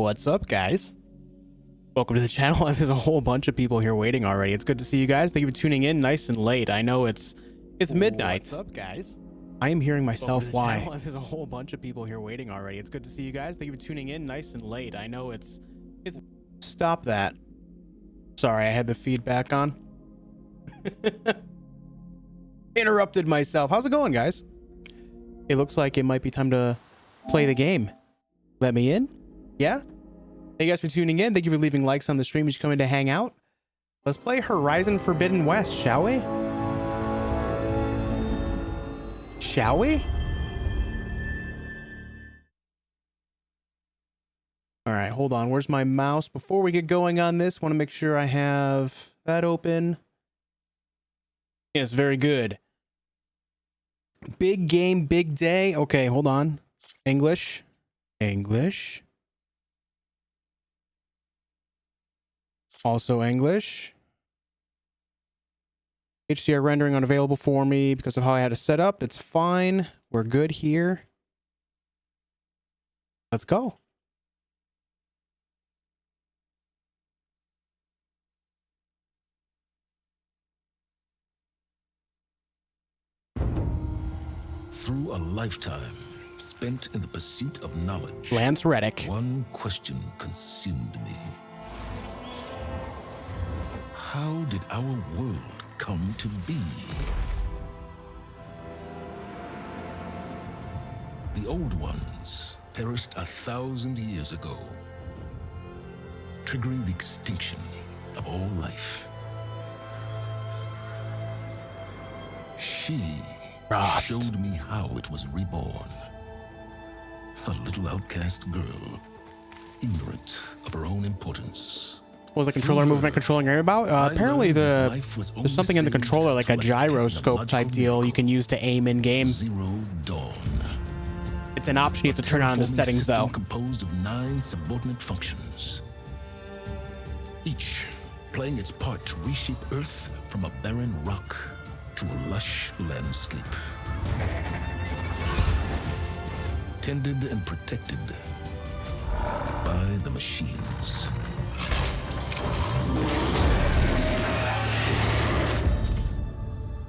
What's up, guys? Welcome to the channel. There's a whole bunch of people here waiting already. It's good to see you guys. Thank you for tuning in nice and late. I know it's midnight. What's up, guys? I am hearing myself why. Channel. There's a whole bunch of people here waiting already. It's good to see you guys. Thank you for tuning in nice and late. I know it's Stop that. Sorry, I had the feedback on. Interrupted myself. How's it going, guys? It looks like it might be time to play the game. Let me in? Yeah? Thank you guys for tuning in. Thank you for leaving likes on the stream as you come in to hang out. Let's play Horizon Forbidden West, shall we? Shall we? All right, hold on. Where's my mouse? Before we get going on this, want to make sure I have that open. Yes, very good. Big game, big day. Okay, hold on. English. English. Also English. HDR rendering unavailable for me because of how I had it set up. It's fine. We're good here. Let's go. Through a lifetime spent in the pursuit of knowledge, Lance Reddick. one question consumed me. How did our world come to be? The old ones perished 1,000 years ago, triggering the extinction of all life. She Frost. showed me how it was reborn. A little outcast girl, ignorant of her own importance. What was the controller movement controlling area about? Apparently there's something in the controller, like a gyroscope type deal you can use to aim in game. Zero Dawn. It's an option you have to turn on in the settings though. Composed of 9 subordinate functions, each playing its part to reshape Earth from a barren rock to a lush landscape. Tended and protected by the machines.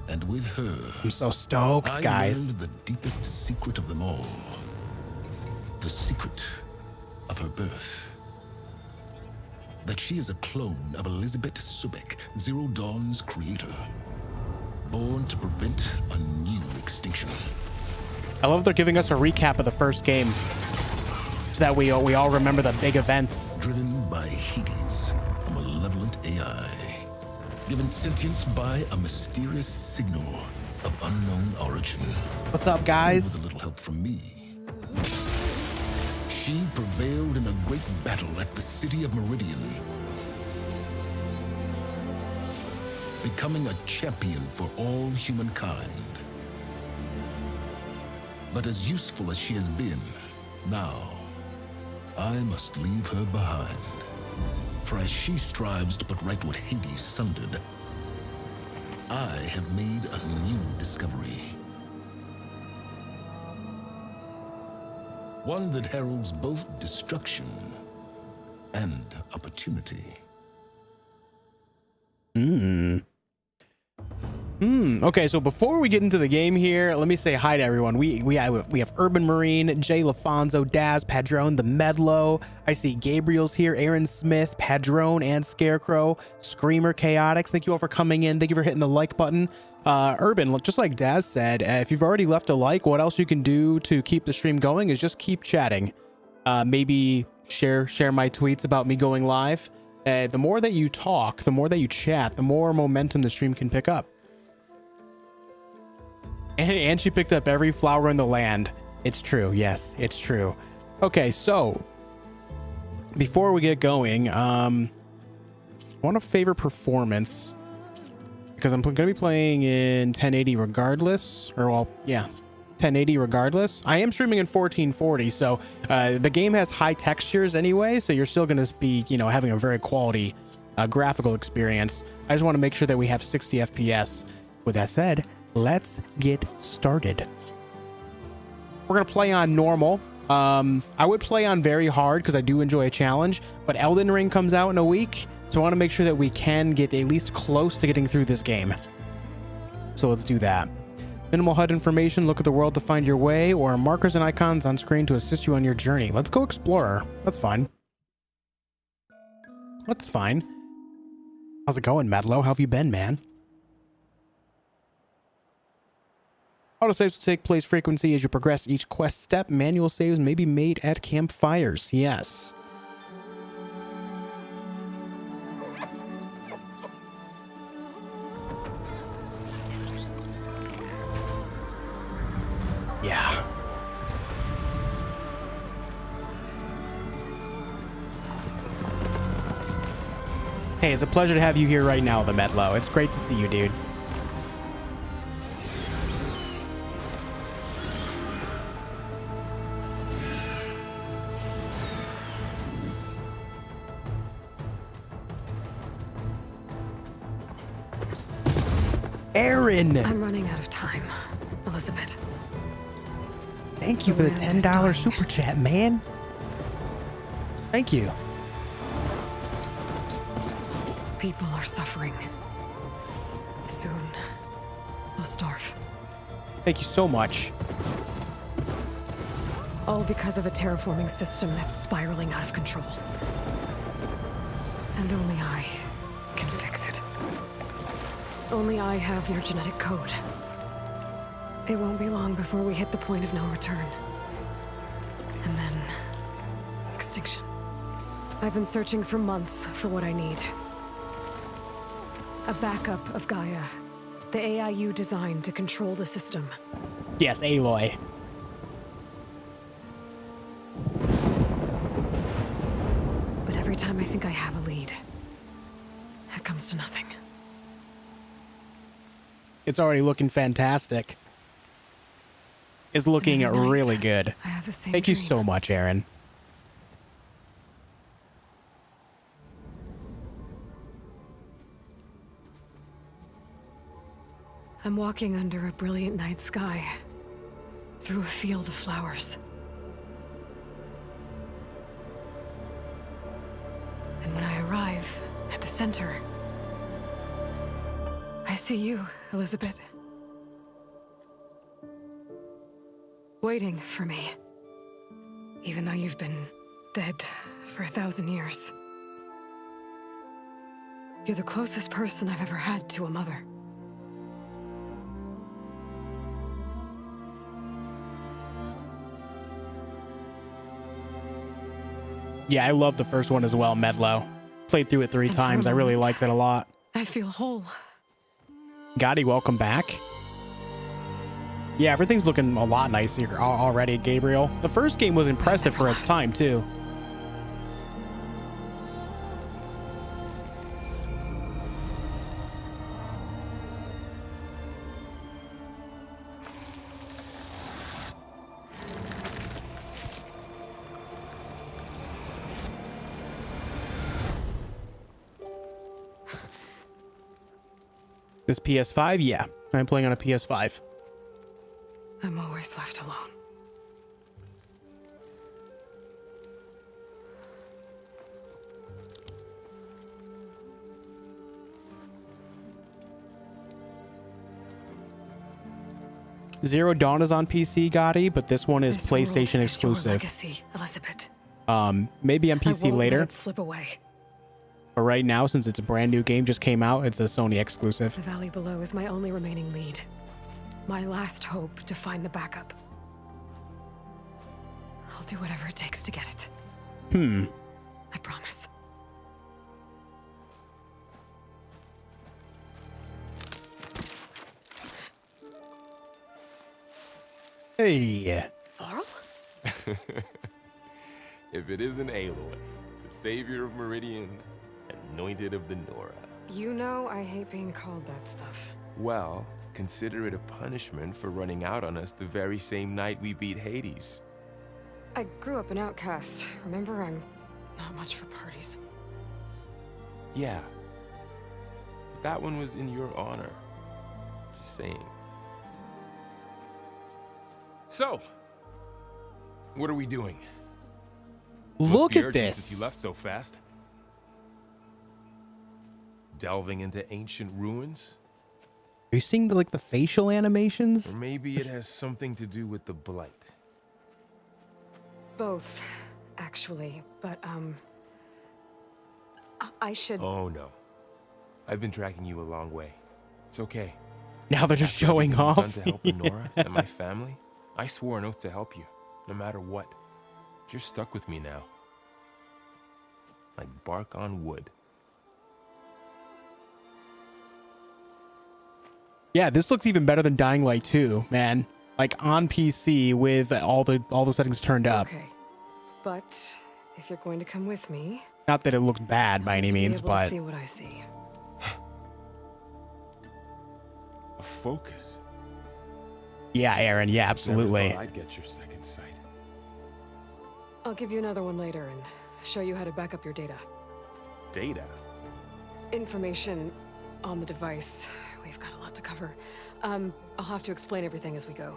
And with her, I'm so stoked, I guys. learned the deepest secret of them all. The secret of her birth. That she is a clone of Elizabeth Subek, Zero Dawn's creator. Born to prevent a new extinction. I love they're giving us a recap of the first game, so that we all remember the big events. Driven by Hades, a malevolent AI. Given sentience by a mysterious signal of unknown origin. What's up, guys? With a little help from me. She prevailed in a great battle at the city of Meridian. Becoming a champion for all humankind. But as useful as she has been, now, I must leave her behind. For as she strives to put right what Hades sundered, I have made a new discovery. One that heralds both destruction and opportunity. Okay, so before we get into the game here, let me say hi to everyone. We have Urban Marine, Jay LaFonso, Daz, Padron, the Medlo. I see Gabriel's here, Aaron Smith, Padron, and Scarecrow, Screamer Chaotix. Thank you all for coming in. Thank you for hitting the like button. Urban, just like Daz said, if you've already left a like, what else you can do to keep the stream going is just keep chatting. Maybe share my tweets about me going live. The more that you talk, the more that you chat, the more momentum the stream can pick up. And she picked up every flower in the land. It's true. Yes, it's true. Okay, so before we get going, I want to favor performance because I'm going to be playing in 1080 regardless, or well, yeah, 1080 regardless. I am streaming in 1440, so the game has high textures anyway, so you're still going to be, having a very quality graphical experience. I just want to make sure that we have 60 FPS. With that said, let's get started. We're going to play on normal. I would play on very hard because I do enjoy a challenge, but Elden Ring comes out in a week, so I want to make sure that we can get at least close to getting through this game. So let's do that. Minimal HUD information, look at the world to find your way, or markers and icons on screen to assist you on your journey. Let's go Explorer. That's fine. That's fine. How's it going, Madlow? How have you been, man? Autosaves will take place frequency as you progress each quest step. Manual saves may be made at campfires. Yes. Yeah. Hey, it's a pleasure to have you here right now, the Medlow. It's great to see you, dude. Aaron! I'm running out of time, Elizabeth. Thank you for the $10 super chat, man. Thank you. People are suffering. Soon, they'll starve. Thank you so much. All because of a terraforming system that's spiraling out of control. And only I can fix it. Only I have your genetic code. It won't be long before we hit the point of no return. And then... extinction. I've been searching for months for what I need. A backup of Gaia. The AI you designed to control the system. Yes, Aloy. But every time I think I have a lead, it comes to nothing. It's already looking fantastic. It's looking really good. I have the same Thank you dream. so much, Aaron. I'm walking under a brilliant night sky, through a field of flowers. And when I arrive at the center, I see you, Elizabeth. Waiting for me. Even though you've been dead for 1,000 years. You're the closest person I've ever had to a mother. Yeah, I love the first one as well, Medlow. Played through it 3 times. I really liked it a lot. I feel whole. Gotti, welcome back. Yeah, everything's looking a lot nicer already, Gabriel. The first game was impressive for its time, too. This PS5? Yeah, I'm playing on a PS5. I'm always left alone. Zero Dawn is on PC, Gotti, but this one is This PlayStation world is your exclusive. legacy, Elizabeth. Maybe on I PC won't let later, it slip away. but right now, since it's a brand new game, just came out, it's a Sony exclusive. The valley below is my only remaining lead. My last hope to find the backup. I'll do whatever it takes to get it. I promise. Hey. Varl? If it isn't Aloy, the savior of Meridian, anointed of the Nora. You know I hate being called that stuff. Well, consider it a punishment for running out on us the very same night we beat Hades. I grew up an outcast. Remember, I'm not much for parties. Yeah. But that one was in your honor. Just saying. So, What are we doing? Look Must be at urgent since this. you left so fast. Delving into ancient ruins? Are you seeing like the facial animations? Or maybe it has something to do with the blight. Both, actually. But, I should... Oh no. I've been tracking you a long way. It's okay. Now they're just After showing everything you've off. done to help Lenora and my family, I swore an oath to help you, no matter what. You're stuck with me now. Like bark on wood. Yeah, this looks even better than Dying Light 2, man. Like on PC with all the settings turned up. Okay. But, if you're going to come with me... Not that it looked bad by any means, but... see what I see. A focus. Yeah, Aaron, yeah, Never absolutely. thought I'd get your second sight. I'll give you another one later and show you how to back up your data. Data? Information on the device. We've got a lot to cover. I'll have to explain everything as we go.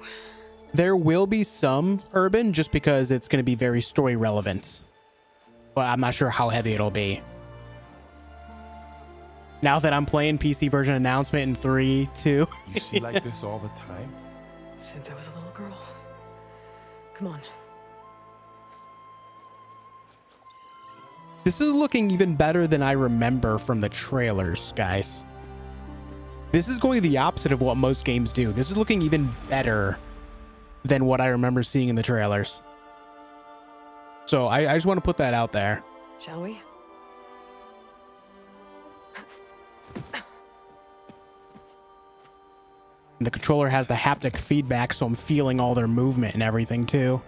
There will be some urban just because it's going to be very story relevant. But I'm not sure how heavy it'll be. Now that I'm playing PC version announcement in 3, 2. You see like this all the time? Since I was a little girl. Come on. This is looking even better than I remember from the trailers, guys. This is going the opposite of what most games do. This is looking even better than what I remember seeing in the trailers. So I just want to put that out there. Shall we? And the controller has the haptic feedback, so I'm feeling all their movement and everything too.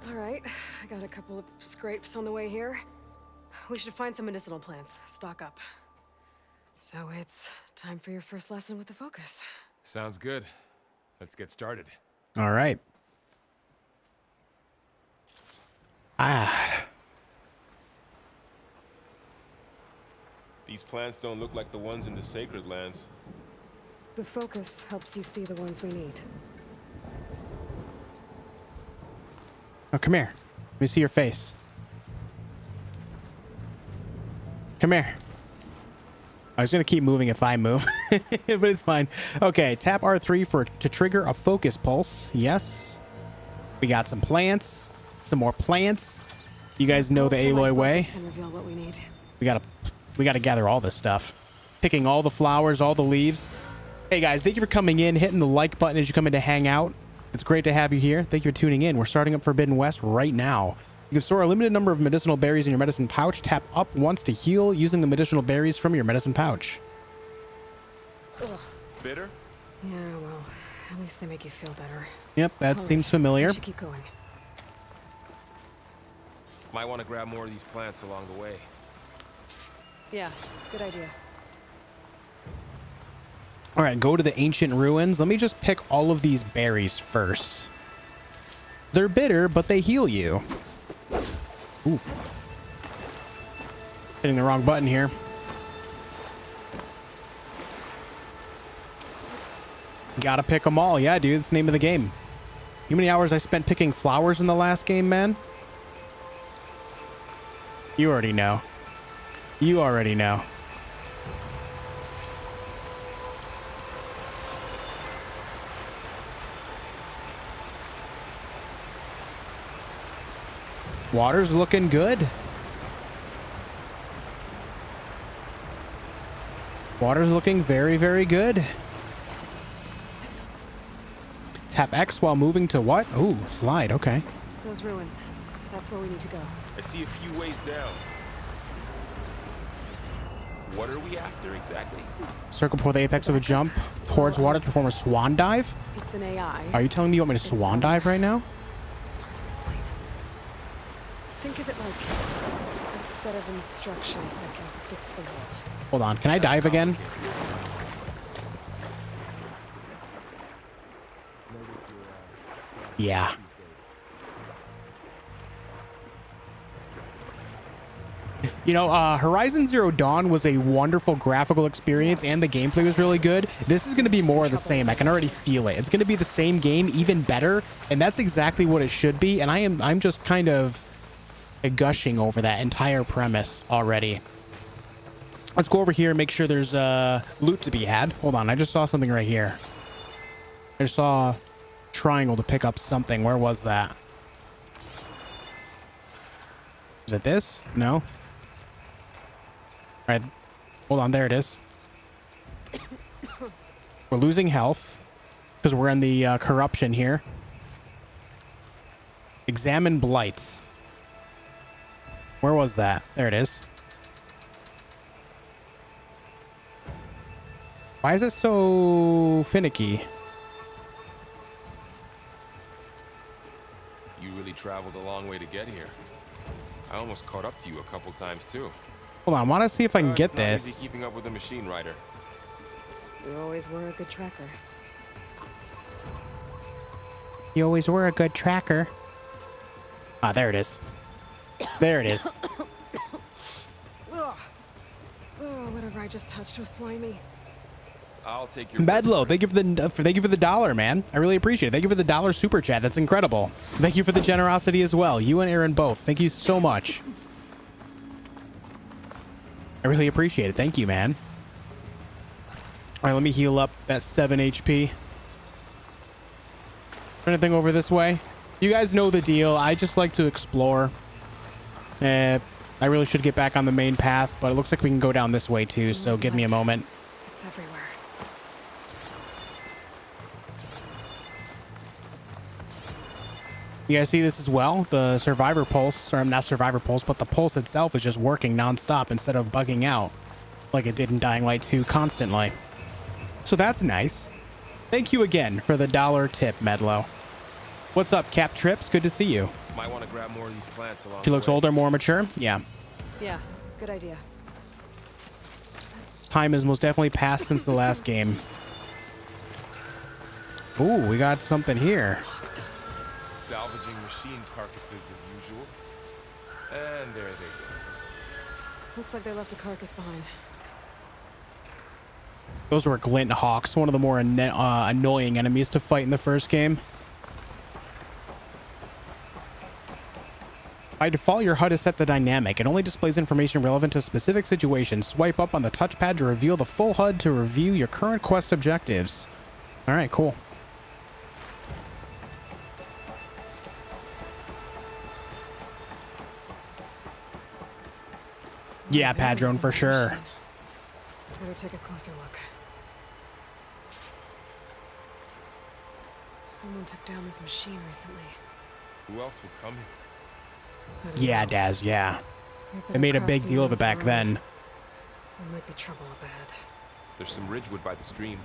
All right. I got a couple of scrapes on the way here. We should find some medicinal plants. Stock up. So it's time for your first lesson with the focus. Sounds good. Let's get started. All right. These plants don't look like the ones in the sacred lands. The focus helps you see the ones we need. Oh, come here. Let me see your face. Come here. I was gonna keep moving if I move, but it's fine. Okay, tap R3 to trigger a focus pulse. Yes. We got some plants, some more plants. You guys know the Aloy way. Can reveal what we need. We gotta gather all this stuff. Picking all the flowers, all the leaves. Hey guys, thank you for coming in, hitting the like button as you come in to hang out. It's great to have you here. Thank you for tuning in. We're starting up Forbidden West right now. You can store a limited number of medicinal berries in your medicine pouch. Tap up once to heal using the medicinal berries from your medicine pouch. Ugh. Bitter? Yeah, well, at least they make you feel better. Yep, that All seems right, familiar. we should keep going. Might want to grab more of these plants along the way. Yeah, good idea. All right, go to the ancient ruins. Let me just pick all of these berries first. They're bitter, but they heal you. Ooh. Hitting the wrong button here. Gotta pick them all. Yeah, dude, it's the name of the game. How many hours I spent picking flowers in the last game, man? You already know. You already know. Water's looking good. Water's looking very, very good. Tap X while moving to what? Ooh, slide, okay. Those ruins. That's where we need to go. I see a few ways down. What are we after exactly? Circle before the apex of the jump towards water to perform a swan dive. It's an AI. Are you telling me you want me to swan dive right now? It's hard to explain. Think of it like a set of instructions that can fix the world. Hold on, can I dive again? Yeah. You know, Horizon Zero Dawn was a wonderful graphical experience and the gameplay was really good. This is going to be more of the same. I can already feel it. It's going to be the same game, even better, and that's exactly what it should be. And I'm just kind of gushing over that entire premise already. Let's go over here and make sure there's loot to be had. Hold on, I just saw something right here. I just saw a triangle to pick up something. Where was that? Is it this? No. All right, hold on, there it is. We're losing health because we're in the corruption here. Examine blights. Where was that? There it is. Why is it so finicky? You really traveled a long way to get here. I almost caught up to you a couple times too. Hold on, I want to see if I can get It's not this. easy keeping up with the machine rider. You always were a good tracker. You always were a good tracker. Ah, there it is. There it is. Ugh. Oh, whatever I just touched was slimy. I'll take your Medlo, thank you for the dollar, man. I really appreciate it. Thank you for the dollar super chat. That's incredible. Thank you for the generosity as well. You and Aaron both. Thank you so much. I really appreciate it. Thank you, man. All right, let me heal up that 7 HP. Anything over this way? You guys know the deal. I just like to explore. I really should get back on the main path, but it looks like we can go down this way too, so give me a moment. It's everywhere. You guys see this as well? The survivor pulse, or not survivor pulse, but the pulse itself is just working nonstop instead of bugging out like it did in Dying Light 2 constantly. So that's nice. Thank you again for the dollar tip, Medlo. What's up, Cap Trips? Good to see you. Might want to grab more of these plants along She looks the way. older, more mature. Yeah. Yeah, good idea. Time has most definitely passed since the last game. Ooh, we got something here. Salvaging machine carcasses as usual. And there they go. Looks like they left a carcass behind. Those were glint hawks, one of the more annoying enemies to fight in the first game. By default, your HUD is set to dynamic. It only displays information relevant to specific situations. Swipe up on the touchpad to reveal the full HUD to review your current quest objectives. All right, cool. Yeah, Padron, for sure. Better take a closer look. Someone took down this machine recently. Who else would come here? I don't Yeah, know. Daz, yeah. We They better made a craft big some deal of it arrows back around. then. There might be trouble up ahead. There's some ridgewood by the stream.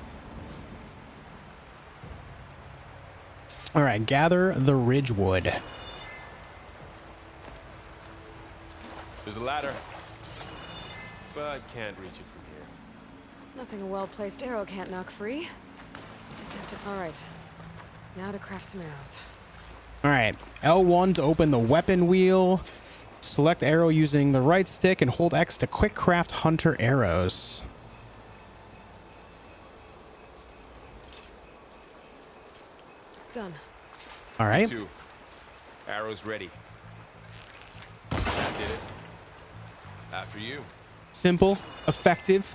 All right, gather the ridgewood. There's a ladder. But can't reach it from here. Nothing a well-placed arrow can't knock free. Just have to... Alright. Now to craft some arrows. All right, L1 to open the weapon wheel. Select arrow using the right stick and hold X to quick craft hunter arrows. Done. All right. 2. Arrows ready. That did it. After you. Simple, effective.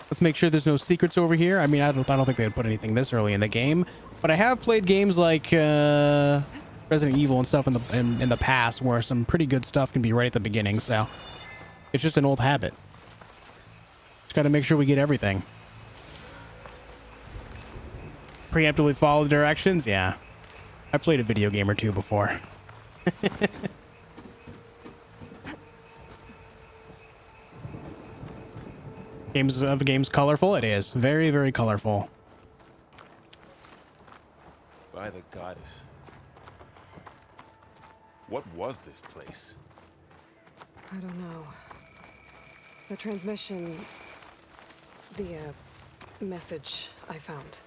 Let's make sure there's no secrets over here. I mean, I don't think they'd put anything this early in the game, but I have played games like Resident Evil and stuff in the past where some pretty good stuff can be right at the beginning. So it's just an old habit. Just got to make sure we get everything. Preemptively follow the directions. Yeah, I played a video game or two before. Game's colorful. It is very, very colorful. By the goddess. What was this place? I don't know. The transmission... The, message I found.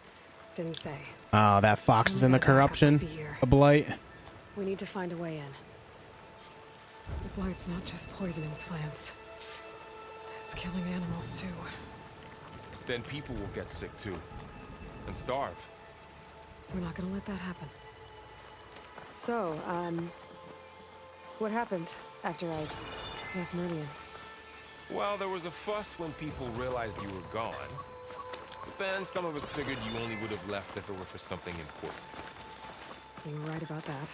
Didn't say. Oh, that fox is in the corruption. A blight. We need to find a way in. The blight's not just poisoning plants. It's killing animals too. Then people will get sick too. And starve. We're not gonna let that happen. So, what happened after I left Meridian? Well, there was a fuss when people realized you were gone. But then some of us figured you only would have left if it were for something important. You were right about that.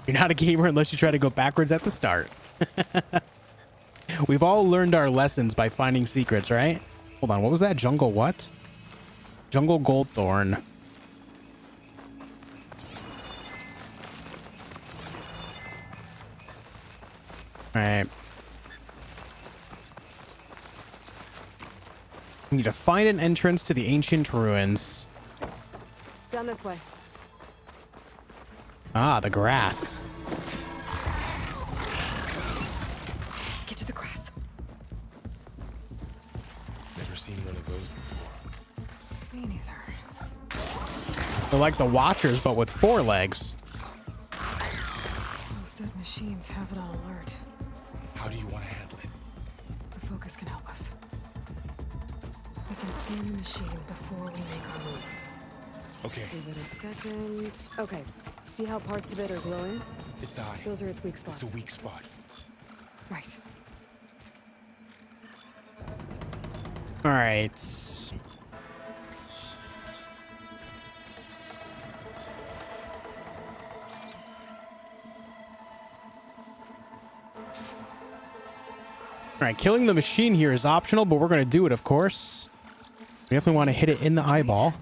You're not a gamer unless you try to go backwards at the start. We've all learned our lessons by finding secrets, right? Hold on, what was that? Jungle what? Jungle Goldthorn. All right. We need to find an entrance to the ancient ruins. Down this way. Ah, the grass. Get to the grass. Never seen one of those before. Me neither. They're like the Watchers, but with 4 legs. Those dead machines have it on alert. How do you want to handle it? The focus can help us. We can scan the machine before we make our move. Okay, Give it a second. Okay. See how parts of it are glowing? it's eye. Those are its weak spots. It's a weak spot. Right. All right. All right, killing the machine here is optional, but we're going to do it, of course. We definitely want to hit it in the eyeball.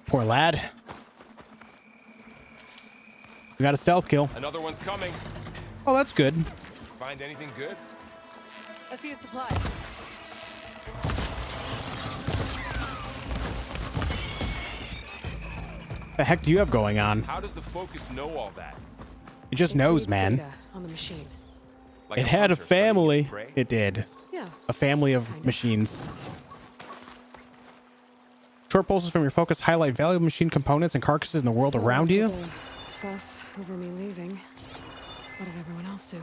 Poor lad. We got a stealth kill. Another one's coming. Oh, that's good. Find anything good? A few supplies. The heck do you have going on? How does the focus know all that? It just It knows, feeds man. data on the machine. Like It had a hunter studying its family. prey? It did. Yeah. A family of machines. Short pulses from your focus highlight valuable machine components and carcasses in the world around you. Fuss over me leaving. What did everyone else do?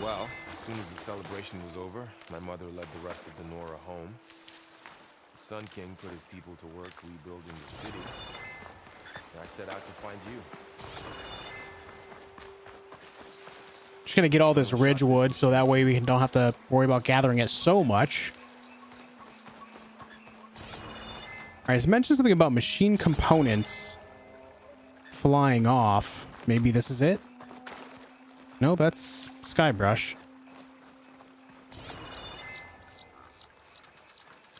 Well, as soon as the celebration was over, my mother led the rest of the Nora home. The Sun King put his people to work rebuilding the city. And I set out to find you. Just gonna get all this ridgewood so that way we don't have to worry about gathering it so much. All right, it's mentioned something about machine components flying off. Maybe this is it? No, that's Skybrush.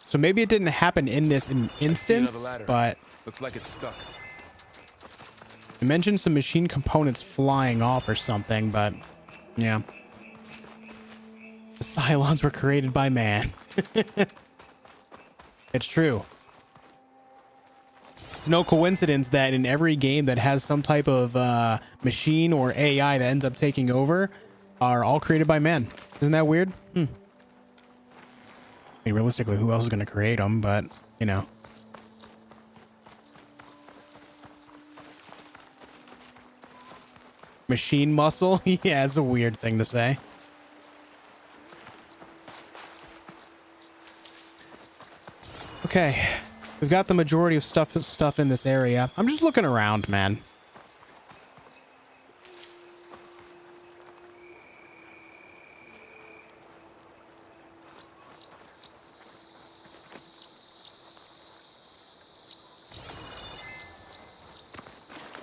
So maybe it didn't happen in this instance, ladder. but Looks like it's stuck. it mentioned some machine components flying off or something, but yeah. The Cylons were created by man. It's true. It's no coincidence that in every game that has some type of machine or AI that ends up taking over are all created by man. Isn't that weird? I mean, realistically, who else is going to create them? But, you know. Machine muscle? Yeah, it's a weird thing to say. Okay. We've got the majority of stuff in this area. I'm just looking around, man.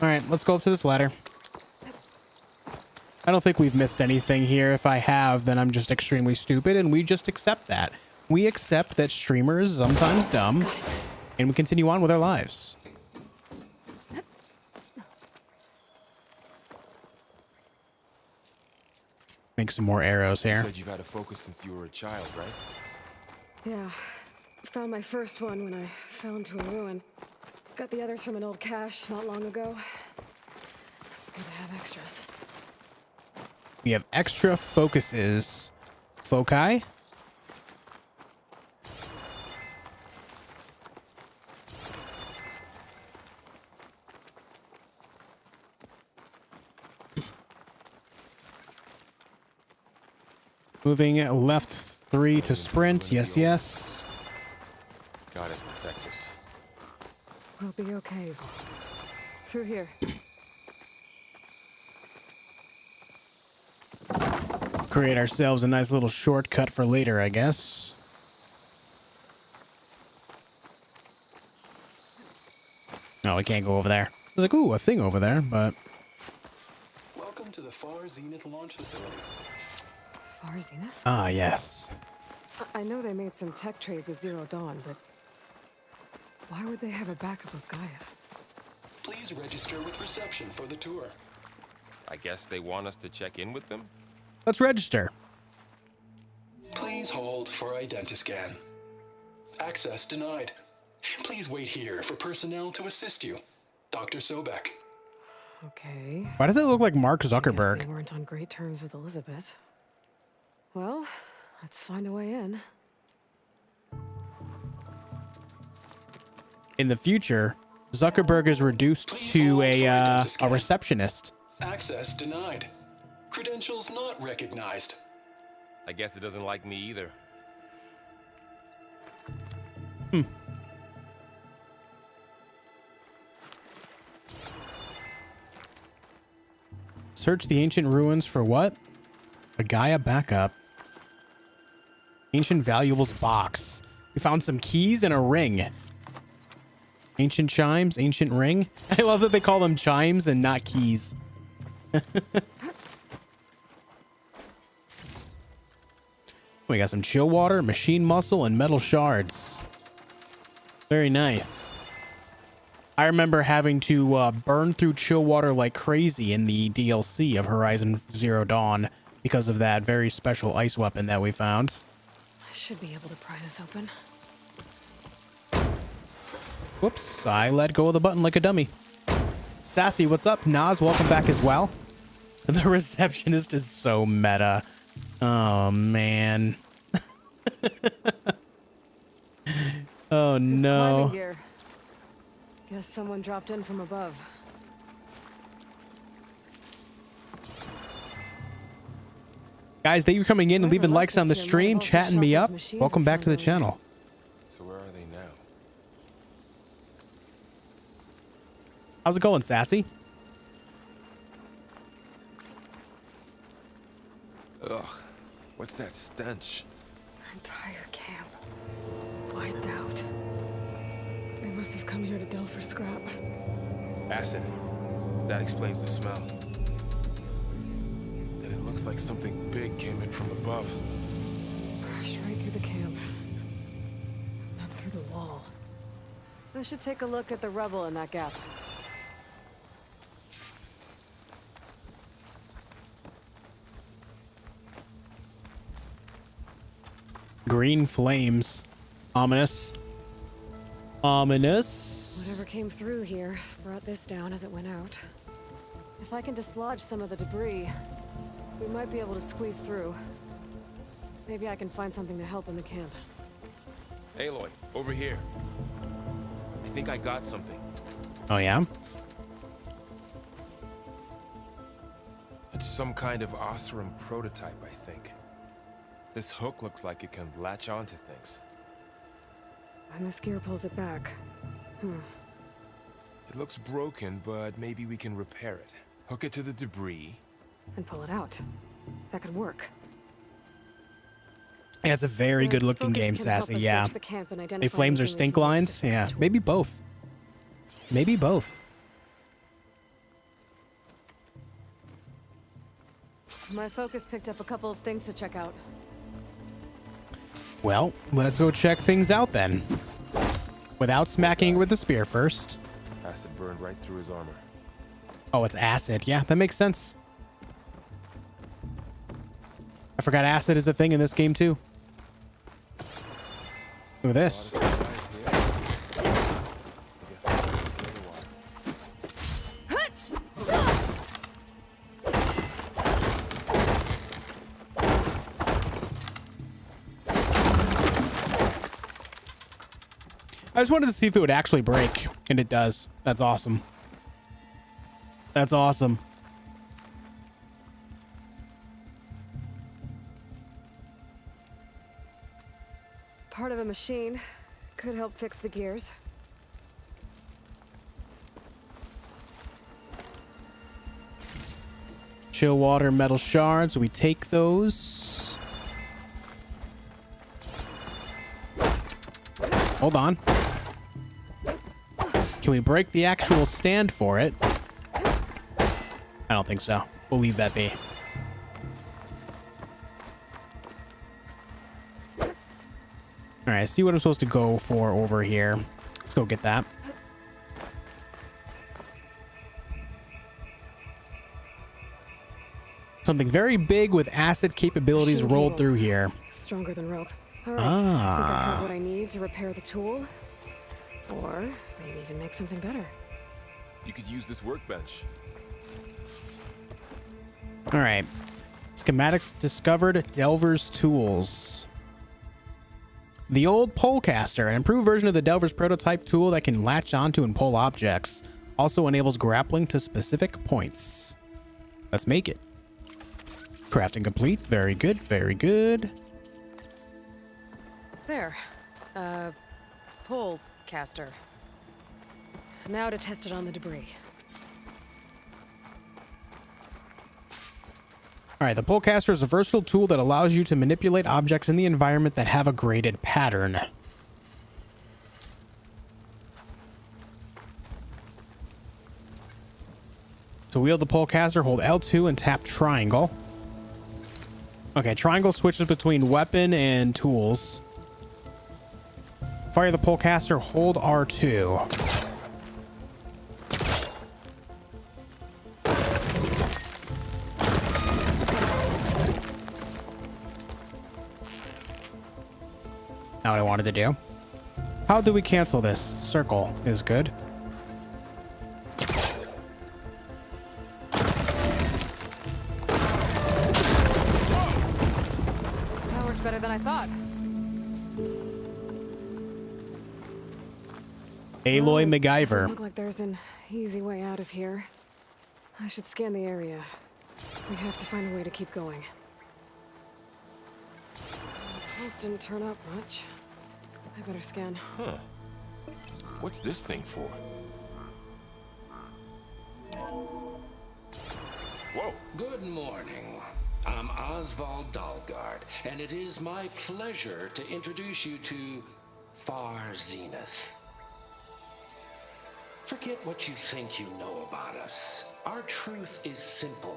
All right, let's go up to this ladder. I don't think we've missed anything here. If I have, then I'm just extremely stupid, and we just accept that. We accept that streamers are sometimes dumb, and we continue on with our lives. Make some more arrows You here. said you've had a focus since you were a child, right? Yeah. Found my first one when I fell into a ruin. Got the others from an old cache not long ago. It's good to have extras. We have extra focuses. Foci? Moving left 3 to sprint. Yes, yes. Goddess protect us. We'll be okay. Through here. Create ourselves a nice little shortcut for later, I guess. No, we can't go over there. I was like, ooh, a thing over there, but... Welcome to the Far Zenith launch facility. Far Zenith? Ah, yes. I know they made some tech trades with Zero Dawn, but why would they have a backup of Gaia? Please register with reception for the tour. I guess they want us to check in with them? Let's register. Please hold for identiscan. Access denied. Please wait here for personnel to assist you. Dr. Sobek. Okay. Why does it look like Mark Guess they Zuckerberg? weren't on great terms with Elizabeth. Well, let's find a way in. In the future, Zuckerberg is reduced to a receptionist. Access denied. Credentials not recognized. I guess it doesn't like me either. Search the ancient ruins for what? A Gaia backup. Ancient valuables box. We found some keys and a ring. Ancient chimes, ancient ring. I love that they call them chimes and not keys. We got some chill water, machine muscle, and metal shards. Very nice. I remember having to burn through chill water like crazy in the DLC of Horizon Zero Dawn because of that very special ice weapon that we found. I should be able to pry this open. Whoops, I let go of the button like a dummy. Sassy, what's up? Nas, welcome back as well. The receptionist is so meta. Oh, man. Oh, There's no. climbing gear. Guess someone dropped in from above. Guys, thank you for coming in and Whoever leaving left likes on the this here might stream, have also chatting shot me those up. machines Welcome before back to the they channel. So where are they now? How's it going, Sassy? Ugh, what's that stench? Entire camp wiped out. They must have come here to delve for scrap. Acid. That explains the smell. And it looks like something big came in from above. Crashed right through the camp. And then through the wall. I should take a look at the rubble in that gap. Green flames. Ominous. Ominous. Whatever came through here brought this down as it went out. If I can dislodge some of the debris, we might be able to squeeze through. Maybe I can find something to help in the camp. Aloy, over here. I think I got something. Oh, yeah? It's some kind of Osram prototype, I think. This hook looks like it can latch onto things. And this gear pulls it back. It looks broken, but maybe we can repair it. Hook it to the debris. And pull it out. That could work. Yeah, it's a very good looking Focus game, can help Sassy. us Yeah. search the camp and Hey, identify flames or anything we stink can use lines? to Yeah, fix it. maybe both. Maybe both. My focus picked up a couple of things to check out. Well, let's go check things out then. Without smacking with the spear first. Acid burned right through his armor. Oh, it's acid. Yeah, that makes sense. I forgot acid is a thing in this game too. Look at this. I just wanted to see if it would actually break, and it does. That's awesome. That's awesome. part of a machine. Could help fix the gears. Chill water, metal shards. We take those. Hold on. Can we break the actual stand for it? I don't think so. We'll leave that be. All right, see what I'm supposed to go for over here. Let's go get that. Something very big with acid capabilities Machine rolled cable. through here. Stronger than rope. All right. Ah. I think I have what I need to repair the tool. Or maybe even make something better. You could use this workbench. All right. Schematics discovered. Delver's tools. The old pullcaster, an improved version of the Delver's prototype tool that can latch onto and pull objects. Also enables grappling to specific points. Let's make it. Crafting complete. Very good. Very good. There. Pullcaster. Now to test it on the debris. All right, the pullcaster is a versatile tool that allows you to manipulate objects in the environment that have a graded pattern. To wield the pullcaster, hold L2 and tap triangle. Okay, triangle switches between weapon and tools. Fire the pullcaster, hold R2. Not what I wanted to do. How do we cancel this? Circle is good. That worked better than I thought. Aloy Doesn't MacGyver. look like there's an easy way out of here. I should scan the area. We have to find a way to keep going. The pulse didn't turn up much. I better scan. Huh. What's this thing for? Whoa. Good morning. I'm Oswald Dalgard, and it is my pleasure to introduce you to Far Zenith. Forget what you think you know about us. Our truth is simple.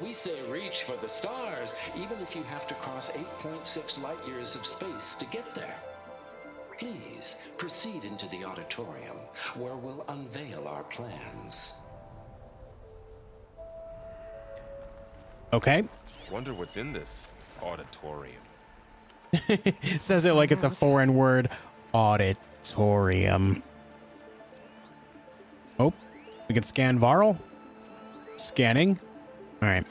We say reach for the stars, even if you have to cross 8.6 light years of space to get there. Please proceed into the auditorium, where we'll unveil our plans. Okay. Wonder what's in this auditorium. Says it like it's a foreign word. Auditorium. Oh, we can scan Varl. Scanning. All right.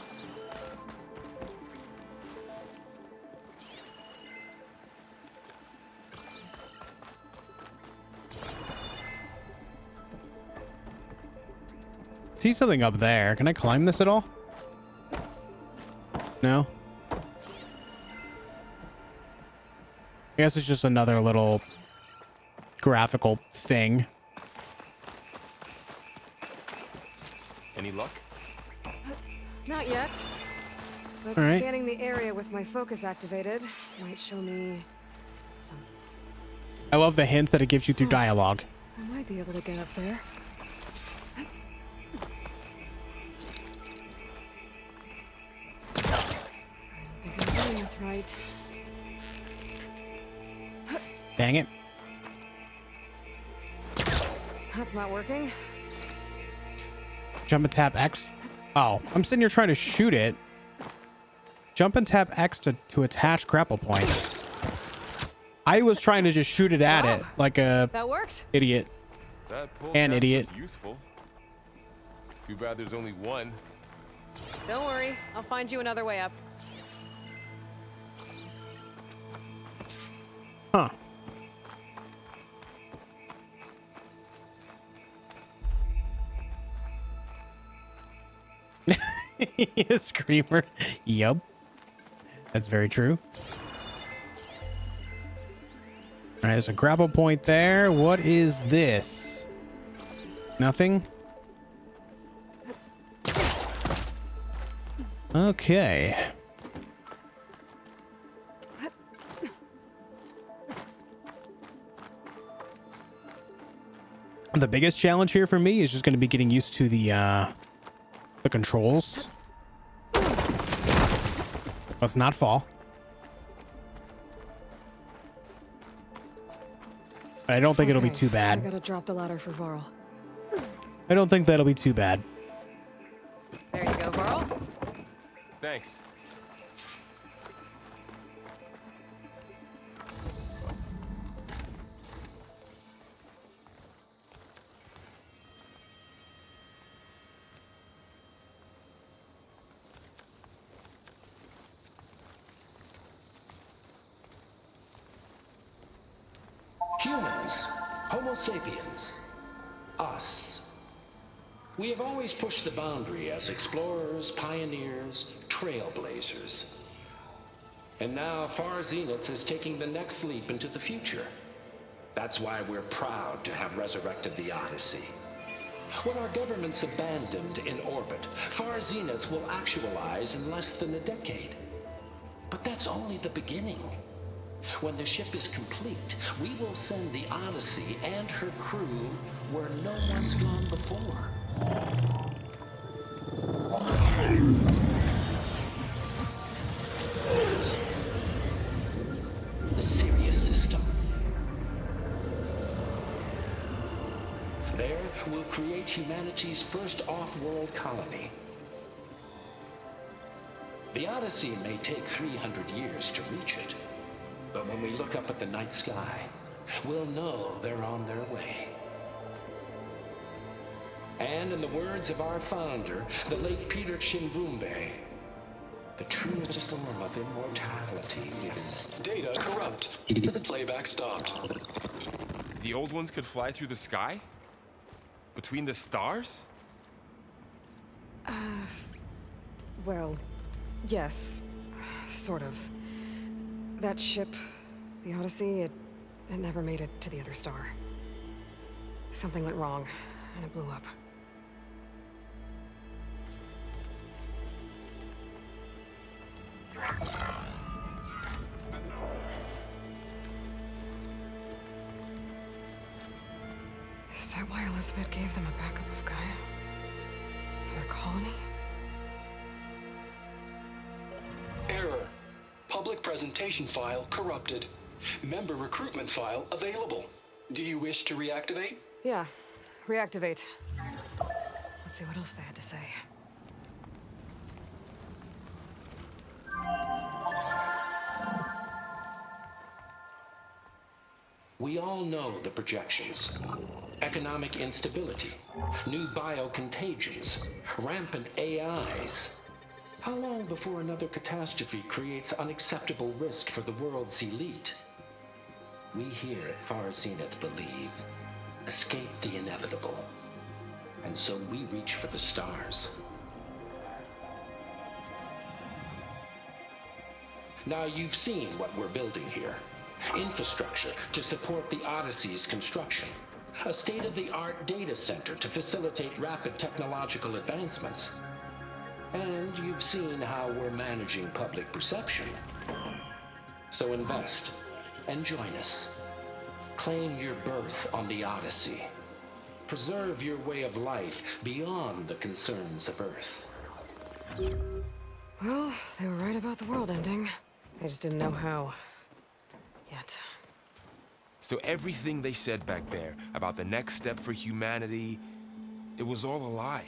See something up there. Can I climb this at all? No. I guess it's just another little graphical thing. Any luck? Not yet. But All right. scanning the area with my focus activated might show me some. I love the hints that it gives you through dialogue. I might be able to get up there. I don't think I'm doing this right. Dang it. That's not working. Jump and tap X. Oh, I'm sitting here trying to shoot it. Jump and tap X to attach grapple points. I was trying to just shoot it at it like a That worked. idiot. That An pullcaster's idiot. Useful. Too bad there's only one. Don't worry. I'll find you another way up. Huh. Screamer. Yup. That's very true. right, there's a grapple point there. What is this? Nothing? Okay. The biggest challenge here for me is just going to be getting used to the controls. Let's not fall. I don't think it'll be too I bad. gotta drop the ladder for Varl. I don't think that'll be too bad. There you go, Varl. Thanks. Humans, Homo sapiens, us. We have always pushed the boundary as explorers, pioneers, trailblazers. And now Far Zenith is taking the next leap into the future. That's why we're proud to have resurrected the Odyssey. When our government's abandoned in orbit, Far Zenith will actualize in less than a decade. But that's only the beginning. When the ship is complete, we will send the Odyssey and her crew where no one's gone before. The Sirius system. There, we'll create humanity's first off-world colony. The Odyssey may take 300 years to reach it. But when we look up at the night sky, we'll know they're on their way. And in the words of our founder, the late Peter Chimvumbe, the truest form of immortality is... Data corrupt. Playback stopped. The old ones could fly through the sky? Between the stars? Well, yes. Sort of. That ship, the Odyssey, it never made it to the other star. Something went wrong, and it blew up. Is that why Elizabeth gave them a backup of Gaia? For their colony? Error. Public presentation file corrupted. Member recruitment file available. Do you wish to reactivate? Yeah, reactivate. Let's see what else they had to say. We all know the projections. Economic instability, new biocontagions, rampant AIs. How long before another catastrophe creates unacceptable risk for the world's elite? We here at Far Zenith believe, escape the inevitable. And so we reach for the stars. Now you've seen what we're building here. Infrastructure to support the Odyssey's construction. A state-of-the-art data center to facilitate rapid technological advancements. And you've seen how we're managing public perception. So invest and join us. Claim your berth on the Odyssey. Preserve your way of life beyond the concerns of Earth. Well, they were right about the world ending. They just didn't know how. Yet. So everything they said back there about the next step for humanity, it was all a lie.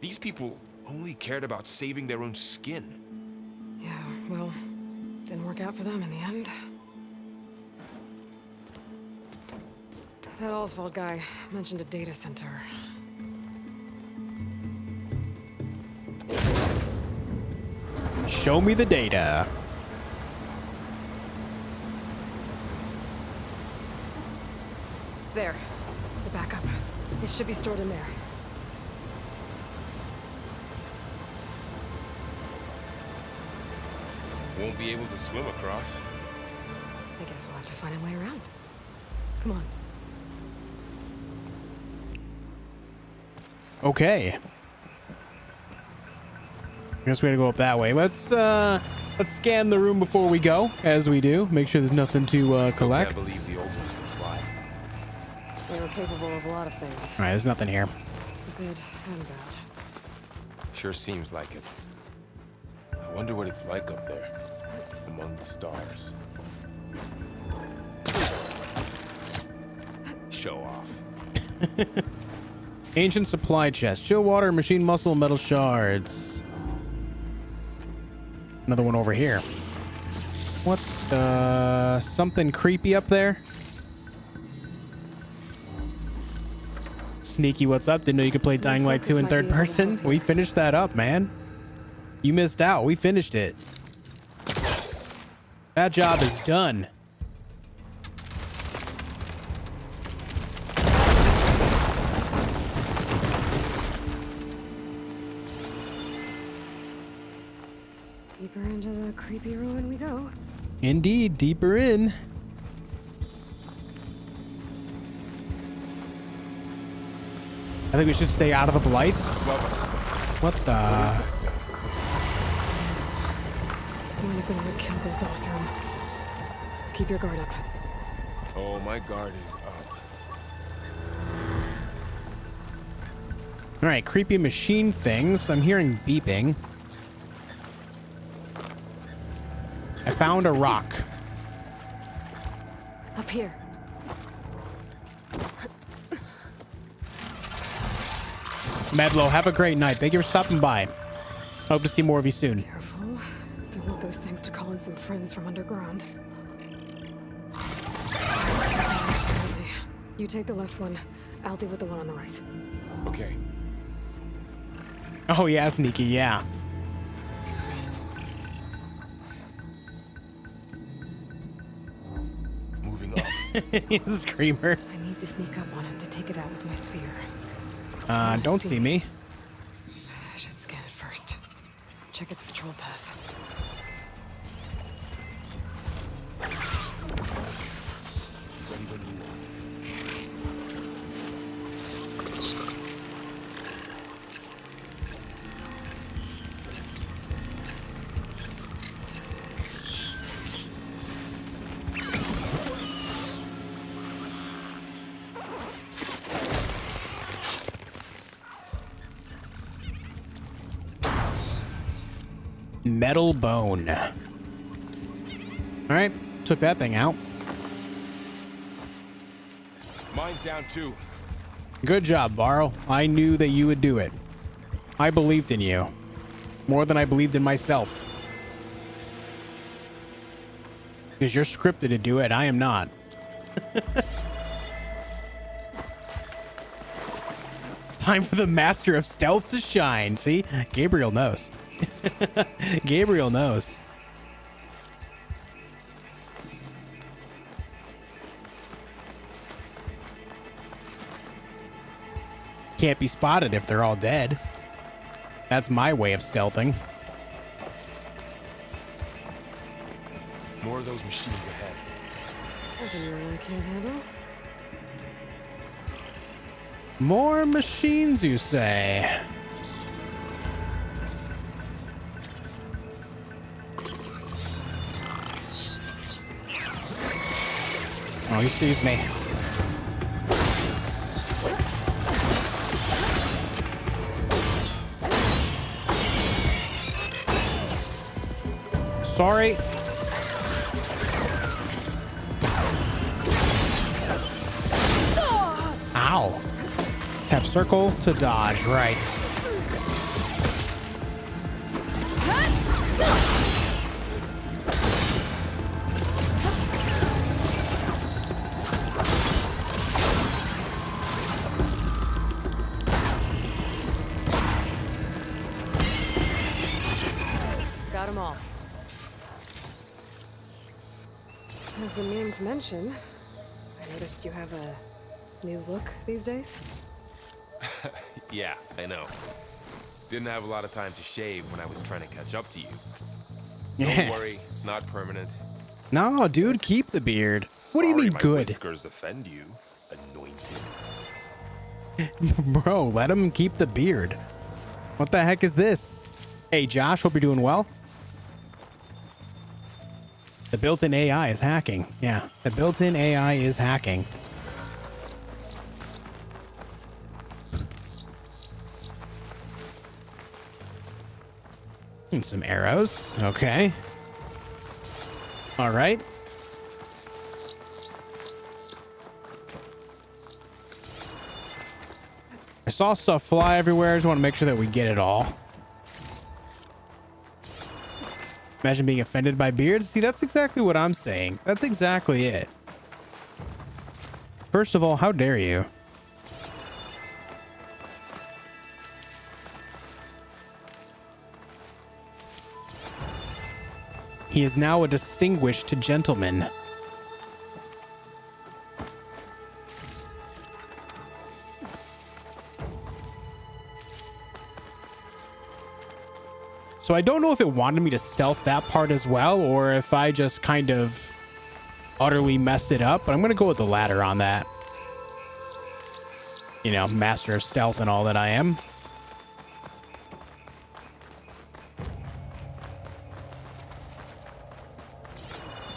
These people only cared about saving their own skin. Yeah, well, didn't work out for them in the end. That Oswald guy mentioned a data center. Show me the data. There. The backup. It should be stored in there. Won't be able to swim across. guess we'll have to find a way around. Come on. Okay. I guess we gotta go up that way. Let's scan the room before we go, as we do. Make sure there's nothing to collect. Can't believe the old ones can fly. They were capable of a lot of things. All right, there's nothing here. Good and bad. Sure seems like it. I wonder what it's like up there, among the stars. Show off. Ancient supply chest, chill water, machine muscle, metal shards. Another one over here. What? Something creepy up there? Sneaky, what's up? Didn't know you could play Dying Light 2 in third person. We finished that up, man. You missed out. We finished it. That job is done. Deeper into the creepy ruin we go. Indeed, deeper in. I think we should stay out of the blights. What the? I'm gonna go and kill those Osram. Keep your guard up. Oh, my guard is up. All right, creepy machine things. I'm hearing beeping. I found a rock. Up here. Medlo, have a great night. Thank you for stopping by. Hope to see more of you soon. Careful. Don't want those things to call in some friends from underground. You take the left one. I'll deal with the one on the right. Okay. Oh yeah, Sneaky, yeah. Moving up. He's a screamer. I need to sneak up on him to take it out with my spear. Don't see me. I should scan it first. Check its patrol path. Metal bone. All right, took that thing out. Mine's down too. Good job, Varl. I knew that you would do it. I believed in you. More than I believed in myself. Because you're scripted to do it, I am not. Time for the master of stealth to shine. See? Gabriel knows. Gabriel knows. Can't be spotted if they're all dead. That's my way of stealthing. More of those machines ahead. Nothing you really can't handle. More machines, you say? Oh, he sees me. Sorry. Ow. Tap circle to dodge, right. Got them all. I've been meaning to mention, I noticed you have a new look these days. Yeah, I know. Didn't have a lot of time to shave when I was trying to catch up to you. Don't worry, it's not permanent. No, dude, keep the beard. What do you Sorry mean my good? whiskers offend you, anointed. Bro, let him keep the beard. What the heck is this? Hey, Josh, hope you're doing well. The built-in AI is hacking. Yeah, the built-in AI is hacking. And some arrows. Okay. All right. I saw stuff fly everywhere. I just want to make sure that we get it all. Imagine being offended by beards. See, that's exactly what I'm saying. That's exactly it. First of all, how dare you? He is now a distinguished gentleman. So I don't know if it wanted me to stealth that part as well, or if I just kind of utterly messed it up, but I'm going to go with the latter on that. You know, master of stealth and all that I am.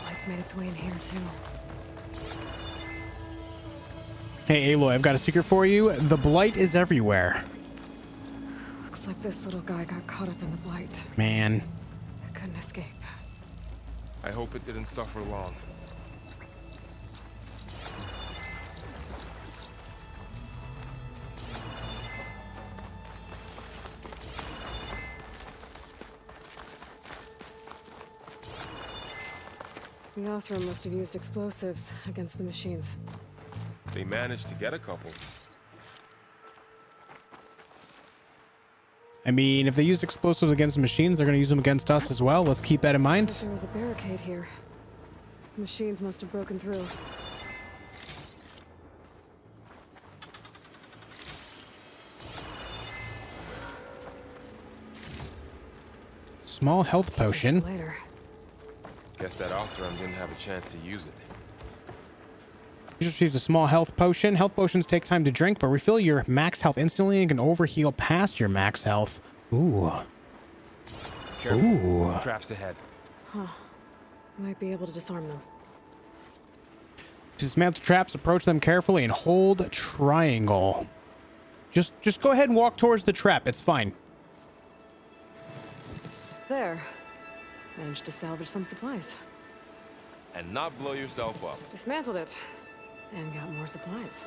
Light's made its way in here too. Hey, Aloy, I've got a secret for you. The blight is everywhere. Looks like this little guy got caught up in the blight. Man. I couldn't escape. I hope it didn't suffer long. The Osram must have used explosives against the machines. They managed to get a couple. I mean, if they used explosives against machines, they're going to use them against us as well. Let's keep that in mind. There was a barricade here. The machines must have broken through. Small health potion. Later. Guess that Osram didn't have a chance to use it. You just received a small health potion. Health potions take time to drink, but refill your max health instantly and can overheal past your max health. Ooh. Careful. Ooh. Traps ahead. Huh. Might be able to disarm them. To dismantle traps, approach them carefully and hold triangle. Just go ahead and walk towards the trap. It's fine. There. Managed to salvage some supplies. And not blow yourself up. Dismantled it. And got more supplies.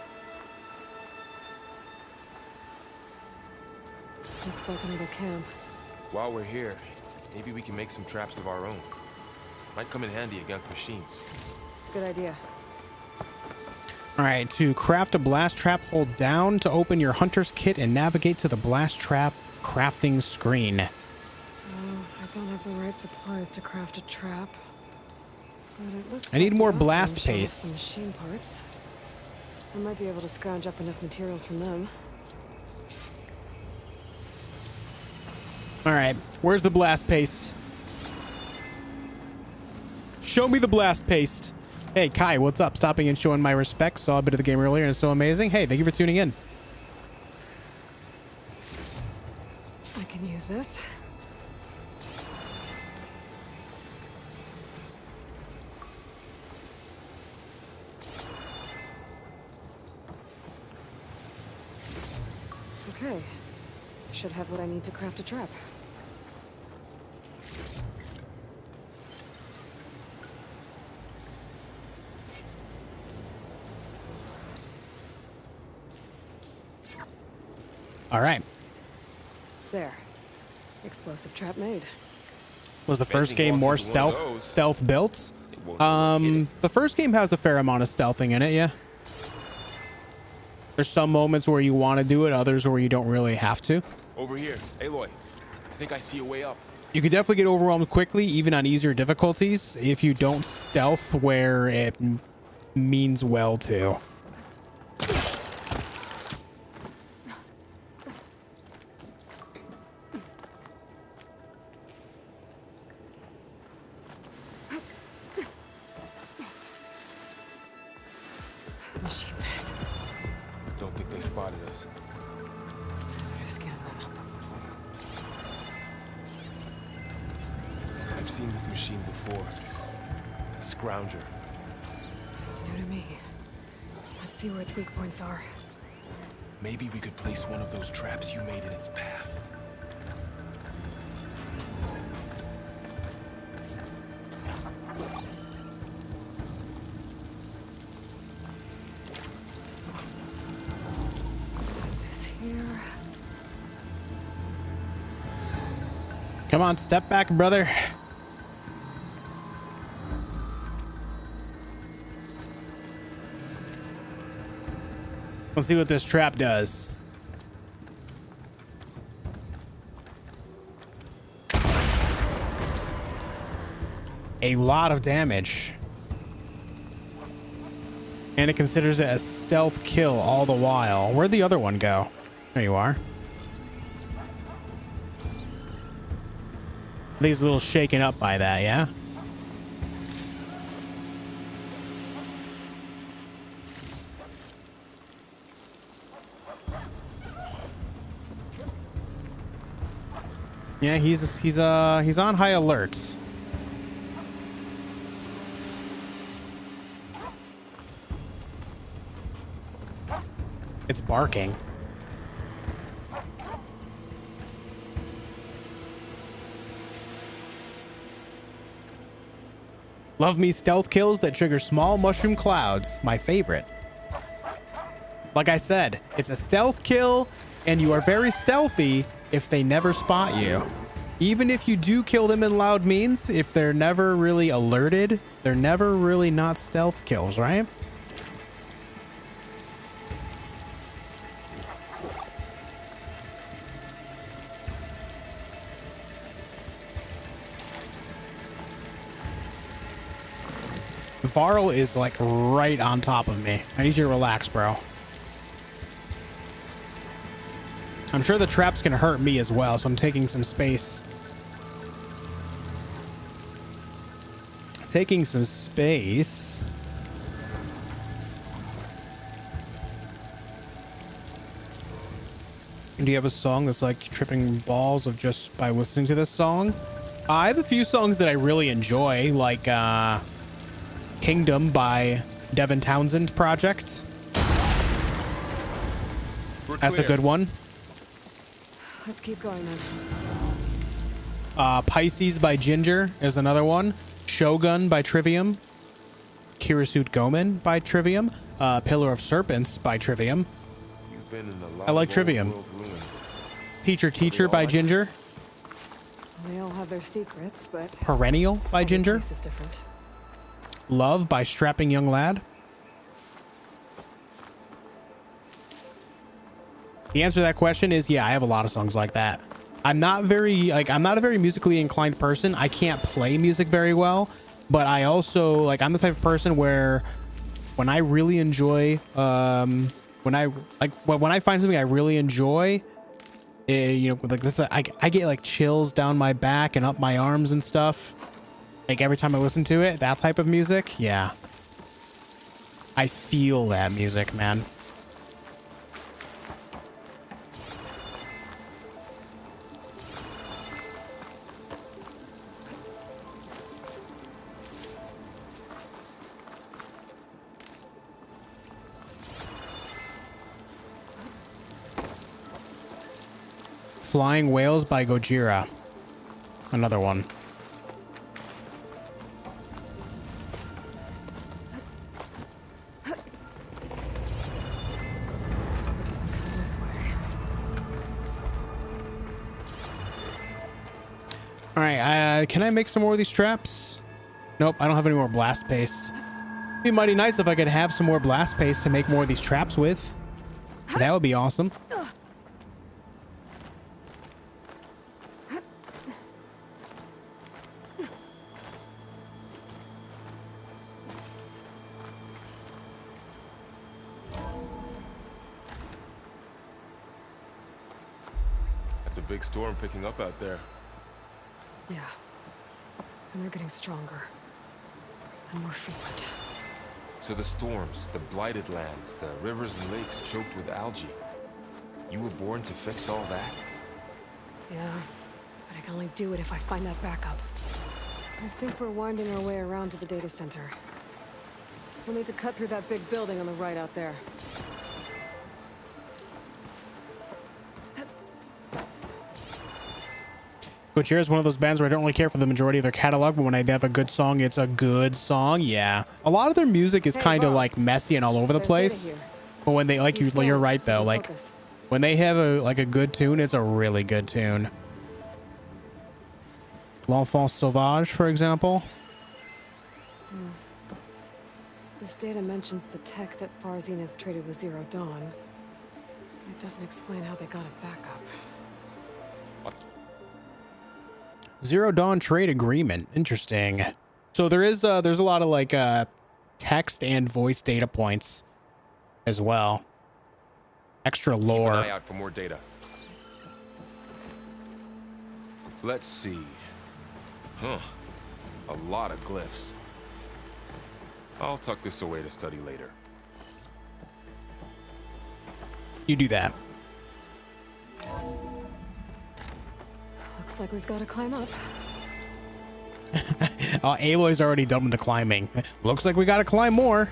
Looks like another camp. While we're here, maybe we can make some traps of our own. Might come in handy against machines. Good idea. All right, to craft a blast trap, hold down to open your hunter's kit and navigate to the blast trap crafting screen. Oh, I don't have the right supplies to craft a trap. But it looks I need like more the blast Osram showed us paste. some machine parts. I might be able to scrounge up enough materials from them. All right, where's the blast paste? Show me the blast paste. Hey, Kai, what's up? Stopping and showing my respects. Saw a bit of the game earlier and it's so amazing. Hey, thank you for tuning in. I can use this. Okay. Should have what I need to craft a trap. All right. There. Explosive trap made. Was the first Anything game more walks into one of stealth built? It won't hit it. The first game has a fair amount of stealthing in it, yeah. There's some moments where you want to do it, others where you don't really have to. Over here. Aloy, I think I see a way up. You can definitely get overwhelmed quickly, even on easier difficulties, if you don't stealth where it means well to. us. Try to scan them. I've seen this machine before. A scrounger. It's new to me. Let's see where its weak points are. Maybe we could place one of those traps you made in its path. Set this here. Come on, step back, brother. Let's see what this trap does. A lot of damage. And it considers it a stealth kill all the while. Where'd the other one go? There you are. I think he's a little shaken up by that, yeah? Yeah, he's on high alert. It's barking. Love me stealth kills that trigger small mushroom clouds. My favorite. Like I said, it's a stealth kill, and you are very stealthy if they never spot you. Even if you do kill them in loud means, if they're never really alerted, they're never really not stealth kills, right? Varl is like right on top of me. I need you to relax, bro. I'm sure the trap's gonna hurt me as well, so I'm taking some space. Taking some space. Do you have a song that's like tripping balls of just by listening to this song? I have a few songs that I really enjoy, like Kingdom by Devin Townsend Project. That's a good one. Let's keep going then. Pisces by Ginger is another one. Shogun by Trivium. Kirisuit Gomen by Trivium. Pillar of Serpents by Trivium. You've been in a lot I like of Trivium. old world ruins. Teacher by Ginger. They all have their secrets, but Perennial by every Ginger. place is different. Love by Strapping Young Lad. The answer to that question is yeah, I have a lot of songs like that. I'm not a very musically inclined person. I can't play music very well, but I also I'm the type of person where when I really enjoy when I find something I really enjoy, like this, I get like chills down my back and up my arms and stuff. Like every time I listen to it, that type of music, yeah. I feel that music, man. Flying Whales by Gojira. Another one. All right, can I make some more of these traps? Nope, I don't have any more blast paste. It'd be mighty nice if I could have some more blast paste to make more of these traps with. That would be awesome. It's a big storm picking up out there. Yeah. And they're getting stronger. And more frequent. So the storms, the blighted lands, the rivers and lakes choked with algae. You were born to fix all that? Yeah, but I can only do it if I find that backup. I think we're winding our way around to the data center. We'll need to cut through that big building on the right out there. Gojira is one of those bands where I don't really care for the majority of their catalog, but when I have a good song, it's a good song. Yeah. A lot of their music is kind of like messy and all over the place. But when they you're right though. Like when they have a good tune, it's a really good tune. L'Enfant Sauvage, for example. This data mentions the tech that Far Zenith traded with Zero Dawn. It doesn't explain how they got it back up. Zero Dawn trade agreement. Interesting. So there's a lot of like text and voice data points as well. Extra lore. Keep an eye out for more data. Let's see. Huh. A lot of glyphs. I'll tuck this away to study later. You do that. Looks like we've got to climb up. Aloy's already done with the climbing. Looks like we gotta climb more.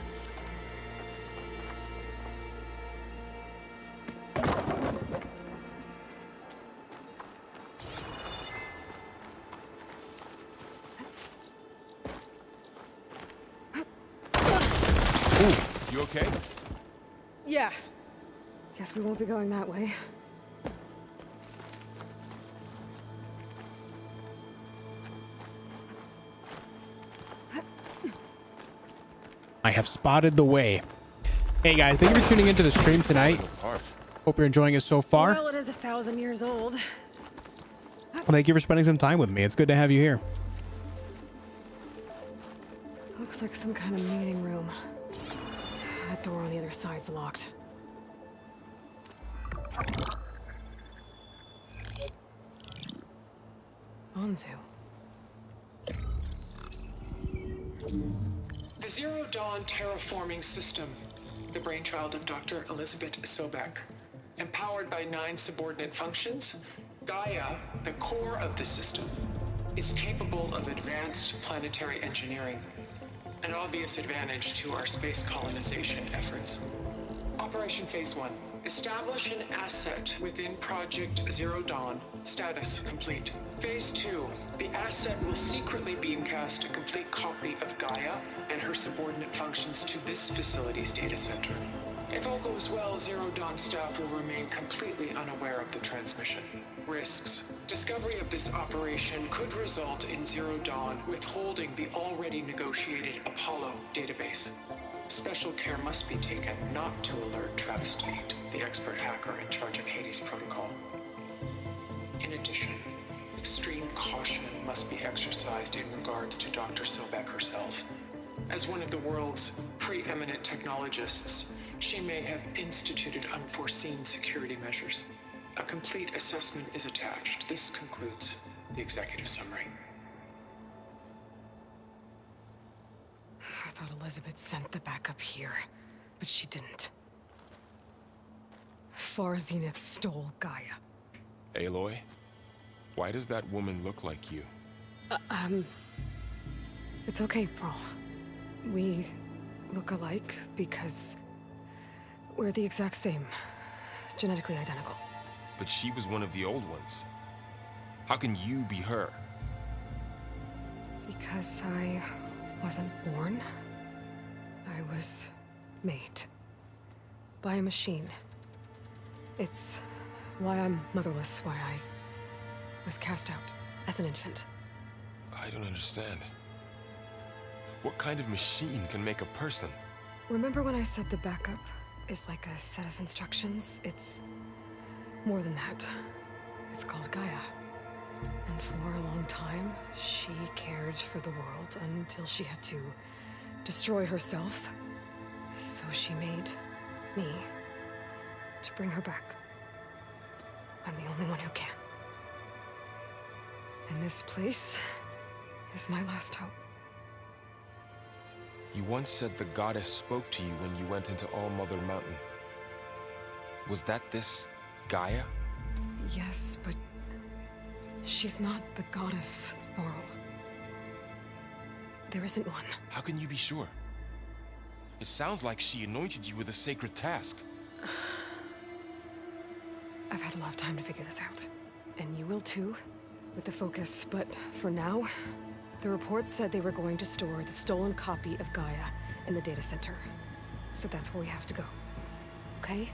You okay? Yeah. Guess we won't be going that way. I have spotted the way. Hey guys, thank you for tuning into the stream tonight. Hope you're enjoying it so far. Well, it is 1,000 years old. Thank you for spending some time with me. It's good to have you here. Looks like some kind of meeting room. That door on the other side's locked. Onzu. The Zero Dawn terraforming system, the brainchild of Dr. Elizabeth Sobek. Empowered by 9 subordinate functions, Gaia, the core of the system, is capable of advanced planetary engineering, an obvious advantage to our space colonization efforts. Operation Phase 1. Establish an asset within Project Zero Dawn. Status complete. Phase 2. The asset will secretly beamcast a complete copy of Gaia and her subordinate functions to this facility's data center. If all goes well, Zero Dawn staff will remain completely unaware of the transmission. Risks. Discovery of this operation could result in Zero Dawn withholding the already negotiated Apollo database. Special care must be taken not to alert Travis Tate, the expert hacker in charge of Hades Protocol. In addition, extreme caution must be exercised in regards to Dr. Sobek herself. As one of the world's preeminent technologists, she may have instituted unforeseen security measures. A complete assessment is attached. This concludes the executive summary. I thought Elizabeth sent the backup here, but she didn't. Far Zenith stole Gaia. Aloy? Why does that woman look like you? It's okay, Prowl. We look alike because we're the exact same. Genetically identical. But she was one of the old ones. How can you be her? Because I wasn't born. I was made. By a machine. It's why I'm motherless, why I was cast out as an infant. I don't understand. What kind of machine can make a person? Remember when I said the backup is like a set of instructions? It's more than that. It's called Gaia. And for a long time, she cared for the world until she had to destroy herself. So she made me to bring her back. I'm the only one who can. And this place is my last hope. You once said the goddess spoke to you when you went into All Mother Mountain. Was that this Gaia? Yes, but she's not the goddess, Laurel. There isn't one. How can you be sure? It sounds like she anointed you with a sacred task. I've had a lot of time to figure this out. And you will too, with the focus. But for now, the reports said they were going to store the stolen copy of Gaia in the data center. So that's where we have to go. Okay?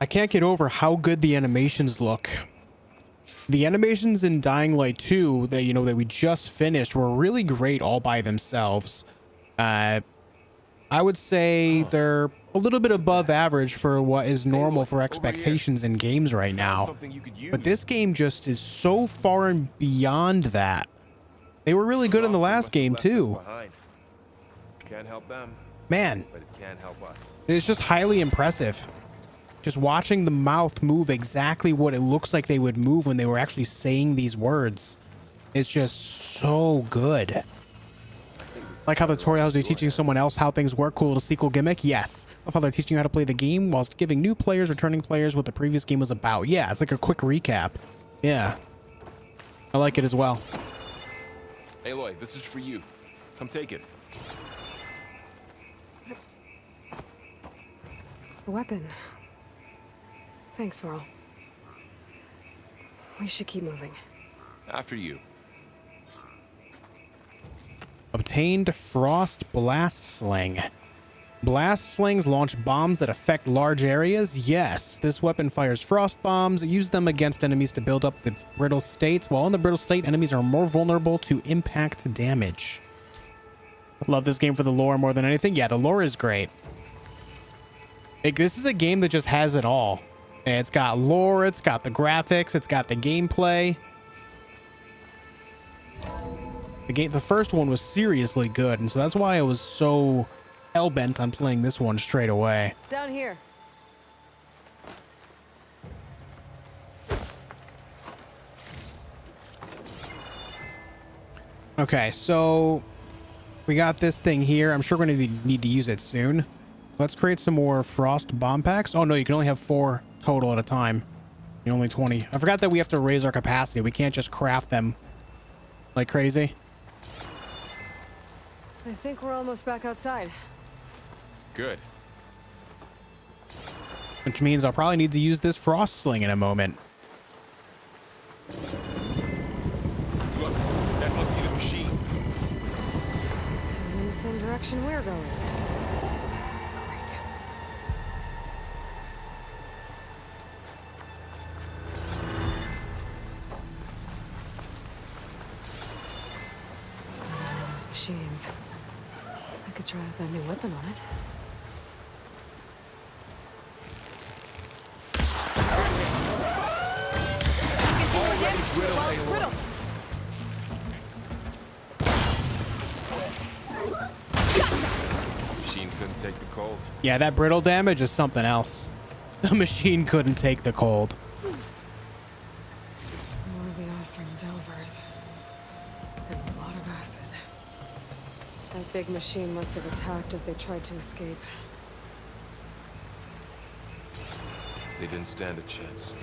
I can't get over how good the animations look. The animations in Dying Light 2 that that we just finished were really great all by themselves. I would say they're a little bit above average for what is normal for expectations in games right now. But this game just is so far and beyond that. They were really good in the last game too. Can't help them, Man, but it can't help us. it's just highly impressive. Just watching the mouth move exactly what it looks like they would move when they were actually saying these words. It's just so good. Like how the tutorials do teaching someone else how things work, cool little sequel gimmick. Yes. Love how they're teaching you how to play the game whilst giving new players, returning players what the previous game was about. Yeah, it's like a quick recap. Yeah. I like it as well. Aloy, this is for you. Come take it. A weapon. Thanks, Varl. We should keep moving. After you. Obtained Frost Blast Sling. Blast slings launch bombs that affect large areas. Yes, this weapon fires frost bombs. Use them against enemies to build up the brittle states. While in the brittle state, enemies are more vulnerable to impact damage. Love this game for the lore more than anything. Yeah, the lore is great. This is a game that just has it all. It's got lore, it's got the graphics, it's got the gameplay. The first one was seriously good, and so that's why I was so hell-bent on playing this one straight away. Down here. Okay, so we got this thing here. I'm sure we're going to need to use it soon. Let's create some more frost bomb packs. Oh no, you can only have 4 total at a time. Only 20. I forgot that we have to raise our capacity. We can't just craft them like crazy. I think we're almost back outside. Good. Which means I'll probably need to use this frost sling in a moment. Look, that must be the machine. It's heading in the same direction we're going. Great. Those machines. I could try out that new weapon on it. Machine couldn't take the cold. Yeah, that brittle damage is something else. The machine couldn't take the cold. One of the Osram Delvers. And a lot of acid. That big machine must have attacked as they tried to escape. They didn't stand a chance.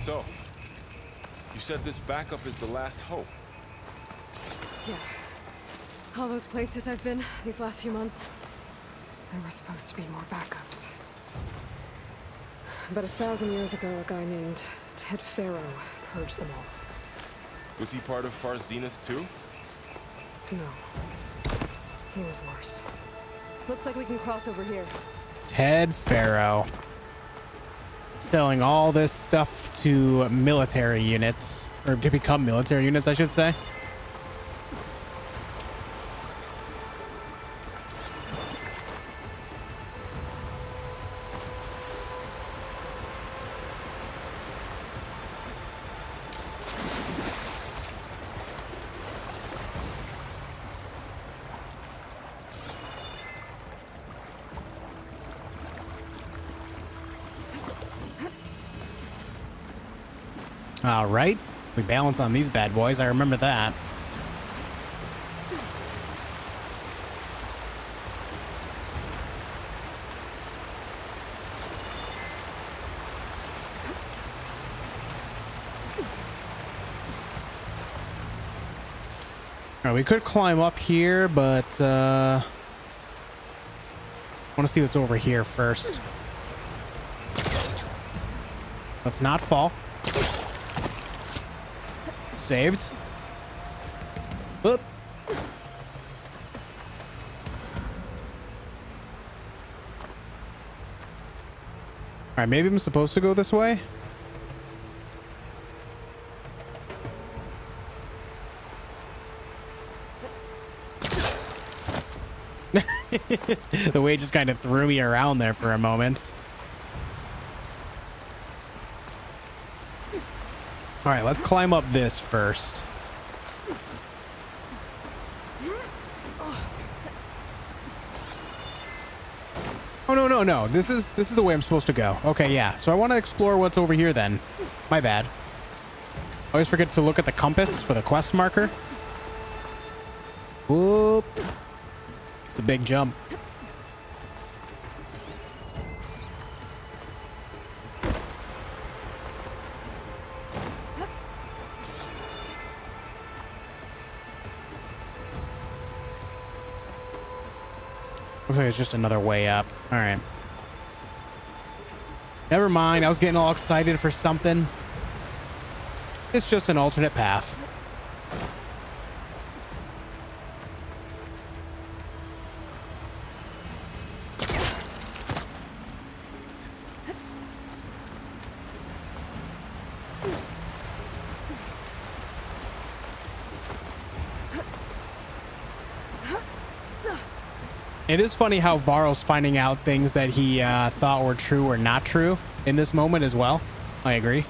So, you said this backup is the last hope. Yeah. All those places I've been these last few months, there were supposed to be more backups. But 1,000 years ago, a guy named Ted Pharaoh purged them all. Was he part of Far Zenith too? No. He was worse. Looks like we can cross over here. Ted Pharaoh. Selling all this stuff to military units. Or to become military units, I should say. All right. We balance on these bad boys. I remember that. All right, we could climb up here, but I want to see what's over here first. Let's not fall. Saved. Oop. All right, maybe I'm supposed to go this way. The way it just kind of threw me around there for a moment. All right, let's climb up this first. Oh, no. This is the way I'm supposed to go. Okay, yeah. So I want to explore what's over here then. My bad. Always forget to look at the compass for the quest marker. Whoop. It's a big jump. Looks like it's just another way up. All right. Never mind. I was getting all excited for something. It's just an alternate path. It is funny how Varl's finding out things that he thought were true or not true in this moment as well. I agree.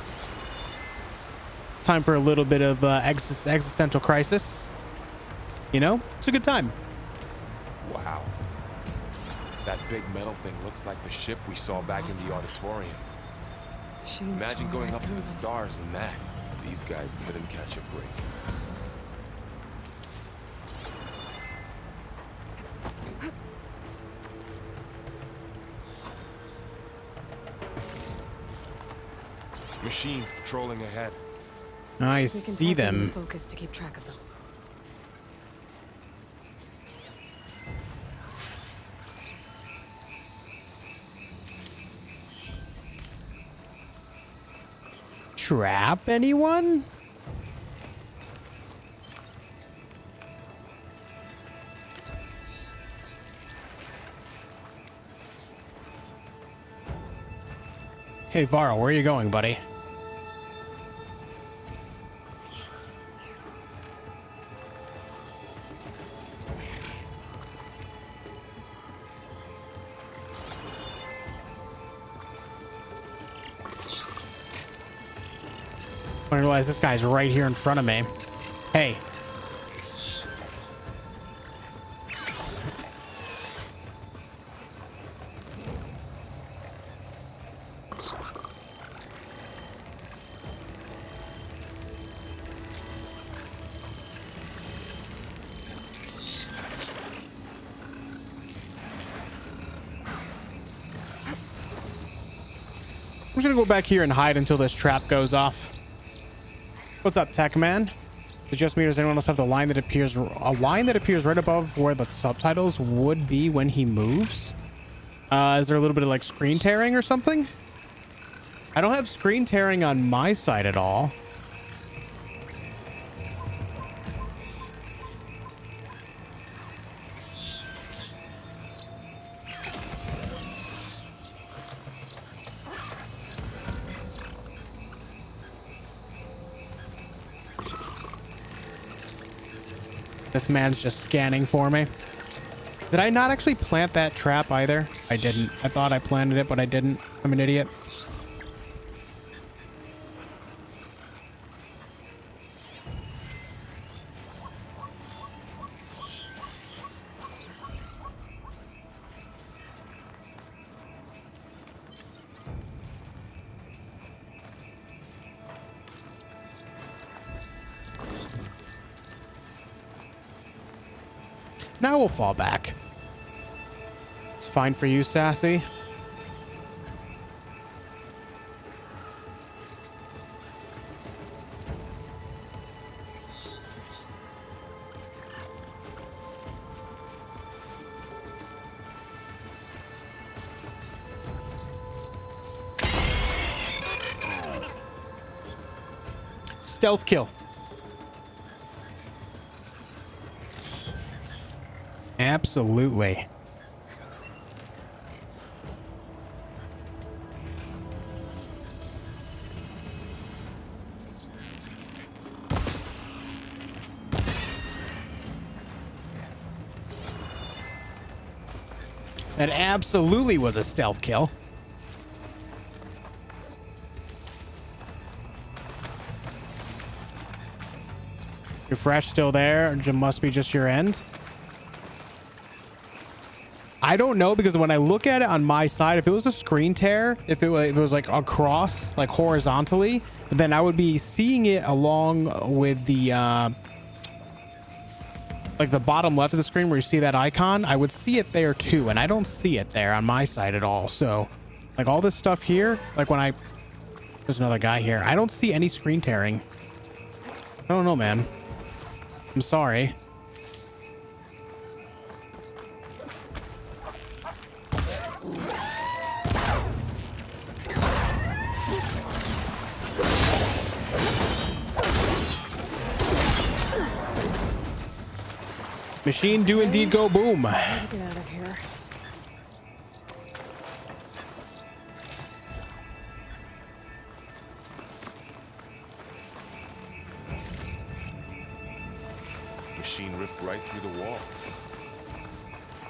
Time for a little bit of existential crisis. You know, it's a good time. Wow. That big metal thing looks like the ship we saw back in the auditorium. Imagine going up to the stars in that. These guys couldn't catch a break. Machines patrolling ahead. I see them. Focus to keep track of them. Trap anyone? Hey, Varl, where are you going, buddy? I realize this guy's right here in front of me. Hey. I'm just gonna go back here and hide until this trap goes off. What's up, Tech Man? Suggest me, does anyone else have the line that appears right above where the subtitles would be when he moves? Is there a little bit of like screen tearing or something? I don't have screen tearing on my side at all. This man's just scanning for me. Did I not actually plant that trap either? I didn't. I thought I planted it, but I didn't. I'm an idiot. Now we'll fall back. It's fine for you, Sassy. Stealth kill. Absolutely. That absolutely was a stealth kill. Refresh still there. It must be just your end. I don't know, because when I look at it on my side, if it was a screen tear, if it was like across, like horizontally, then I would be seeing it along with the like the bottom left of the screen where you see that icon. I would see it there too, and I don't see it there on my side at all. So like all this stuff here, like when there's another guy here, I don't see any screen tearing. I don't know, man. I'm sorry. Machine do indeed go boom. Get out of here. Machine ripped right through the wall.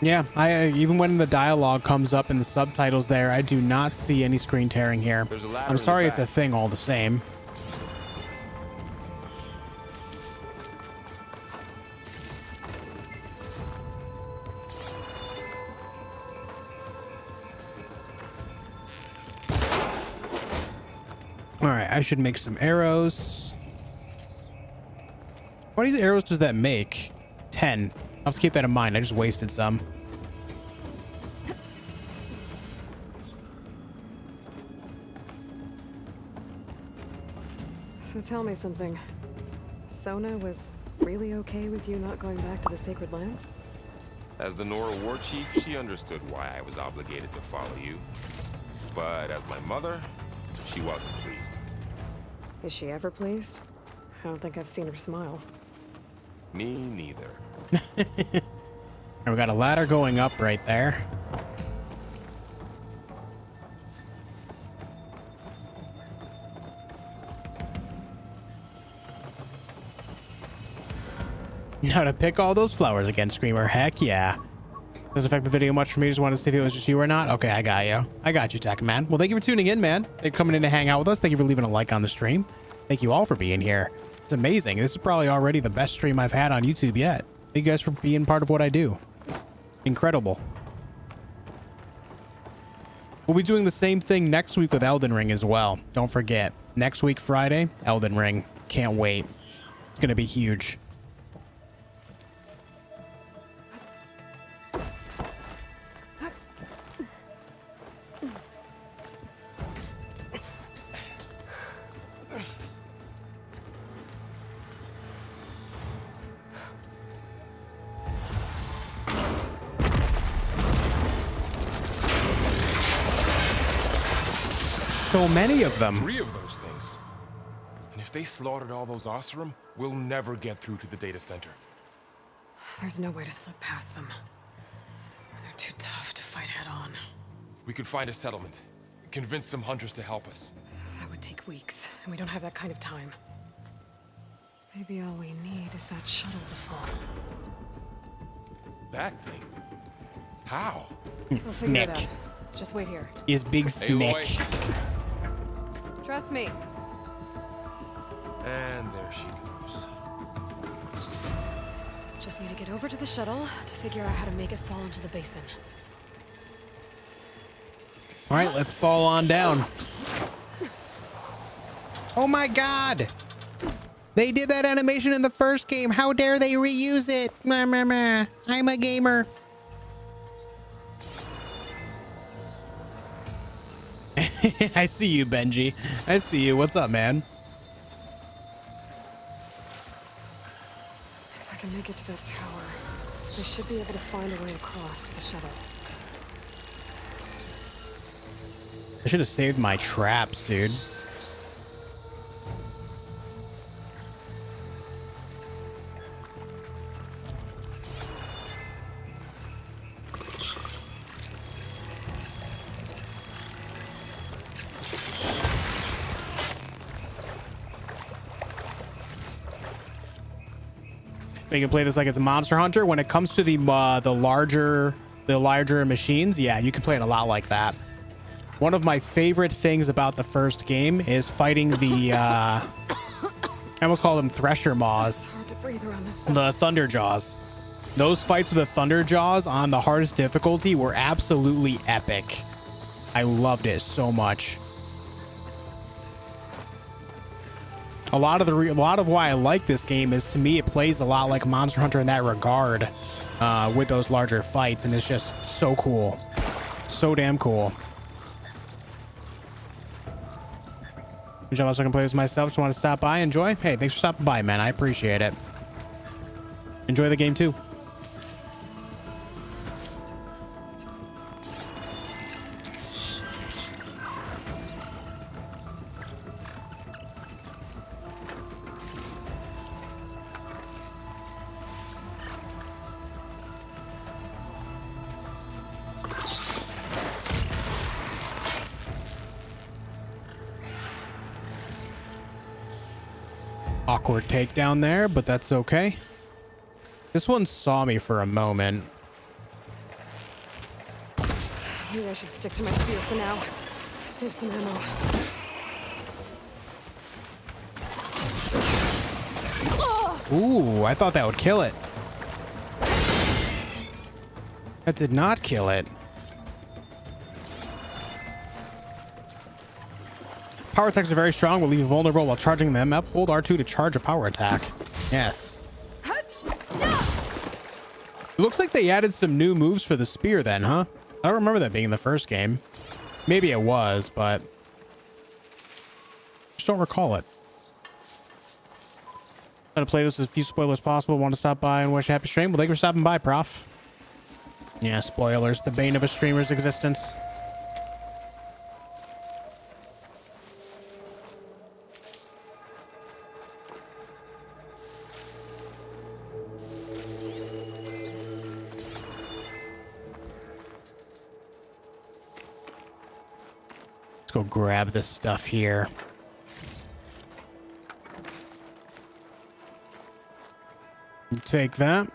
Yeah, I even when the dialogue comes up in the subtitles there, I do not see any screen tearing here. There's a ladder I'm in the sorry, it's a back. thing all the same. All right, I should make some arrows. How many arrows does that make? 10. I'll have to keep that in mind. I just wasted some. So tell me something. Sona was really okay with you not going back to the Sacred Lands? As the Nora war chief, she understood why I was obligated to follow you. But as my mother, she wasn't pleased. Is she ever pleased? I don't think I've seen her smile. Me neither. And we got a ladder going up right there. Now to pick all those flowers again, Screamer. Heck yeah. Doesn't affect the video much for me. Just wanted to see if it was just you or not. Okay, I got you. I got you, Tech Man. Well, thank you for tuning in, man. Thank you for coming in to hang out with us. Thank you for leaving a like on the stream. Thank you all for being here. It's amazing. This is probably already the best stream I've had on YouTube yet. Thank you guys for being part of what I do. Incredible. We'll be doing the same thing next week with Elden Ring as well. Don't forget, next week, Friday, Elden Ring. Can't wait. It's going to be huge. So many of them. 3 of those things. And if they slaughtered all those Oseram, we'll never get through to the data center. There's no way to slip past them. They're too tough to fight head on. We could find a settlement. Convince some hunters to help us. That would take weeks, and we don't have that kind of time. Maybe all we need is that shuttle to fall. That thing? How? We'll figure it Snick. out. Just wait here. Is big Snick. Aloy. Trust me. And there she goes. Just need to get over to the shuttle to figure out how to make it fall into the basin. All right, let's fall on down. Oh my God. They did that animation in the first game. How dare they reuse it? Meh, meh, meh. I'm a gamer. I see you, Benji. I see you. What's up, man? If I can make it to that tower, I should be able to find a way across to the shuttle. I should have saved my traps, dude. You can play this like it's a Monster Hunter. When it comes to the larger machines, yeah, you can play it a lot like that. One of my favorite things about the first game is fighting the I almost call them Thresher Maws, Hard to breathe around this. the Thunder Jaws. Those fights with the Thunder Jaws on the hardest difficulty were absolutely epic. I loved it so much. A lot of why I like this game is, to me, it plays a lot like Monster Hunter in that regard, with those larger fights, and it's just so cool, so damn cool. I'm also gonna play this myself. Just want to stop by, enjoy. Hey, thanks for stopping by, man. I appreciate it. Enjoy the game too. Awkward takedown there, but that's okay. This one saw me for a moment. Maybe I should stick to my spear for now. Save some ammo. Ooh, I thought that would kill it. That did not kill it. Power attacks are very strong, will leave you vulnerable while charging them up. Hold R2 to charge a power attack. Yes. It looks like they added some new moves for the spear then, huh? I don't remember that being in the first game. Maybe it was, but just don't recall it. Trying to play this with as few spoilers possible. Want to stop by and wish a happy stream? Well, thank you for stopping by, Prof. Yeah, spoilers. The bane of a streamer's existence. Let's go grab this stuff here. Take that.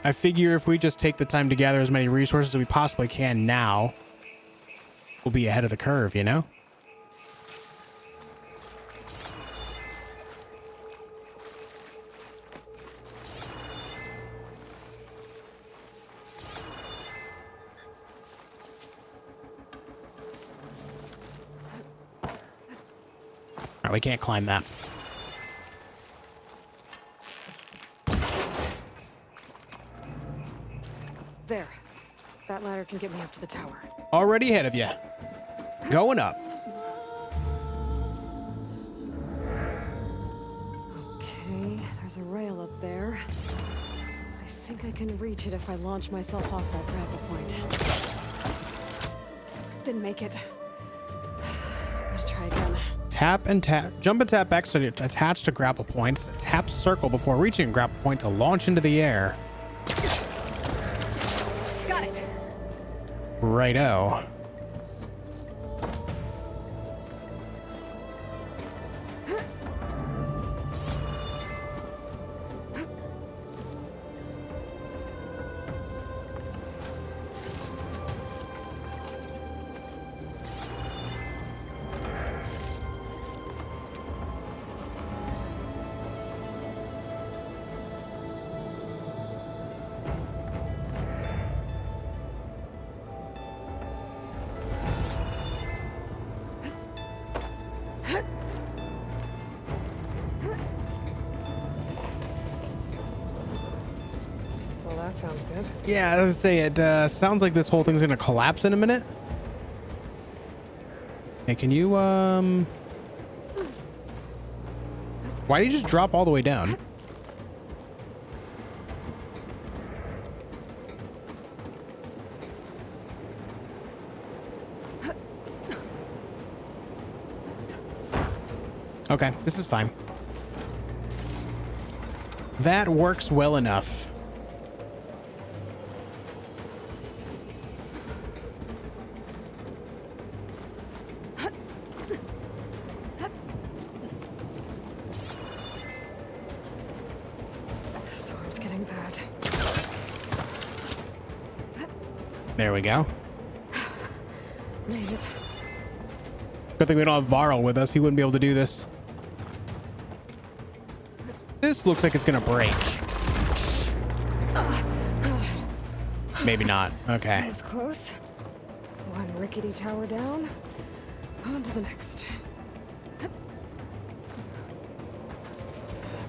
I figure if we just take the time to gather as many resources as we possibly can now, we'll be ahead of the curve, you know? All right, we can't climb that. There. That ladder can get me up to the tower. Already ahead of you. Going up. Okay, there's a rail up there. I think I can reach it if I launch myself off that grapple point. Didn't make it. Gotta try again. Tap and tap. Jump and tap X to attach to grapple points. Tap circle before reaching a grapple point to launch into the air. Got it. Righto. that sounds good. Yeah, I was gonna say it sounds like this whole thing's gonna collapse in a minute. Hey, can you why do you just drop all the way down? Okay, this is fine. That works well enough. Storm's getting bad. There we go. Made it. Good thing we don't have Varl with us. He wouldn't be able to do this. This looks like it's gonna break. Maybe not. Okay. That was close. One rickety tower down. On to the next. I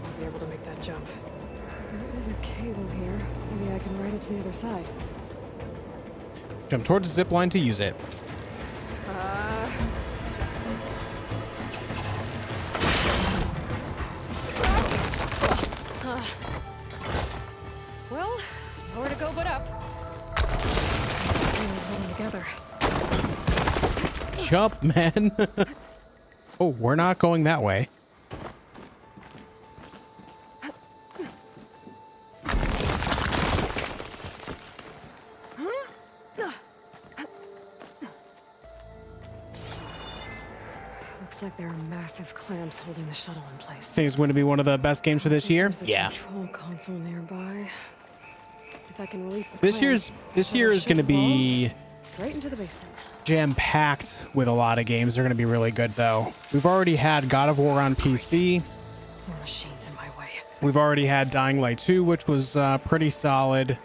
won't be able to make that jump. There is a cable here. Maybe I can ride it to the other side. Jump towards the zip line to use it. Well, nowhere to go but up. Together. Jump, man. Oh, we're not going that way. Looks like there are massive clamps holding the shuttle in place. Think it's going to be one of the best games for this year. There's a control console nearby. If I can release the This year is going to be right into the basin. jam-packed with a lot of games. They're going to be really good, though. We've already had God of War on PC. More machines in my way. We've already had Dying Light 2, which was pretty solid.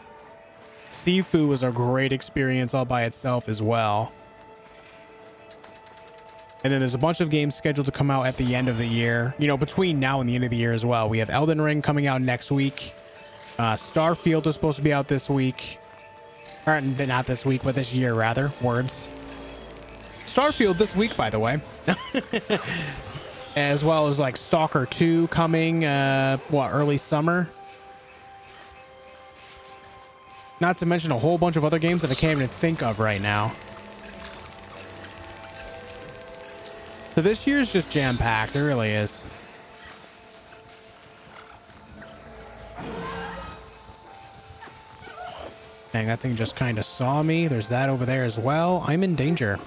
Sifu was a great experience all by itself as well. And then there's a bunch of games scheduled to come out at the end of the year. You know, between now and the end of the year as well. We have Elden Ring coming out next week. Starfield is supposed to be out this week. Or not this week, but this year, rather. Words. Starfield this week, by the way. As well as like Stalker 2 coming, early summer. Not to mention a whole bunch of other games that I can't even think of right now. So this year's just jam-packed. It really is. Dang, that thing just kind of saw me. There's that over there as well. I'm in danger.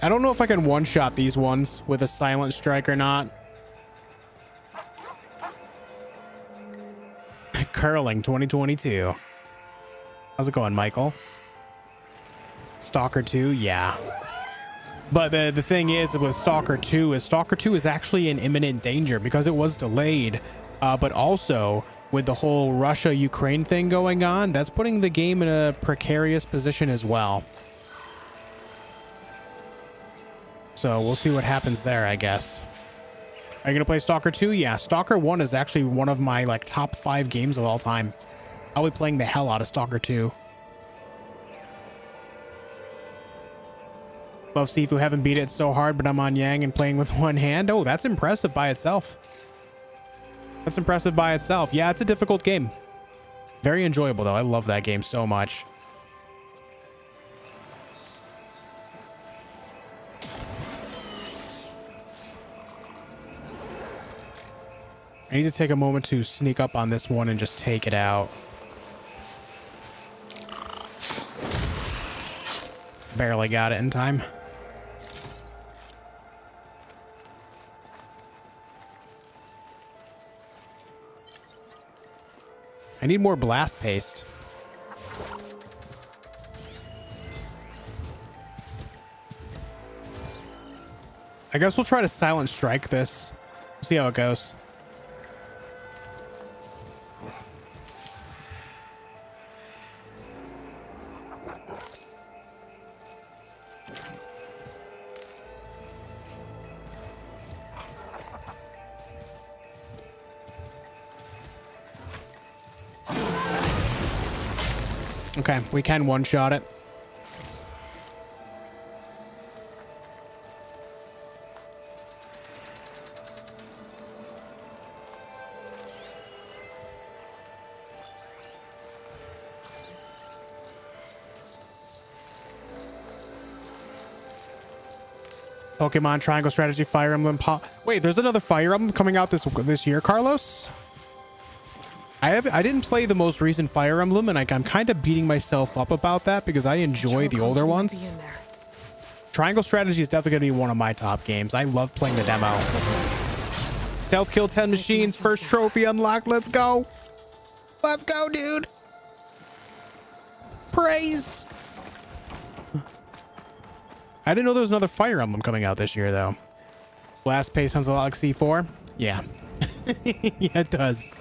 I don't know if I can one-shot these ones with a silent strike or not. Curling 2022. How's it going, Michael? Stalker 2, yeah. But the thing is with Stalker 2 is actually in imminent danger because it was delayed. But also with the whole Russia-Ukraine thing going on, that's putting the game in a precarious position as well. So we'll see what happens there, I guess. Are you gonna play Stalker 2? Yeah, Stalker 1 is actually one of my like top 5 games of all time. I'll be playing the hell out of Stalker 2. Love Sifu, haven't beat it so hard, but I'm on Yang and playing with one hand. Oh, that's impressive by itself. That's impressive by itself. Yeah, it's a difficult game. Very enjoyable though. I love that game so much. I need to take a moment to sneak up on this one and just take it out. Barely got it in time. I need more blast paste. I guess we'll try to silent strike this. See how it goes. Okay, we can one-shot it. Pokemon Triangle Strategy Fire Emblem Wait, there's another Fire Emblem coming out this year, Carlos? I didn't play the most recent Fire Emblem, and I'm kind of beating myself up about that because I enjoy the older ones. Triangle Strategy is definitely going to be one of my top games. I love playing the demo. Stealth kill 10 machines, first trophy unlocked. Let's go. Let's go, dude. Praise. I didn't know there was another Fire Emblem coming out this year, though. Blast Pace sounds a lot like C4. Yeah. Yeah, it does.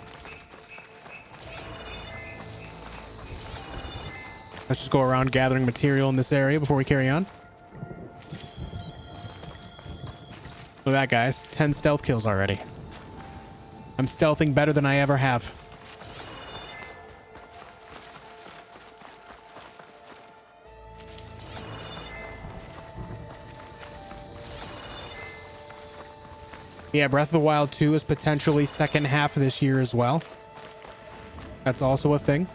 Let's just go around gathering material in this area before we carry on. Look at that, guys. 10 stealth kills already. I'm stealthing better than I ever have. Yeah, Breath of the Wild 2 is potentially second half of this year as well. That's also a thing.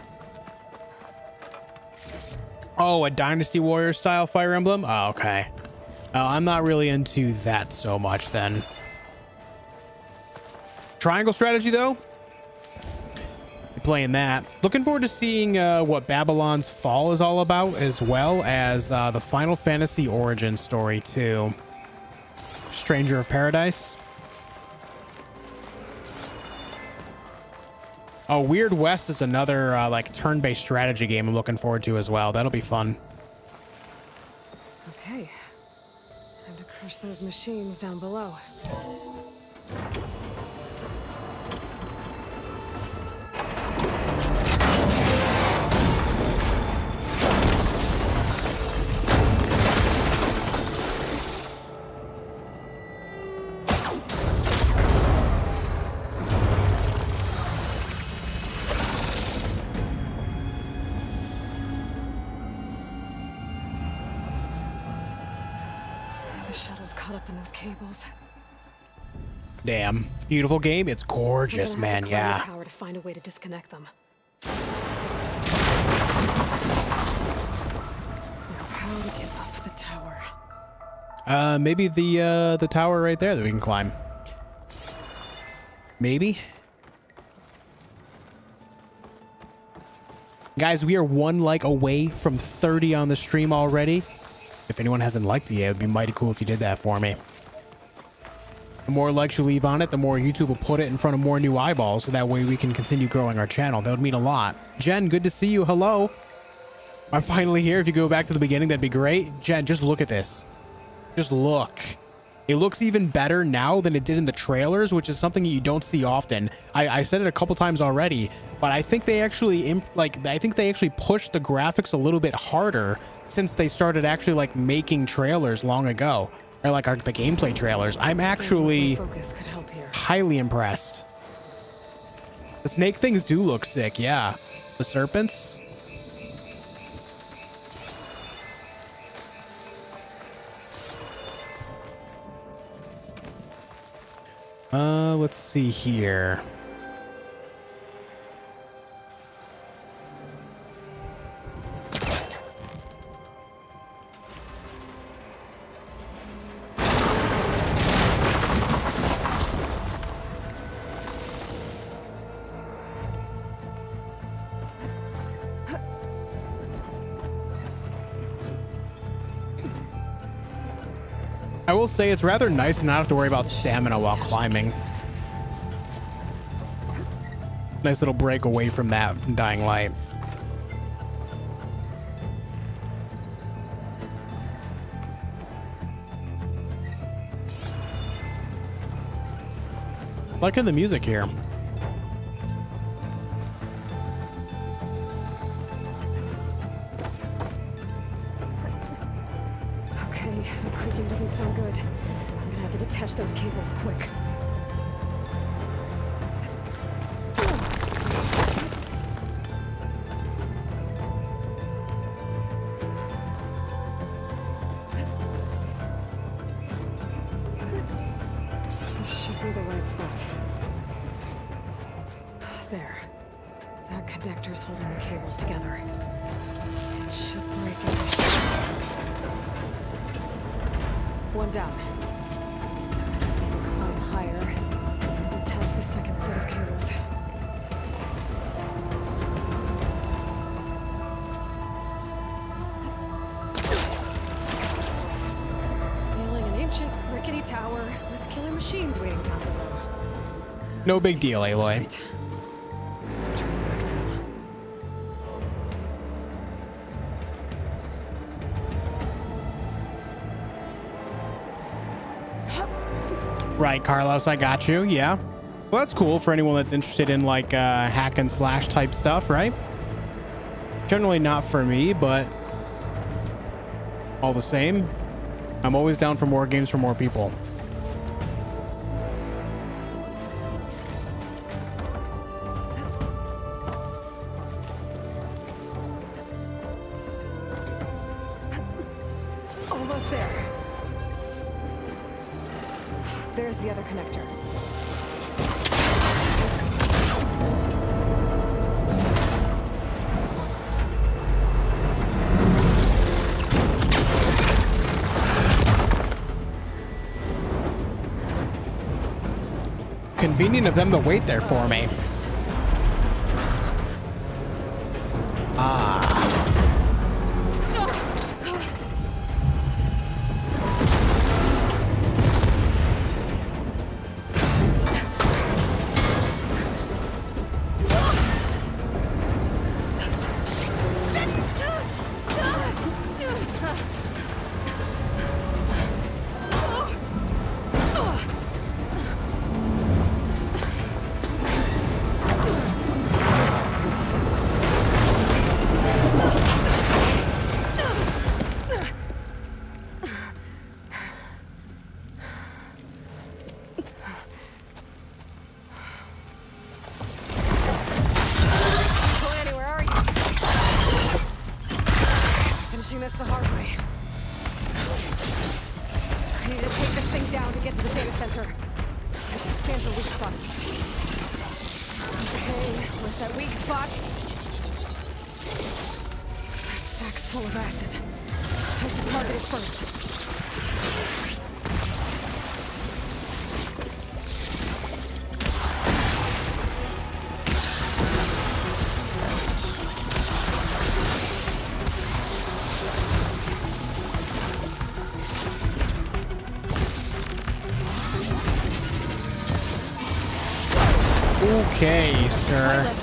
Oh, a Dynasty Warrior style Fire Emblem? Oh, okay. I'm not really into that so much then. Triangle Strategy, though? Playing that. Looking forward to seeing what Babylon's Fall is all about, as well as the Final Fantasy origin story, too. Stranger of Paradise. Oh, Weird West is another like turn-based strategy game I'm looking forward to as well. That'll be fun. Okay. Time to crush those machines down below. Caught up in those cables. Damn. Beautiful game. It's gorgeous, man. Yeah. Tower to find a way to disconnect them. Now, how to get up the tower? Maybe the tower right there that we can climb. Maybe. Guys, we are 1 like away from 30 on the stream already. If anyone hasn't liked it yet, it would be mighty cool if you did that for me. The more likes you leave on it, the more YouTube will put it in front of more new eyeballs, so that way we can continue growing our channel. That would mean a lot. Jen, good to see you. Hello. I'm finally here. If you go back to the beginning, that'd be great. Jen, just look at this. Just look. It looks even better now than it did in the trailers, which is something you don't see often. I said it a couple times already, but I think they actually pushed the graphics a little bit harder since they started actually like making trailers long ago, or like the gameplay trailers. I'm actually highly impressed. The snake things do look sick. Yeah, the serpents. Let's see here. I will say it's rather nice to not have to worry about stamina while climbing. Nice little break away from that Dying Light. Liking the music here. Okay, the creaking doesn't sound good. I'm gonna have to detach those cables quick. connecting the cables together. It should break it. One down. I just need to climb higher and attach the second set of cables. Scaling an ancient rickety tower with killer machines waiting down below. No big deal, Aloy. Right. Turn back now. Right, Carlos, I got you. Yeah. Well, that's cool for anyone that's interested in like hack and slash type stuff, right? Generally not for me, but all the same, I'm always down for more games for more people. Almost there. There's the other connector. Convenient of them to wait there for me. Ah. Finishing this the hard way. I need to take this thing down to get to the data center. I should scan for weak spots. Okay, where's that weak spot? That sack's full of acid. I should target it first. Okay, sir.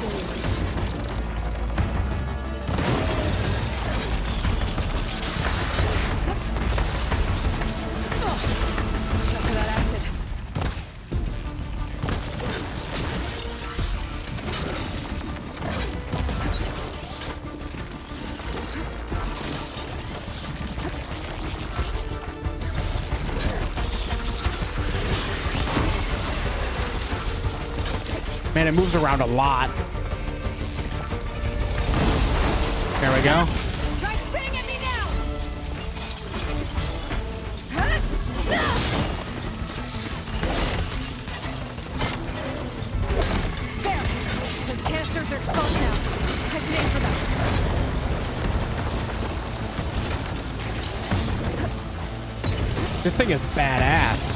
Man, it moves around a lot. There we go. Try spitting at me now. There. Those canisters are exposed now. I should aim for them. This thing is badass.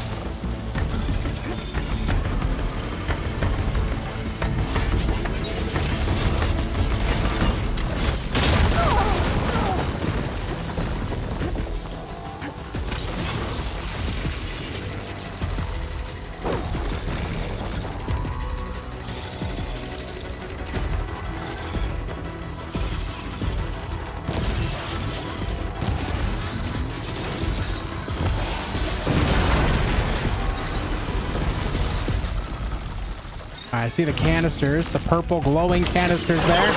I see the canisters, the purple glowing canisters there.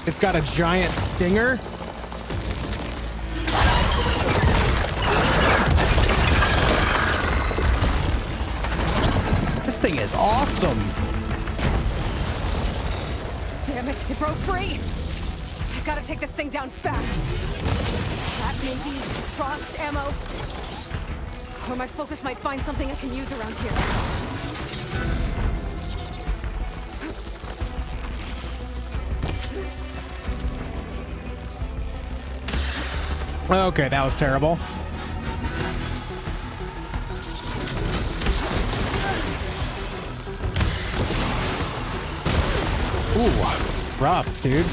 It's got a giant stinger. This thing is awesome. Damn it, it broke free. I've got to take this thing down fast. That Maybe frost ammo? Or my focus might find something I can use around here. Okay, that was terrible. Ooh, rough, dude.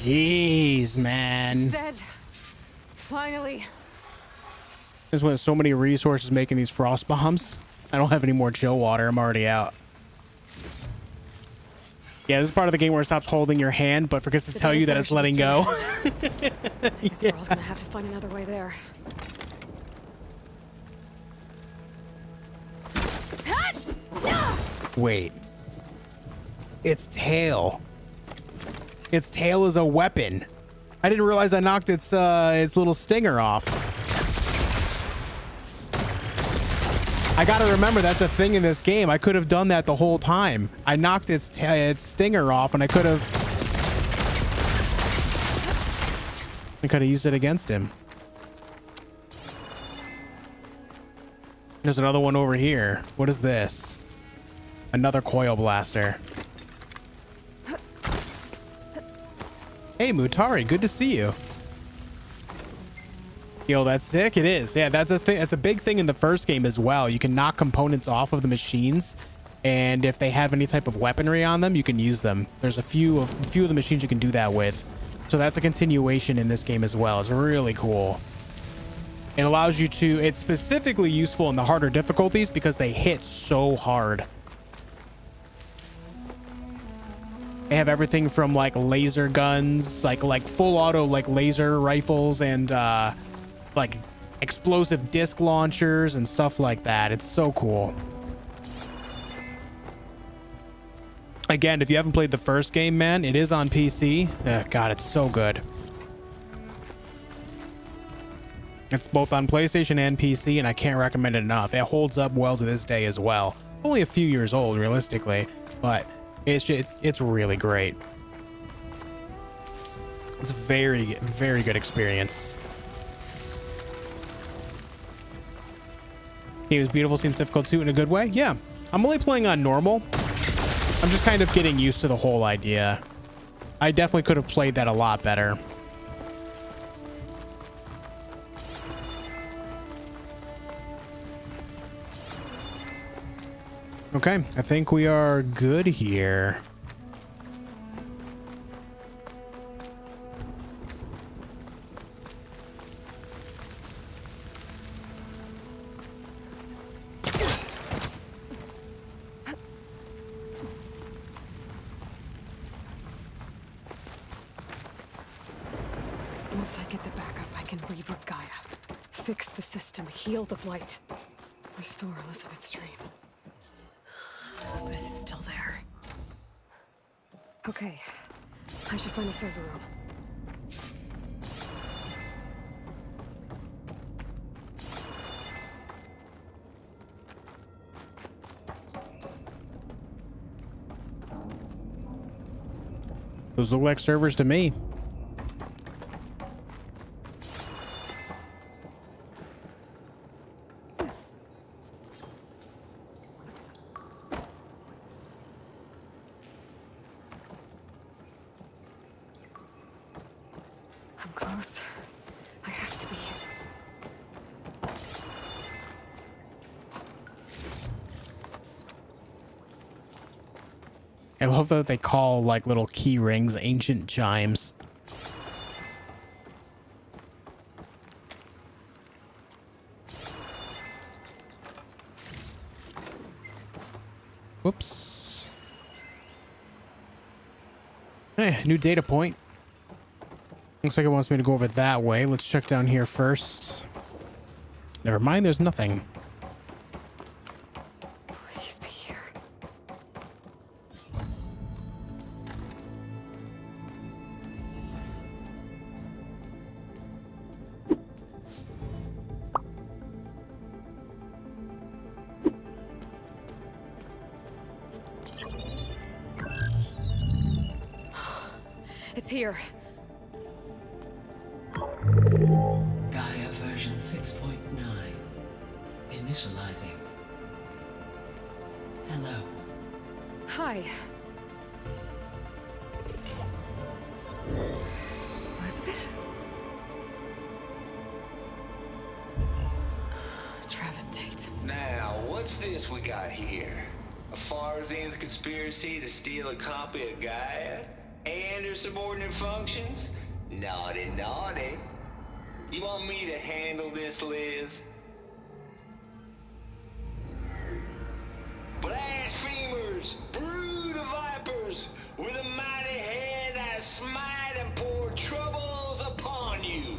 Jeez, man. Dead. Finally. There's went so many resources making these frost bombs. I don't have any more chill water. I'm already out. Yeah, this is part of the game where it stops holding your hand, but forgets to tell you that it's letting go. I guess we're all gonna have to find another way there. Wait. Its tail. Its tail is a weapon. I didn't realize I knocked its little stinger off. I gotta remember that's a thing in this game. I could have done that the whole time. I knocked its stinger off, and I could have used it against him. There's another one over here. What is this? Another coil blaster. Hey, Mutari, good to see you. Yo, that's sick. It is. Yeah, that's a thing. That's a big thing in the first game as well. You can knock components off of the machines, and if they have any type of weaponry on them, you can use them. There's a few of the machines you can do that with. So that's a continuation in this game as well. It's really cool. It allows you to. It's specifically useful in the harder difficulties because they hit so hard. They have everything from like laser guns, like full auto like laser rifles, and like explosive disc launchers and stuff like that. It's so cool. Again, if you haven't played the first game, man, it is on PC. God, it's so good. It's both on PlayStation and PC, and I can't recommend it enough. It holds up well to this day as well. Only a few years old, realistically, but it's really great. It's a very, very good experience. Game is beautiful, seems difficult too in a good way. Yeah, I'm only playing on normal. I'm just kind of getting used to the whole idea. I definitely could have played that a lot better. Okay, I think we are good here. Once I get the backup, I can reboot Gaia. Fix the system, heal the blight. Restore Elizabeth's dream. But is it still there? Okay. I should find the server room. Those look like servers to me. I'm close. I have to be. I love that they call like little key rings ancient chimes. Whoops. Hey, new data point. Looks like it wants me to go over that way. Let's check down here first. Never mind, there's nothing. Please be here. It's here. Gaia version 6.9. Initializing. Hello. Hi. Elizabeth? Travestate. Now, what's this we got here? A far Zenith conspiracy to steal a copy of Gaia? And her subordinate functions? Naughty, naughty. You want me to handle this, Liz? Blasphemers! Brood of vipers! With a mighty hand I smite and pour troubles upon you!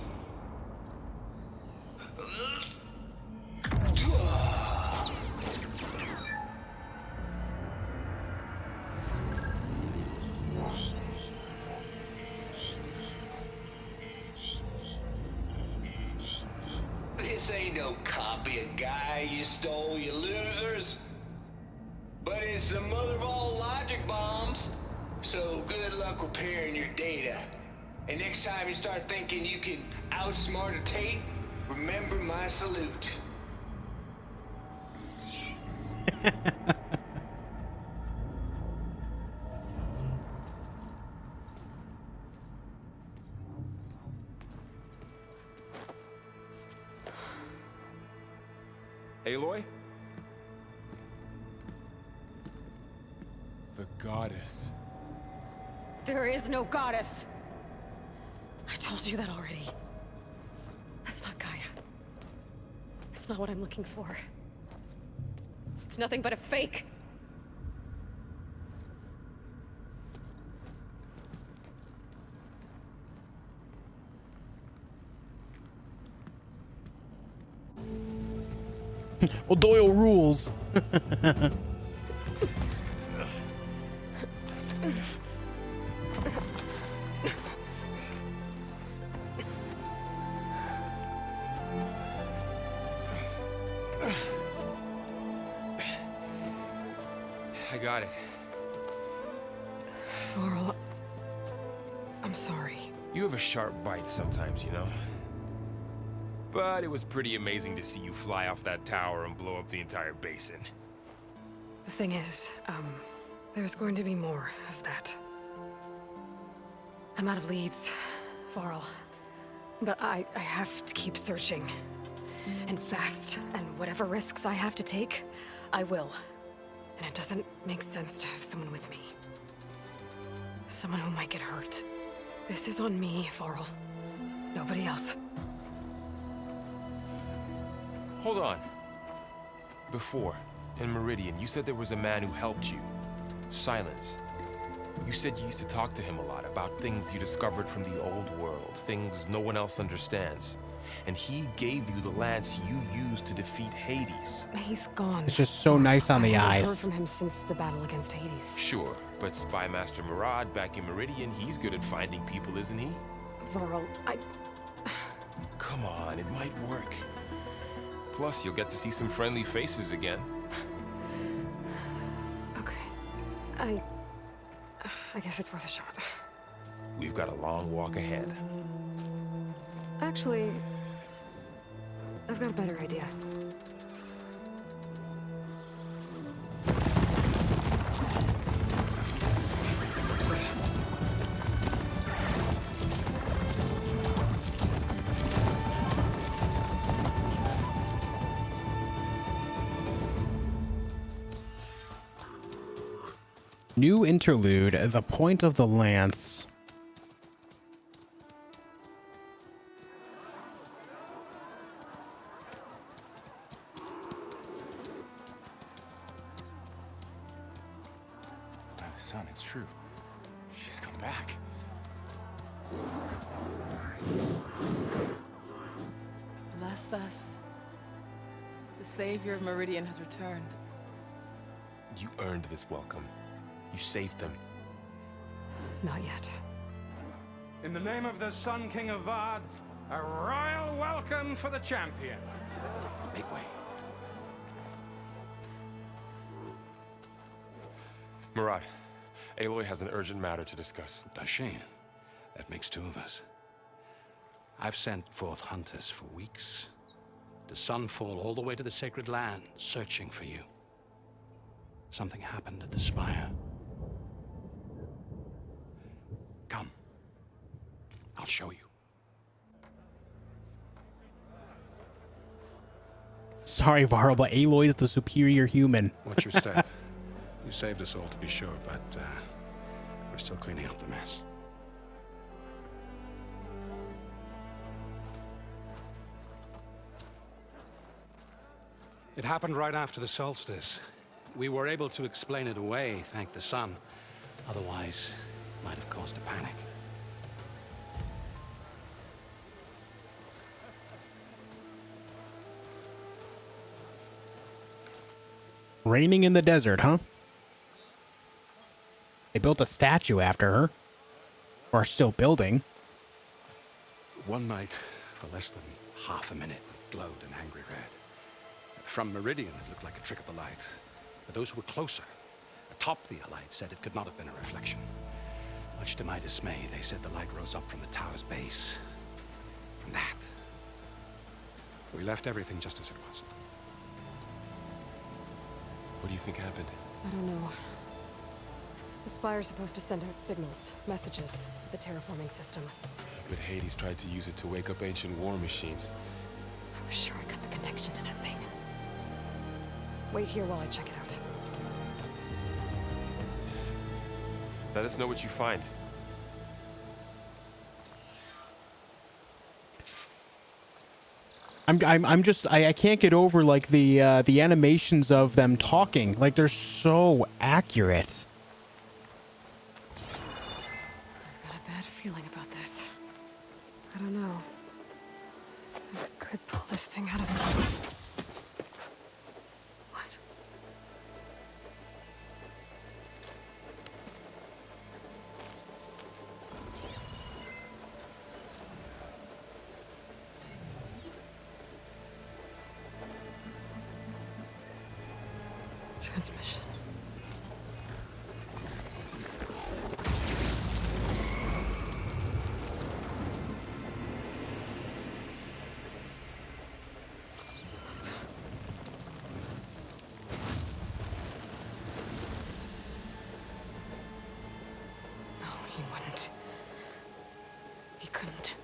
This ain't no copy of Gaia you stole, you losers. But it's the mother of all logic bombs. So good luck repairing your data. And next time you start thinking you can outsmart a Tate, remember my salute. Aloy? The goddess. There is no goddess. I told you that already. That's not Gaia. It's not what I'm looking for. It's nothing but a fake. Well, Doyle rules. I got it. Varl, I'm sorry. You have a sharp bite sometimes, you know? But it was pretty amazing to see you fly off that tower and blow up the entire basin. The thing is, there's going to be more of that. I'm out of leads, Varl. But I have to keep searching. And fast, and whatever risks I have to take, I will. And it doesn't make sense to have someone with me. Someone who might get hurt. This is on me, Varl. Nobody else. Hold on. Before, in Meridian, you said there was a man who helped you. Silence. You said you used to talk to him a lot about things you discovered from the old world, things no one else understands. And he gave you the lance you used to defeat Hades. He's gone. It's just so nice on the I haven't heard eyes. from him since the battle against Hades. Sure, but Spy Master Murad back in Meridian, he's good at finding people, isn't he? Varl, Come on, it might work. Plus, you'll get to see some friendly faces again. Okay. I guess it's worth a shot. We've got a long walk ahead. Actually, I've got a better idea. New interlude, the point of the lance. Son, it's true. She's come back. Bless us. The savior of Meridian has returned. You earned this welcome. You saved them. Not yet. In the name of the Sun King Avad, a royal welcome for the champion. Make way. Murad, Aloy has an urgent matter to discuss. Detaching. That makes two of us. I've sent forth hunters for weeks, to sunfall all the way to the sacred land, searching for you. Something happened at the spire. Come. I'll show you. Sorry, Varl, but Aloy's the superior human. Watch your step. You saved us all, to be sure, but we're still cleaning up the mess. It happened right after the solstice. We were able to explain it away, thank the sun. Otherwise, it might have caused a panic. Raining in the desert, huh? They built a statue after her. Or are still building. One night, for less than half a minute, it glowed an angry red. From Meridian, it looked like a trick of the light. But those who were closer, atop the light, said it could not have been a reflection. Much to my dismay, they said the light rose up from the tower's base. From that. We left everything just as it was. What do you think happened? I don't know. The spire's supposed to send out signals, messages, for the terraforming system. But Hades tried to use it to wake up ancient war machines. I was sure I cut the connection to that thing. Wait here while I check it out. Let us know what you find. I can't get over like the animations of them talking. Like they're so accurate. I've got a bad feeling about this. I don't know. I could pull this thing out of me. What? Transmission. No, he wouldn't. He couldn't.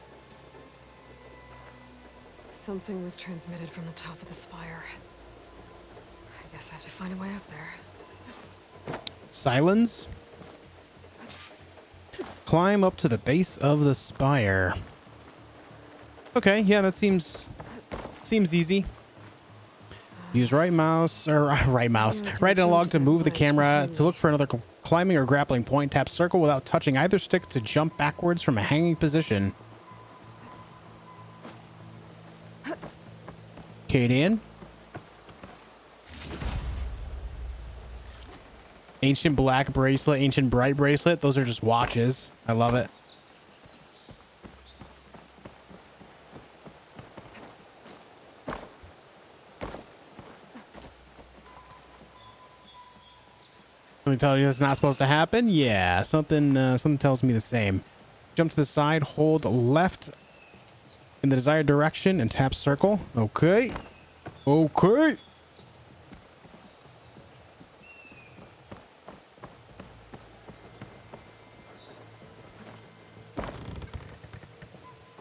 Something was transmitted from the top of the spire. I guess I have to find a way up there. Silence. Climb up to the base of the spire. Okay, yeah, that seems easy. Use right analog to move the camera to look for another climbing or grappling point. Tap circle without touching either stick to jump backwards from a hanging position. Cadian. Ancient black bracelet, ancient bright bracelet. Those are just watches. I love it. Let me tell you, it's not supposed to happen. Yeah, something tells me the same. Jump to the side, hold left in the desired direction, and tap circle. Okay. Okay.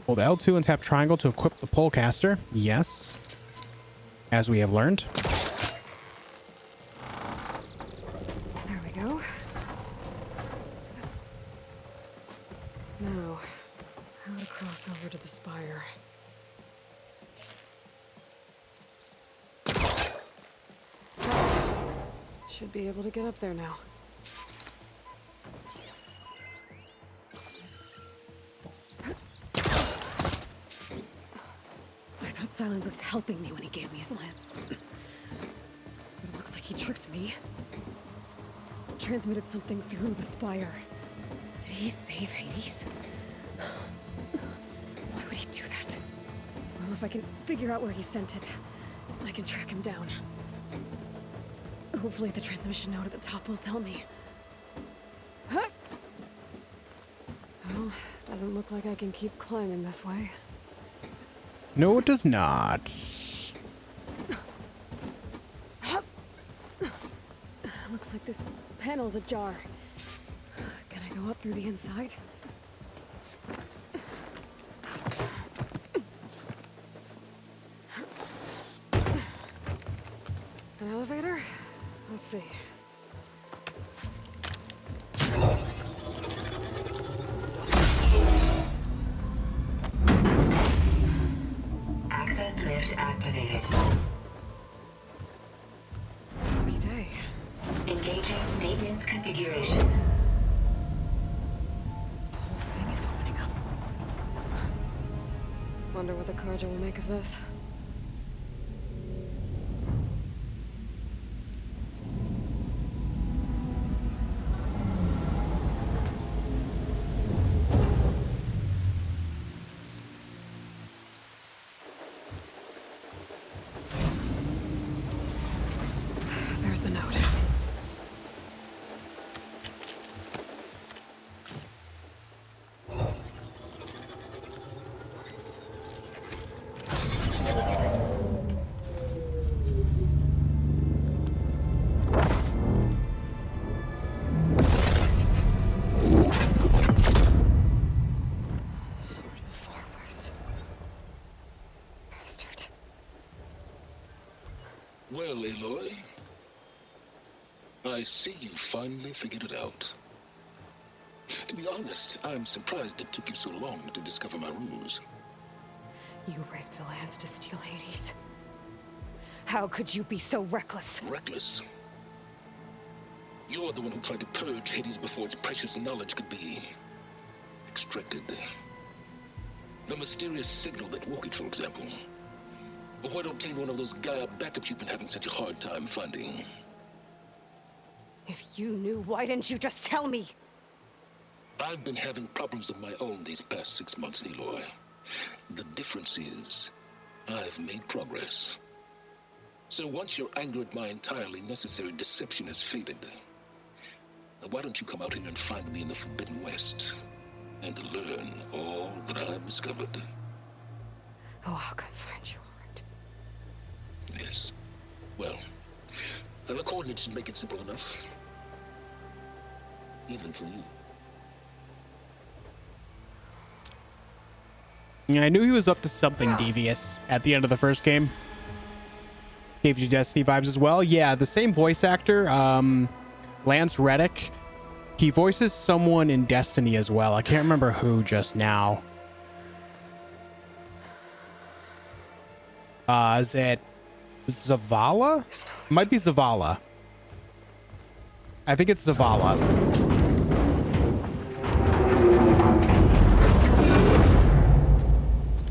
Hold L2 and tap triangle to equip the pullcaster. Yes. As we have learned. There we go. Now, how to cross over to the spire. Should be able to get up there now. Silence was helping me when he gave me his lance. But it looks like he tricked me. Transmitted something through the spire. Did he save Hades? Why would he do that? Well, if I can figure out where he sent it, I can track him down. Hopefully the transmission node at the top will tell me. Huh? Well, doesn't look like I can keep climbing this way. No, it does not. Looks like this panel's ajar. Can I go up through the inside? An elevator? Let's see. Access lift activated. Lucky day. Engaging maintenance configuration. The whole thing is opening up. Wonder what the Carja will make of this. There's the note. Sword of the Far West. Bastard. Well, Aloy, I see you finally figured it out. To be honest, I'm surprised it took you so long to discover my ruse. You rigged the lance to steal Hades. How could you be so reckless? Reckless? You're the one who tried to purge Hades before its precious knowledge could be extracted. The mysterious signal that woke it, for example. Or why to obtain one of those Gaia backups you've been having such a hard time finding. If you knew, why didn't you just tell me? I've been having problems of my own these past 6 months, Aloy. The difference is, I've made progress. So once your anger at my entirely necessary deception has faded, why don't you come out here and find me in the Forbidden West, and learn all that I've discovered? Oh, I'll come find you, all right? Yes. Well, and the coordinates should make it simple enough. Even for you. Yeah, I knew he was up to something devious at the end of the first game. Gave you Destiny vibes as well. Yeah, the same voice actor, Lance Reddick. He voices someone in Destiny as well. I can't remember who just now. Is it Zavala? Might be Zavala. I think it's Zavala.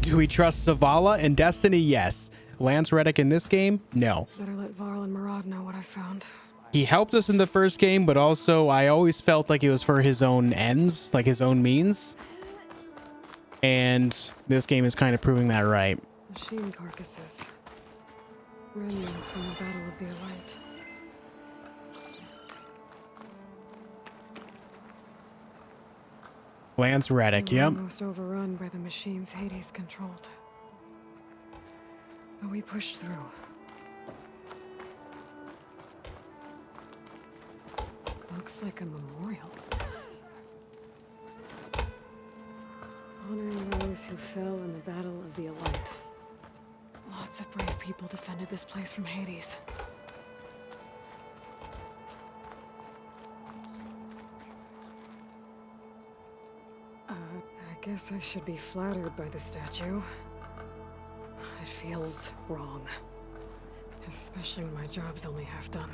Do we trust Zavala in Destiny? Yes. Lance Reddick in this game? No. Better let Varl and Murad know what I found. He helped us in the first game, but also I always felt like it was for his own ends, like his own means. And this game is kind of proving that right. Machine carcasses. Remnants from the Battle of the Light. Lance Reddick, yep. Almost overrun by the machines Hades controlled. But we pushed through. Looks like a memorial. Honoring those who fell in the Battle of the Light. Lots of brave people defended this place from Hades. I guess I should be flattered by the statue. It feels wrong. Especially when my job's only half done.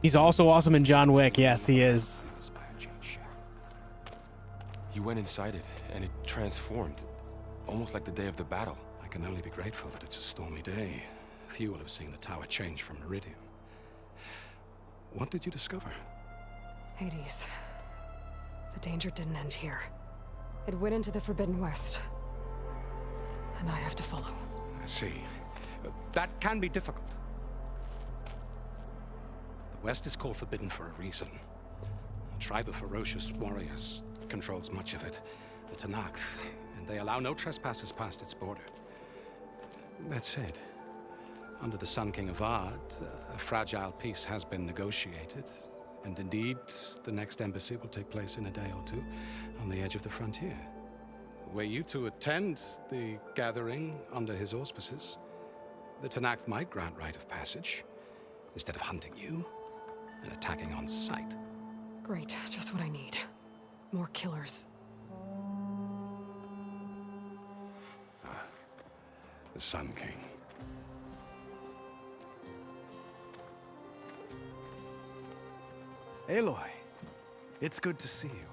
He's also awesome in John Wick. Yes, he is. You You went inside it, and it transformed. Almost like the day of the battle. I can only be grateful that it's a stormy day. Few will have seen the tower change from Meridian. What did you discover? Hades. The danger didn't end here. It went into the Forbidden West. And I have to follow. I see. That can be difficult. The West is called Forbidden for a reason. A tribe of ferocious warriors controls much of it, the Tenakth, and they allow no trespassers past its border. That said, under the Sun King Avad, a fragile peace has been negotiated, and indeed, the next embassy will take place in a day or two on the edge of the frontier. Were you to attend the gathering under his auspices, the Tenakth might grant right of passage, instead of hunting you and attacking on sight. Great, just what I need. More killers. The Sun King. Aloy, it's good to see you.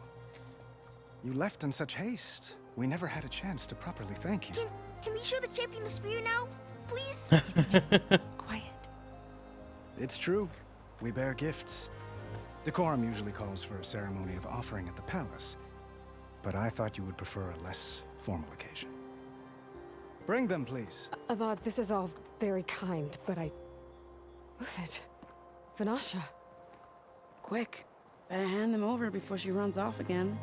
You left in such haste. We never had a chance to properly thank you. Can we show the champion the spear now? Please? Quiet. It's true. We bear gifts. Decorum usually calls for a ceremony of offering at the palace, but I thought you would prefer a less formal occasion. Bring them, please. Avad, this is all very kind, but Who's it? Vanasha. Quick. Better hand them over before she runs off again.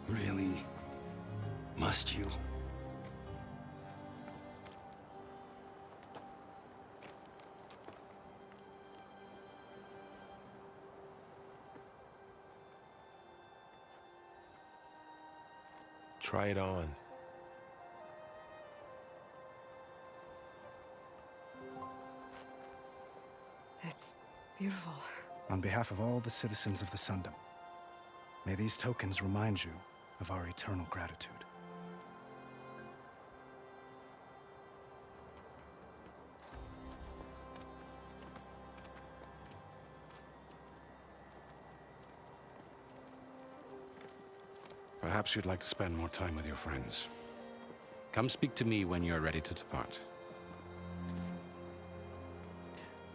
Really? Must you? Try it on. It's beautiful. On behalf of all the citizens of the Sundom, may these tokens remind you of our eternal gratitude. Perhaps you'd like to spend more time with your friends. Come speak to me when you're ready to depart.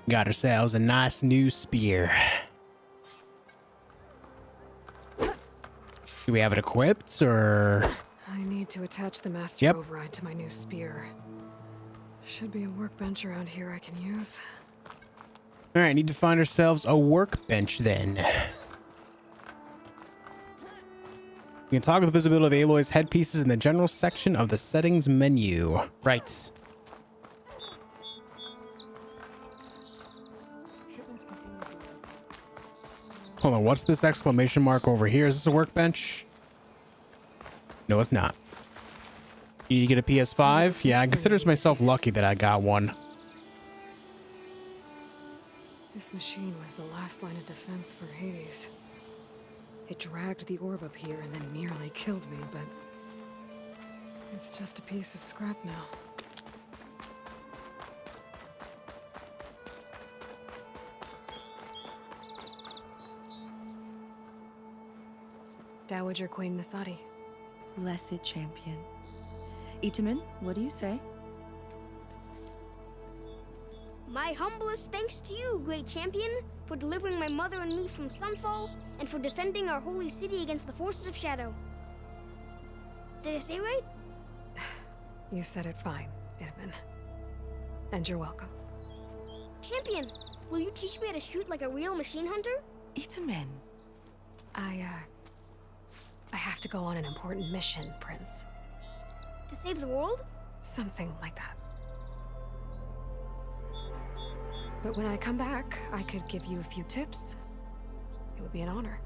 Got ourselves a nice new spear. Do we have it equipped, or? I need to attach the master override to my new spear. Should be a workbench around here I can use. All right, need to find ourselves a workbench then. We can toggle the visibility of Aloy's headpieces in the general section of the settings menu. Right. Hold on, what's this exclamation mark over here? Is this a workbench? No, it's not. You get a PS5? Yeah, I consider myself lucky that I got one. This machine was the last line of defense for Hades. It dragged the orb up here and then nearly killed me, but it's just a piece of scrap now. Dowager Queen Masadi. Blessed champion. Itamen, what do you say? My humblest thanks to you, great champion, for delivering my mother and me from Sunfall, and for defending our holy city against the forces of Shadow. Did I say right? You said it fine, Itamen. And you're welcome. Champion, will you teach me how to shoot like a real machine hunter? Itamen. I have to go on an important mission, Prince. To save the world? Something like that. But when I come back, I could give you a few tips. It would be an honor.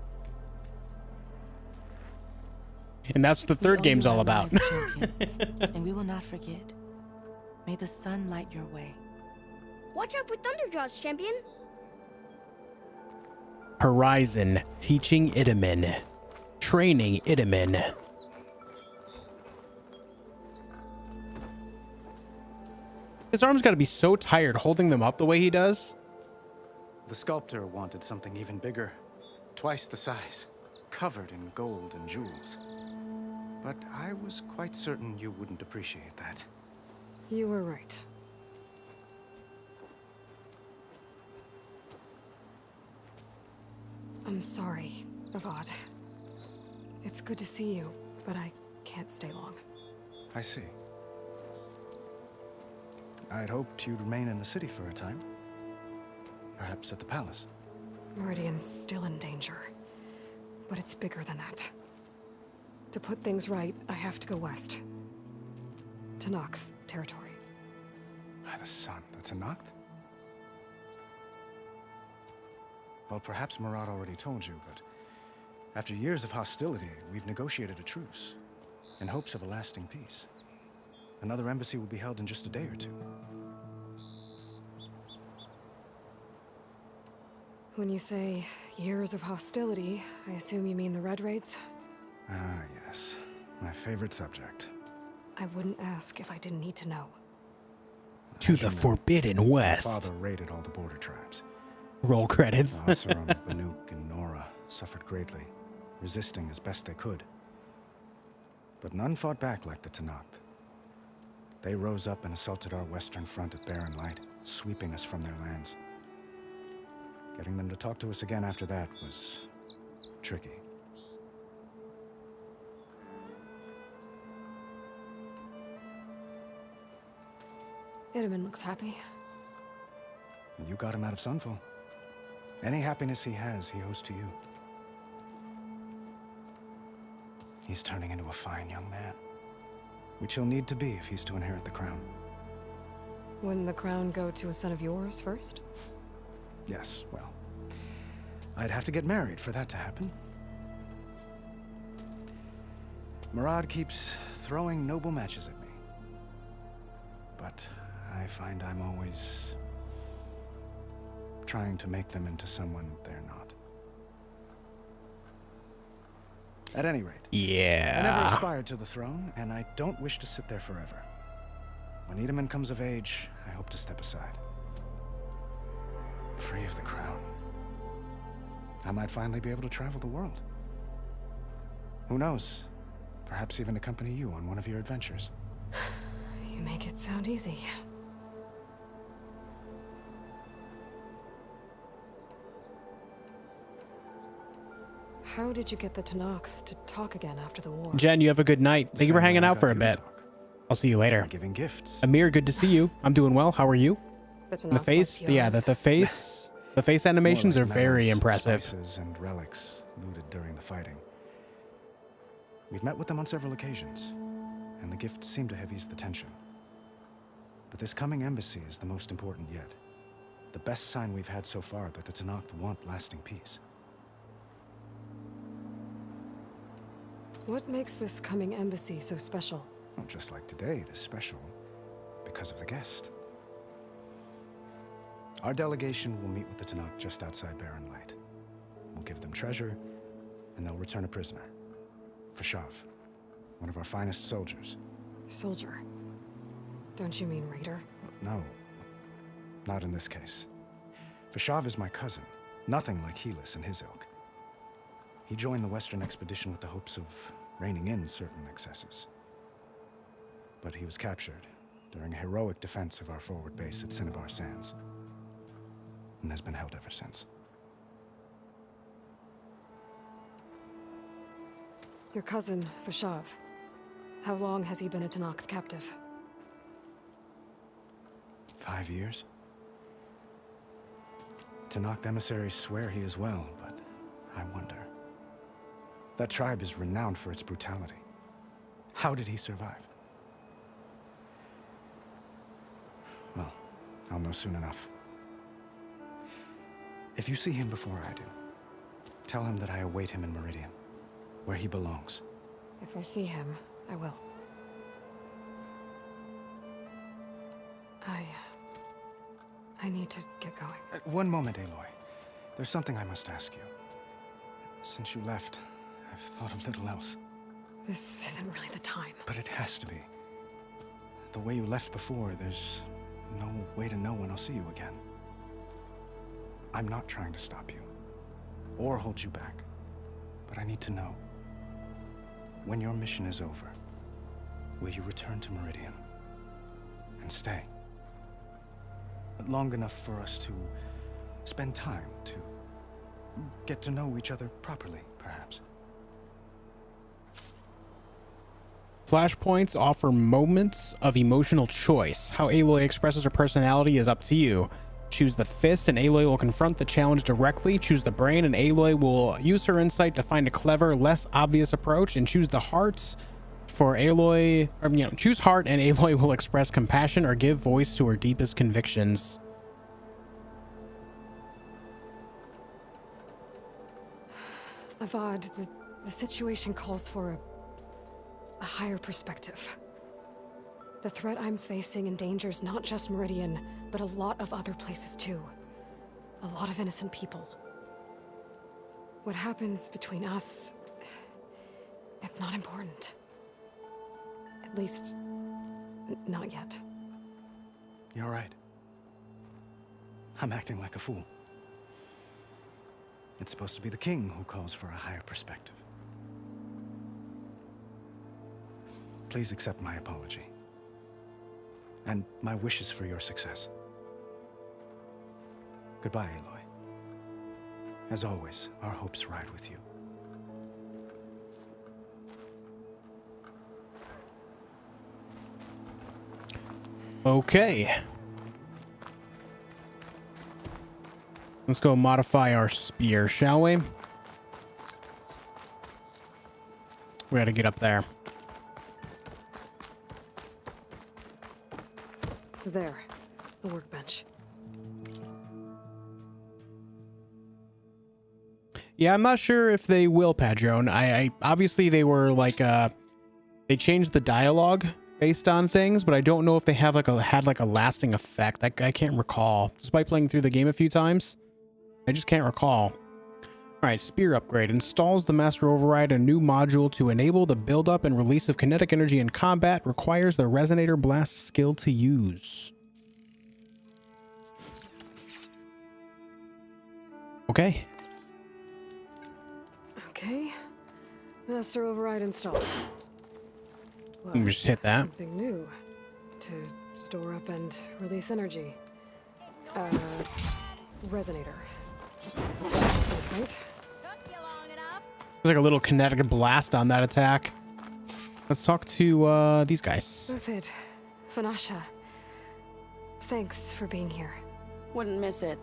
And that's what the third game's all about. And we will not forget. May the sun light your way. Watch out for Thunderjaws, champion. Horizon, teaching Itamen. Training Itamen. His arm's got to be so tired holding them up the way he does. The sculptor wanted something even bigger. Twice the size. Covered in gold and jewels. but I was quite certain you wouldn't appreciate that. You were right. I'm sorry, Avad. It's good to see you, but I can't stay long. I see. I'd hoped you'd remain in the city for a time. Perhaps at the palace. Meridian's still in danger, but it's bigger than that. To put things right, I have to go west. To Noct territory. By the sun, that's a Noct? Well, perhaps Murad already told you, but after years of hostility, we've negotiated a truce, in hopes of a lasting peace. Another embassy will be held in just a day or two. When you say years of hostility, I assume you mean the Red Raids? Ah, yes. My favorite subject. I wouldn't ask if I didn't need to know. To the Forbidden West. My father raided all the border tribes. Roll credits. Asuram, Banuk, and Nora suffered greatly, resisting as best they could. But none fought back like the Tenakth. They rose up and assaulted our western front at Barren Light, sweeping us from their lands. Getting them to talk to us again after that was tricky. Itaman looks happy. You got him out of Sunfall. Any happiness he has, he owes to you. He's turning into a fine young man, which he'll need to be if he's to inherit the crown. Wouldn't the crown go to a son of yours first? Yes, well, I'd have to get married for that to happen. Murad keeps throwing noble matches at me. But I find I'm always trying to make them into someone they're not. At any rate, yeah. I never aspired to the throne, and I don't wish to sit there forever. When Itaman comes of age, I hope to step aside. Free of the crown. I might finally be able to travel the world. Who knows? Perhaps even accompany you on one of your adventures. You make it sound easy. How did you get the Tenakth to talk again after the war? Jen, you have a good night. Thank you for hanging out for a bit. I'll see you later. Giving gifts. Amir, good to see you. I'm doing well. How are you? The face, yeah, the face animations are very impressive. Spices and relics looted during the fighting. We've met with them on several occasions, and the gifts seem to have eased the tension. But this coming embassy is the most important yet. The best sign we've had so far that the Tenakth want lasting peace. What makes this coming embassy so special? Well, just like today, it is special because of the guest. Our delegation will meet with the Tenakth just outside Barren Light. We'll give them treasure, and they'll return a prisoner. Fashav, one of our finest soldiers. Soldier? Don't you mean raider? No, not in this case. Fashav is my cousin, nothing like Helis and his ilk. He joined the Western expedition with the hopes of reining in certain excesses. But he was captured during a heroic defense of our forward base at Cinnabar Sands, and has been held ever since. Your cousin, Fashav. How long has he been a Tenakth captive? 5 years. Tenakth emissaries swear he is well, but I wonder. That tribe is renowned for its brutality. How did he survive? Well, I'll know soon enough. If you see him before I do, tell him that I await him in Meridian, where he belongs. If I see him, I will. I need to get going. One moment, Aloy. There's something I must ask you. Since you left, I've thought of little else. This isn't really the time. But it has to be. The way you left before, there's no way to know when I'll see you again. I'm not trying to stop you, or hold you back, but I need to know. when your mission is over, will you return to Meridian and stay? Long enough for us to spend time, to get to know each other properly, perhaps. Flashpoints offer moments of emotional choice. How Aloy expresses her personality is up to you. Choose the fist and Aloy will confront the challenge directly. Choose the brain and Aloy will use her insight to find a clever, less obvious approach. And choose the hearts for Aloy, or, choose heart and Aloy will express compassion or give voice to her deepest convictions. Avad, the situation calls for a higher perspective. The threat I'm facing endangers not just Meridian, but a lot of other places too. A lot of innocent people. What happens between us, it's not important. At least, not yet. You're right. I'm acting like a fool. It's supposed to be the king who calls for a higher perspective. Please accept my apology. And my wishes for your success. Goodbye, Aloy. As always, our hopes ride with you. Okay. Let's go modify our spear, shall we? We gotta get up there. There, the workbench. Yeah, I'm not sure if they will, Padron. I obviously they were like they changed the dialogue based on things, but I don't know if they have had a lasting effect. I can't recall. Despite playing through the game a few times, I just can't recall. All right, spear upgrade installs the master override, a new module to enable the buildup and release of kinetic energy in combat. Requires the resonator blast skill to use. Okay. Okay. Master override installed. Let me just hit that. Something new to store up and release energy. Resonator. Right. There's like a little kinetic blast on that attack. Let's talk to these guys. Worth it. Vanasha. Thanks for being here. Wouldn't miss it,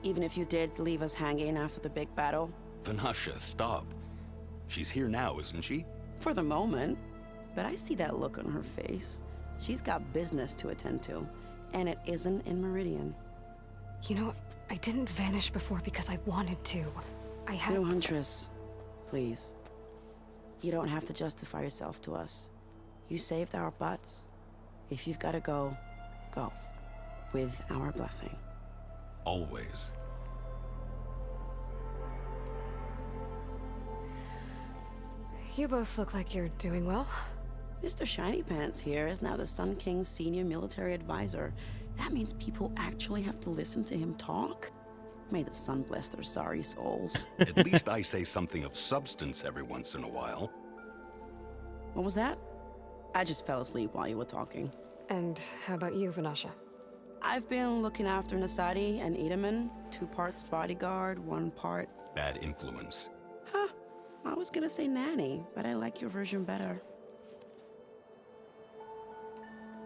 even if you did leave us hanging after the big battle. Vanasha, stop. She's here now, isn't she? For the moment. But I see that look on her face. She's got business to attend to, and it isn't in Meridian. You know, I didn't vanish before because I wanted to. I had... No, Huntress. Please. You don't have to justify yourself to us. You saved our butts. If you've got to go, go. With our blessing. Always. You both look like you're doing well. Mr. Shiny Pants here is now the Sun King's senior military advisor. That means people actually have to listen to him talk? May the sun bless their sorry souls. At least I say something of substance every once in a while. What was that? I just fell asleep while you were talking. And how about you, Vanasha? I've been looking after Nasadi and Edaman. 2 parts bodyguard, 1 part... bad influence. Huh. I was gonna say nanny, but I like your version better.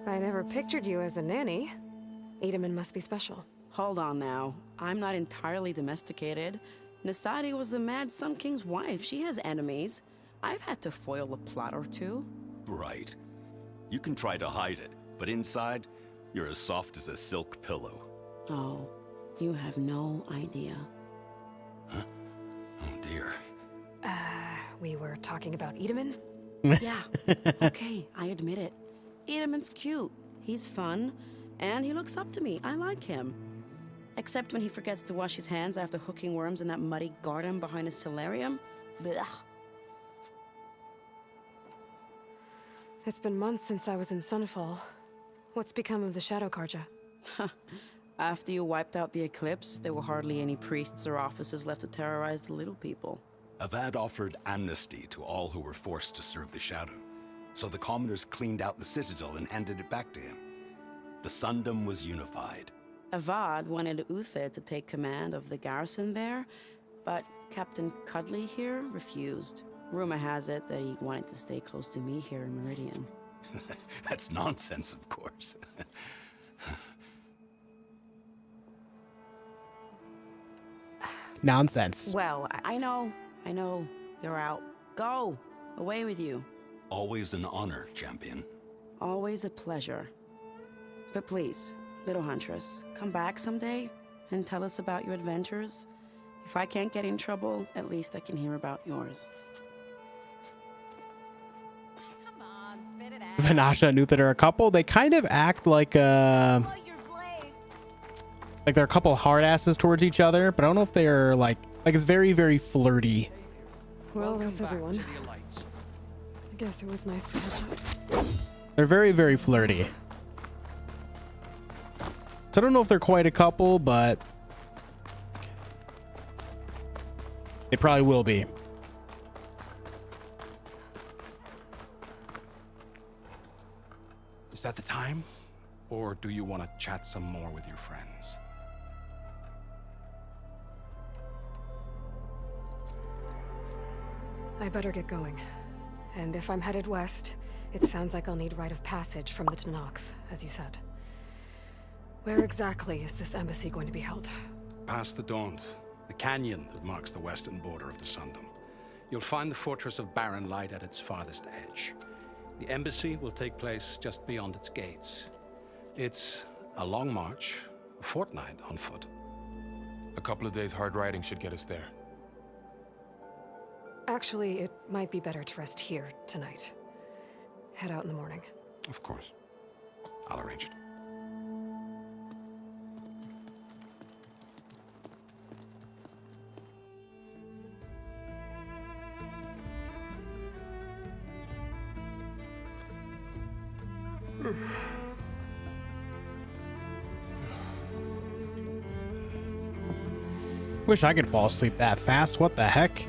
I never pictured you as a nanny. Edaman must be special. Hold on now. I'm not entirely domesticated. Nasadi was the Mad Sun King's wife. She has enemies. I've had to foil a plot or 2. Right. You can try to hide it, but inside, you're as soft as a silk pillow. Oh, you have no idea. Huh? Oh dear. We were talking about Edaman? Yeah. Okay, I admit it. Edaman's cute. He's fun. And he looks up to me. I like him. Except when he forgets to wash his hands after hooking worms in that muddy garden behind his solarium. Blech. It's been months since I was in Sunfall. What's become of the Shadow Karja? After you wiped out the eclipse, there were hardly any priests or officers left to terrorize the little people. Avad offered amnesty to all who were forced to serve the Shadow. So the commoners cleaned out the citadel and handed it back to him. The Sundom was unified. Avad wanted Uther to take command of the garrison there, but Captain Cuddly here refused. Rumor has it that he wanted to stay close to me here in Meridian. That's nonsense, of course. Nonsense. Well, I know. You're out. Go! Away with you. Always an honor, champion. Always a pleasure. But please, little huntress, come back someday and tell us about your adventures. If I can't get in trouble, at least I can hear about yours. Vanasha and Uther are a couple. They kind of act like they're a couple hard asses towards each other, but I don't know if they're like it's very, very flirty. Well, that's everyone. I guess it was nice to catch up. They're very, very flirty. So I don't know if they're quite a couple, but they probably will be. Is that the time? Or do you want to chat some more with your friends? I better get going. And if I'm headed west, it sounds like I'll need rite of passage from the Tenakth, as you said. Where exactly is this embassy going to be held? Past the Daunt, the canyon that marks the western border of the Sundom. You'll find the fortress of Barren Light at its farthest edge. The embassy will take place just beyond its gates. It's a long march, a fortnight on foot. A couple of days hard riding should get us there. Actually, it might be better to rest here tonight. Head out in the morning. Of course. I'll arrange it. Wish I could fall asleep that fast. What the heck?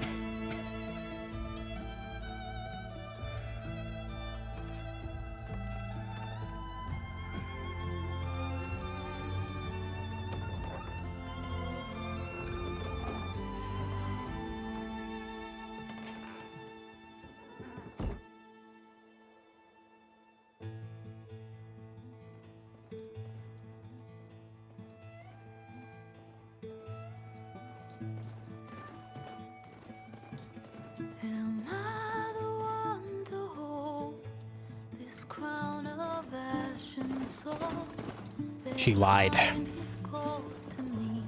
Am I the one to hold this crown of ash and soul? She lied. His calls to me.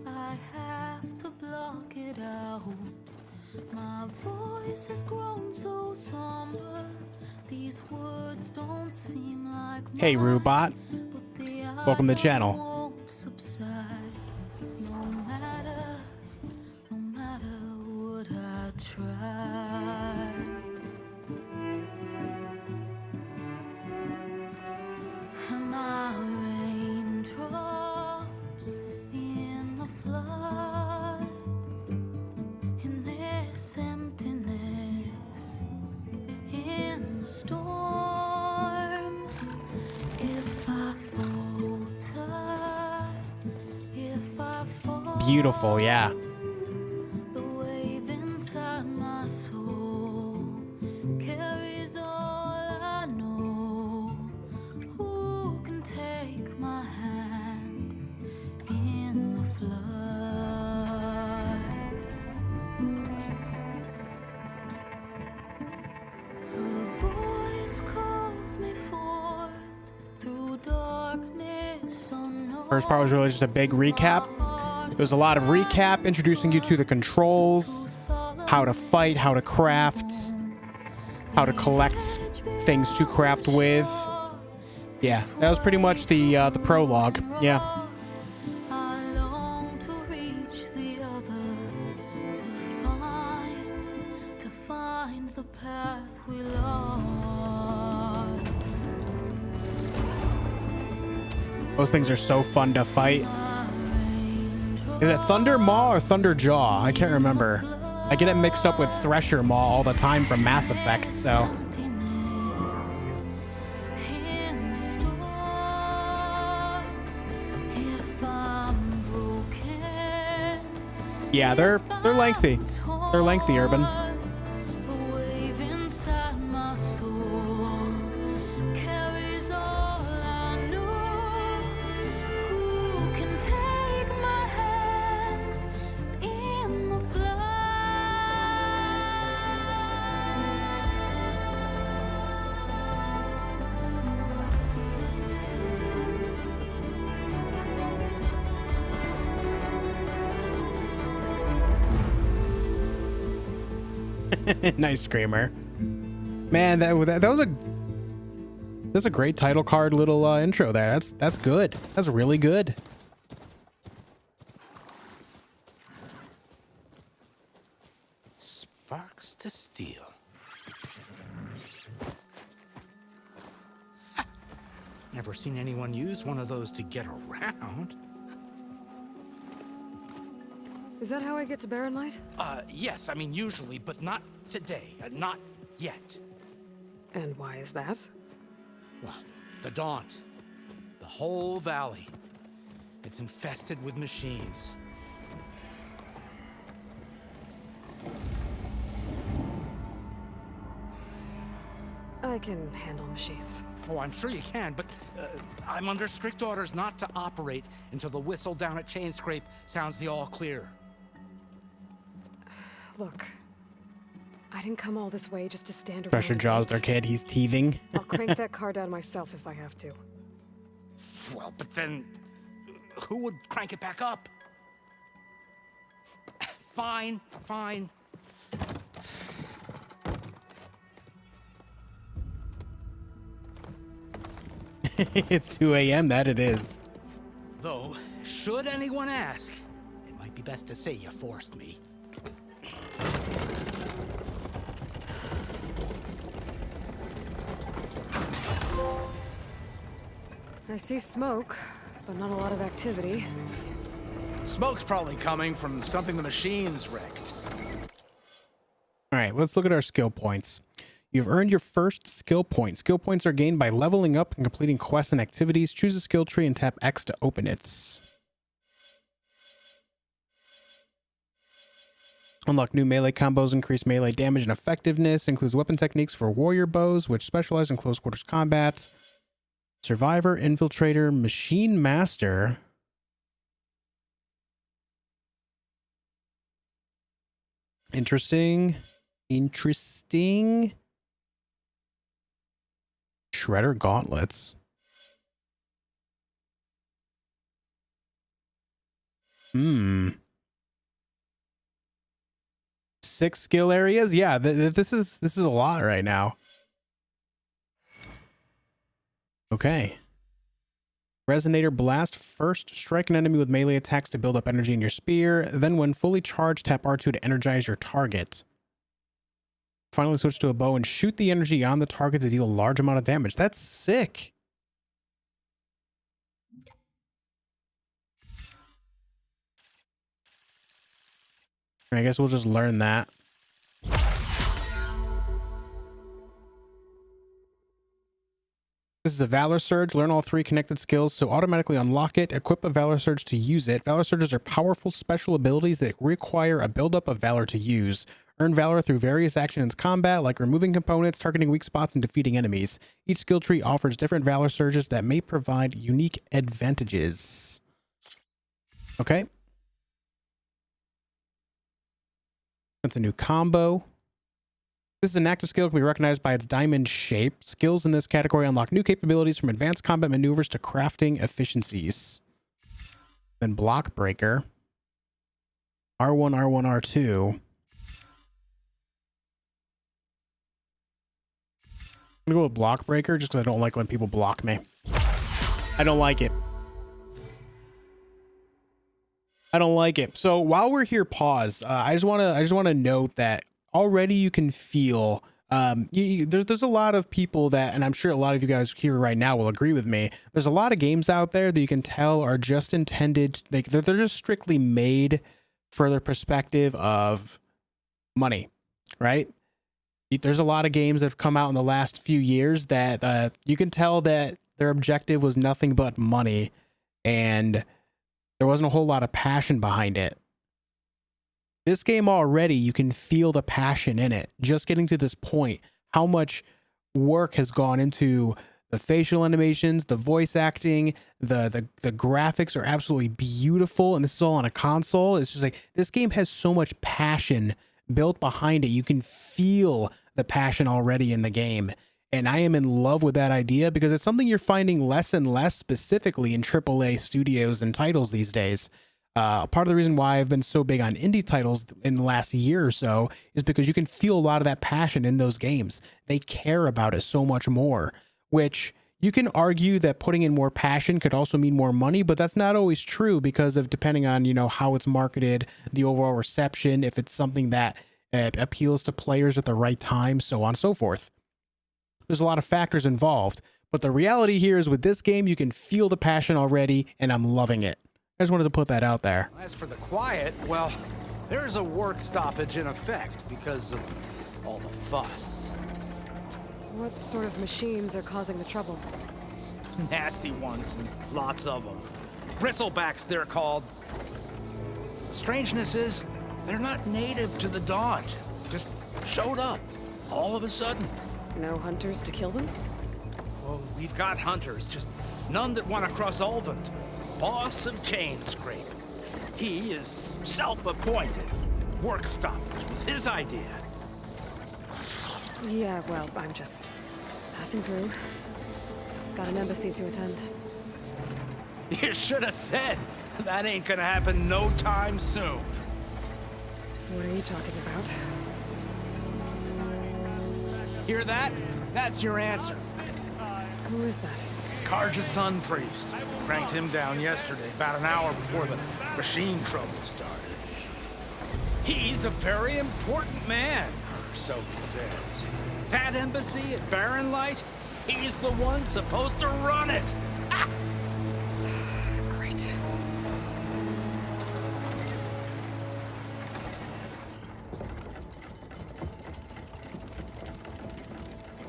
I have to block it out. My voice has grown so somber. These words don't seem like Hey, Rubot. Welcome to the channel. won't subside. No matter what I try. And my raindrops in the flood, in this emptiness, in the storm. If I falter, if I fall, Beautiful, yeah. the wave inside my soul carries all I know. Who can take my hand in the flood? Her voice calls me forth through darkness unknown. First part was really just a big recap. There was a lot of recap introducing you to the controls, how to fight, how to craft, how to collect things to craft with. Yeah, that was pretty much the prologue. Yeah. I long to reach the other, to find the path we lost. Those things are so fun to fight. Is it Thunder Maw or Thunder Jaw? I can't remember. I get it mixed up with Thresher Maw all the time from Mass Effect, so. Yeah, they're lengthy. They're lengthy, Urban. Nice screamer, man. That was a great title card little intro there. That's good. That's really good. Sparks to steel. Never seen anyone use one of those to get around. Is that how I get to Barren Light? Yes, I mean usually, but not today. Not yet. And why is that? Well, the Daunt. The whole valley. It's infested with machines. I can handle machines. Oh, I'm sure you can, but I'm under strict orders not to operate until the whistle down at Chainscrape sounds the all clear. Look, I didn't come all this way just to stand around. Pressure jaws their kid. He's teething. I'll crank that car down myself if I have to. Well, but then who would crank it back up? Fine, fine. It's 2 a.m. That it is. Though, should anyone ask, it might be best to say you forced me. I see smoke, but not a lot of activity. Smoke's probably coming from something the machines wrecked. All right, let's look at our skill points. You've earned your first skill point. Skill points are gained by leveling up and completing quests and activities. Choose a skill tree and tap X to open it. Unlock new melee combos, increase melee damage and effectiveness. Includes weapon techniques for warrior bows, which specialize in close quarters combat. Survivor, Infiltrator, Machine Master. Interesting. Shredder Gauntlets. 6 skill areas. Yeah, this is a lot right now. Okay. Resonator Blast. First, strike an enemy with melee attacks to build up energy in your spear. Then when fully charged, tap R2 to energize your target. Finally, switch to a bow and shoot the energy on the target to deal a large amount of damage. That's sick. I guess we'll just learn that. This is a Valor Surge. Learn all 3 connected skills, so automatically unlock it. Equip a Valor Surge to use it. Valor Surges are powerful special abilities that require a buildup of Valor to use. Earn Valor through various actions in combat, like removing components, targeting weak spots, and defeating enemies. Each skill tree offers different Valor Surges that may provide unique advantages. Okay. That's a new combo. This is an active skill that can be recognized by its diamond shape. Skills in this category unlock new capabilities from advanced combat maneuvers to crafting efficiencies. Then Block Breaker. R1, R1, R2. I'm gonna go with Block Breaker just because I don't like when people block me. I don't like it. I don't like it. So while we're here paused, I just want to note that already you can feel there's a lot of people that, and I'm sure a lot of you guys here right now will agree with me, there's a lot of games out there that you can tell are just intended, they're just strictly made for the perspective of money, right? There's a lot of games that have come out in the last few years that you can tell that their objective was nothing but money, and there wasn't a whole lot of passion behind it. This game already, you can feel the passion in it. Just getting to this point, how much work has gone into the facial animations, the voice acting, the graphics are absolutely beautiful, and this is all on a console. It's just like, this game has so much passion built behind it. You can feel the passion already in the game, and I am in love with that idea because it's something you're finding less and less specifically in AAA studios and titles these days. Part of the reason why I've been so big on indie titles in the last year or so is because you can feel a lot of that passion in those games. They care about it so much more, which you can argue that putting in more passion could also mean more money, but that's not always true because of depending on, you know, how it's marketed, the overall reception, if it's something that appeals to players at the right time, so on and so forth. There's a lot of factors involved, but the reality here is with this game, you can feel the passion already, and I'm loving it. I just wanted to put that out there. As for the quiet, well, there's a work stoppage in effect because of all the fuss. What sort of machines are causing the trouble? Nasty ones, and lots of them. Bristlebacks, they're called. Strangeness is, they're not native to the Daunt. Just showed up, all of a sudden. No hunters to kill them? Well, we've got hunters, just none that want to cross Ulvund. Boss of chain scraping. He is self-appointed. Work stoppage was his idea. Yeah, well, I'm just passing through. Got an embassy to attend. You should have said. That ain't gonna happen no time soon. What are you talking about? Hear that? That's your answer. Who is that? Karja's son priest. Cranked him down yesterday, about an hour before the machine trouble started. He's a very important man, or so he says. That embassy at Barren Light, he's the one supposed to run it. Ah! Great.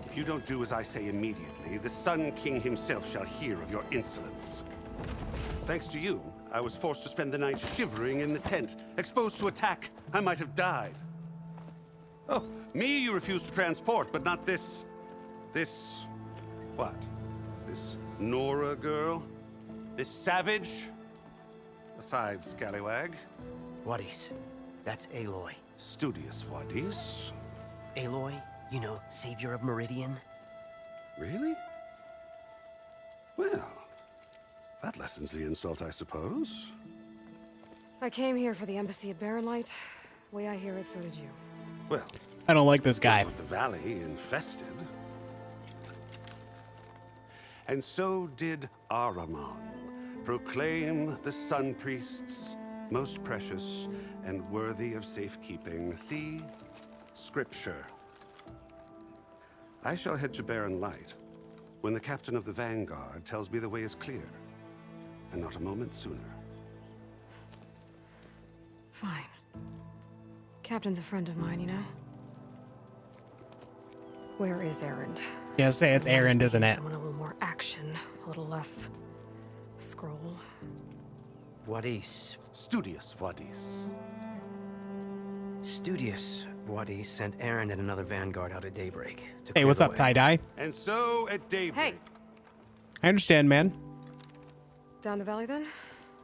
If you don't do as I say immediately, the Sun King himself shall hear of your insolence. Thanks to you, I was forced to spend the night shivering in the tent, exposed to attack. I might have died. Oh, me you refuse to transport, but not this... what? This Nora girl? This savage? Besides, scallywag. Wadis. That's Aloy. Studious Wadis. Aloy, you know, savior of Meridian. Really? Well, that lessens the insult, I suppose. I came here for the embassy at Barren Light. Way I hear it, so did you. Well, I don't like this guy. With the valley infested. And so did Ahriman proclaim the Sun Priests most precious and worthy of safekeeping. See, Scripture. I shall head to Barren Light when the captain of the Vanguard tells me the way is clear, and not a moment sooner. Fine. Captain's a friend of mine, you know? Where is Erend? Yeah, say it's Erend, isn't it? Someone a little more action, a little less scroll. Wadis. Studious Wadis. Studious Wadis sent Erend and another Vanguard out at daybreak. Hey, what's up, tie-dye? And so at daybreak. Hey! I understand, man. Down the valley, then?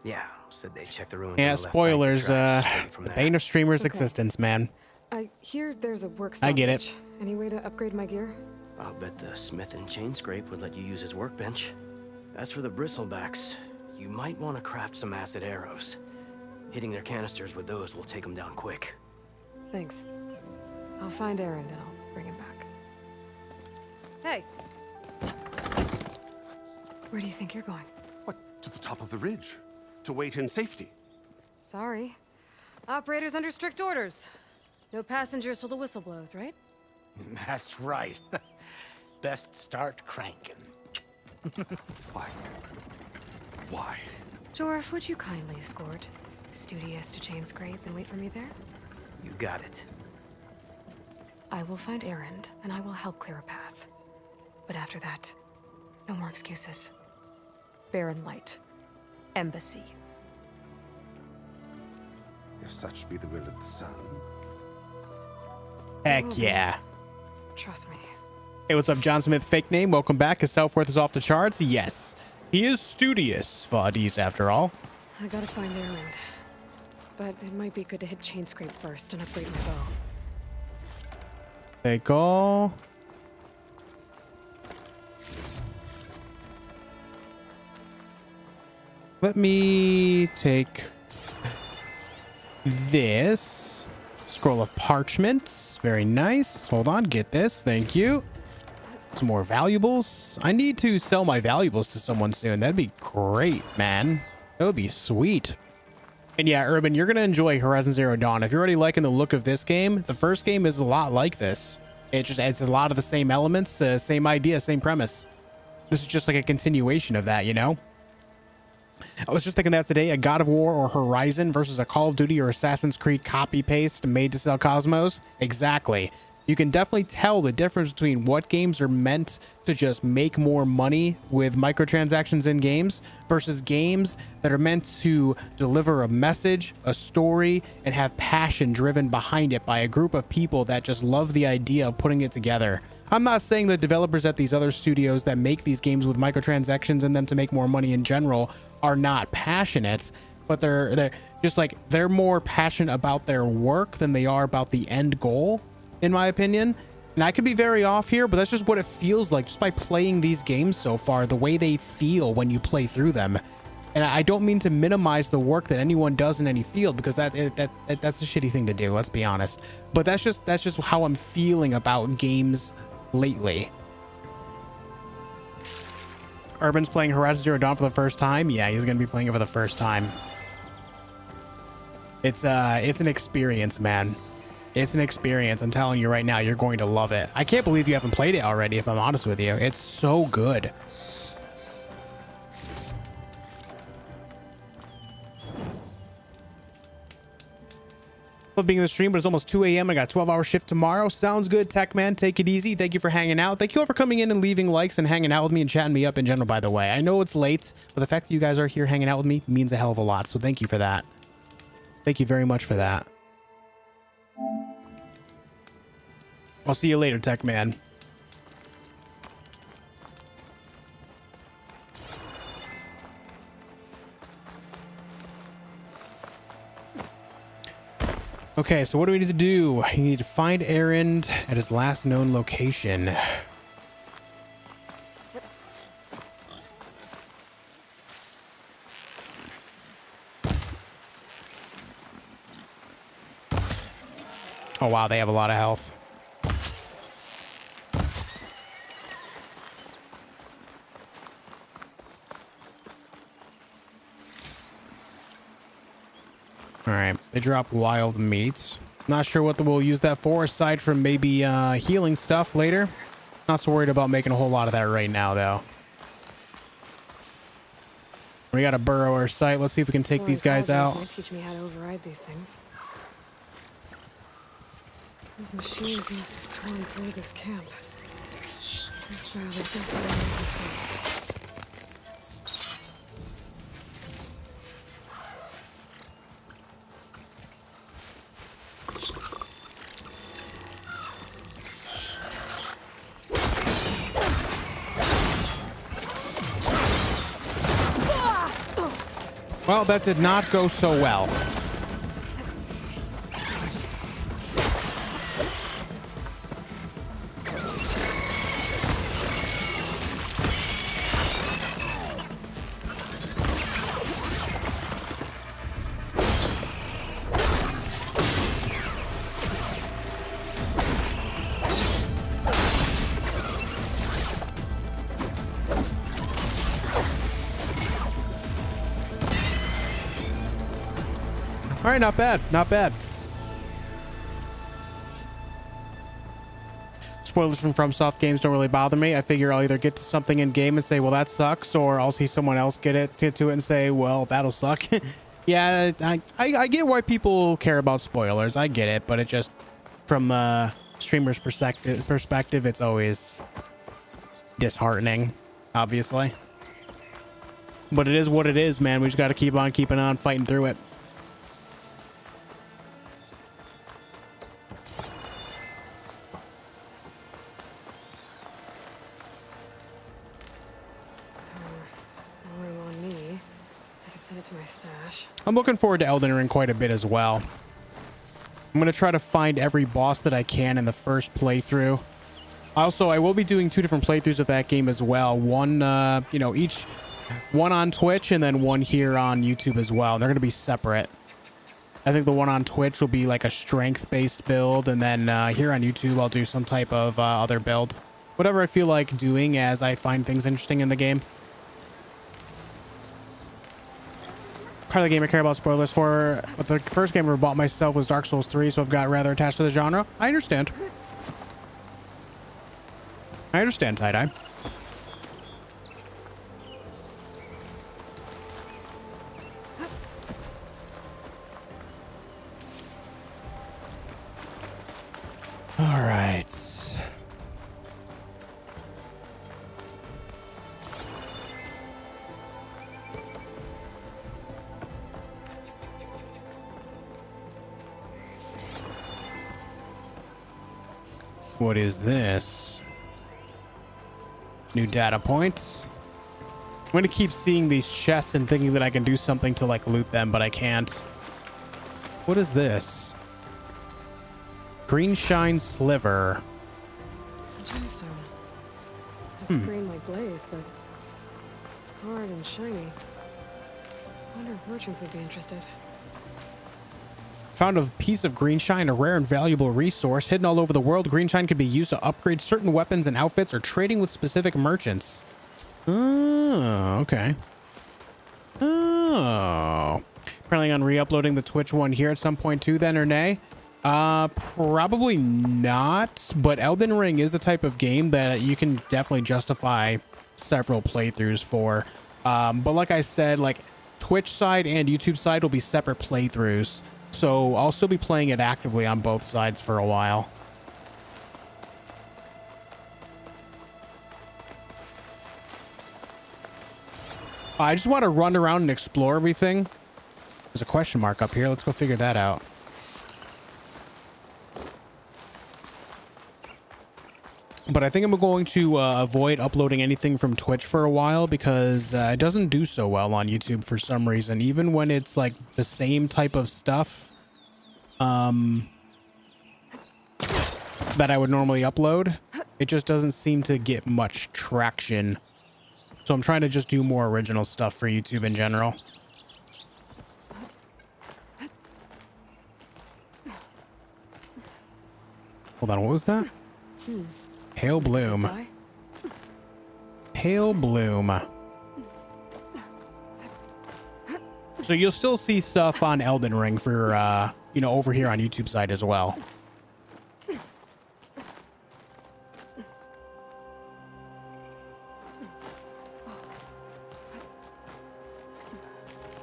Yeah, said they checked the ruins. Yeah, on the left spoilers, bank straight from the there. bane of streamers' Okay. existence, man. I hear there's a work I get stoppage. it. Any way to upgrade my gear? I'll bet the smith and chain scrape would let you use his workbench. As for the Bristlebacks, you might want to craft some acid arrows. Hitting their canisters with those will take them down quick. Thanks. I'll find Erend and I'll bring him back. Hey! Where do you think you're going? What, to the top of the ridge? To wait in safety? Sorry. Operator's under strict orders. No passengers till the whistle blows, right? That's right. Best start cranking. Why? Why? Jorf, would you kindly escort Studious to chain scrape and wait for me there? You got it. I will find Erend, and I will help clear a path. But after that, no more excuses. Barren light. Embassy. If such be the will of the sun. Heck yeah. Trust me. Hey, what's up, John Smith? Fake name. Welcome back. His self-worth is off the charts. Yes. He is studious, Vadis, after all. I gotta find Erend. But it might be good to hit chain scrape first and upgrade my bow. Take all. Let me take this scroll of parchments. Very nice. Hold on, get this. Thank you. Some more valuables. I need to sell my valuables to someone soon. That'd be great, man. That would be sweet. And yeah, Urban, you're going to enjoy Horizon Zero Dawn. If you're already liking the look of this game, the first game is a lot like this. It just adds a lot of the same elements, same idea, same premise. This is just like a continuation of that, you know? I was just thinking that today, a God of War or Horizon versus a Call of Duty or Assassin's Creed copy-paste made to sell Cosmos. Exactly. You can definitely tell the difference between what games are meant to just make more money with microtransactions in games versus games that are meant to deliver a message, a story, and have passion driven behind it by a group of people that just love the idea of putting it together. I'm not saying the developers at these other studios that make these games with microtransactions in them to make more money in general are not passionate, but they're just like, they're more passionate about their work than they are about the end goal, in my opinion. And I could be very off here, but that's just what it feels like just by playing these games so far, the way they feel when you play through them. And I don't mean to minimize the work that anyone does in any field, because that's a shitty thing to do, let's be honest. But that's just how I'm feeling about games lately. Urban's playing Horizon Zero Dawn for the first time. Yeah, he's gonna be playing it for the first time. It's an experience, man. It's an experience. I'm telling you right now, you're going to love it. I can't believe you haven't played it already, if I'm honest with you. It's so good. Love being in the stream, but it's almost 2 a.m. I got a 12-hour shift tomorrow. Sounds good, Tech Man. Take it easy. Thank you for hanging out. Thank you all for coming in and leaving likes and hanging out with me and chatting me up in general, by the way. I know it's late, but the fact that you guys are here hanging out with me means a hell of a lot. So thank you for that. Thank you very much for that. I'll see you later, Tech Man. Okay, so what do we need to do? You need to find Erend at his last known location. Oh wow, they have a lot of health. All right, they drop wild meat. Not sure what we'll use that for, aside from maybe healing stuff later. Not so worried about making a whole lot of that right now, though. We got a burrower site. Let's see if we can take these guys out. Might teach me how to override these things. Those machines must have torn through this camp. I swear they think they're amazing. Well, that did not go so well. All right, not bad, not bad. Spoilers from FromSoft games don't really bother me. I figure I'll either get to something in game and say, well, that sucks, or I'll see someone else get to it and say, well, that'll suck. Yeah, I get why people care about spoilers. I get it, but it just from streamer's perspective, it's always disheartening, obviously. But it is what it is, man. We just got to keep on keeping on, fighting through it. On me. I could send it to my stash. I'm looking forward to Elden Ring quite a bit as well. I'm going to try to find every boss that I can in the first playthrough. Also, I will be doing 2 different playthroughs of that game as well. One, you know, each one on Twitch and then one here on YouTube as well. They're going to be separate. I think the one on Twitch will be like a strength-based build, and then here on YouTube, I'll do some type of other build. Whatever I feel like doing as I find things interesting in the game. Part of the game I care about spoilers for, but the first game I ever bought myself was Dark Souls 3, so I've got rather attached to the genre. I understand. I understand, tie-dye. All right. What is this? New data points. I'm going to keep seeing these chests and thinking that I can do something to like loot them, but I can't. What is this? Green shine sliver. Gemstone. It's green like blaze, but it's hard and shiny. I wonder if merchants would be interested. Found a piece of green shine, a rare and valuable resource hidden all over the world. Green shine can be used to upgrade certain weapons and outfits or trading with specific merchants. Oh, okay. Oh. Planning on re-uploading the Twitch one here at some point too then, or nay? Probably not, but Elden Ring is the type of game that you can definitely justify several playthroughs for. But like I said, like Twitch side and YouTube side will be separate playthroughs. So I'll still be playing it actively on both sides for a while. I just want to run around and explore everything. There's a question mark up here. Let's go figure that out. But I think I'm going to avoid uploading anything from Twitch for a while because it doesn't do so well on YouTube for some reason. Even when it's like the same type of stuff that I would normally upload, it just doesn't seem to get much traction. So I'm trying to just do more original stuff for YouTube in general. Hold on, what was that? Pale bloom. Pale bloom. So you'll still see stuff on Elden Ring for, you know, over here on YouTube side as well.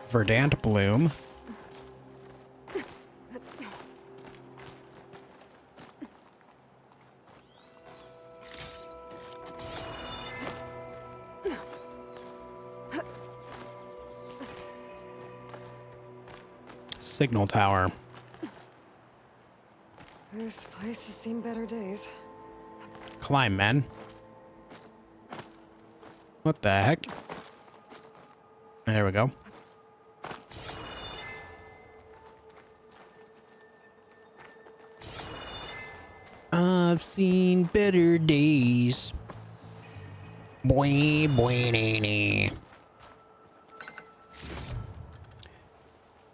Verdant bloom. Signal tower. This place has seen better days. Climb, man. What the heck? There we go. I've seen better days. Boy, boy, nay.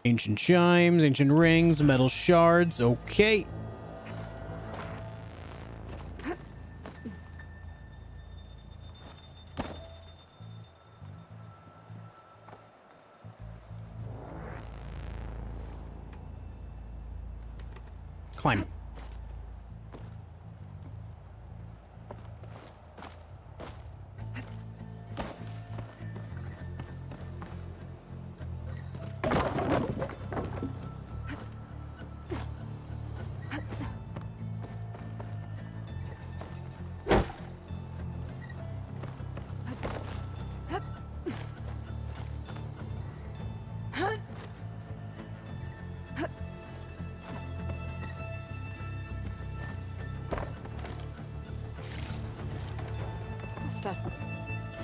Ancient chimes, ancient rings, metal shards. Okay. Climb.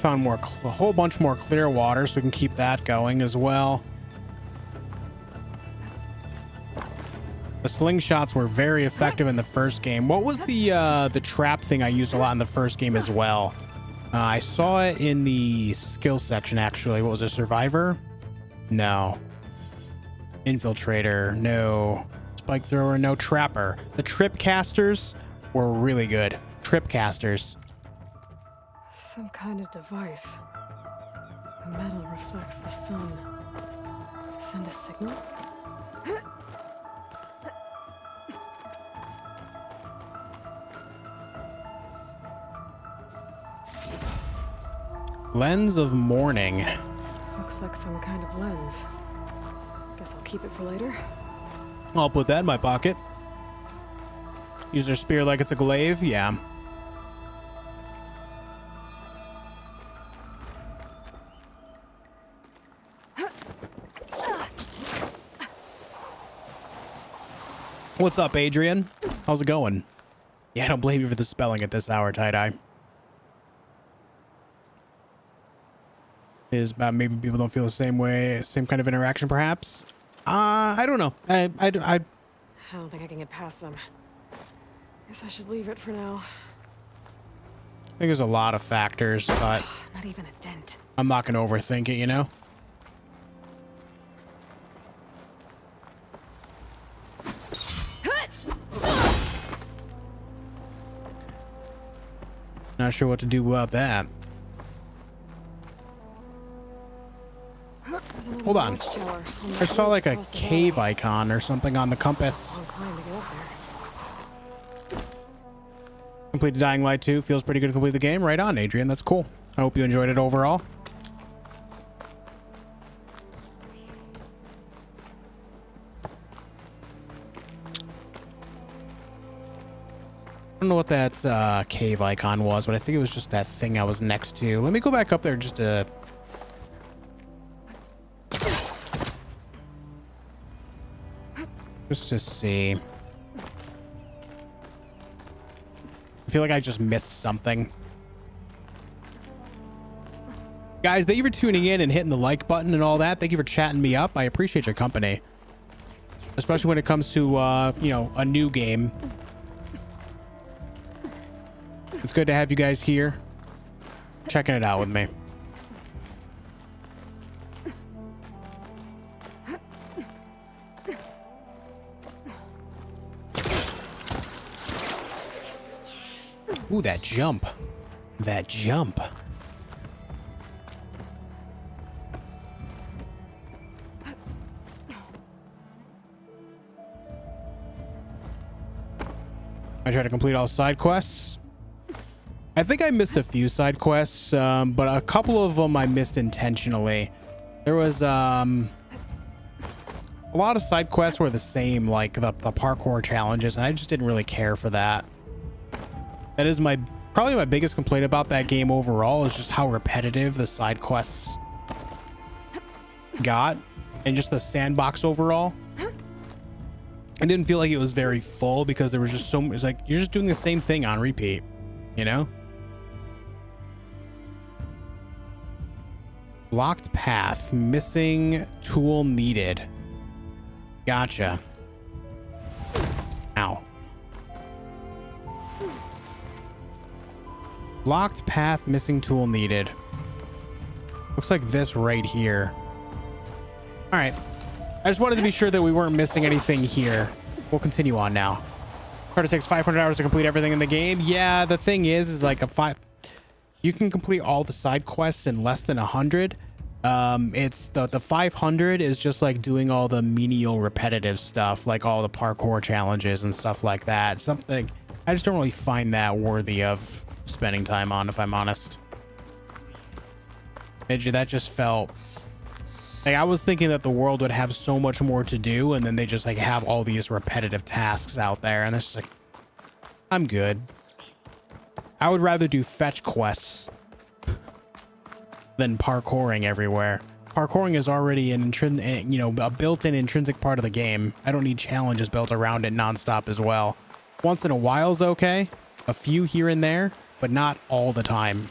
Found a whole bunch more clear water, so we can keep that going as well. The slingshots were very effective in the first game. What was the trap thing I used a lot in the first game as well? I saw it in the skill section, actually. What was it, survivor? No. Infiltrator, no. Spike thrower, no. Trapper. The trip casters were really good. Trip casters. Some kind of device. The metal reflects the sun. Send a signal? Lens of Mourning. Looks like some kind of lens. Guess I'll keep it for later. I'll put that in my pocket. Use their spear like it's a glaive? Yeah. What's up, Adrian? How's it going? Yeah, I don't blame you for the spelling at this hour, tie-dye. Is about maybe people don't feel the same way, same kind of interaction, perhaps. I don't know. I don't think I can get past them. Guess I should leave it for now. think there's a lot of factors, but not even a dent. I'm not gonna overthink it, you know. Not sure what to do about that. Hold on. I saw like a cave icon or something on the compass. Completed Dying Light 2. Feels pretty good to complete the game. Right on, Adrian. That's cool. I hope you enjoyed it overall. I don't know what that cave icon was, but I think it was just that thing I was next to. Let me go back up there just to... just to see. I feel like I just missed something. Guys, thank you for tuning in and hitting the like button and all that. Thank you for chatting me up. I appreciate your company. Especially when it comes to, you know, a new game. It's good to have you guys here checking it out with me. Ooh, that jump. That jump. I try to complete all side quests. I think I missed a few side quests, but a couple of them I missed intentionally. There was a lot of side quests were the same, like the parkour challenges, and I just didn't really care for that. That is probably my biggest complaint about that game overall, is just how repetitive the side quests got, and just the sandbox overall. I didn't feel like it was very full because there was just so much, like, you're just doing the same thing on repeat, you know? Locked path, missing tool needed. Gotcha. Ow. Locked path, missing tool needed. Looks like this right here. All right. I just wanted to be sure that we weren't missing anything here. We'll continue on now. It takes 500 hours to complete everything in the game. Yeah, the thing is like you can complete all the side quests in less than 100. It's the 500 is just like doing all the menial repetitive stuff, like all the parkour challenges and stuff like that. Something I just don't really find that worthy of spending time on, if I'm honest. That just felt like I was thinking that the world would have so much more to do, and then they just like have all these repetitive tasks out there, and it's just like, I'm good. I would rather do fetch quests than parkouring everywhere. Parkouring is already an a built-in intrinsic part of the game. I don't need challenges built around it nonstop as well. Once in a while is okay, a few here and there, but not all the time.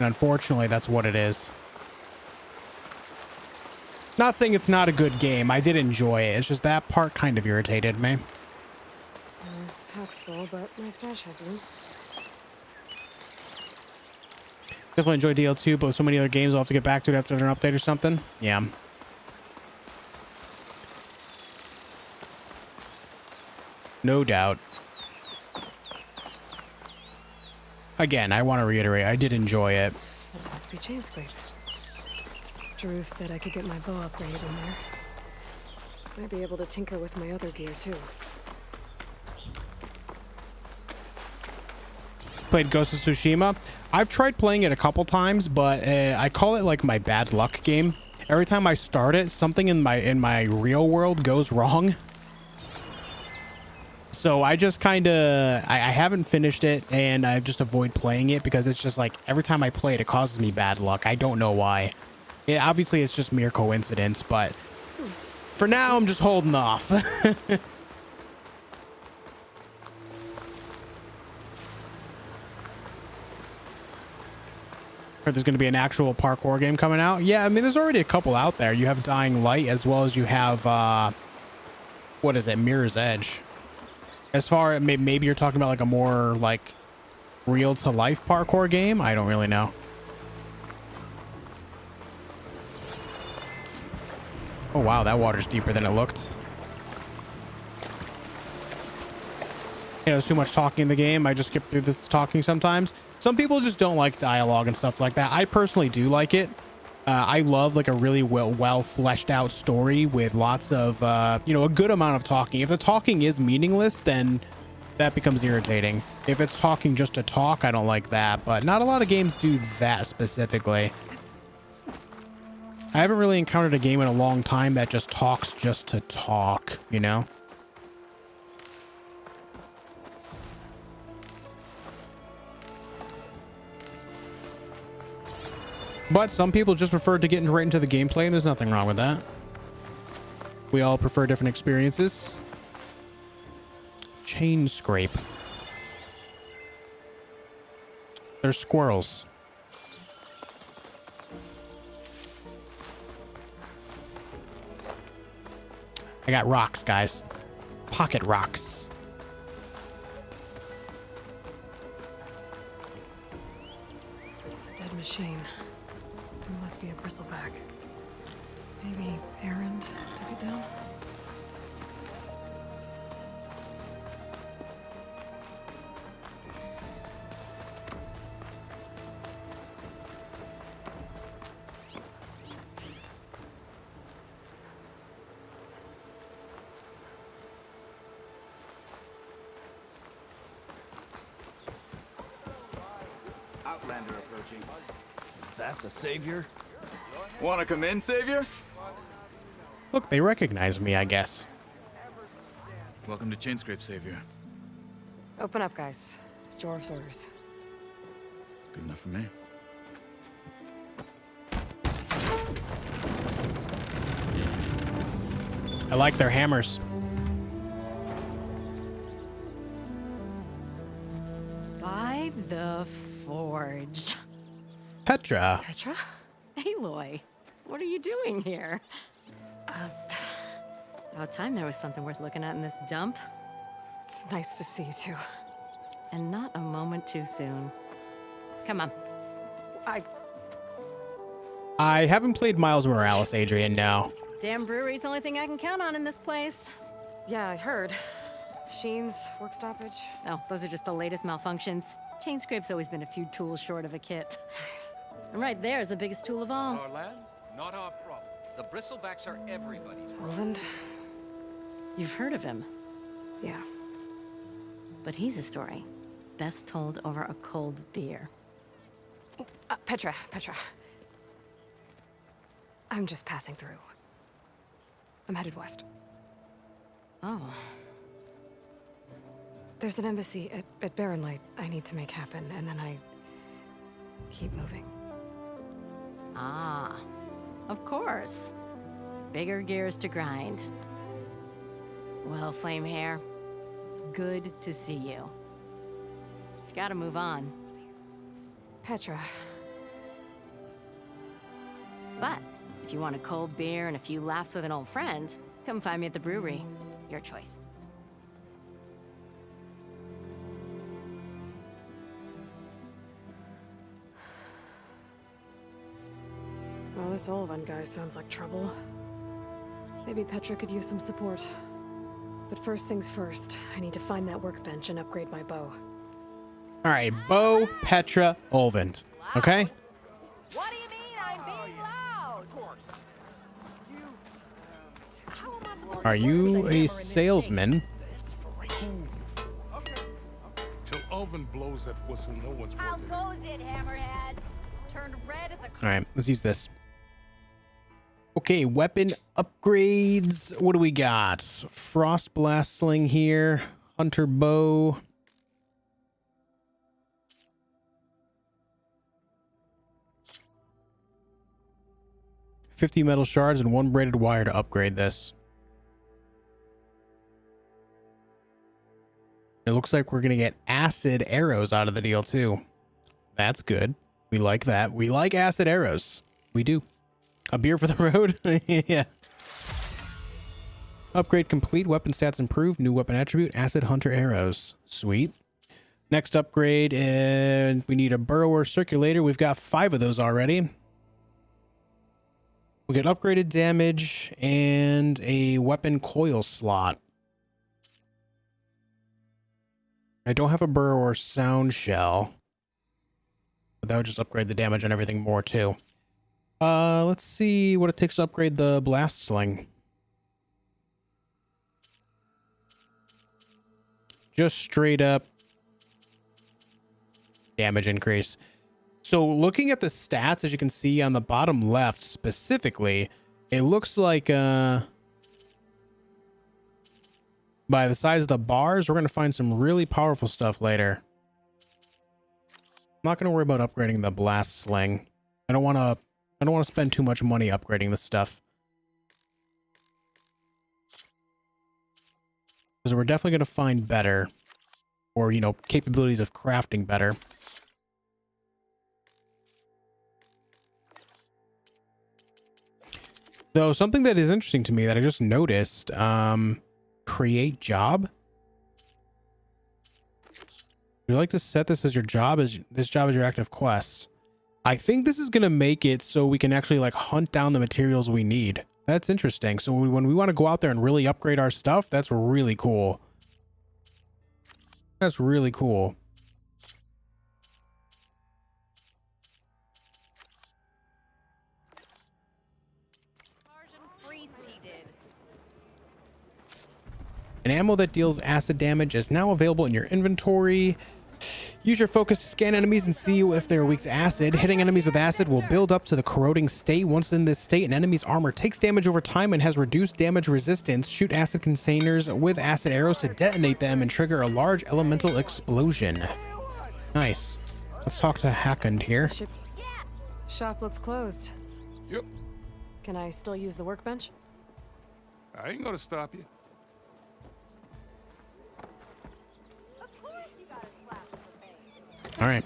And unfortunately, that's what it is. Not saying it's not a good game. I did enjoy it. It's just that part kind of irritated me. Pack's full, but my stash has room. Definitely enjoy DL2, but with so many other games, I'll have to get back to it after an update or something. Yeah. No doubt. Again, I want to reiterate, I did enjoy it. That must be chain scrape. Drew said I could get my bow upgrade in there. Might be able to tinker with my other gear too. Played Ghost of Tsushima. I've tried playing it a couple times, but I call it like my bad luck game. Every time I start it, something in my real world goes wrong. So I just kind of, I haven't finished it, and I just avoid playing it because it's just like every time I play it, it causes me bad luck. I don't know why. Obviously, it's just mere coincidence, but for now, I'm just holding off. Heard there's going to be an actual parkour game coming out. Yeah, I mean, there's already a couple out there. You have Dying Light, as well as you have, what is it, Mirror's Edge. As far as maybe you're talking about like a more like real to life parkour game. I don't really know. Oh wow, that water's deeper than it looked. You know, there's too much talking in the game. I just skip through the talking sometimes. Some people just don't like dialogue and stuff like that. I personally do like it. I love like a really well fleshed out story with lots of, you know, a good amount of talking. If the talking is meaningless, then that becomes irritating. If it's talking just to talk, I don't like that. But not a lot of games do that specifically. I haven't really encountered a game in a long time that just talks just to talk, you know? But some people just prefer to get right into the gameplay, and there's nothing wrong with that. We all prefer different experiences. Chain scrape. There's squirrels. I got rocks, guys. Pocket rocks. It's a dead machine. It must be a bristleback. Maybe Errand took it down? Outlander approaching. Is that the savior? Want to come in, savior? Look, they recognize me, I guess. Welcome to Chainscrape, savior. Open up, guys. Jor's orders. Good enough for me. I like their hammers. By the forge. Petra. Petra? Aloy, what are you doing here? About time there was something worth looking at in this dump. It's nice to see you too. And not a moment too soon. Come on. I haven't played Miles Morales, Adrian, no. Damn brewery's the only thing I can count on in this place. Yeah, I heard. Machines, work stoppage. Oh, those are just the latest malfunctions. Chainscrape's always been a few tools short of a kit. And right there is the biggest tool of all. Our land, not our problem. The Bristlebacks are everybody's problem. Roland? You've heard of him. Yeah. But he's a story best told over a cold beer. Petra. I'm just passing through. I'm headed west. Oh. There's an embassy at Barren Light I need to make happen, and then I keep moving. Ah, of course. Bigger gears to grind. Well, Flame Hair, good to see you. You've got to move on. Petra, But if you want a cold beer and a few laughs with an old friend, come find me at the brewery. Your choice. Well, this old one guy sounds like trouble. Maybe Petra could use some support. But first things first, I need to find that workbench and upgrade my bow. All right, Bo, Petra, Olvend. Okay. What do you mean I'm being loud? Are you a salesman? Till Oven blows that whistle, no one's How working. goes it, Hammerhead? Turned red as a All right, let's use this. Okay, weapon upgrades. What do we got? Frost blast sling here. Hunter bow. $50 metal shards and 1 braided wire to upgrade this. It looks like we're going to get acid arrows out of the deal too. That's good. We like that. We like acid arrows. We do. A beer for the road? Yeah. Upgrade complete. Weapon stats improved. New weapon attribute. Acid hunter arrows. Sweet. Next upgrade, and we need a burrower circulator. We've got 5 of those already. We get upgraded damage and a weapon coil slot. I don't have a burrower sound shell, but that would just upgrade the damage and everything more too. Let's see what it takes to upgrade the blast sling. Just straight up damage increase. So looking at the stats, as you can see on the bottom left specifically, it looks like by the size of the bars, we're going to find some really powerful stuff later. I'm not going to worry about upgrading the blast sling. I don't want to spend too much money upgrading this stuff. Because we're definitely going to find better, or, you know, capabilities of crafting better. Though something that is interesting to me that I just noticed, create job. Would you like to set this as your job? As this job is your active quest. I think this is going to make it so we can actually like hunt down the materials we need. That's interesting. So when we want to go out there and really upgrade our stuff, that's really cool. That's really cool. An ammo that deals acid damage is now available in your inventory. Use your focus to scan enemies and see if they're weak to acid. Hitting enemies with acid will build up to the corroding state. Once in this state, an enemy's armor takes damage over time and has reduced damage resistance. Shoot acid containers with acid arrows to detonate them and trigger a large elemental explosion. Nice. Let's talk to Hakund here. Shop looks closed. Yep. Can I still use the workbench? I ain't gonna stop you. All right.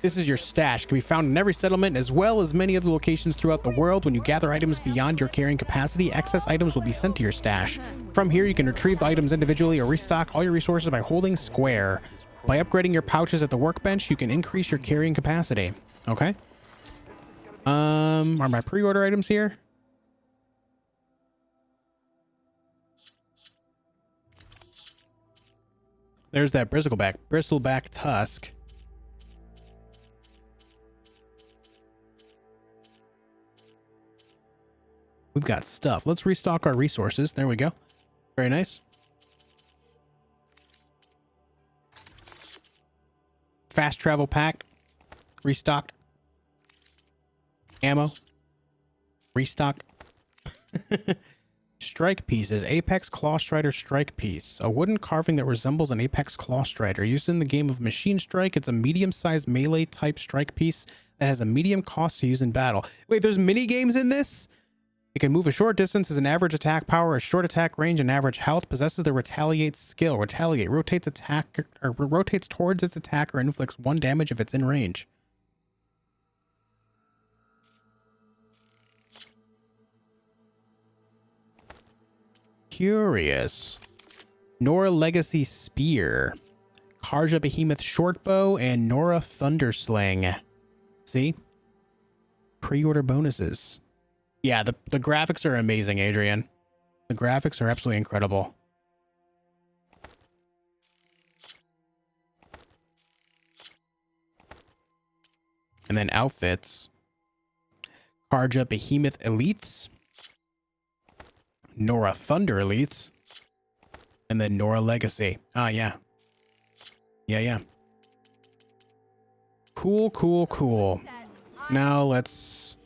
This is your stash. Can be found in every settlement as well as many other locations throughout the world. When you gather items beyond your carrying capacity, excess items will be sent to your stash. From here, you can retrieve the items individually or restock all your resources by holding square. By upgrading your pouches at the workbench, you can increase your carrying capacity. Okay. Are my pre-order items here? There's that bristleback tusk. We've got stuff. Let's restock our resources. There we go. Very nice. Fast travel pack. Restock. Ammo. Restock. Strike pieces. Apex Claw Strider strike piece. A wooden carving that resembles an Apex Claw Strider. Used in the game of Machine Strike, it's a medium-sized melee type strike piece that has a medium cost to use in battle. Wait, there's mini games in this? It can move a short distance, has an average attack power, a short attack range, and average health. Possesses the Retaliate skill. Retaliate rotates towards its attacker and inflicts 1 damage if it's in range. Curious. Nora Legacy Spear. Karja Behemoth Shortbow and Nora Thundersling. See? Pre-order bonuses. Yeah, the graphics are amazing, Adrian. The graphics are absolutely incredible. And then outfits. Karja Behemoth Elites. Nora Thunder Elites. And then Nora Legacy. Ah, yeah. Yeah. Cool, cool, cool. Now let's...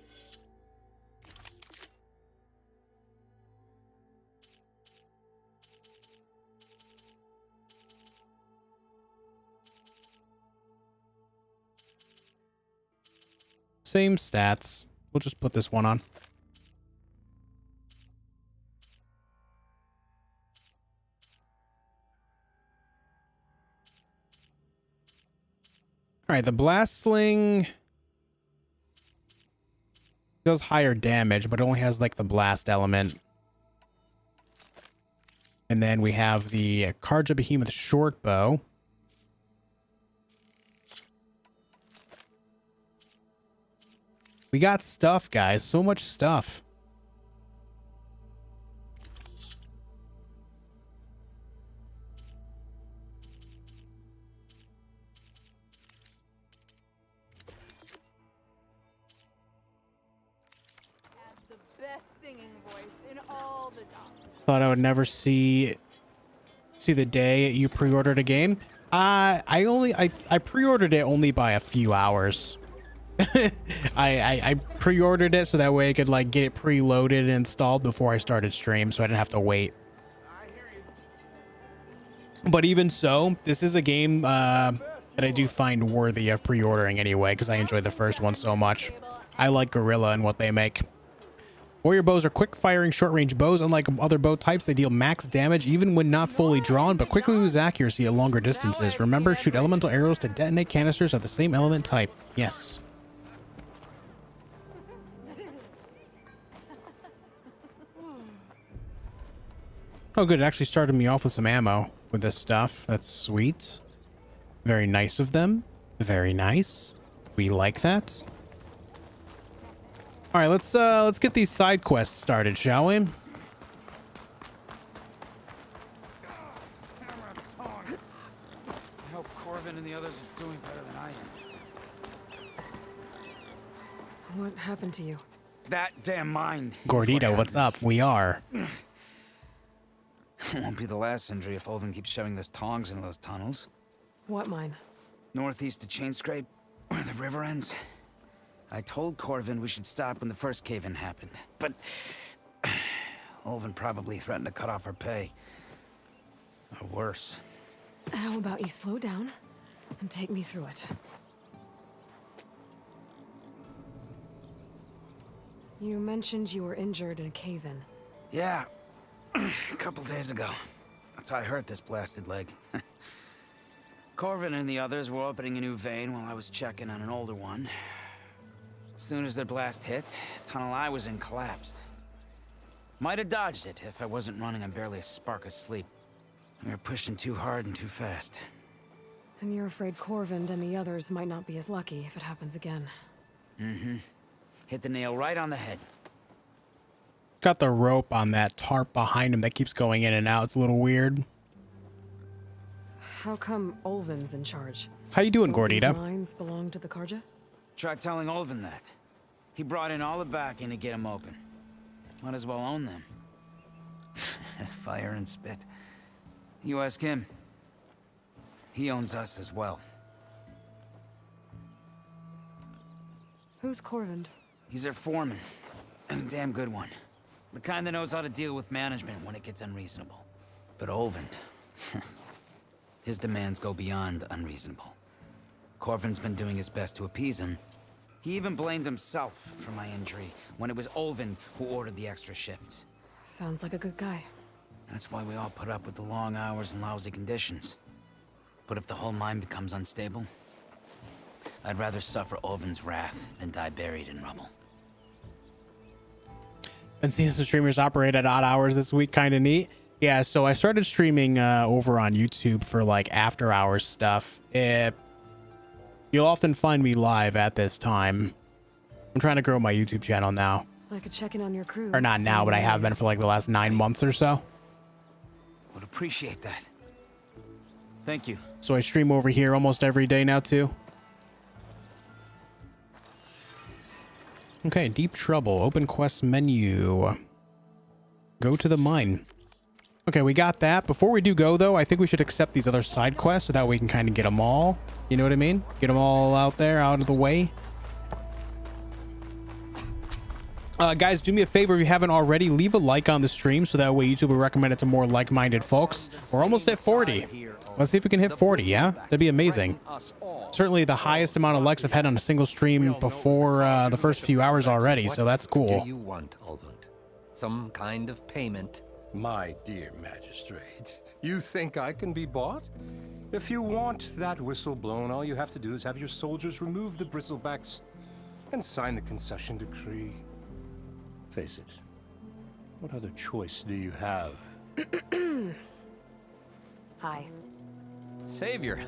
Same stats. We'll just put this one on. All right, the blast sling does higher damage, but it only has like the blast element. And then we have the Karja Behemoth short bow. We got stuff, guys. So much stuff. Thought I would never see the day you pre-ordered a game. I pre-ordered it only by a few hours. I pre-ordered it so that way I could like get it preloaded and installed before I started stream, so I didn't have to wait. But even so, this is a game that I do find worthy of pre-ordering anyway, because I enjoyed the first one so much. I like Gorilla and what they make. Warrior bows are quick-firing, short-range bows. Unlike other bow types, they deal max damage even when not fully drawn, but quickly lose accuracy at longer distances. Remember, shoot elemental arrows to detonate canisters of the same element type. Yes. Oh, good. It actually started me off with some ammo with this stuff. That's sweet. Very nice of them. Very nice. We like that. All right, let's get these side quests started, shall we? I hope Corvin and the others are doing better than I am. What happened to you? That damn mine. Gordito, what's up? We are. It won't be the last injury if Olvin keeps shoving those tongs into those tunnels. What mine? Northeast of Chainscrape, where the river ends. I told Corvin we should stop when the first cave-in happened, but Olvin probably threatened to cut off her pay. Or worse. How about you slow down and take me through it? You mentioned you were injured in a cave-in. Yeah, a couple days ago. That's how I hurt this blasted leg. Corvin and the others were opening a new vein while I was checking on an older one. As soon as their blast hit, the tunnel I was in collapsed. Might have dodged it if I wasn't running on barely a spark of sleep. We were pushing too hard and too fast. And you're afraid Corvin and the others might not be as lucky if it happens again. Mm-hmm. Hit the nail right on the head. Got the rope on that tarp behind him that keeps going in and out. It's a little weird. How come Olvin's in charge? How you doing, Don't these Gordita? mines belong to the Karja? Try telling Olvin that. He brought in all the backing to get them open. Might as well own them. Fire and spit. You ask him. He owns us as well. Who's Corvin? He's their foreman. And a damn good one. The kind that knows how to deal with management when it gets unreasonable. But Olvin, his demands go beyond unreasonable. Corvin's been doing his best to appease him. He even blamed himself for my injury when it was Olvin who ordered the extra shifts. Sounds like a good guy. That's why we all put up with the long hours and lousy conditions. But if the whole mine becomes unstable, I'd rather suffer Olvin's wrath than die buried in rubble. Been seeing some streamers operate at odd hours this week. Kind of neat. Yeah, so I started streaming over on YouTube for like after hours stuff. You'll often find me live at this time. I'm trying to grow my YouTube channel now. I could check in on your crew. Or not now, but I have been for like the last 9 months or so. Would appreciate that. Thank you. So I stream over here almost every day now too. Okay, deep trouble. Open quest menu. Go to the mine. Okay, we got that. Before we do go, though, I think we should accept these other side quests so that we can kind of get them all. You know what I mean? Get them all out there, out of the way. Guys, do me a favor if you haven't already. Leave a like on the stream so that way YouTube will recommend it to more like-minded folks. We're almost at 40. Let's see if we can hit 40, yeah? That'd be amazing. Certainly the highest amount of likes I've had on a single stream before the first few hours already, so that's cool. What do you want, Ulvund? Some kind of payment? My dear magistrate, you think I can be bought? If you want that whistle blown, all you have to do is have your soldiers remove the Bristlebacks and sign the concession decree. Face it, what other choice do you have? Hi. Savior,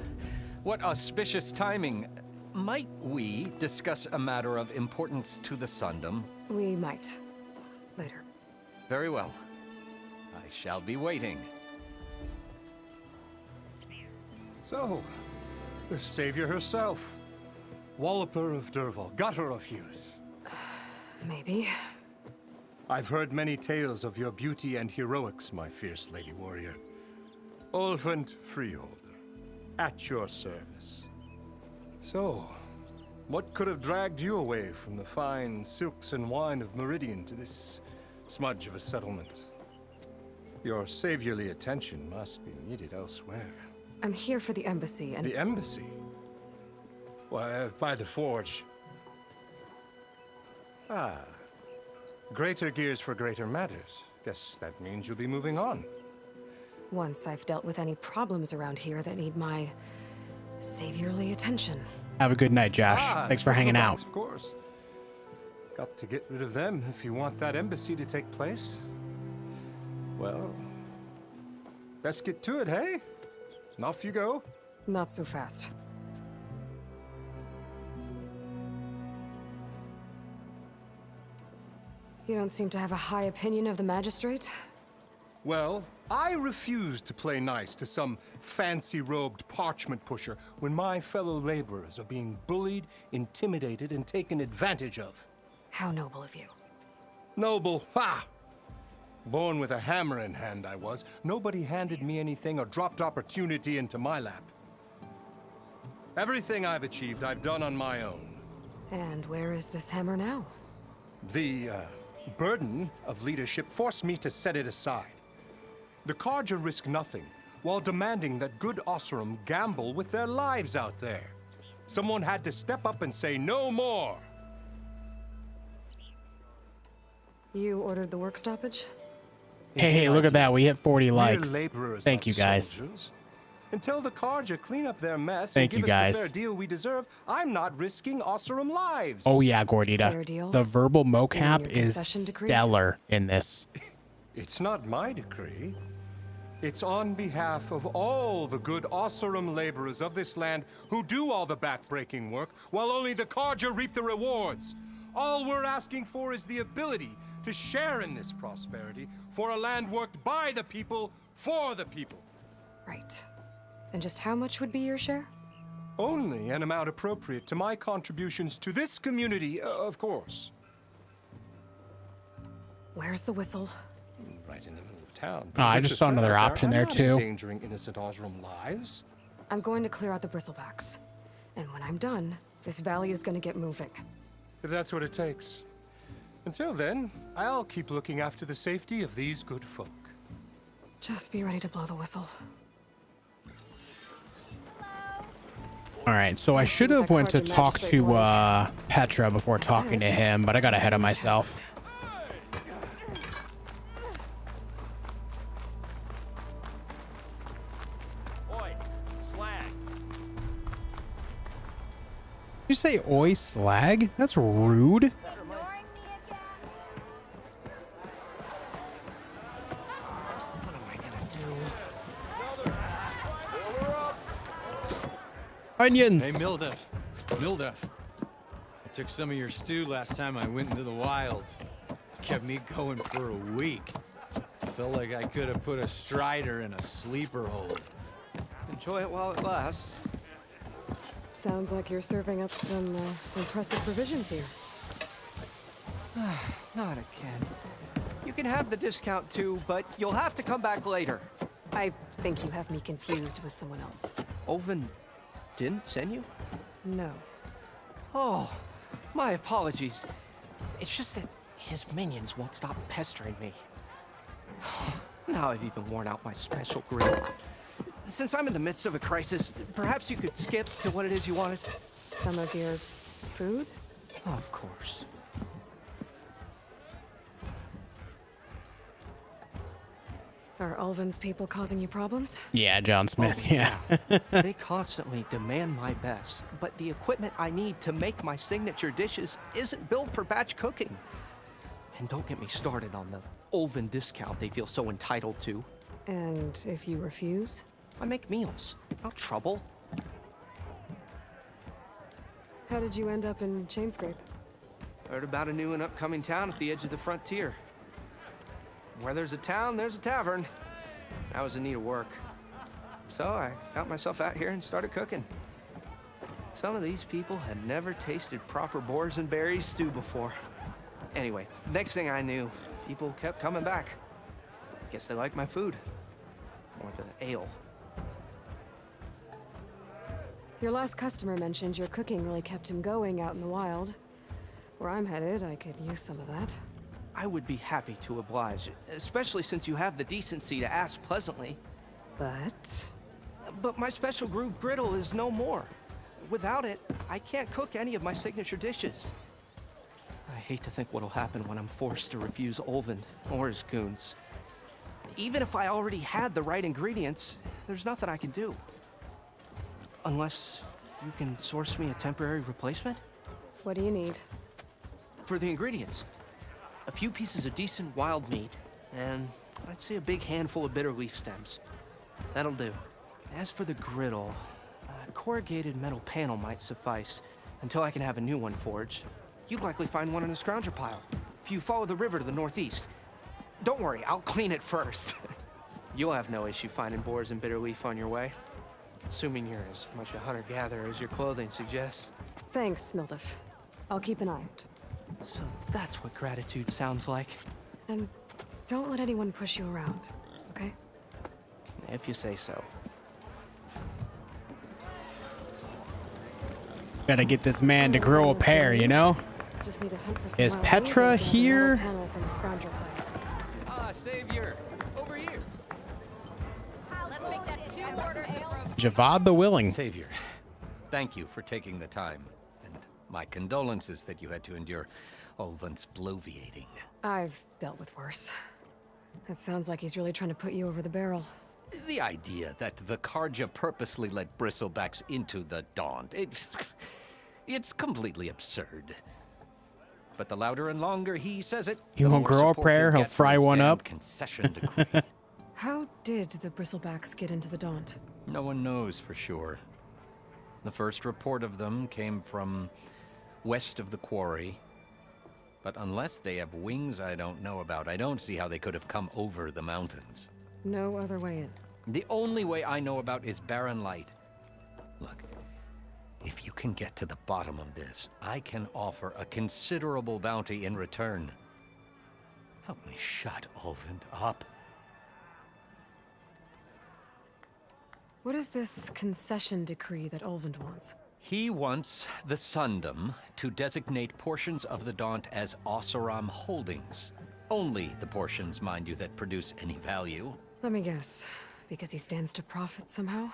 what auspicious timing. Might we discuss a matter of importance to the Sundom? We might. Later. Very well. I shall be waiting. So, the savior herself. Walloper of Derval, gutter of youth. Maybe. I've heard many tales of your beauty and heroics, my fierce lady warrior. Ulvund Freeholder, at your service. So, what could have dragged you away from the fine silks and wine of Meridian to this smudge of a settlement? Your saviorly attention must be needed elsewhere. I'm here for the embassy and... The embassy? Why, by the forge. Ah. Greater gears for greater matters. Guess that means you'll be moving on. Once I've dealt with any problems around here that need my saviorly attention. Have a good night, Josh. Thanks for hanging out. Of course. Got to get rid of them if you want that embassy to take place. Well, best get to it, hey? And off you go. Not so fast. You don't seem to have a high opinion of the magistrate? Well, I refuse to play nice to some fancy-robed parchment pusher when my fellow laborers are being bullied, intimidated, and taken advantage of. How noble of you. Noble? Ha! Born with a hammer in hand, I was. Nobody handed me anything or dropped opportunity into my lap. Everything I've achieved, I've done on my own. And where is this hammer now? The, burden of leadership forced me to set it aside. The Carja risk nothing, while demanding that good Osram gamble with their lives out there. Someone had to step up and say no more. You ordered the work stoppage? Hey, look at that. We hit 40 likes. Thank you, guys. Soldiers. Until the Carja clean up their mess Thank and you, give us guys. the fair deal we deserve, I'm not risking Osram lives. Oh, yeah, Gordita. The verbal mocap is stellar in this. It's not my decree. It's on behalf of all the good Osram laborers of this land who do all the backbreaking work, while only the Carja reap the rewards. All we're asking for is the ability to share in this prosperity for a land worked by the people, for the people. Right. And just how much would be your share? Only an amount appropriate to my contributions to this community, of course. Where's the whistle? Right in the middle of town. Oh, I just saw another option there, too. Endangering innocent Osram lives. I'm going to clear out the Bristlebacks. And when I'm done, this valley is going to get moving. If that's what it takes. Until then, I'll keep looking after the safety of these good folk. Just be ready to blow the whistle. All right, so I should have went to talk to Petra before talking to him, but I got ahead of myself. Oi, slag. Did you say oi slag? That's rude. Onions. Hey, Mildef. I took some of your stew last time I went into the wilds. Kept me going for a week. Felt like I could have put a strider in a sleeper hold. Enjoy it while it lasts. Sounds like you're serving up some impressive provisions here. Not again. You can have the discount too, but you'll have to come back later. I think you have me confused with someone else. Olvin didn't send you? No. Oh, my apologies. It's just that his minions won't stop pestering me. Now I've even worn out my special grill. Since I'm in the midst of a crisis, perhaps you could skip to what it is you wanted? Some of your food? Of course. Are Ulvin's people causing you problems? Yeah, John Smith, yeah. They constantly demand my best, but the equipment I need to make my signature dishes isn't built for batch cooking. And don't get me started on the Ulvin discount they feel so entitled to. And if you refuse? I make meals, no trouble. How did you end up in Chainscrape? Heard about a new and upcoming town at the edge of the frontier. Where there's a town, there's a tavern. I was in need of work. So I got myself out here and started cooking. Some of these people had never tasted proper boars and berries stew before. Anyway, next thing I knew, people kept coming back. Guess they liked my food. Or the ale. Your last customer mentioned your cooking really kept him going out in the wild. Where I'm headed, I could use some of that. I would be happy to oblige, especially since you have the decency to ask pleasantly. But my special groove griddle is no more. Without it, I can't cook any of my signature dishes. I hate to think what'll happen when I'm forced to refuse Ulvin or his goons. Even if I already had the right ingredients, there's nothing I can do. Unless you can source me a temporary replacement? What do you need? For the ingredients. A few pieces of decent wild meat, and I'd say a big handful of bitter leaf stems. That'll do. As for the griddle, a corrugated metal panel might suffice until I can have a new one forged. You'd likely find one in a scrounger pile, if you follow the river to the northeast. Don't worry, I'll clean it first. You'll have no issue finding boars and bitter leaf on your way. Assuming you're as much a hunter-gatherer as your clothing suggests. Thanks, Mildef. I'll keep an eye out. So that's what gratitude sounds like. And don't let anyone push you around, okay? If you say so. Gotta get this man to grow a pair, you know? Just need to hunt for some Is wild Petra meat and get a here? metal panel from a scrounger pile. Ah, Savior, over here. Let's make that 2 orders of Javad the Willing. Savior, thank you for taking the time. And my condolences that you had to endure Ulvin's bloviating. I've dealt with worse. It sounds like he's really trying to put you over the barrel. The idea that the Karja purposely let Bristlebacks into the Daunt, it's completely absurd. But the louder and longer he says it, You the won't more grow a support prayer, he'll get for fry his one damn up. Concession decree. How did the Bristlebacks get into the Daunt? No one knows for sure. The first report of them came from west of the quarry. But unless they have wings I don't know about, I don't see how they could have come over the mountains. No other way in. The only way I know about is barren light. Look, if you can get to the bottom of this, I can offer a considerable bounty in return. Help me shut Ulvin up. What is this concession decree that Ulvin wants? He wants the Sundom to designate portions of the Daunt as Oseram holdings. Only the portions, mind you, that produce any value. Let me guess. Because he stands to profit somehow?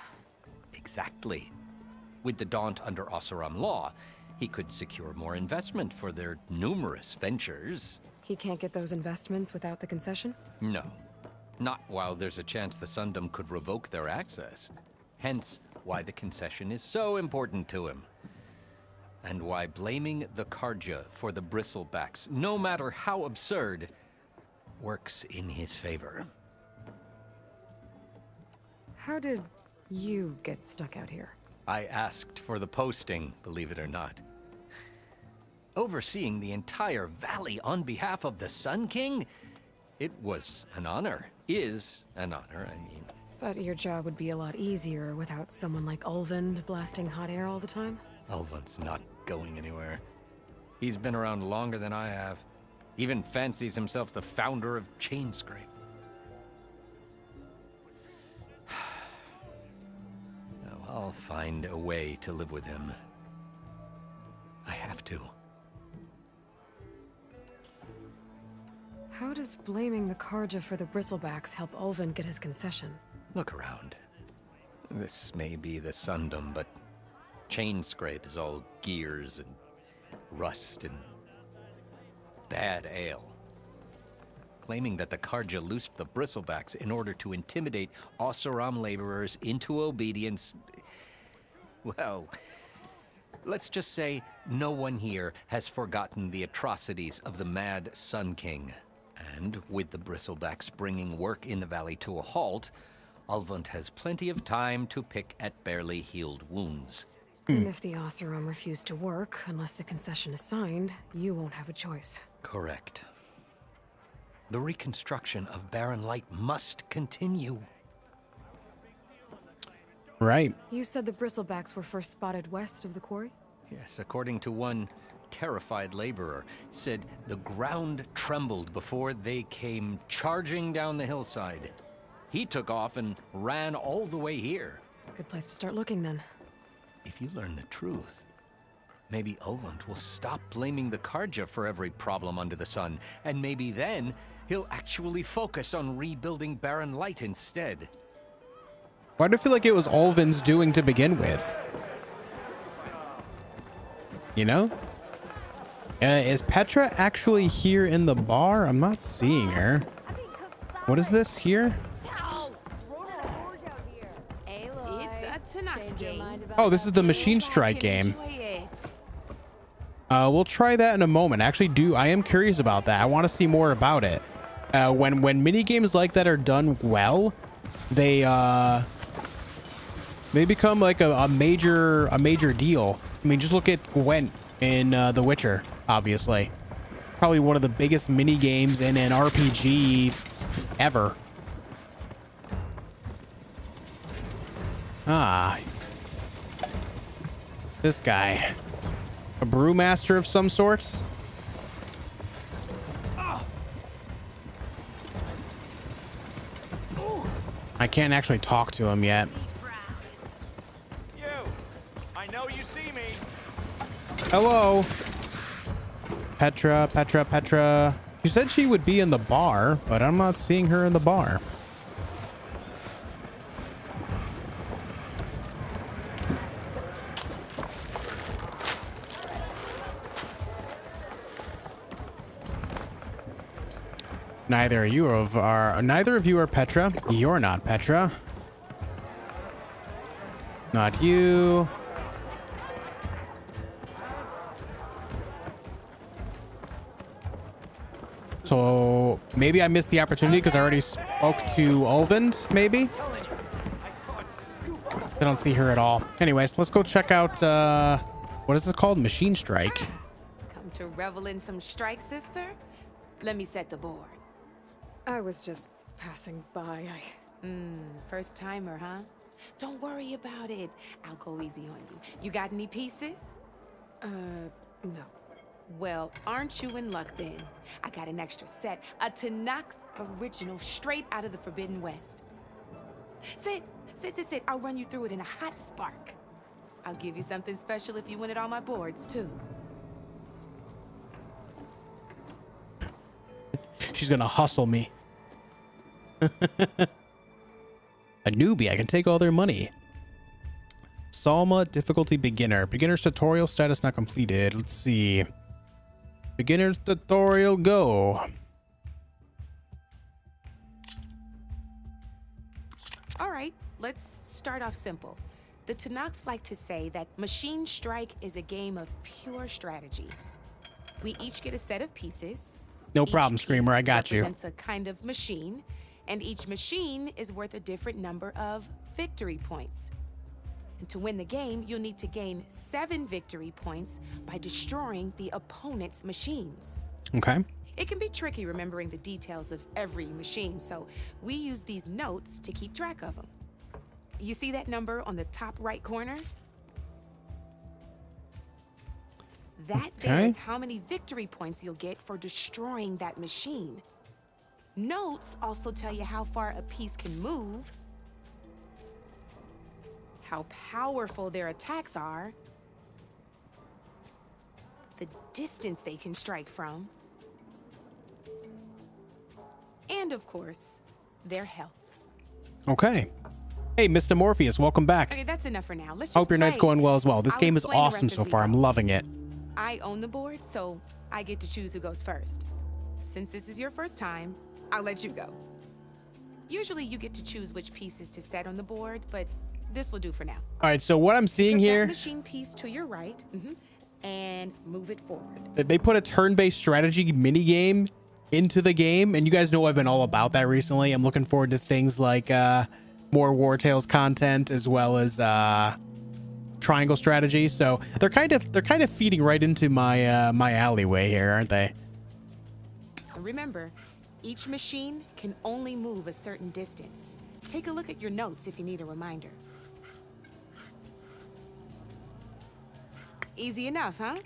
Exactly. With the Daunt under Oseram law, he could secure more investment for their numerous ventures. He can't get those investments without the concession? No. Not while there's a chance the Sundom could revoke their access. Hence, why the concession is so important to him. And why blaming the Karja for the Bristlebacks, no matter how absurd, works in his favor. How did you get stuck out here? I asked for the posting, believe it or not. Overseeing the entire valley on behalf of the Sun King? It was an honor. Is an honor, I mean. But your job would be a lot easier without someone like Ulvund blasting hot air all the time? Ulvund's not going anywhere. He's been around longer than I have. Even fancies himself the founder of Chainscrape. Now, I'll find a way to live with him. I have to. How does blaming the Karja for the Bristlebacks help Ulvund get his concession? Look around. This may be the Sundom, but Chainscrape is all gears and rust and bad ale. Claiming that the Karja loosed the Bristlebacks in order to intimidate Oseram laborers into obedience. Well, let's just say no one here has forgotten the atrocities of the Mad Sun King. And with the Bristlebacks bringing work in the valley to a halt, Ulvund has plenty of time to pick at barely healed wounds. And if the Oseram refuse to work, unless the concession is signed, you won't have a choice. Correct. The reconstruction of Barren Light must continue. Right. You said the Bristlebacks were first spotted west of the quarry? Yes, according to one terrified laborer, said the ground trembled before they came charging down the hillside. He took off and ran all the way here. Good place to start looking, then. If you learn the truth, maybe Ulvund will stop blaming the Karja for every problem under the sun, and maybe then he'll actually focus on rebuilding Barren Light instead. Why do I feel like it was Ulvund's doing to begin with? You know? Is Petra actually here in the bar? I'm not seeing her. What is this here? It's a tonight game. Oh, this is the Machine Strike game. We'll try that in a moment. Actually, I am curious about that. I want to see more about it. When mini games like that are done well, they become like a major deal. I mean, just look at Gwent in The Witcher, obviously. Probably one of the biggest mini games in an RPG ever. Ah. This guy. A brewmaster of some sorts? I can't actually talk to him yet. You! I know you see me! Hello. Petra. She said she would be in the bar, but I'm not seeing her in the bar. Neither of you are Petra. You're not Petra. Not you. So maybe I missed the opportunity because I already spoke to Ulvund, maybe? I don't see her at all. Anyways, let's go check out, what is it called? Machine Strike. Come to revel in some strike, sister? Let me set the board. I was just passing by. First timer, huh? Don't worry about it. I'll go easy on you. You got any pieces? No. Well, aren't you in luck then? I got an extra set, a Tanakh original straight out of the Forbidden West. Sit. I'll run you through it in a hot spark. I'll give you something special if you win it on my boards, too. She's gonna hustle me. A newbie, I can take all their money. Salma, difficulty beginner. Beginner's tutorial, status not completed. Let's see. Beginner's tutorial, go. All right, let's start off simple. The Tanakhs like to say that Machine Strike is a game of pure strategy. We each get a set of pieces. No problem, Screamer. I got you. Represents a kind of machine, and each machine is worth a different number of victory points. And to win the game, you'll need to gain 7 victory points by destroying the opponent's machines. Okay. It can be tricky remembering the details of every machine, so we use these notes to keep track of them. You see that number on the top right corner? That there is how many victory points you'll get for destroying that machine. Notes also tell you how far a piece can move, how powerful their attacks are, the distance they can strike from, and of course, their health. Okay. Hey, Mr. Morpheus, welcome back. Okay, that's enough for now. Let's just Hope your night's play. going well as well. This I'll game is explain the awesome rest so as we far. go. I'm loving it. I own the board, so I get to choose who goes first. Since this is your first time, I'll let you go. Usually you get to choose which pieces to set on the board, but this will do for now. All right, so what I'm seeing Put here, that machine piece to your right, and move it forward. they put a turn-based strategy mini game into the game, and you guys know I've been all about that recently. I'm looking forward to things like more War Tales content, as well as triangle strategy. So they're kind of feeding right into my my alleyway here, aren't they? Remember, each machine can only move a certain distance. Take a look at your notes if you need a reminder. Easy enough, huh?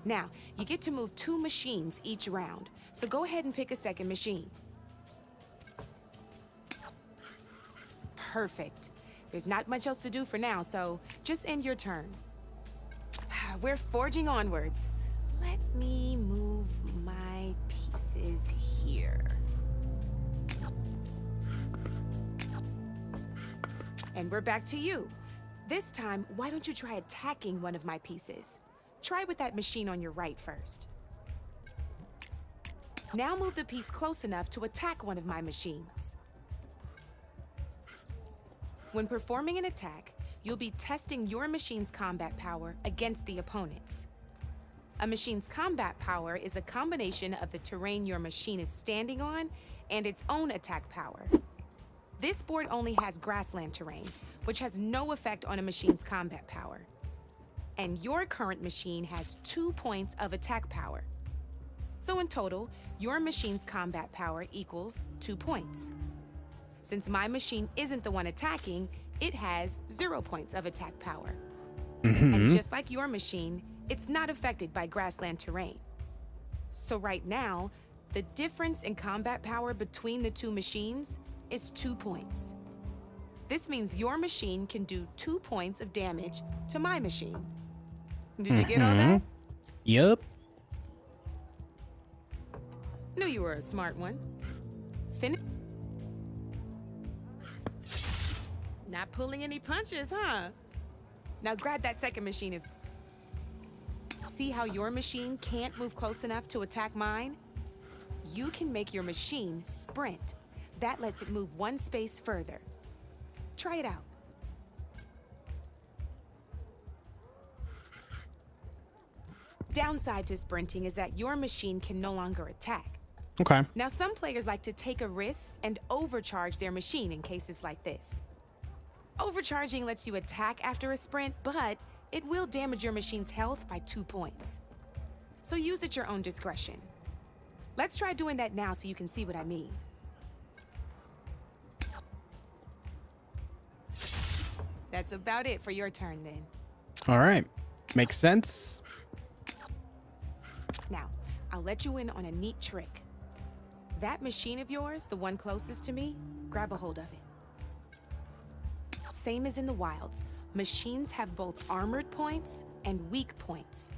Now, you get to move 2 machines each round, so go ahead and pick a second machine. Perfect. There's not much else to do for now, so just end your turn. We're forging onwards. Let me move my pieces here. And we're back to you. This time, why don't you try attacking one of my pieces? Try with that machine on your right first. Now move the piece close enough to attack one of my machines. When performing an attack, you'll be testing your machine's combat power against the opponent's. A machine's combat power is a combination of the terrain your machine is standing on and its own attack power. This board only has grassland terrain, which has no effect on a machine's combat power. And your current machine has 2 points of attack power. So in total, your machine's combat power equals 2 points. Since my machine isn't the one attacking, it has 0 points of attack power. And just like your machine, it's not affected by grassland terrain. So right now, the difference in combat power between the 2 machines is 2 points. This means your machine can do 2 points of damage to my machine. Did you get all that? Yup. Knew you were a smart one. Finish. Not pulling any punches, huh? Now grab that second machine. See how your machine can't move close enough to attack mine? You can make your machine sprint. That lets it move 1 space further. Try it out. Downside to sprinting is that your machine can no longer attack. Okay. Now, some players like to take a risk and overcharge their machine in cases like this. Overcharging lets you attack after a sprint, but it will damage your machine's health by 2 points. So use at your own discretion. Let's try doing that now so you can see what I mean. That's about it for your turn then. All right. Makes sense. Now, I'll let you in on a neat trick. That machine of yours, the one closest to me, grab a hold of it. Same as in the wilds, machines have both armored points and weak points.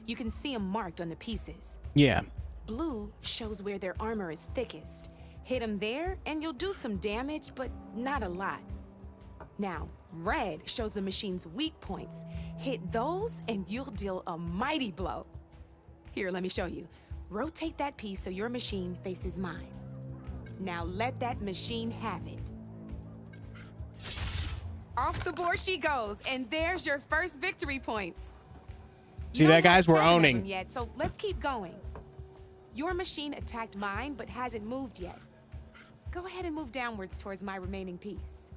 You can see them marked on the pieces. Yeah. Blue shows where their armor is thickest. Hit them there and you'll do some damage, but not a lot. Now, red shows the machine's weak points. Hit those and you'll deal a mighty blow. Here, let me show you. Rotate that piece so your machine faces mine. Now let that machine have it. Off the board she goes, and there's your first victory points. See that, guys? We're owning. Yet, so let's keep going. Your machine attacked mine, but hasn't moved yet. Go ahead and move downwards towards my remaining piece.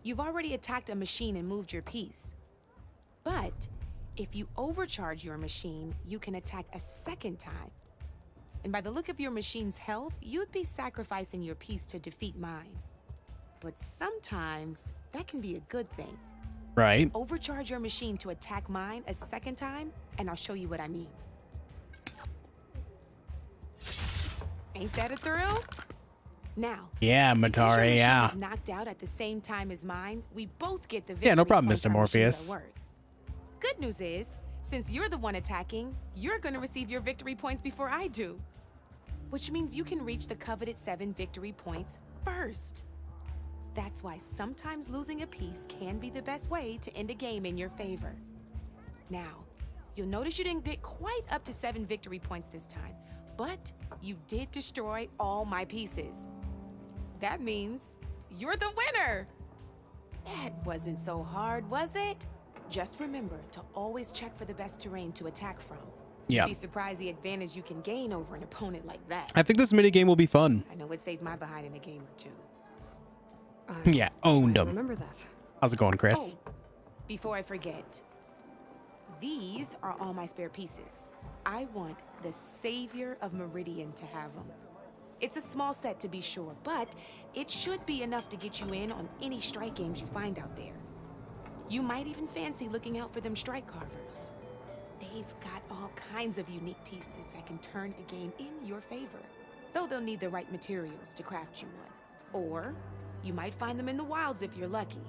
You've already attacked a machine and moved your piece. But if you overcharge your machine, you can attack a second time. And by the look of your machine's health, you'd be sacrificing your piece to defeat mine. But sometimes that can be a good thing. Right. Overcharge your machine to attack mine a second time, and I'll show you what I mean. Ain't that a thrill? Now, Yeah, because your Matare, machine yeah. is knocked out at the same time as mine, we both get the victory. Yeah, no problem, points Mr. our machines Morpheus. are worth. Good news is, since you're the one attacking, you're gonna receive your victory points before I do. Which means you can reach the coveted 7 victory points first. That's why sometimes losing a piece can be the best way to end a game in your favor. Now, you'll notice you didn't get quite up to 7 victory points this time, but you did destroy all my pieces. That means you're the winner. That wasn't so hard, was it? Just remember to always check for the best terrain to attack from. Yeah. You'd be surprised the advantage you can gain over an opponent like that. I think this minigame will be fun. I know it saved my behind in a game or two. Yeah, owned them. Remember that. How's it going, Chris? Before I forget, these are all my spare pieces. I want the savior of Meridian to have them. It's a small set to be sure, but it should be enough to get you in on any strike games you find out there. You might even fancy looking out for them strike carvers. They've got all kinds of unique pieces that can turn a game in your favor, though they'll need the right materials to craft you one. Or you might find them in the wilds if you're lucky.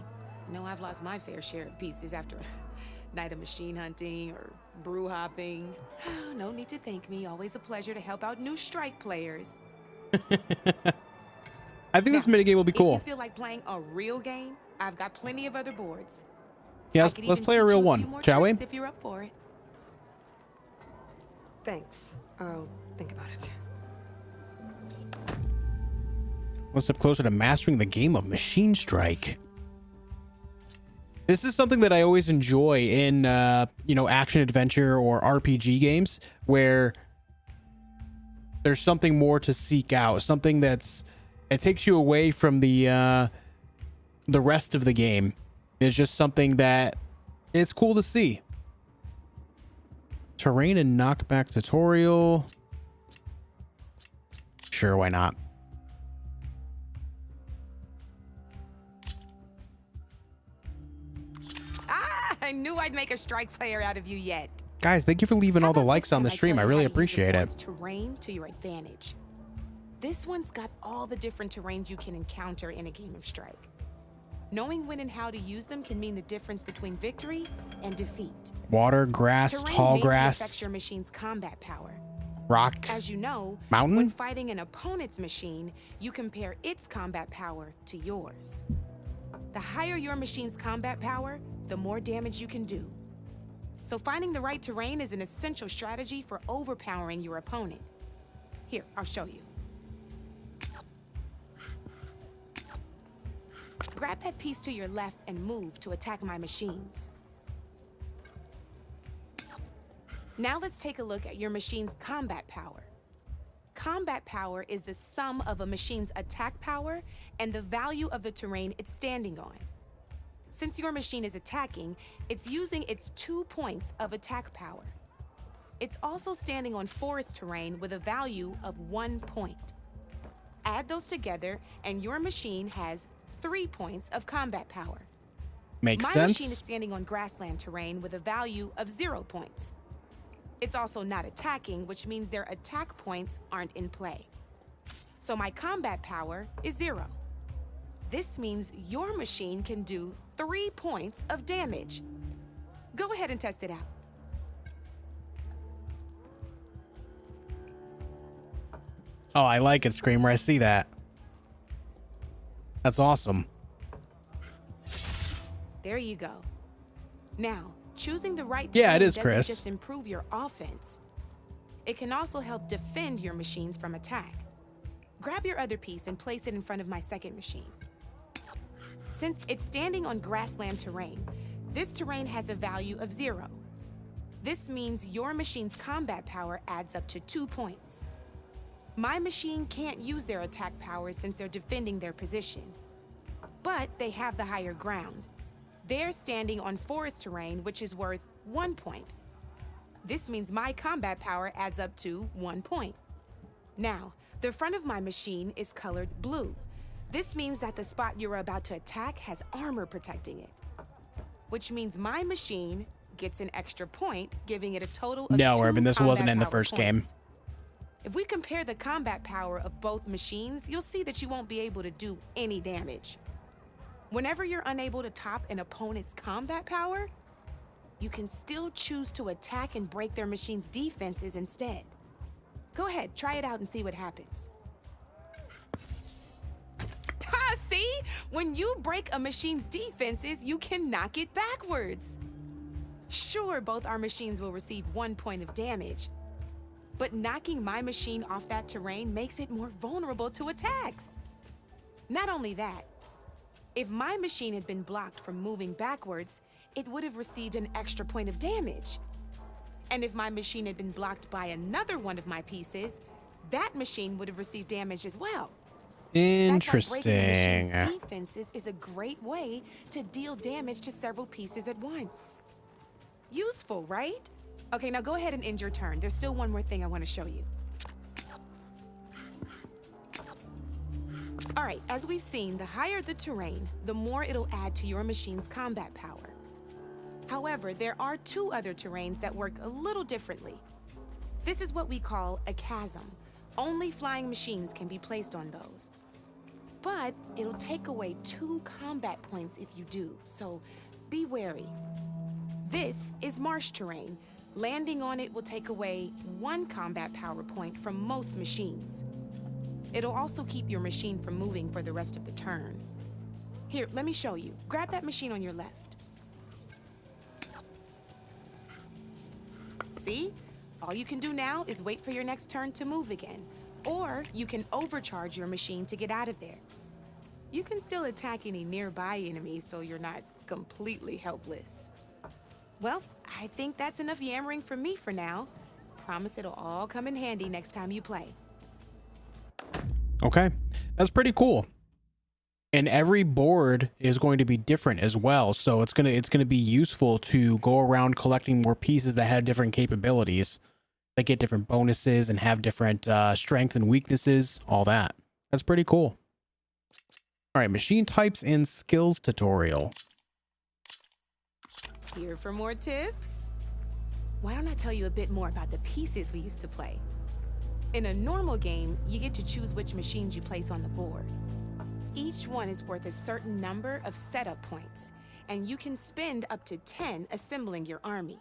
I know I've lost my fair share of pieces after a night of machine hunting or brew hopping. No need to thank me. Always a pleasure to help out new strike players. I think this minigame will be If you cool. feel like playing a real game, I've got plenty of other boards. Yeah, I let's could let's even play a teach real you one, few more shall we? tricks if you're up for it. Thanks. I'll think about it. One step closer to mastering the game of Machine Strike. This is something that I always enjoy in, you know, action adventure or RPG games where there's something more to seek out, something that's it takes you away from the rest of the game. It's just something that it's cool to see. Terrain and knockback tutorial. Sure, why not? I knew I'd make a strike player out of you yet. Guys, thank you for leaving all the likes on the stream. I really appreciate it. Terrain to your advantage. This one's got all the different terrains you can encounter in a game of Strike. Knowing when and how to use them can mean the difference between victory and defeat. Water, grass, Terrain tall mainly affects grass, your machine's combat power. rock, As you know, mountain. when fighting an opponent's machine, you compare its combat power to yours. The higher your machine's combat power, the more damage you can do. So finding the right terrain is an essential strategy for overpowering your opponent. Here, I'll show you. Grab that piece to your left and move to attack my machines. Now let's take a look at your machine's combat power. Combat power is the sum of a machine's attack power and the value of the terrain it's standing on. Since your machine is attacking, it's using its 2 points of attack power. It's also standing on forest terrain with a value of 1 point. Add those together and your machine has 3 points of combat power. Makes My sense. machine is standing on grassland terrain with a value of 0 points. It's also not attacking, which means their attack points aren't in play. So my combat power is 0. This means your machine can do 3 points of damage. Go ahead and test it out. Oh, I like it, Screamer. I see that. That's awesome. There you go. Now, choosing the right Yeah, it terrain is, doesn't Chris. just improve your offense. It can also help defend your machines from attack. Grab your other piece and place it in front of my second machine. Since it's standing on grassland terrain, this terrain has a value of 0. This means your machine's combat power adds up to 2 points. My machine can't use their attack powers since they're defending their position. but they have the higher ground. They're standing on forest terrain, which is worth 1 point. This means my combat power adds up to 1 point. Now, the front of my machine is colored blue. This means that the spot you're about to attack has armor protecting it, which means my machine gets an extra point, giving it a total of 2 Urban, this wasn't in the combat first power game. points. If we compare the combat power of both machines, you'll see that you won't be able to do any damage. Whenever you're unable to top an opponent's combat power, you can still choose to attack and break their machine's defenses instead. Go ahead, try it out and see what happens. Ha, see? When you break a machine's defenses, you can knock it backwards. Sure, both our machines will receive 1 point of damage, but knocking my machine off that terrain makes it more vulnerable to attacks. Not only that, if my machine had been blocked from moving backwards, it would have received an extra point of damage. And if my machine had been blocked by another one of my pieces, that machine would have received damage as well. Interesting. That's why breaking a machine's defenses is a great way to deal damage to several pieces at once. Useful, right? Okay, now go ahead and end your turn. There's still one more thing I want to show you. All right, as we've seen, the higher the terrain, the more it'll add to your machine's combat power. However, there are 2 other terrains that work a little differently. This is what we call a chasm. Only flying machines can be placed on those. But it'll take away 2 combat points if you do, so be wary. This is marsh terrain. Landing on it will take away 1 combat power point from most machines. It'll also keep your machine from moving for the rest of the turn. Here, let me show you. Grab that machine on your left. See? All you can do now is wait for your next turn to move again. Or you can overcharge your machine to get out of there. You can still attack any nearby enemies so you're not completely helpless. Well, I think that's enough yammering from me for now. Promise it'll all come in handy next time you play. Okay, that's pretty cool. And every board is going to be different as well, so it's gonna be useful to go around collecting more pieces that have different capabilities, that get different bonuses and have different strengths and weaknesses, all that. That's pretty cool. All right, machine types and skills tutorial. Here for more tips? Why don't I tell you a bit more about the pieces we used to play? In a normal game, you get to choose which machines you place on the board. Each one is worth a certain number of setup points, and you can spend up to 10 assembling your army.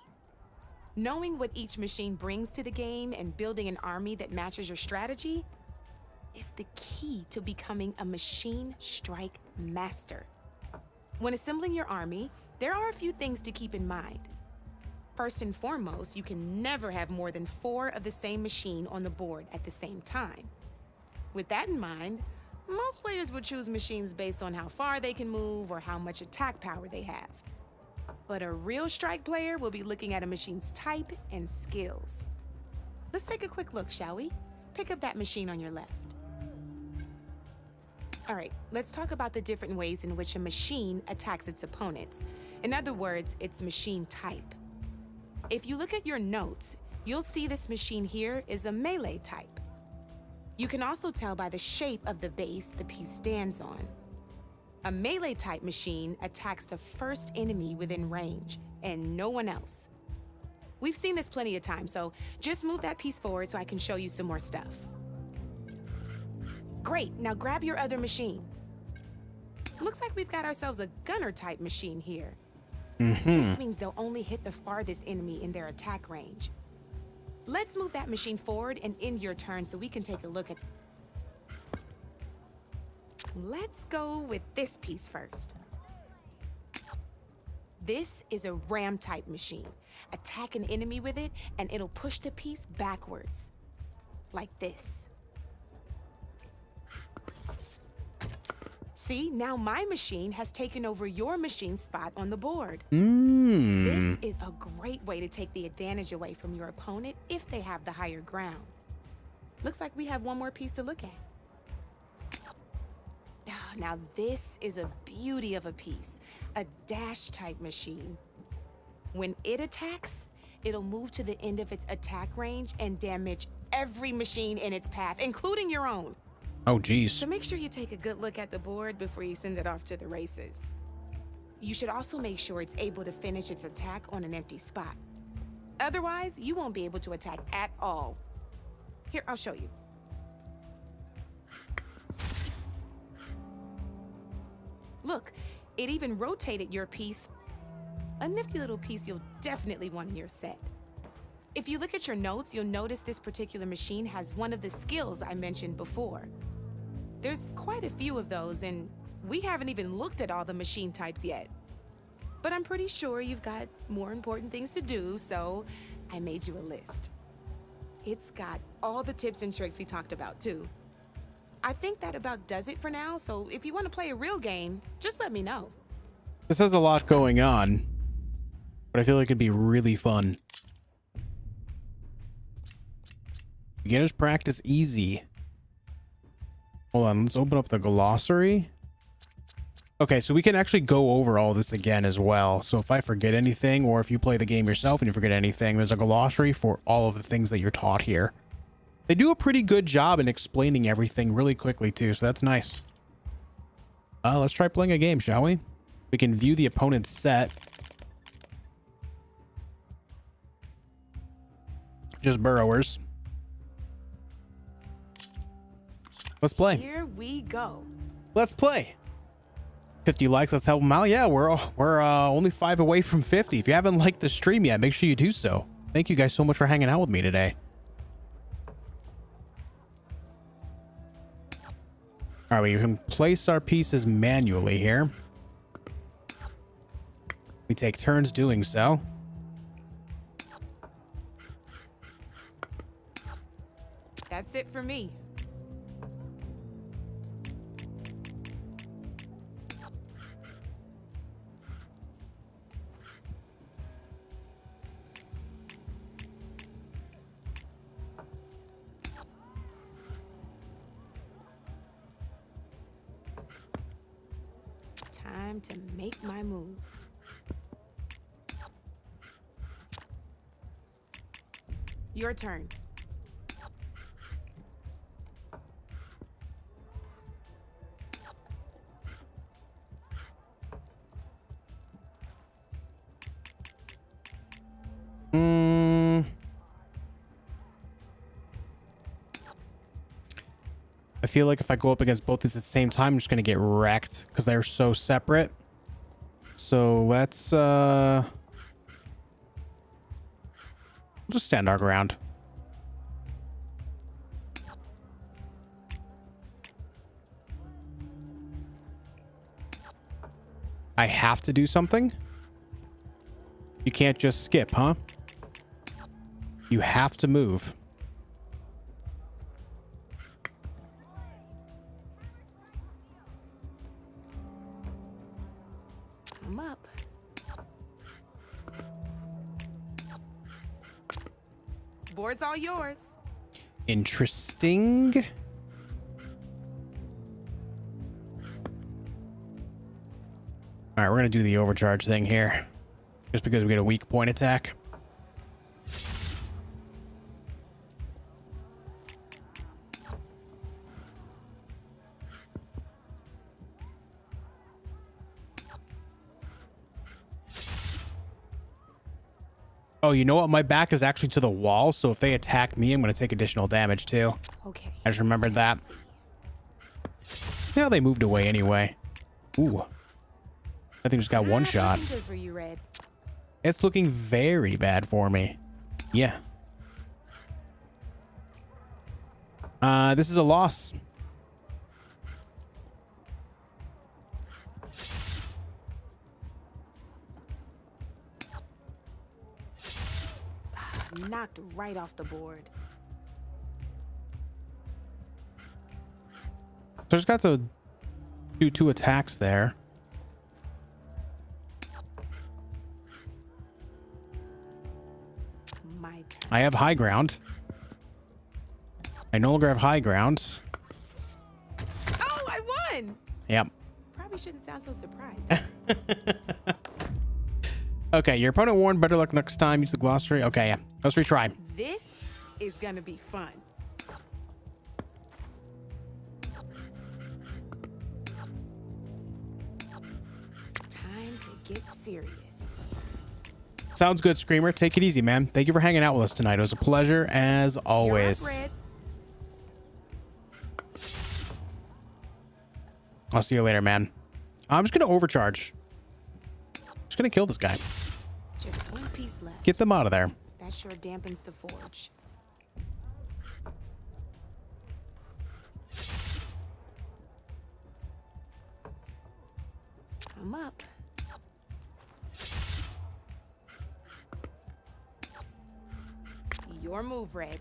Knowing what each machine brings to the game and building an army that matches your strategy is the key to becoming a machine strike master. When assembling your army, there are a few things to keep in mind. First and foremost, you can never have more than 4 of the same machine on the board at the same time. With that in mind, most players would choose machines based on how far they can move or how much attack power they have. But a real strike player will be looking at a machine's type and skills. Let's take a quick look, shall we? Pick up that machine on your left. All right, let's talk about the different ways in which a machine attacks its opponents. In other words, its machine type. If you look at your notes, you'll see this machine here is a melee type. You can also tell by the shape of the base the piece stands on. A melee type machine attacks the first enemy within range, and no one else. We've seen this plenty of times, so just move that piece forward so I can show you some more stuff. Great, now grab your other machine. Looks like we've got ourselves a gunner type machine here. This means they'll only hit the farthest enemy in their attack range. Let's move that machine forward and end your turn so we can take a look at... Let's go with this piece first. This is a ram type machine. Attack an enemy with it and it'll push the piece backwards. Like this. See, now my machine has taken over your machine's spot on the board. This is a great way to take the advantage away from your opponent if they have the higher ground. Looks like we have one more piece to look at. Now this is a beauty of a piece. A dash type machine. When it attacks, it'll move to the end of its attack range and damage every machine in its path, including your own. Oh, geez. So make sure you take a good look at the board before you send it off to the races. You should also make sure it's able to finish its attack on an empty spot. Otherwise, you won't be able to attack at all. Here, I'll show you. Look, it even rotated your piece. A nifty little piece you'll definitely want in your set. If you look at your notes, you'll notice this particular machine has one of the skills I mentioned before. There's quite a few of those, and we haven't even looked at all the machine types yet. But I'm pretty sure you've got more important things to do, so I made you a list. It's got all the tips and tricks we talked about, too. I think that about does it for now, so if you want to play a real game, just let me know. This has a lot going on, but I feel like it'd be really fun. Beginner's practice easy. Hold on, let's open up the glossary. Okay, so we can actually go over all this again as well. So if I forget anything, or if you play the game yourself and you forget anything, there's a glossary for all of the things that you're taught here. They do a pretty good job in explaining everything really quickly too, so that's nice. Let's try playing a game, shall we? We can view the opponent's set. Just burrowers. Let's play. Here we go. Let's play. 50 likes, let's help them out. Yeah, we're only 5 away from 50. If you haven't liked the stream yet, make sure you do so. Thank you guys so much for hanging out with me today. All right, we can place our pieces manually here. We take turns doing so. That's it for me. Time to make my move. Your turn. I feel like if I go up against both these at the same time, I'm just going to get wrecked because they're so separate. So let's we'll just stand our ground. I have to do something? You can't just skip, huh? You have to move. I'm up. Board's all yours. Interesting. All right, we're going to do the overcharge thing here. Just because we get a weak point attack. Oh, you know what? My back is actually to the wall, so if they attack me, I'm going to take additional damage too. Okay. I just remembered that. Yeah, they moved away anyway. Ooh. I think just got one shot. Good for you, Red. It's looking very bad for me. Yeah. This is a loss. Knocked right off the board. So I just got to do 2 attacks there. My turn. I have high ground. I no longer have high ground. Oh, I won! Yep. Probably shouldn't sound so surprised. Okay, your opponent warned. Better luck next time. Use the glossary. Okay, yeah. Let's retry. This is gonna be fun. Time to get serious. Sounds good, Screamer. Take it easy, man. Thank you for hanging out with us tonight. It was a pleasure as always. I'll see you later, man. I'm just gonna overcharge. Just gonna kill this guy. Just one piece left. Get them out of there. That sure dampens the forge. I'm up. Your move, Red.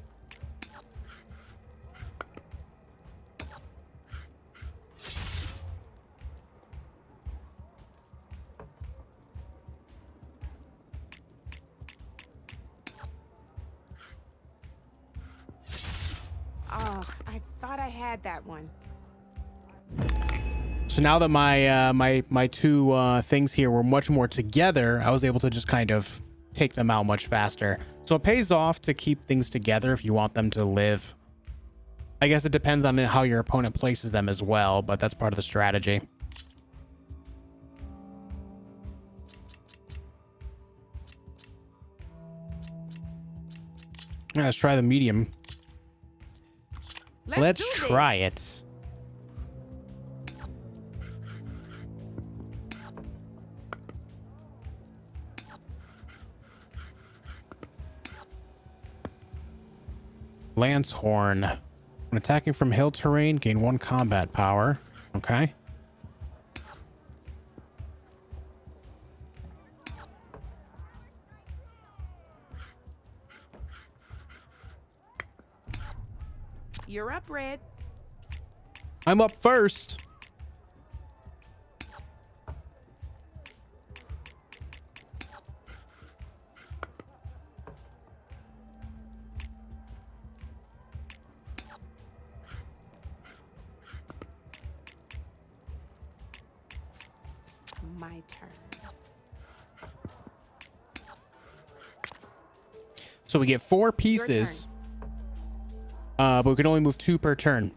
Oh, I thought I had that one. So now that my two things here were much more together, I was able to just kind of take them out much faster. So it pays off to keep things together if you want them to live. I guess it depends on how your opponent places them as well, but that's part of the strategy. Let's try the medium. Let's try it. Lance Horn. When attacking from hill terrain, gain 1 combat power. Okay. You're up, Red. I'm up first. My turn. So we get 4 pieces. But we can only move 2 per turn.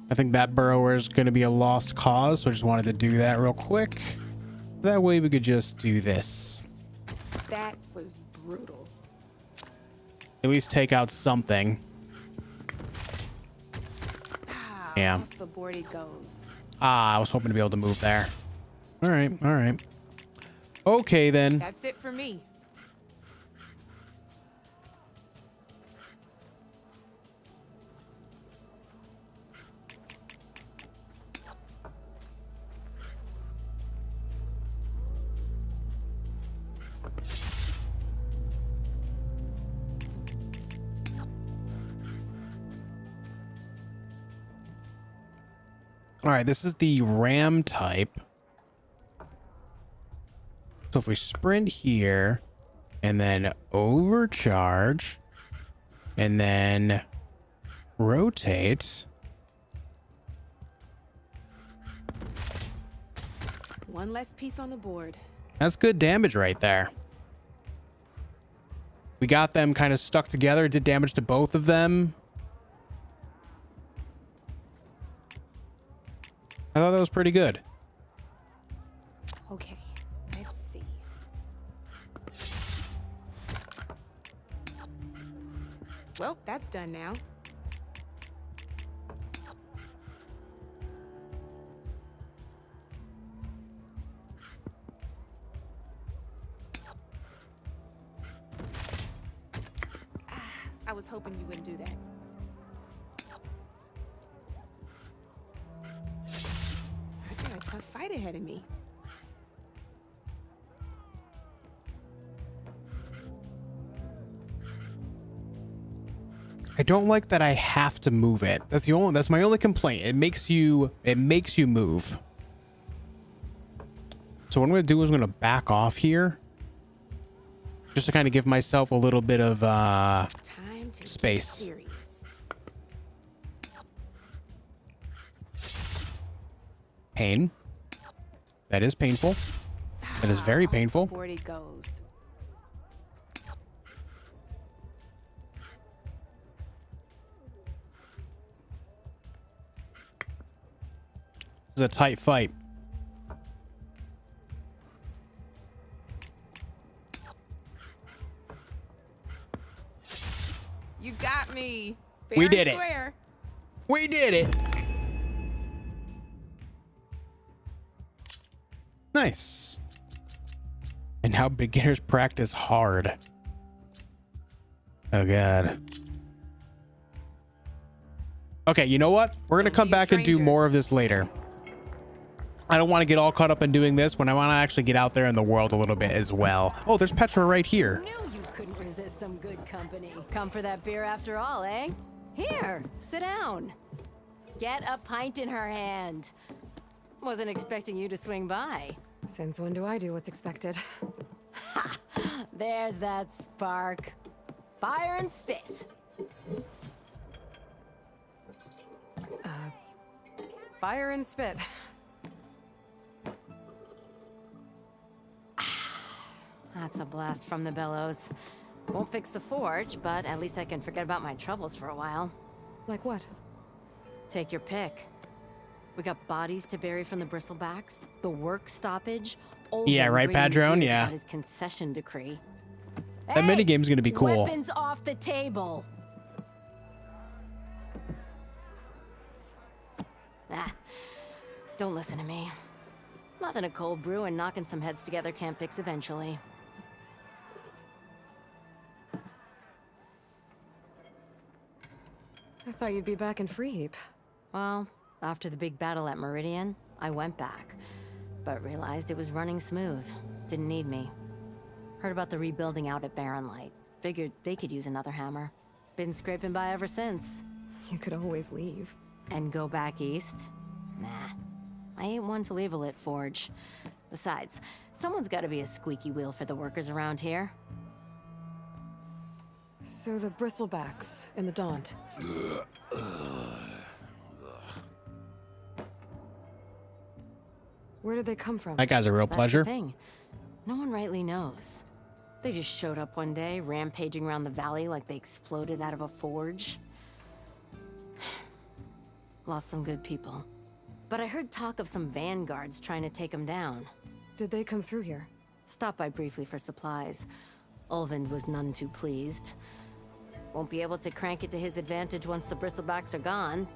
I think that burrower is going to be a lost cause, so I just wanted to do that real quick. That way we could just do this. That was brutal. At least take out something. Yeah. Off the board he goes. I was hoping to be able to move there. All right, all right. Okay, then. That's it for me. All right, this is the ram type. So if we sprint here and then overcharge and then rotate. One less piece on the board. That's good damage right there. We got them kind of stuck together. Did damage to both of them. I thought that was pretty good. Okay, let's see. Well, that's done now. I was hoping you wouldn't do that. I got a tough fight ahead of me. I don't like that I have to move it. That's my only complaint. It makes you move. So what I'm gonna do is I'm gonna back off here. Just to kind of give myself a little bit of space. Pain. That is painful. That is very painful. Forward he goes. This is a tight fight. You got me. We did it. Square. We did it. Nice. And how beginners practice hard. Oh god. Okay, you know what? We're gonna come back and do more of this later. I don't want to get all caught up in doing this when I want to actually get out there in the world a little bit as well. Oh, there's Petra right here. Knew you couldn't resist some good company. Come for that beer after all, eh? Here, sit down. Get a pint in her hand. Wasn't expecting you to swing by. Since when do I do what's expected? Ha! There's that spark. Fire and spit. Fire and spit. That's a blast from the bellows. Won't fix the forge, but at least I can forget about my troubles for a while. Like what? Take your pick. We got bodies to bury from the Bristlebacks, the work stoppage. Yeah, right, Padron? Yeah. His concession decree. That minigame's gonna be cool. Weapons off the table. Ah, don't listen to me. Nothing a cold brew and knocking some heads together can't fix eventually. I thought you'd be back in Free Heap. Well, after the big battle at Meridian, I went back, but realized it was running smooth. Didn't need me. Heard about the rebuilding out at Barren Light. Figured they could use another hammer. Been scraping by ever since. You could always leave. And go back east? Nah. I ain't one to leave a lit forge. Besides, someone's gotta be a squeaky wheel for the workers around here. So the Bristlebacks in the Daunt. Where did they come from? That guy's a real pleasure. That's the thing. No one rightly knows. They just showed up one day, rampaging around the valley like they exploded out of a forge. Lost some good people. But I heard talk of some vanguards trying to take them down. Did they come through here? Stopped by briefly for supplies. Ulvund was none too pleased. Won't be able to crank it to his advantage once the Bristlebacks are gone.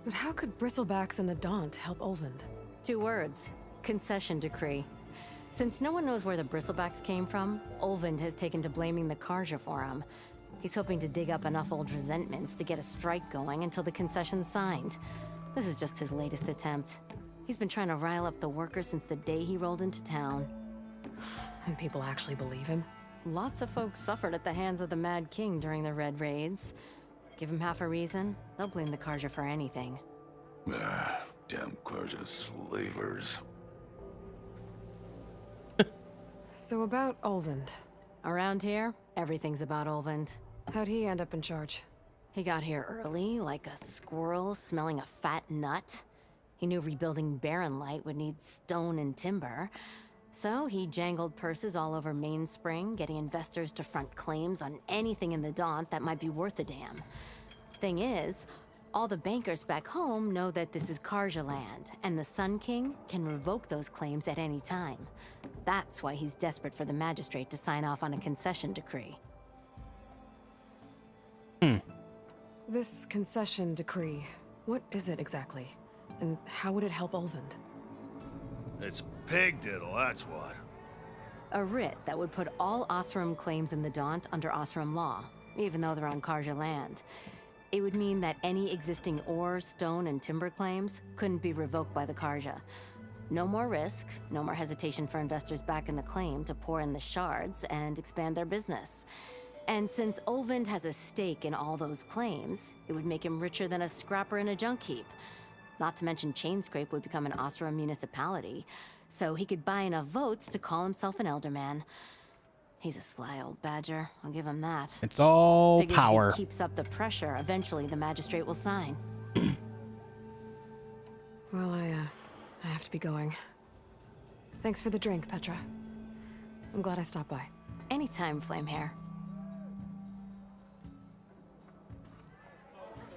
But how could Bristlebacks and the Daunt help Ulvund? 2 words. Concession decree. Since no one knows where the Bristlebacks came from, Ulvund has taken to blaming the Karja for him. He's hoping to dig up enough old resentments to get a strike going until the concession's signed. This is just his latest attempt. He's been trying to rile up the workers since the day he rolled into town. And people actually believe him? Lots of folks suffered at the hands of the Mad King during the Red Raids. Give him half a reason, they'll blame the Karja for anything. Damn Karja slavers. So about Ulvund. Around here, everything's about Ulvund. How'd he end up in charge? He got here early, like a squirrel smelling a fat nut. He knew rebuilding Barren Light would need stone and timber. So he jangled purses all over Mainspring, getting investors to front claims on anything in the Daunt that might be worth a damn. Thing is, all the bankers back home know that this is Karja land, and the Sun King can revoke those claims at any time. That's why he's desperate for the magistrate to sign off on a concession decree. This concession decree, what is it exactly? And how would it help Ulvund? It's pig diddle, that's what. A writ that would put all Osram claims in the Daunt under Osram law. even though they're on Karja land. It would mean that any existing ore, stone, and timber claims couldn't be revoked by the Karja. No more risk, no more hesitation for investors back in the claim to pour in the shards and expand their business. And since Olvind has a stake in all those claims, it would make him richer than a scrapper in a junk heap. Not to mention Chainscrape would become an Osra municipality, so he could buy enough votes to call himself an elderman. He's a sly old badger, I'll give him that. It's all Figures power. If he keeps up the pressure, eventually the magistrate will sign. Well, I have to be going. Thanks for the drink, Petra. I'm glad I stopped by. Anytime, Flamehair.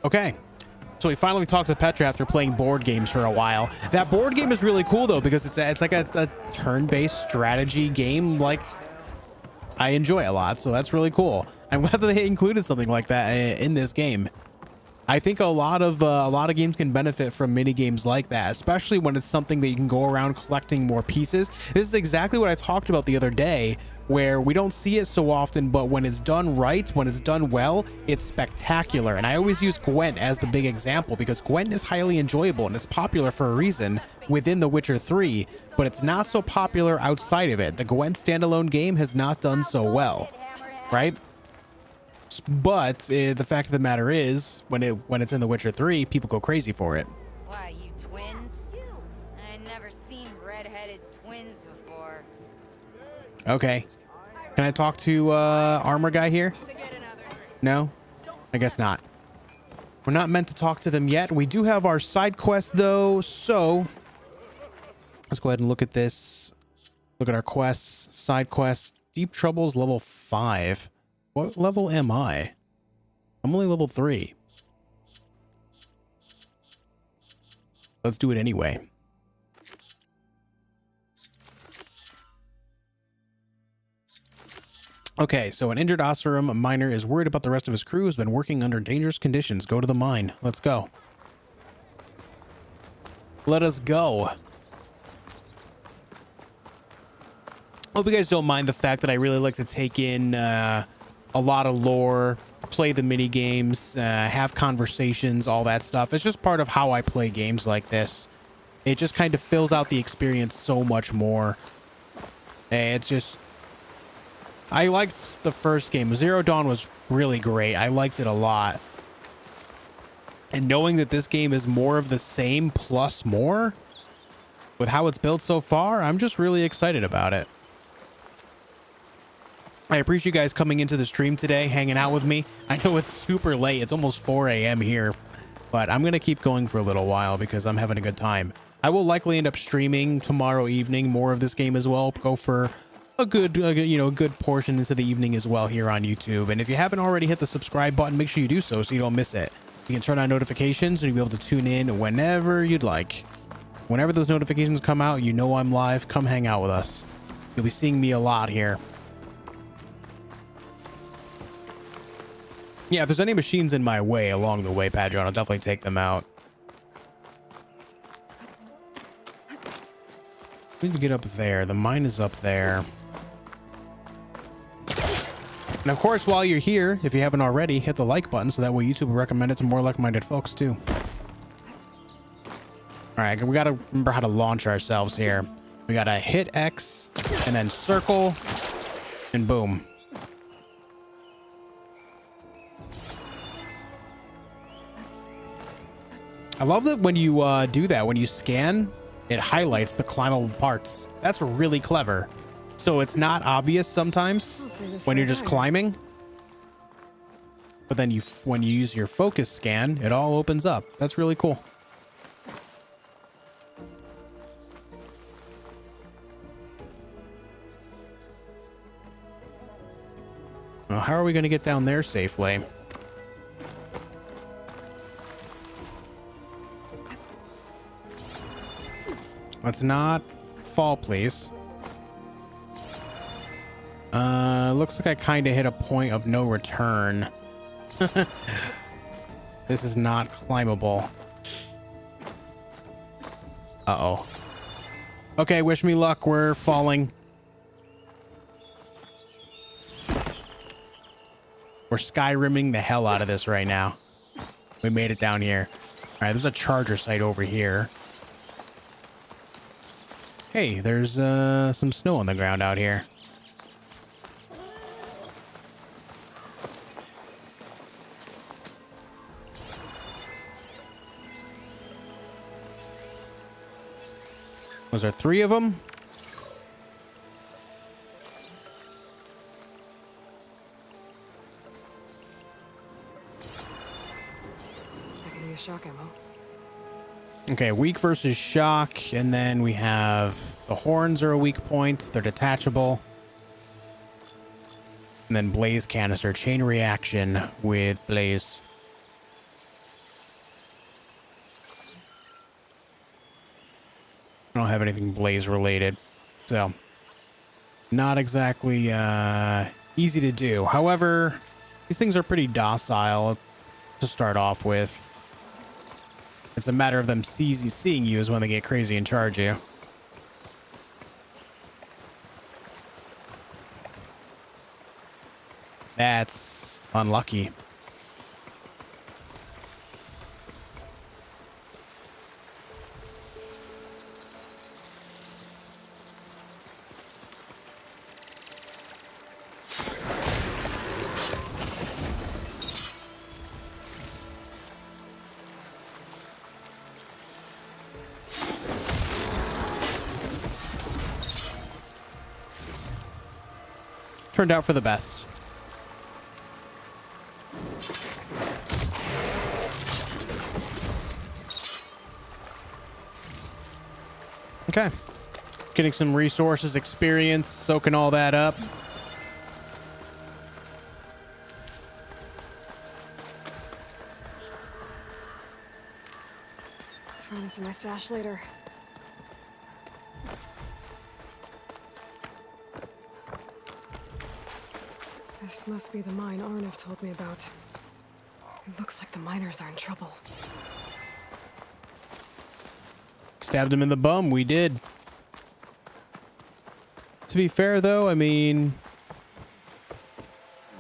Okay. So we finally talked to Petra after playing board games for a while. That board game is really cool though, because it's like a turn-based strategy game like I enjoy a lot, so that's really cool. I'm glad that they included something like that in this game. I think a lot of games can benefit from mini games like that, especially when it's something that you can go around collecting more pieces. This is exactly what I talked about the other day, where we don't see it so often, but when it's done right, when it's done well, it's spectacular. And I always use Gwent as the big example, because Gwent is highly enjoyable and it's popular for a reason within The Witcher 3, but it's not so popular outside of it. The Gwent standalone game has not done so well, right? But the fact of the matter is, when it's in The Witcher 3, people go crazy for it. Why, you twins? I never seen red-headed twins before. Okay. Can I talk to armor guy here? No? I guess not. We're not meant to talk to them yet. We do have our side quest though, so let's go ahead and look at this. Look at our quests, side quests. Deep Troubles level 5. What level am I? I'm only level 3. Let's do it anyway. Okay, so an injured Oseram miner is worried about the rest of his crew, has been working under dangerous conditions. Go to the mine. Let's go. Let us go. Hope you guys don't mind the fact that I really like to take in a lot of lore, play the mini games, have conversations, all that stuff. It's just part of how I play games like this. It just kind of fills out the experience so much more. It's just, I liked the first game. Zero Dawn was really great. I liked it a lot. And knowing that this game is more of the same plus more with how it's built so far, I'm just really excited about it. I appreciate you guys coming into the stream today, hanging out with me. I know it's super late. It's almost 4 a.m. here, but I'm going to keep going for a little while because I'm having a good time. I will likely end up streaming tomorrow evening more of this game as well. Go for a good, good portion into the evening as well here on YouTube. And if you haven't already hit the subscribe button, make sure you do so you don't miss it. You can turn on notifications and you'll be able to tune in whenever you'd like. Whenever those notifications come out, you know I'm live. Come hang out with us. You'll be seeing me a lot here. Yeah, if there's any machines in my way along the way, Padron, I'll definitely take them out. We need to get up there. The mine is up there. And of course, while you're here, if you haven't already, hit the like button so that way YouTube will recommend it to more like-minded folks too. All right, we got to remember how to launch ourselves here. We got to hit X and then circle and boom. I love that when you do that, when you scan, it highlights the climbable parts. That's really clever. So it's not obvious sometimes when you're just climbing. But then when you use your focus scan, it all opens up. That's really cool. Well, how are we going to get down there safely? Let's not fall, please. Looks like I kind of hit a point of no return. This is not climbable. Uh-oh. Okay, wish me luck. We're falling. We're Skyrimming the hell out of this right now. We made it down here. All right, there's a charger site over here. Hey, there's some snow on the ground out here. Was there 3 of them? I can use shock ammo. Okay, weak versus shock, and then we have the horns are a weak point. They're detachable. And then blaze canister, chain reaction with blaze. I don't have anything blaze related, so not exactly easy to do. However, these things are pretty docile to start off with. It's a matter of them seeing you is when they get crazy and charge you. That's unlucky. Turned out for the best. Okay. Getting some resources, experience, soaking all that up. Find this in my stash later. This must be the mine Arnav told me about. It looks like the miners are in trouble. Stabbed him in the bum. We did. To be fair, though, I mean,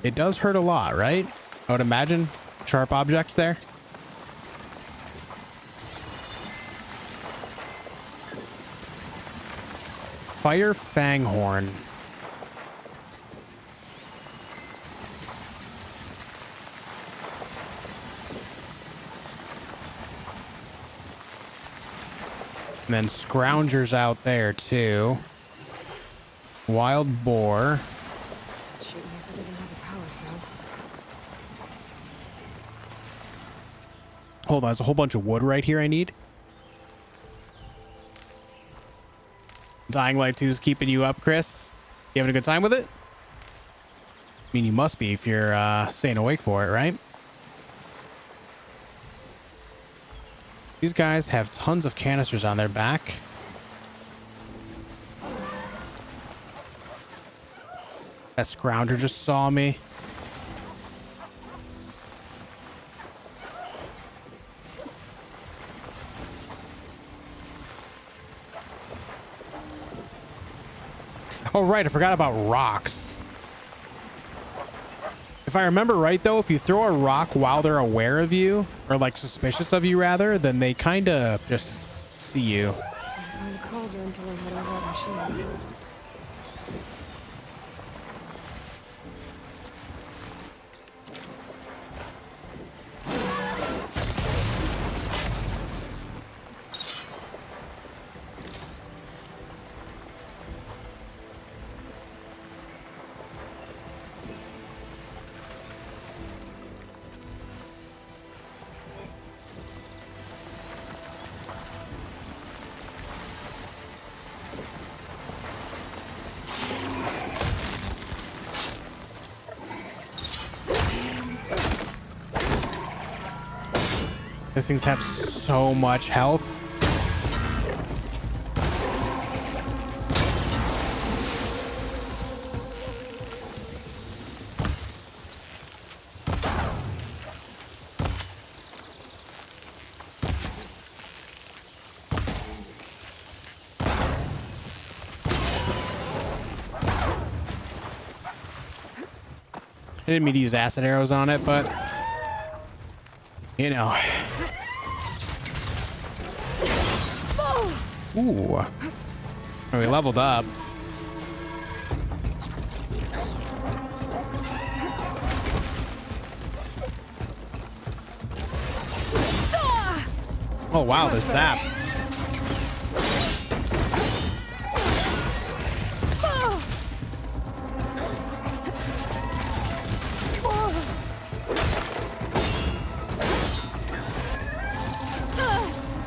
it does hurt a lot, right? I would imagine. Sharp objects there. Fire Fanghorn. And then scroungers out there too. Wild boar. Shoot me if it doesn't have a power cell. Hold on, there's a whole bunch of wood right here I need. Dying Light 2 is keeping you up, Chris. You having a good time with it? I mean, you must be if you're staying awake for it, right? These guys have tons of canisters on their back. That scrounger just saw me. Oh, right. I forgot about rocks. If I remember right, though, if you throw a rock while they're aware of you, or like suspicious of you, rather, then they kind of just see you. I found a cauldron to learn how to unload machines. These things have so much health. I didn't mean to use acid arrows on it, but you know. Ooh. Oh, we leveled up. Oh wow, the zap.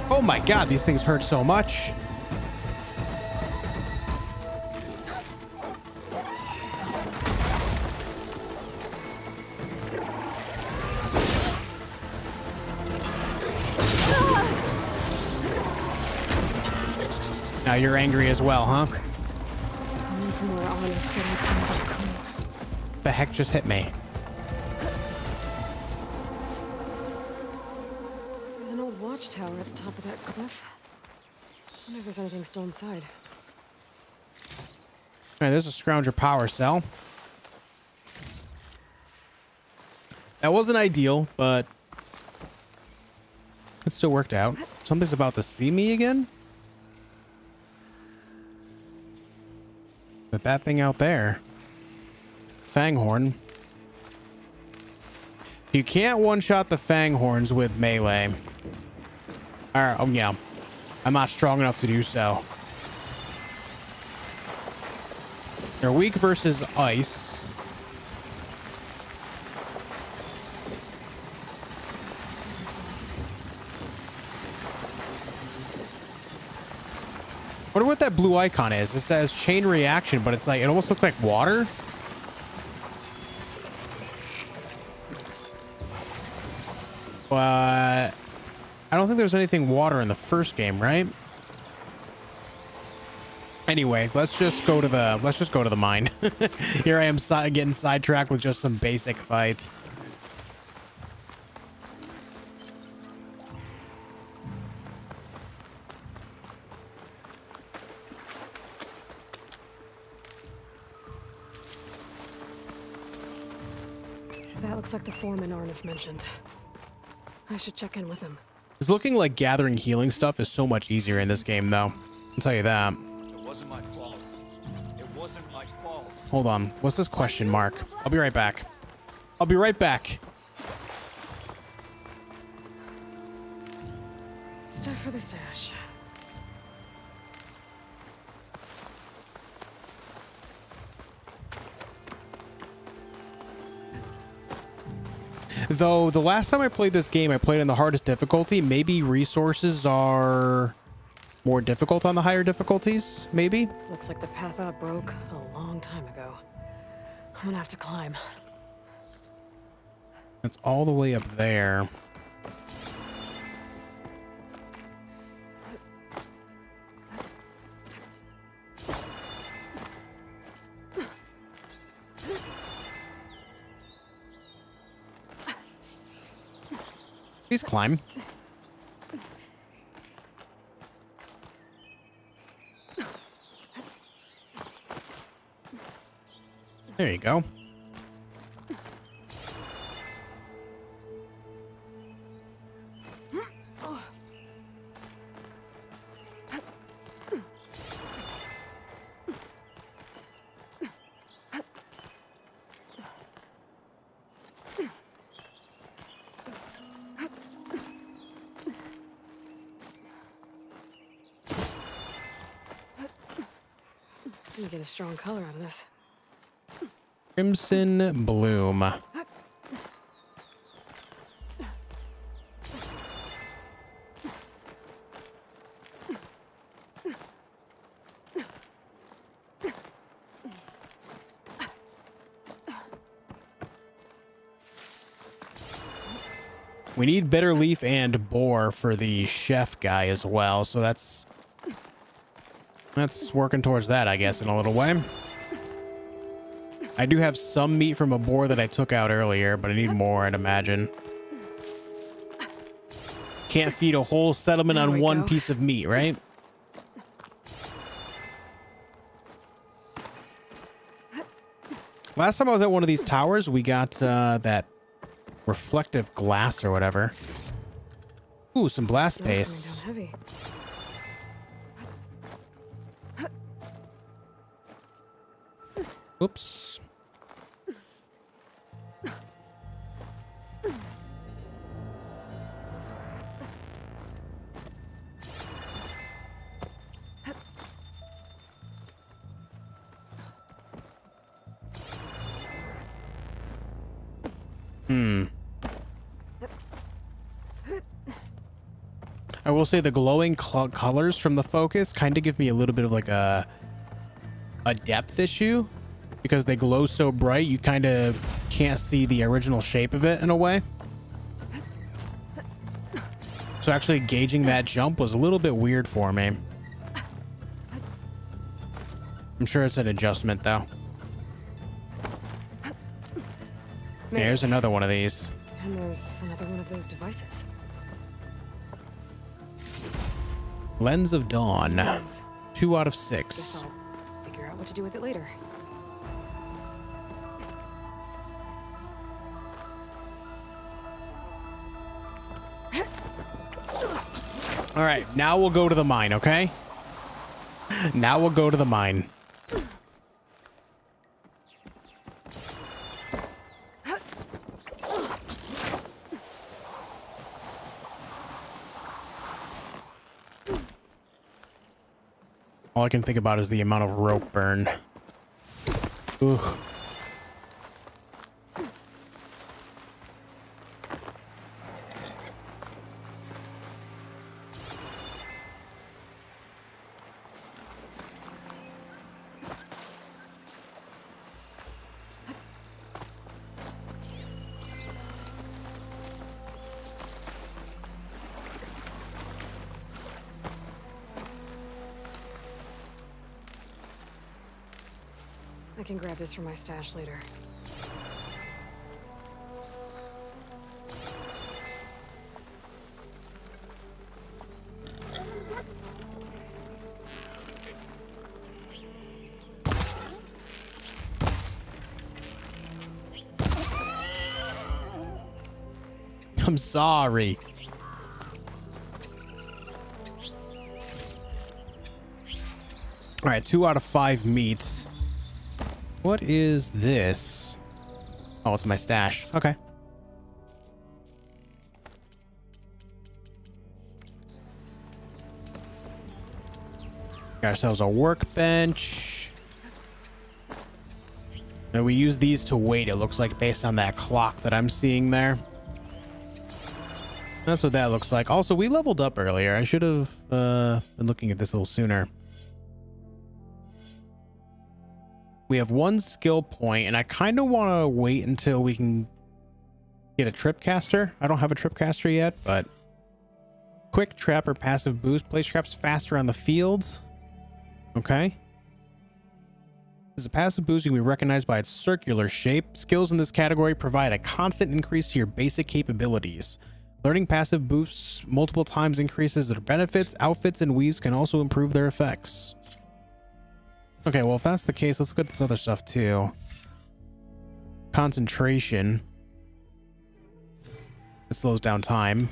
Oh my god, these things hurt so much. Now you're angry as well, huh? The heck just hit me? There's an old watchtower at the top of that cliff. I wonder if there's anything still inside. All right, there's a scrounger power cell. That wasn't ideal, but it still worked out. Something's about to see me again. But that thing out there, Fanghorn. You can't one-shot the Fanghorns with melee. All right, oh yeah, I'm not strong enough to do so. They're weak versus ice. I wonder what that blue icon is. It says chain reaction, but it's like, it almost looks like water. But I don't think there was anything water in the first game, right? Anyway, let's just go to the mine. Here I am getting sidetracked with just some basic fights. That looks like the foreman Arnif mentioned. I should check in with him. It's looking like gathering healing stuff is so much easier in this game, though. I'll tell you that. It wasn't my fault. It wasn't my fault. Hold on. What's this question mark? I'll be right back. I'll be right back. Stuff for the stash. Though the last time I played this game, I played in the hardest difficulty. Maybe resources are more difficult on the higher difficulties, maybe? Looks like the path up broke a long time ago. I'm gonna have to climb. It's all the way up there. Please climb. There you go. I'm gonna get a strong color out of this. Crimson Bloom. We need bitter leaf and boar for the chef guy as well, so that's working towards that, I guess, in a little way. I do have some meat from a boar that I took out earlier, but I need more, I'd imagine. Can't feed a whole settlement on one piece of meat, right? Last time I was at one of these towers, we got that reflective glass or whatever. Ooh, some blast base. Heavy. Oops. I will say the glowing colors from the focus kind of give me a little bit of like a depth issue because they glow so bright you kind of can't see the original shape of it in a way. So actually gauging that jump was a little bit weird for me. I'm sure it's an adjustment though. There's another one of these. And there's another one of those devices. Lens of Dawn. 2 out of 6. Guess I'll figure out what to do with it later. All right, now we'll go to the mine, okay? Now we'll go to the mine. All I can think about is the amount of rope burn. Ugh. I can grab this from my stash later. I'm sorry. All right, 2 out of 5 meats. What is this? Oh, it's my stash. Okay. Got ourselves a workbench. And we use these to weight, it looks like, based on that clock that I'm seeing there. That's what that looks like. Also, we leveled up earlier. I should have been looking at this a little sooner. We have 1 skill point, and I kind of want to wait until we can get a trip caster. I don't have a trip caster yet, but quick trap or passive boost. Place traps faster on the fields. Okay. This is a passive boost. You can be recognized by its circular shape. Skills in this category provide a constant increase to your basic capabilities. Learning passive boosts multiple times increases their benefits. Outfits and weaves can also improve their effects. Okay, well, if that's the case, let's look at this other stuff too. Concentration. It slows down time.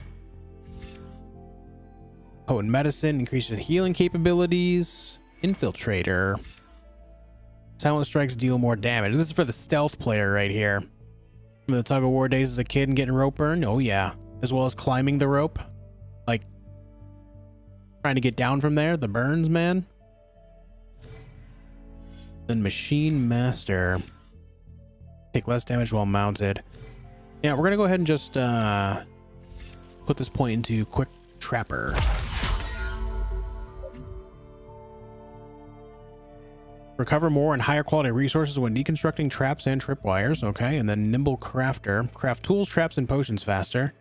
Potent medicine increases healing capabilities. Infiltrator. Silent strikes deal more damage. This is for the stealth player right here. Remember the tug of war days as a kid and getting rope burn? Oh yeah. As well as climbing the rope. Like trying to get down from there. The burns, man. Then Machine Master. Take less damage while mounted. Yeah, we're going to go ahead and just put this point into Quick Trapper. Recover more and higher quality resources when deconstructing traps and tripwires. Okay, and then Nimble Crafter. Craft tools, traps, and potions faster.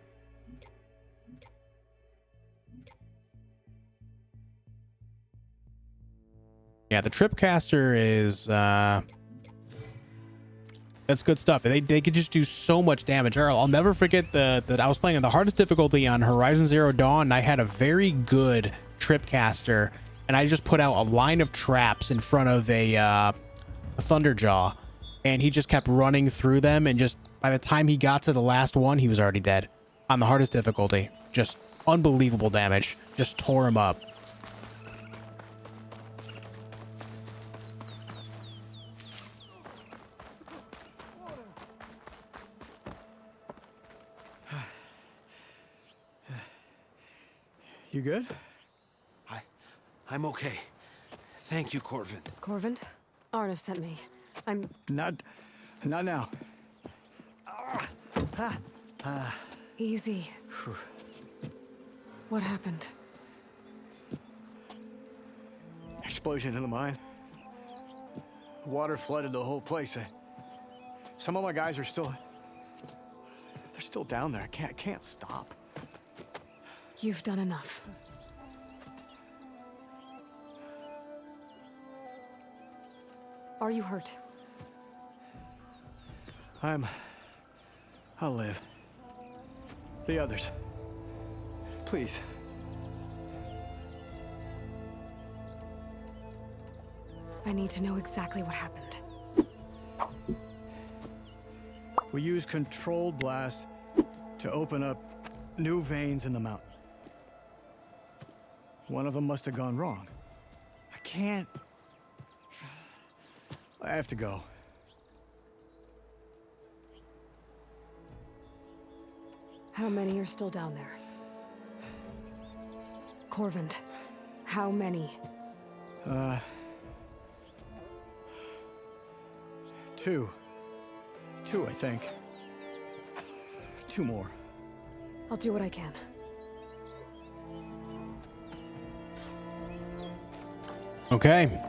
Yeah, the tripcaster is that's good stuff. They could just do so much damage. I'll never forget that I was playing on the hardest difficulty on Horizon Zero Dawn, and I had a very good tripcaster, and I just put out a line of traps in front of a Thunderjaw, and he just kept running through them, and just by the time he got to the last one, he was already dead on the hardest difficulty. Just unbelievable damage. Just tore him up. You good? I'm okay. Thank you, Corvin. Corvin? Arnav sent me. I'm... Not now. Easy. What happened? Explosion in the mine. Water flooded the whole place. Some of my guys are still... They're still down there. I can't stop. You've done enough. Are you hurt? I'll live. The others. Please. I need to know exactly what happened. We used controlled blast to open up new veins in the mountain. One of them must have gone wrong. I have to go. How many are still down there? Corvin, how many? Two. Two, I think. Two more. I'll do what I can. Okay.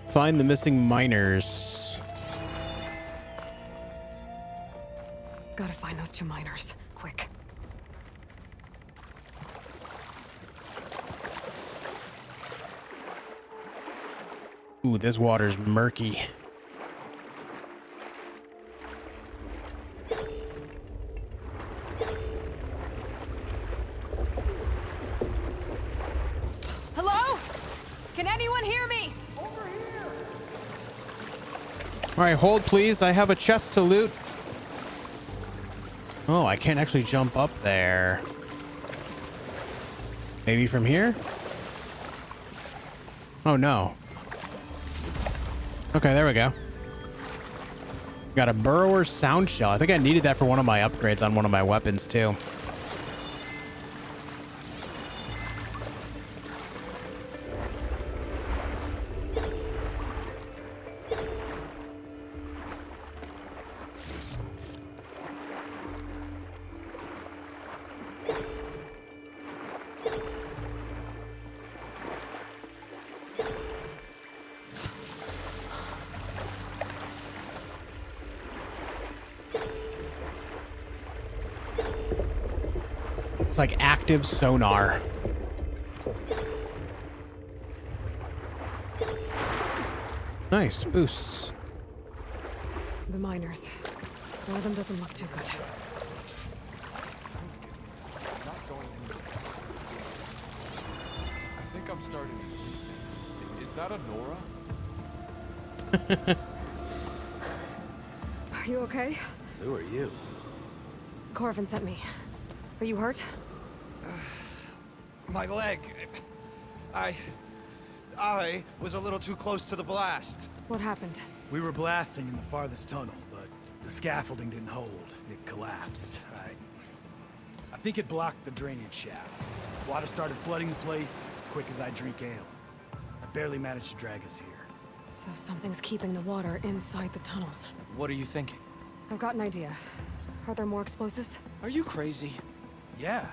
Find the missing miners. Gotta find those 2 miners. Quick. Ooh, this water's murky. Hello? Can anyone hear me? All right, hold please. I have a chest to loot. Oh, I can't actually jump up there. Maybe from here? Oh no. Okay, there we go. Got a burrower sound shell. I think I needed that for one of my upgrades on one of my weapons too. It's like active sonar. Nice boosts. The miners. One of them doesn't look too good. I think I'm starting to see things. Is that a Nora? Are you okay? Who are you? Corvin sent me. Are you hurt? My leg. I was a little too close to the blast. What happened? We were blasting in the farthest tunnel, but the scaffolding didn't hold. It collapsed. I think it blocked the drainage shaft. Water started flooding the place as quick as I drink ale. I barely managed to drag us here. So something's keeping the water inside the tunnels. What are you thinking? I've got an idea. Are there more explosives? Are you crazy? Yeah,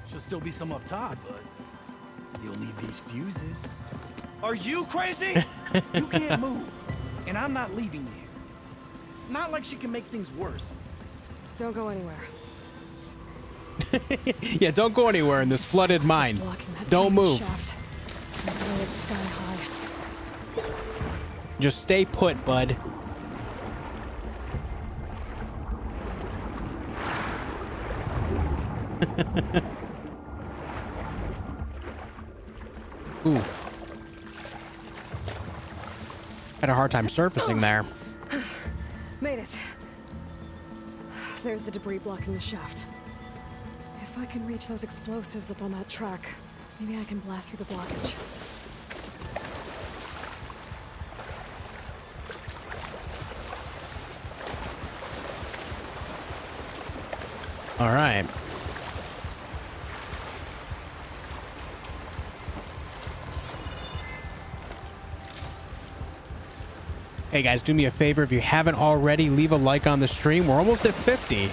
should still be some up top, but you'll need these fuses. Are you crazy? You can't move, and I'm not leaving you here. It's not like she can make things worse. Don't go anywhere. Yeah, don't go anywhere in this flooded mine. Don't move. It's sky high. Just stay put, bud. Ooh. Had a hard time surfacing there. Made it. There's the debris blocking the shaft. If I can reach those explosives up on that track, maybe I can blast through the blockage. All right. Hey guys, do me a favor. If you haven't already, leave a like on the stream. We're almost at 50. It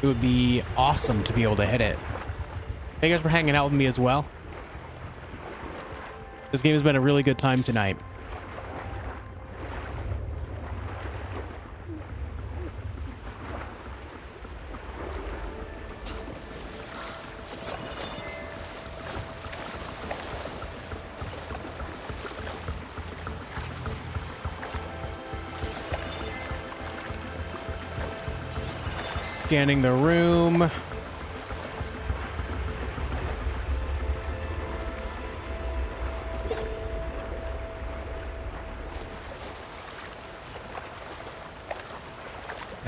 would be awesome to be able to hit it. Thank you guys for hanging out with me as well. This game has been a really good time tonight. Scanning the room. I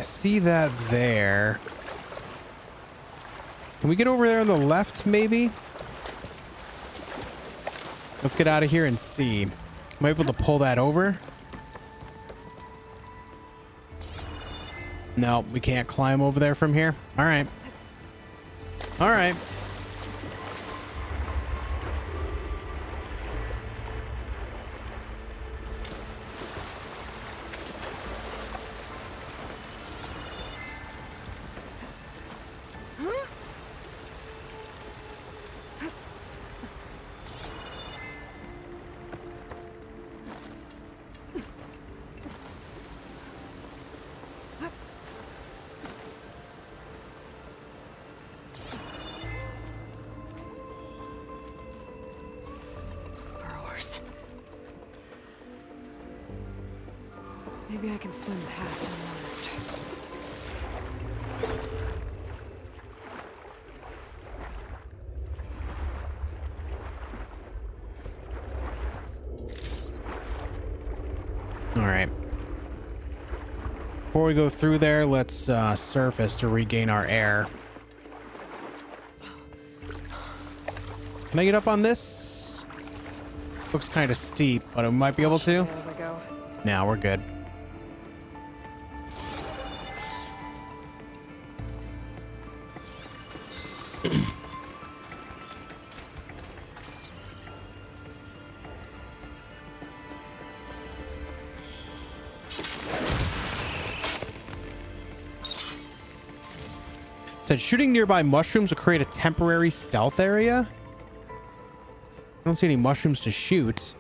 see that there. Can we get over there on the left, maybe? Let's get out of here and see. Am I able to pull that over? No, we can't climb over there from here. All right. All right. Maybe I can swim past him last. All right. Before we go through there, let's surface to regain our air. Can I get up on this? Looks kind of steep, but I might be able to. No, we're good. Said shooting nearby mushrooms will create a temporary stealth area. I don't see any mushrooms to shoot.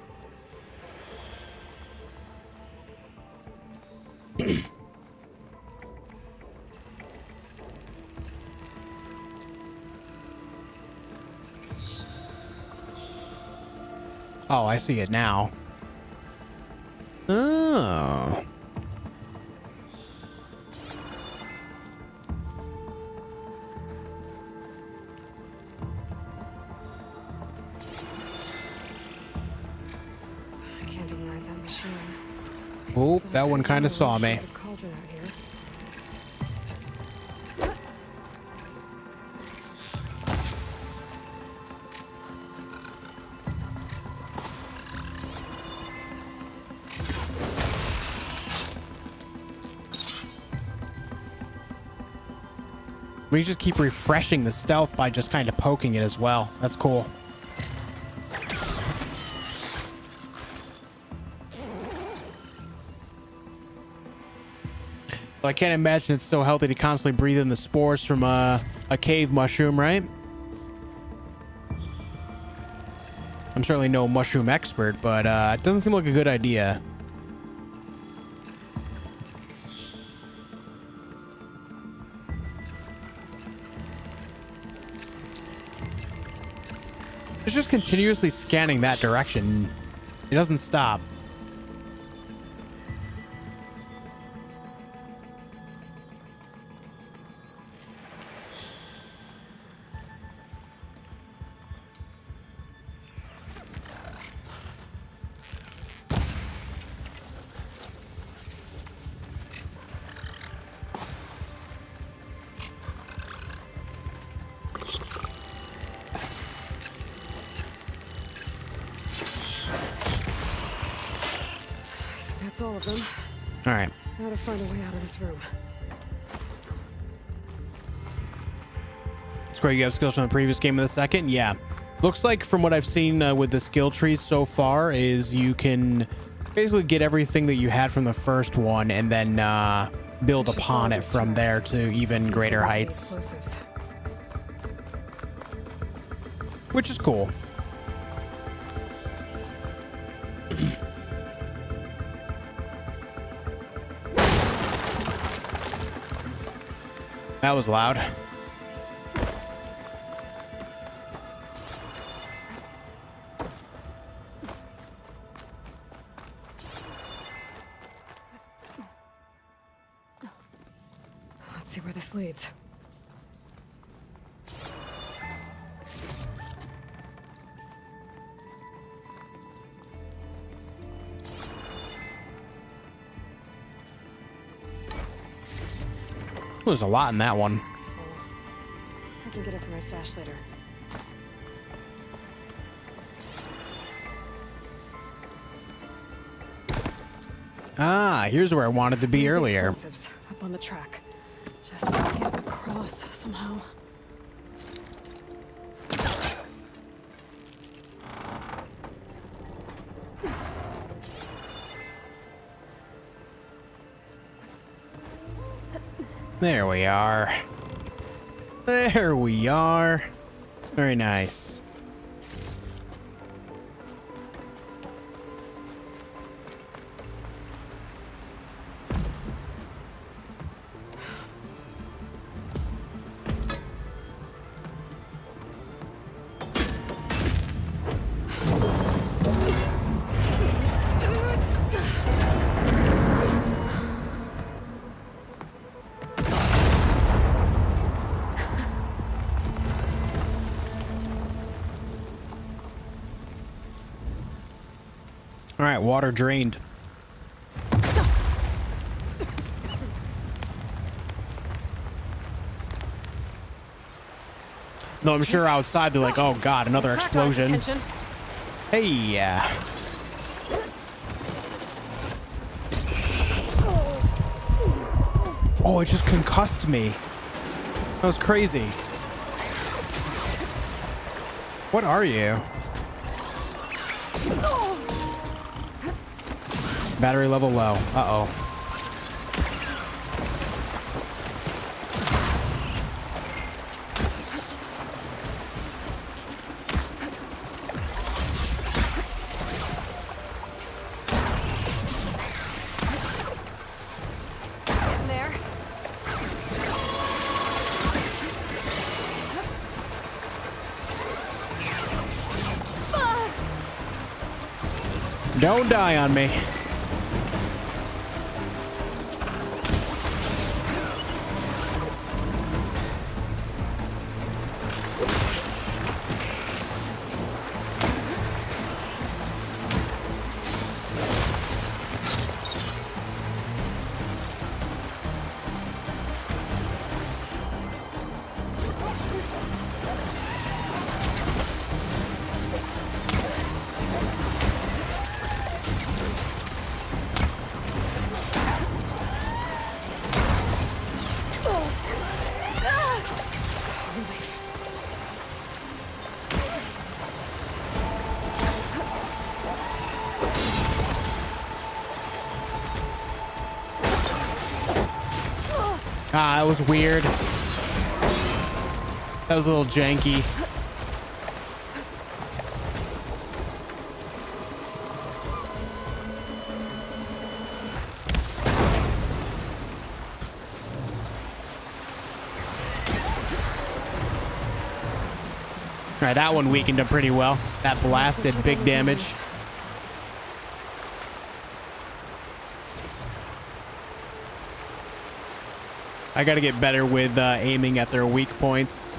Oh, I see it now. Oh. Oh, that one kind of saw me. We just keep refreshing the stealth by just kind of poking it as well. That's cool. I can't imagine it's so healthy to constantly breathe in the spores from a cave mushroom, right? I'm certainly no mushroom expert, but it doesn't seem like a good idea. It's just continuously scanning that direction. It doesn't stop. all of them. All right. Now to find a way out of this room. Square, you have skills from the previous game of the second? Yeah. Looks like from what I've seen with the skill trees so far is you can basically get everything that you had from the first one and then build upon it from there to even greater heights. Which is cool. That was loud. Let's see where this leads. There's a lot in that one. I can get it for my stash later. Ah, here's where I wanted to be earlier. Explosives up on the track. Just need to get across somehow. There we are. There we are. Very nice. All right, water drained. No, I'm sure outside they're like, oh god, another explosion. Hey, yeah. Oh, it just concussed me. That was crazy. What are you? Battery level low. Uh-oh. Getting there. Don't die on me. Ah, that was weird. That was a little janky. All right, that one weakened him pretty well. That blast did big damage. I gotta get better with aiming at their weak points.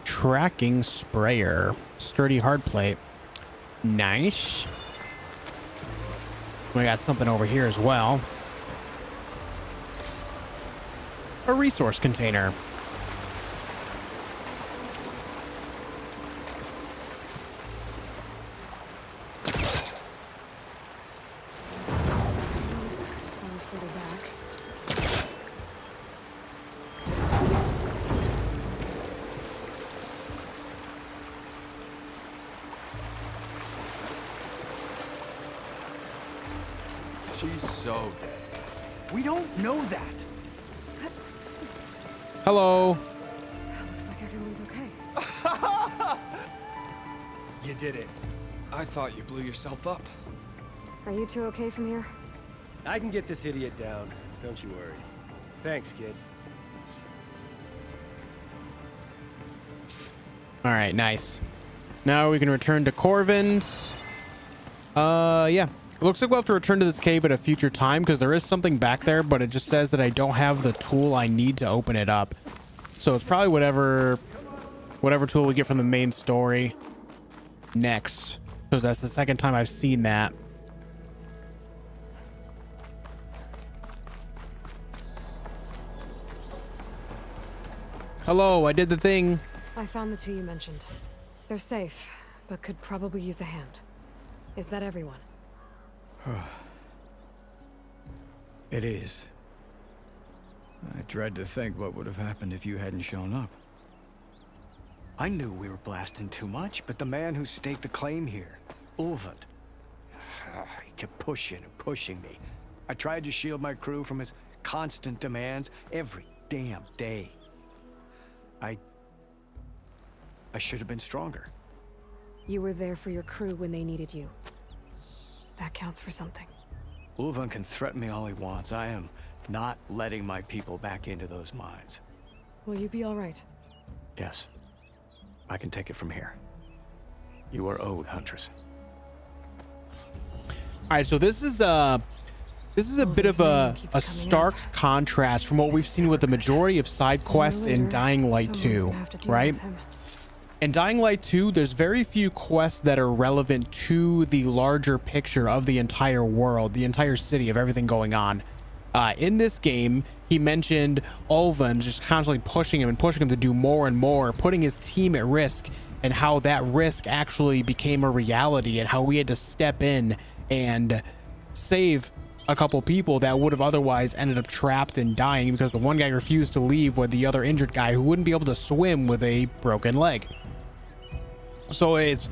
Tracking sprayer. Sturdy hard plate. Nice. We got something over here as well. A resource container. He's so dead. We don't know that. Hello. Looks like everyone's okay. You did it. I thought you blew yourself up. Are you two okay from here? I can get this idiot down. Don't you worry. Thanks, kid. All right, nice. Now we can return to Corvin's. Yeah. It looks like we'll have to return to this cave at a future time because there is something back there, but it just says that I don't have the tool I need to open it up. So it's probably whatever tool we get from the main story next, because that's the second time I've seen that. Hello, I did the thing. I found the two you mentioned. They're safe, but could probably use a hand. Is that everyone? It is. I dread to think what would have happened if you hadn't shown up. I knew we were blasting too much, but the man who staked the claim here, Avad, he kept pushing and pushing me. I tried to shield my crew from his constant demands every damn day. I should have been stronger. You were there for your crew when they needed you. That counts for something. Ulvan can threaten me all he wants. I am not letting my people back into those mines. Will you be all right? Yes. I can take it from here. You are owed, Huntress. All right, so this is a bit of a stark contrast from what we've seen with the majority of side quests in Dying Light 2, right? In Dying Light 2, there's very few quests that are relevant to the larger picture of the entire world, the entire city, of everything going on. In this game, he mentioned Ulvan just constantly pushing him to do more and more, putting his team at risk, and how that risk actually became a reality, and how we had to step in and save a couple people that would have otherwise ended up trapped and dying because the one guy refused to leave with the other injured guy who wouldn't be able to swim with a broken leg. So it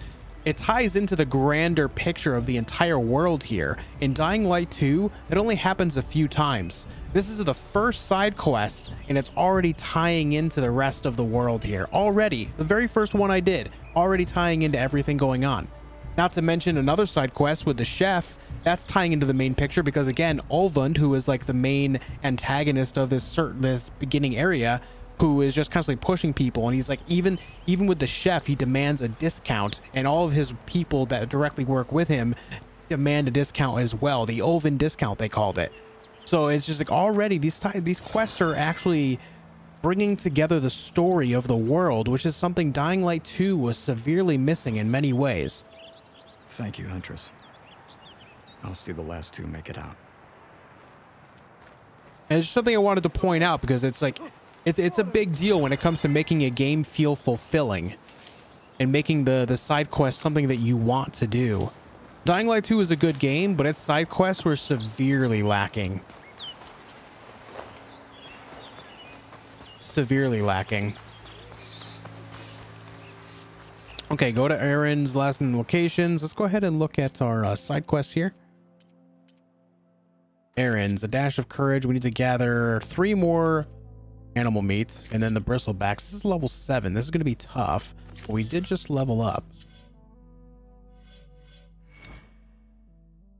ties into the grander picture of the entire world here. In Dying Light 2, it only happens a few times. This is the first side quest, and it's already tying into the rest of the world here. Already, the very first one I did, already tying into everything going on. Not to mention another side quest with the chef, that's tying into the main picture because, again, Ulvund, who is like the main antagonist of this beginning area, who is just constantly pushing people, and he's like, even with the chef, he demands a discount, and all of his people that directly work with him demand a discount as well. The Ulvund discount, they called it. So it's just like already these quests are actually bringing together the story of the world, which is something Dying Light 2 was severely missing in many ways. Thank you, Huntress. I'll see the last two make it out. And it's just something I wanted to point out because it's like, it's a big deal when it comes to making a game feel fulfilling and making the side quest something that you want to do. Dying Light 2 is a good game, but its side quests were severely lacking. Severely lacking. Okay, go to Aaron's last locations. Let's go ahead and look at our side quests here. Aaron's, a dash of courage. We need to gather 3 more animal meat, and then the Bristlebacks. This is level 7. This is going to be tough, but we did just level up.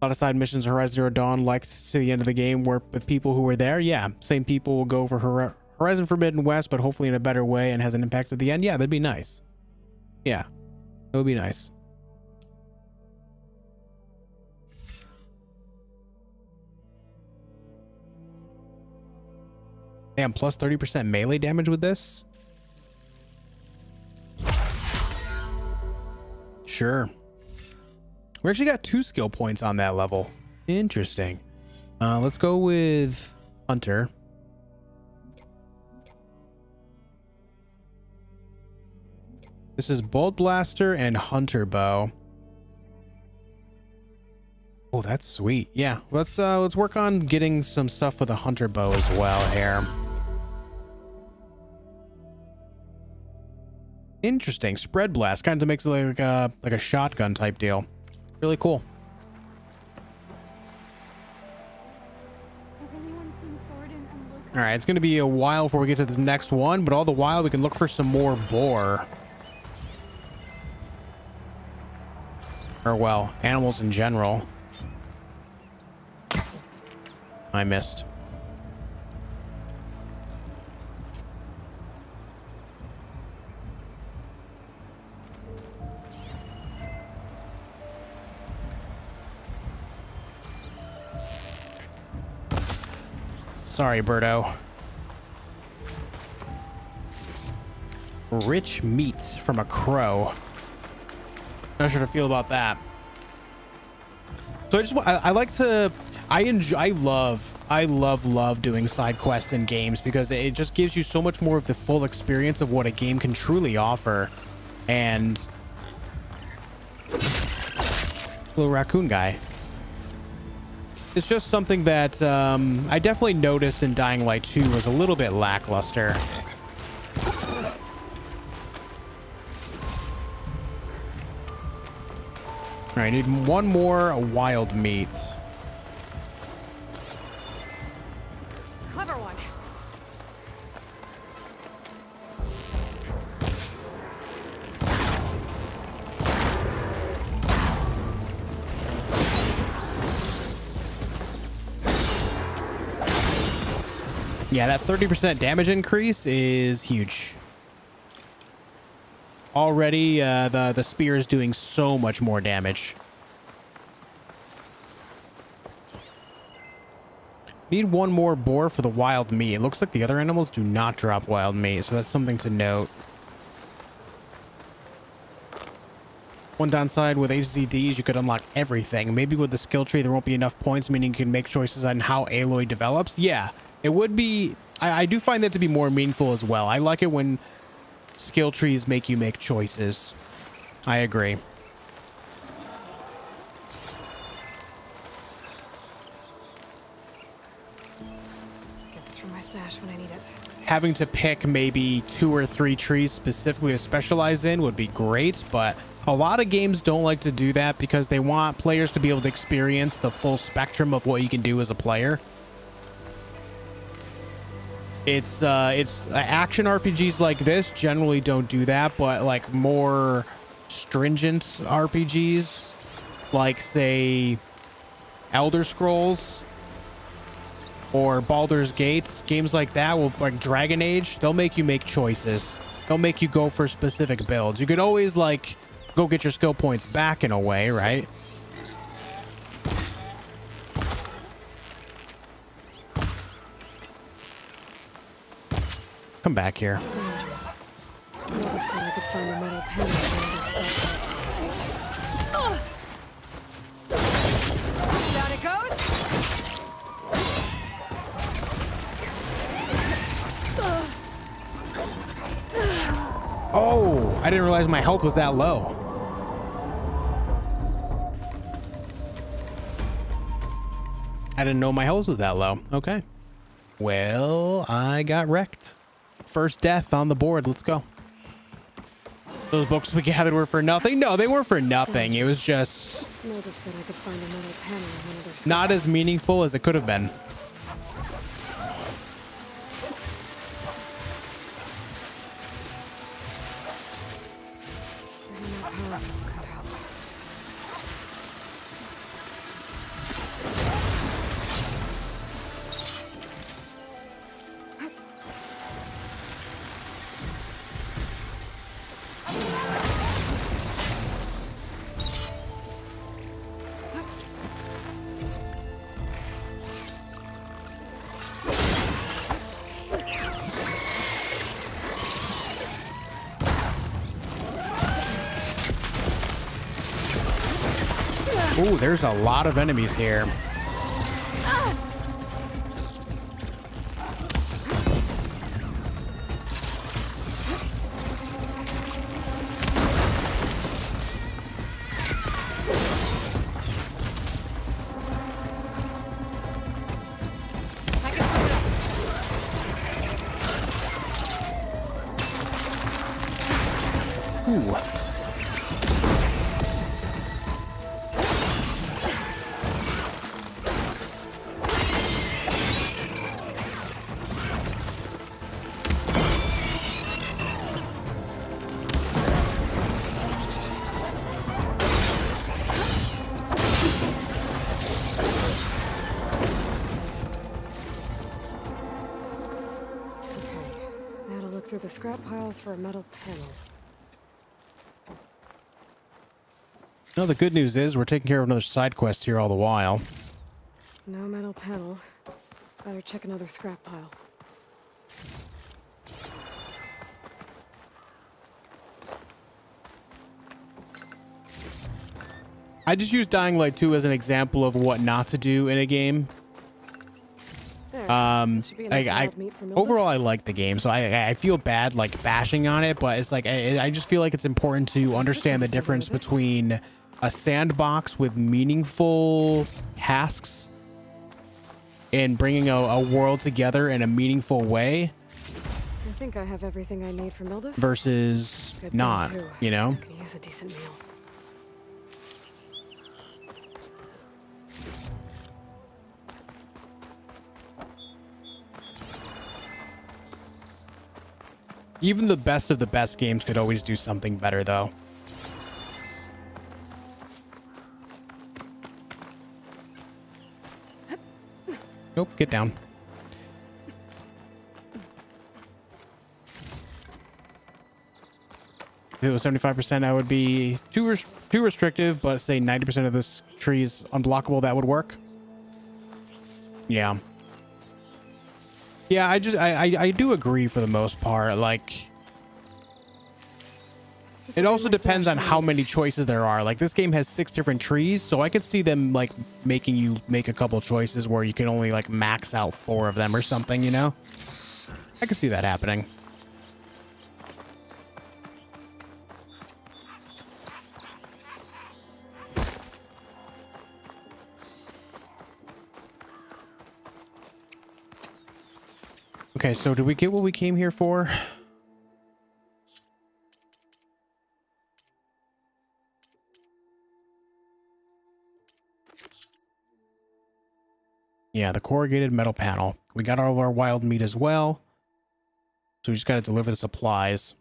A lot of side missions, Horizon Zero Dawn, like to the end of the game, where with people who were there. Yeah, same people will go for Horizon Forbidden West, but hopefully in a better way and has an impact at the end. Yeah, that'd be nice. Yeah, that would be nice. Damn, plus 30% melee damage with this? Sure. We actually got 2 skill points on that level. Interesting. Let's go with Hunter. This is Bolt Blaster and Hunter Bow. Oh, that's sweet. Yeah, let's work on getting some stuff with a Hunter Bow as well here. Interesting. Spread Blast kind of makes it like a shotgun type deal. Really cool. All right, it's going to be a while before we get to this next one, but all the while we can look for some more boar. Or, well, animals in general. I missed. Sorry, Birdo. Rich meat from a crow. Not sure how to feel about that. So I like to, I love doing side quests in games because it just gives you so much more of the full experience of what a game can truly offer. And little raccoon guy. It's just something that I definitely noticed in Dying Light 2 was a little bit lackluster. All right, I need one more wild meat. Clever one. Yeah, that 30% damage increase is huge. Already, the spear is doing so much more damage. Need one more boar for the wild meat. It looks like the other animals do not drop wild meat, so that's something to note. One downside with HZDs, you could unlock everything. Maybe with the skill tree, there won't be enough points, meaning you can make choices on how Aloy develops. Yeah, it would be... I do find that to be more meaningful as well. I like it when skill trees make you make choices. I agree. Get this from my stash when I need it. Having to pick maybe 2 or 3 trees specifically to specialize in would be great, but a lot of games don't like to do that because they want players to be able to experience the full spectrum of what you can do as a player. It's action RPGs like this generally don't do that, but like more stringent RPGs, like say Elder Scrolls or Baldur's Gate, games like that, will, like Dragon Age, they'll make you make choices. They'll make you go for specific builds. You could always like go get your skill points back in a way, right? Come back here. Scavengers. Would have said I could find a metal pen in Down it goes. Oh, I didn't realize my health was that low. I didn't know my health was that low. Okay. Well, I got wrecked. First death on the board. Let's go. Those books we gathered were for nothing? No, they weren't for nothing. It was just Might have said I could find a metal pen in one of their not as meaningful as it could have been. Ooh, there's a lot of enemies here. Ooh. through the scrap piles for a metal panel. No, the good news is we're taking care of another side quest here all the while. No metal panel. Better check another scrap pile. I just use Dying Light 2 as an example of what not to do in a game. Overall, I like the game, so I feel bad like bashing on it, but it's like I just feel like it's important to understand the difference between a sandbox with meaningful tasks and bringing a world together in a meaningful way. I think I have everything I need for Mildew. Versus not, you know? I can use a decent meal. Even the best of the best games could always do something better, though. Nope, get down. If it was 75%, that would be too restrictive, but say 90% of this tree is unblockable, that would work. Yeah. Yeah, I do agree for the most part. Like, it also depends on how many choices there are. Like, this game has 6 different trees, so I could see them like making you make a couple choices where you can only like max out 4 of them or something, you know? I could see that happening. Okay, so did we get what we came here for? Yeah, the corrugated metal panel. We got all of our wild meat as well. So we just got to deliver the supplies.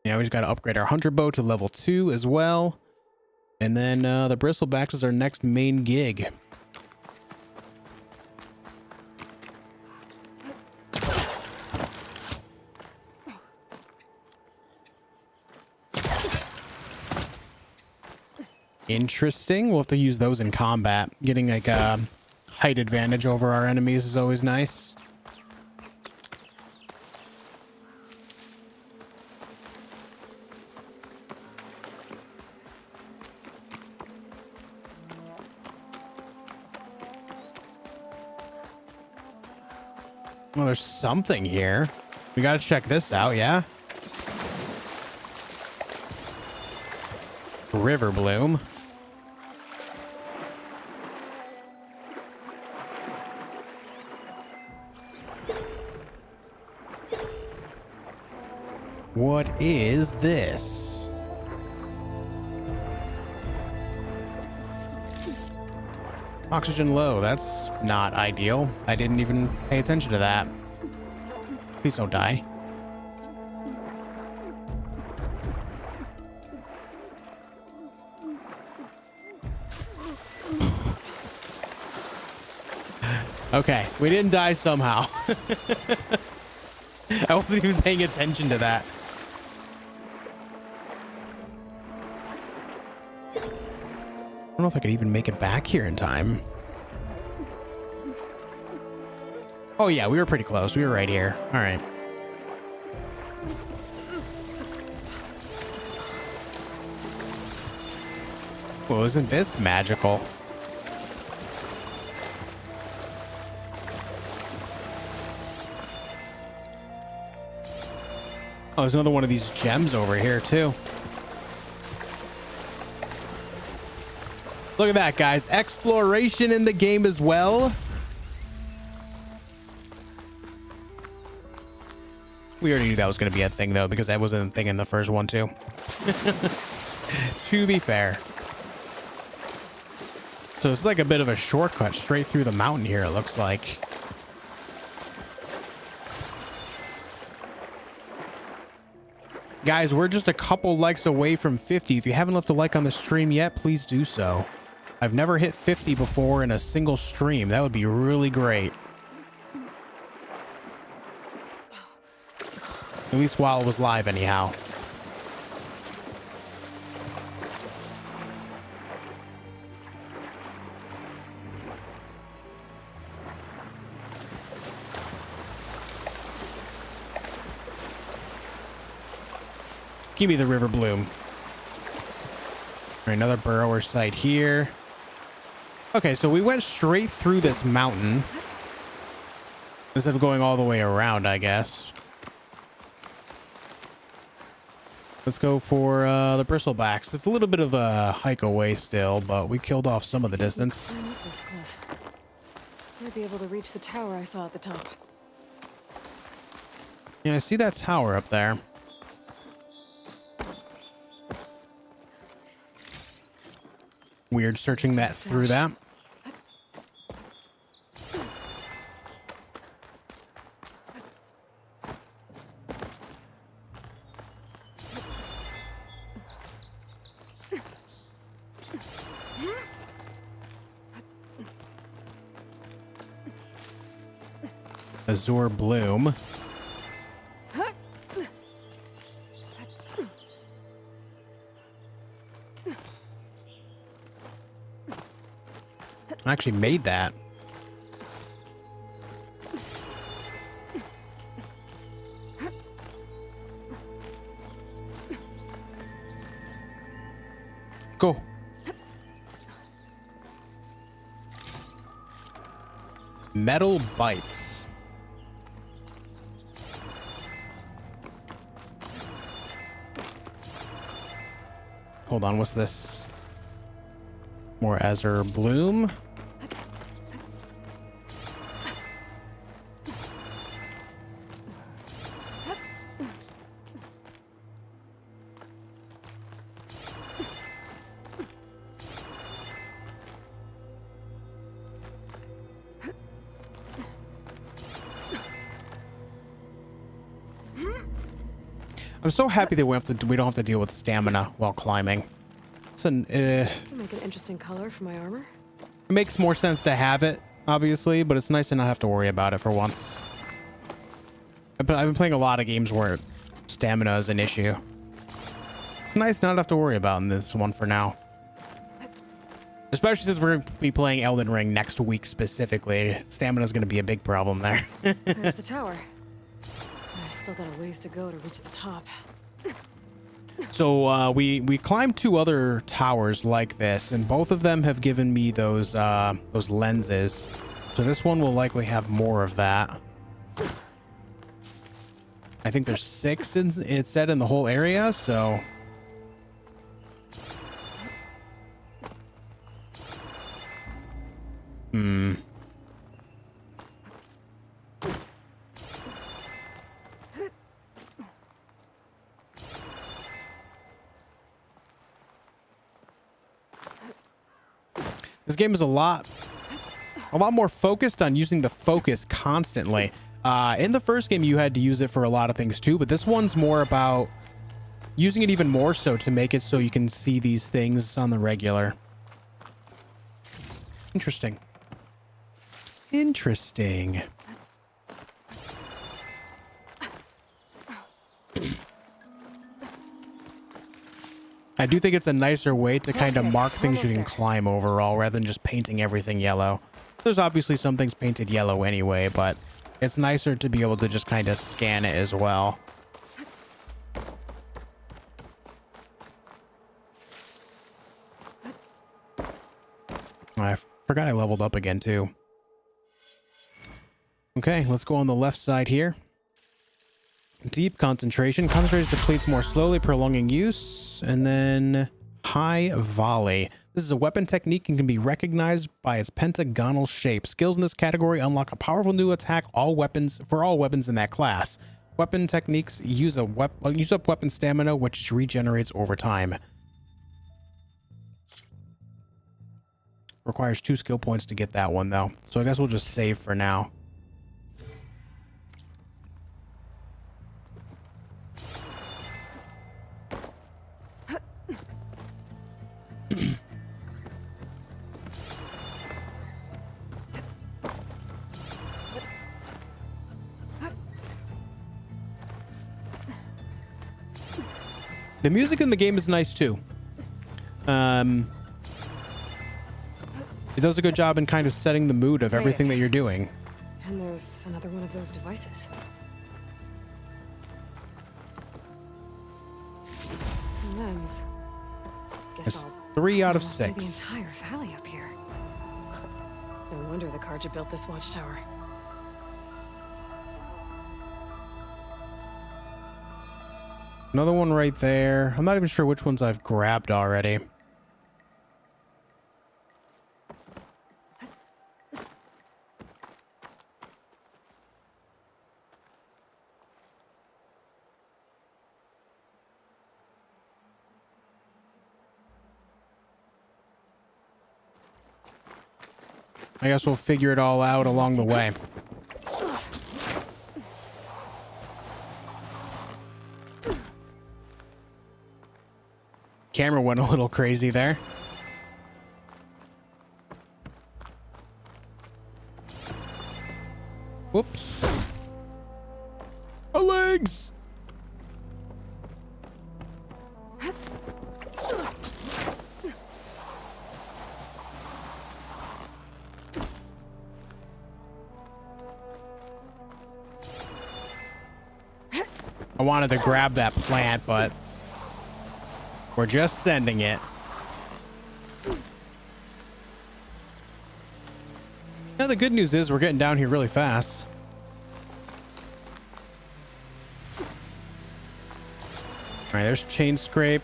Yeah, we just got to upgrade our hunter bow to level 2 as well. And then the Bristlebacks is our next main gig. Interesting. We'll have to use those in combat. Getting like a height advantage over our enemies is always nice. Well, there's something here. We got to check this out, yeah? River bloom. What is this? Oxygen low. That's not ideal. I didn't even pay attention to that. Please don't die. Okay, we didn't die somehow. I wasn't even paying attention to that. I don't know if I could even make it back here in time. Oh yeah, we were pretty close. We were right here. All right. Well, isn't this magical? Oh, there's another one of these gems over here too. Look at that, guys. Exploration in the game as well. We already knew that was going to be a thing, though, because that wasn't a thing in the first one, too. To be fair. So it's like a bit of a shortcut straight through the mountain here, it looks like. Guys, we're just a couple likes away from 50. If you haven't left a like on the stream yet, please do so. I've never hit 50 before in a single stream. That would be really great. At least while it was live anyhow. Give me the river bloom. All right, another burrower site here. Okay, so we went straight through this mountain instead of going all the way around, I guess. Let's go for the Bristlebacks. It's a little bit of a hike away still, but we killed off some of the distance. This cliff. Might be able to reach the tower I saw at the top. Yeah, I see that tower up there. Weird searching that through that. Azure bloom. I actually made that. Go. Metal bites. Hold on, what's this? More azure bloom. I'm so happy that we don't have to deal with stamina while climbing. It's Make an interesting color for my armor. It makes more sense to have it, obviously, but it's nice to not have to worry about it for once. I've been playing a lot of games where stamina is an issue. It's nice not to have to worry about in this one for now. Especially since we're going to be playing Elden Ring next week specifically. Stamina is going to be a big problem there. There's the tower. I still got a ways to go to reach the top. So we climbed 2 other towers like this, and both of them have given me those lenses. So this one will likely have more of that. I think there's 6 it said in the whole area, so. This game is a lot more focused on using the focus constantly. In the first game, you had to use it for a lot of things too, but this one's more about using it even more so to make it so you can see these things on the regular. Interesting. Interesting. I do think it's a nicer way to kind of mark things you can climb overall rather than just painting everything yellow. There's obviously some things painted yellow anyway, but it's nicer to be able to just kind of scan it as well. I forgot I leveled up again too. Okay, let's go on the left side here. Deep concentration. Concentration depletes more slowly, prolonging use. And then high volley. This is a weapon technique and can be recognized by its pentagonal shape. Skills in this category unlock a powerful new attack for all weapons in that class. Weapon techniques use up weapon stamina, which regenerates over time. Requires 2 skill points to get that one though. So I guess we'll just save for now. The music in the game is nice too. It does a good job in kind of setting the mood of everything that you're doing. And there's another one of those devices. Lens. Guess It's I'll 3 out of almost see 6. the entire valley up here. No wonder the Karja built this watchtower. Another one right there. I'm not even sure which ones I've grabbed already. I guess we'll figure it all out along the way. Camera went a little crazy there. Whoops. My legs! I wanted to grab that plant, but we're just sending it. Now the good news is we're getting down here really fast. All right, there's chain scrape.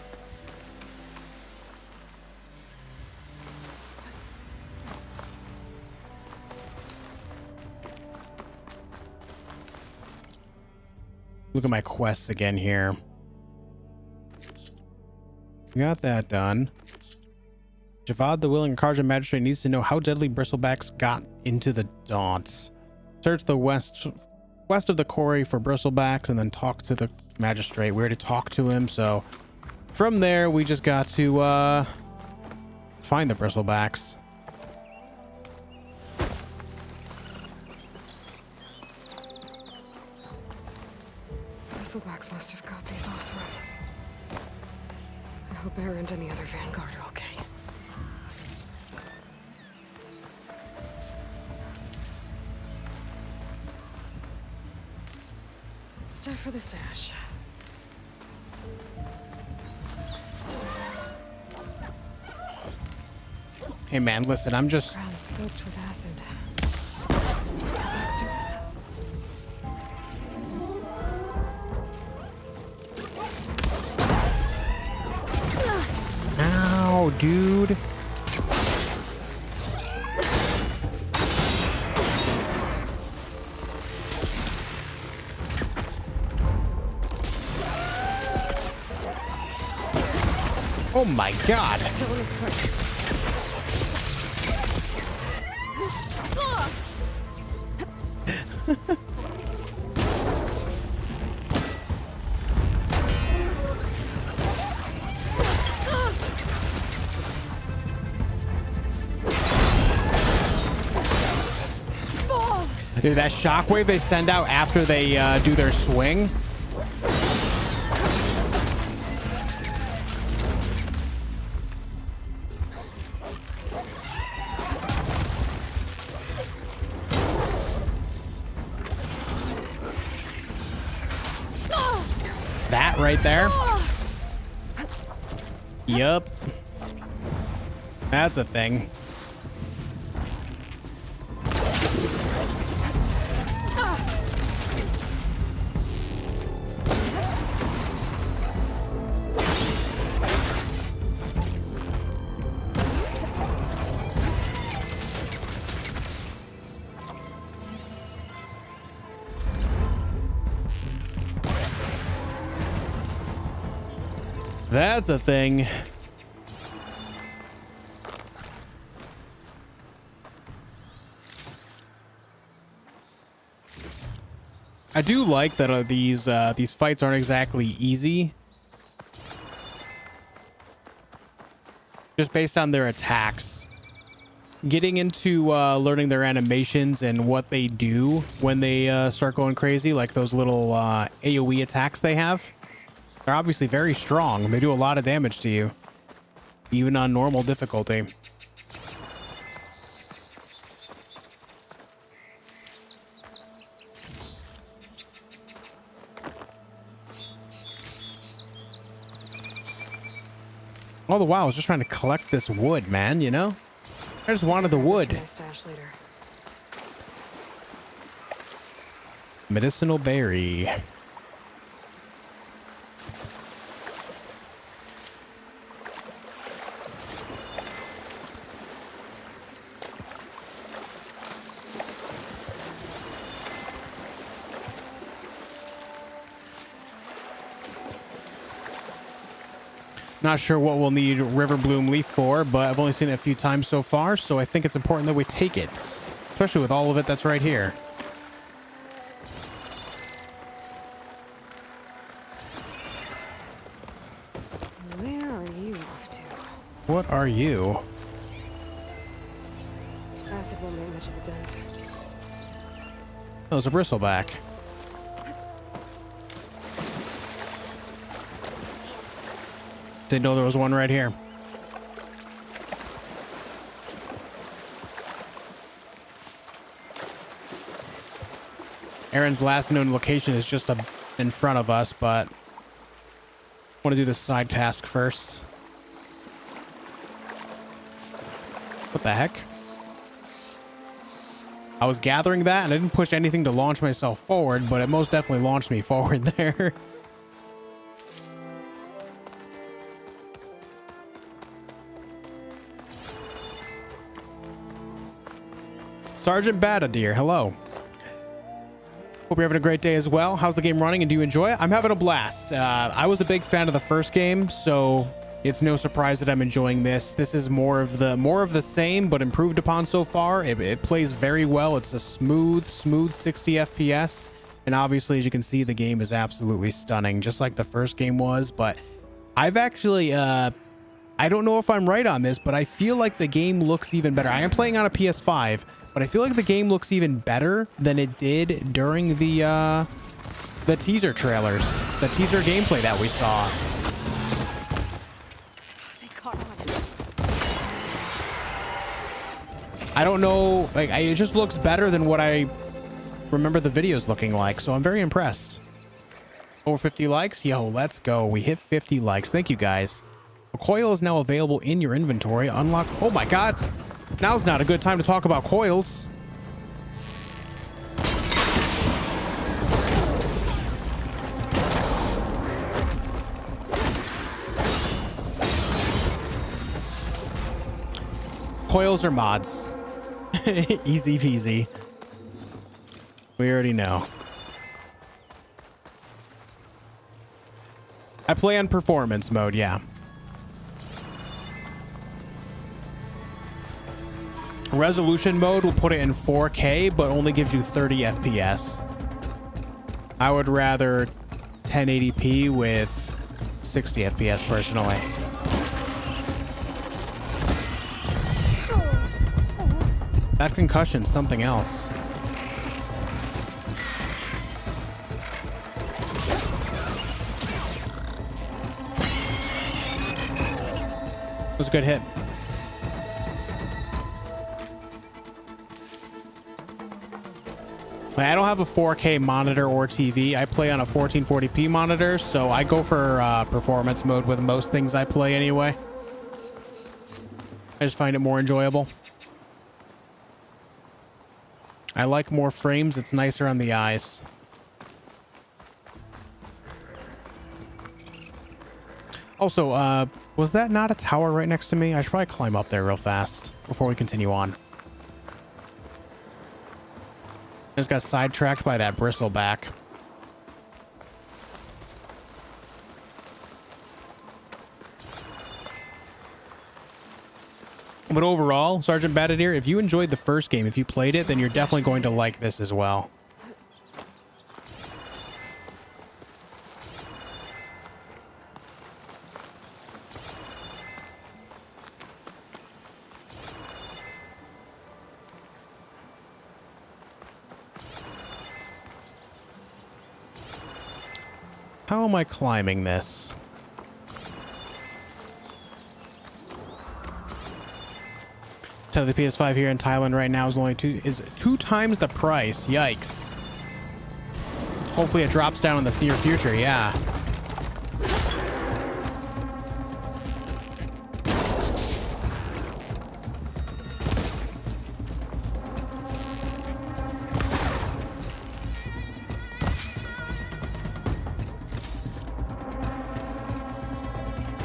Look at my quests again here. Got that done. Avad the Willing Karja Magistrate needs to know how deadly Bristlebacks got into the Daunts. Search the west of the quarry for Bristlebacks and then talk to the Magistrate. We already talked to him, so from there we just got to find the Bristlebacks. Bristlebacks must have got these also. I hope Erend and the other Vanguard are okay. It's time for the stash. Hey man, listen, I'm just... Ground soaked with acid. Bristlebacks do this. Ow, dude. Oh my god. Still on his foot. Dude, that shockwave they send out after they do their swing. That right there. Yup. That's a thing. That's a thing. I do like that these fights aren't exactly easy. Just based on their attacks. Getting into learning their animations and what they do when they start going crazy, like those little AoE attacks they have. They're obviously very strong. They do a lot of damage to you, even on normal difficulty. All the while, I was just trying to collect this wood, man, you know? I just wanted the wood. That's my stash later. Medicinal berry. Not sure what we'll need Riverbloom Leaf for, but I've only seen it a few times so far, so I think it's important that we take it. Especially with all of it that's right here. Where are you off to? What are you? Acid won't make much of a dent. That was a bristleback. Didn't know there was one right here. Aaron's last known location is just in front of us, but I want to do this side task first. What the heck? I was gathering that and I didn't push anything to launch myself forward, but it most definitely launched me forward there. Sergeant Badadeer, hello. Hope you're having a great day as well. How's the game running and do you enjoy it? I'm having a blast. I was a big fan of the first game, so it's no surprise that I'm enjoying this. This is more of the same, but improved upon so far. It plays very well. It's a smooth 60 FPS. And obviously, as you can see, the game is absolutely stunning, just like the first game was. But I've actually, I don't know if I'm right on this, but I feel like the game looks even better. I am playing on a PS5, but I feel like the game looks even better than it did during the teaser trailers, the teaser gameplay that we saw. I don't know, like, it just looks better than what I remember the videos looking like, so I'm very impressed. Over 50 likes? Yo, let's go. We hit 50 likes. Thank you, guys. A coil is now available in your inventory. Unlock. Oh my god. Now's not a good time to talk about coils. Coils are mods. Easy peasy. We already know. I play on performance mode, yeah. Resolution mode will put it in 4K, but only gives you 30 FPS. I would rather 1080p with 60 FPS personally. That concussion's something else. It was a good hit. I don't have a 4K monitor or TV. I play on a 1440p monitor, so I go for performance mode with most things I play anyway. I just find it more enjoyable. I like more frames. It's nicer on the eyes. Also, was that not a tower right next to me? I should probably climb up there real fast before we continue on. I just got sidetracked by that bristleback. But overall, Sergeant Badadeer, if you enjoyed the first game, if you played it, then you're definitely going to like this as well. How am I climbing this? The PS5 here in Thailand right now is only two times the price. Yikes. Hopefully it drops down in the near future. Yeah.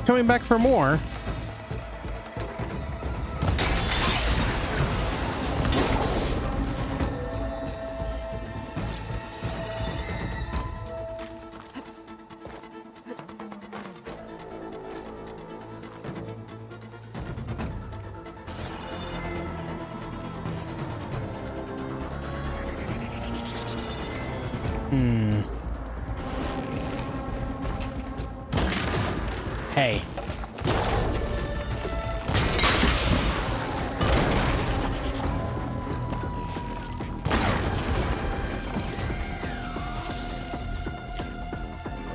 Coming back for more. Hey.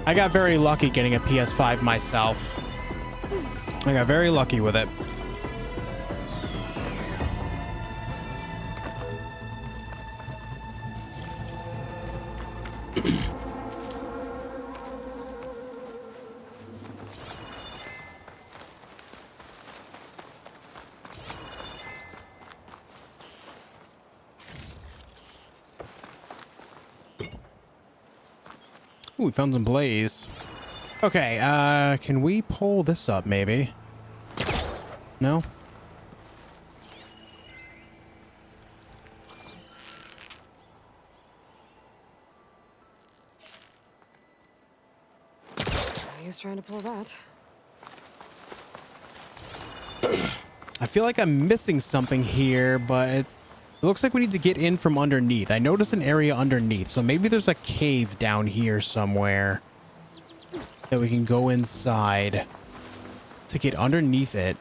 I got very lucky getting a PS5 myself. I got very lucky with it. Ooh, we found some blaze. Okay, can we pull this up maybe? No? He was trying to pull that. I feel like I'm missing something here, but it looks like we need to get in from underneath. I noticed an area underneath, so maybe there's a cave down here somewhere that we can go inside to get underneath it.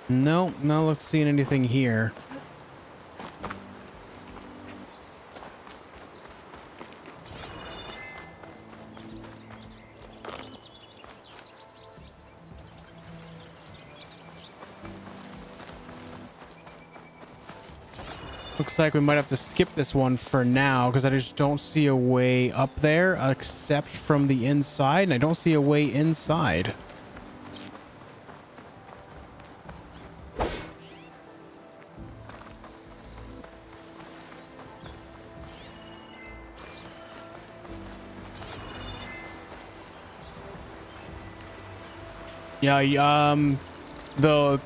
No, not seeing anything here. Looks like we might have to skip this one for now because I just don't see a way up there except from the inside, and I don't see a way inside. Yeah,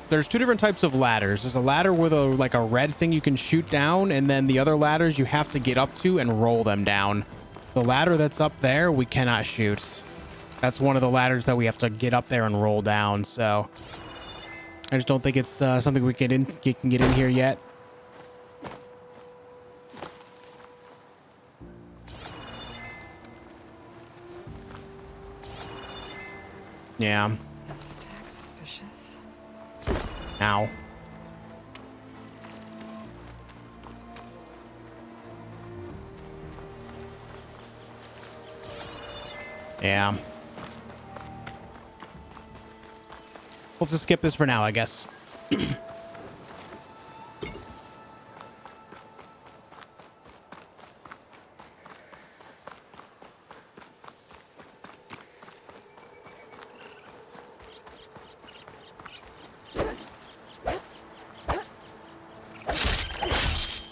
there's two different types of ladders. There's a ladder with like a red thing you can shoot down, and then the other ladders you have to get up to and roll them down. The ladder that's up there we cannot shoot. That's one of the ladders that we have to get up there and roll down. So I just don't think it's something we can get in here yet. Yeah. Ow. Yeah. We'll have to skip this for now, I guess.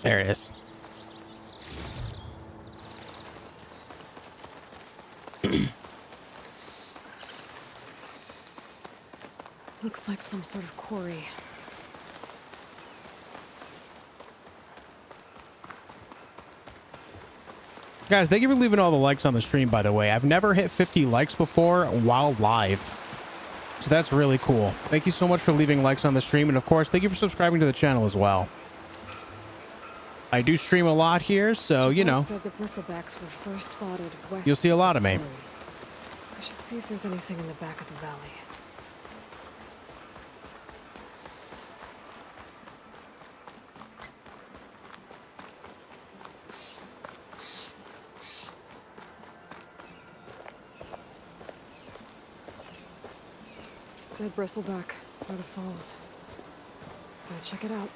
There it is. Looks like some sort of quarry. Guys, thank you for leaving all the likes on the stream, by the way. I've never hit 50 likes before while live. So that's really cool. Thank you so much for leaving likes on the stream. And of course, thank you for subscribing to the channel as well. I do stream a lot here, so, you know, Said the Bristlebacks were first spotted west you'll see a lot of me. I should see if there's anything in the back of the valley. Dead bristleback by the falls. Gotta check it out.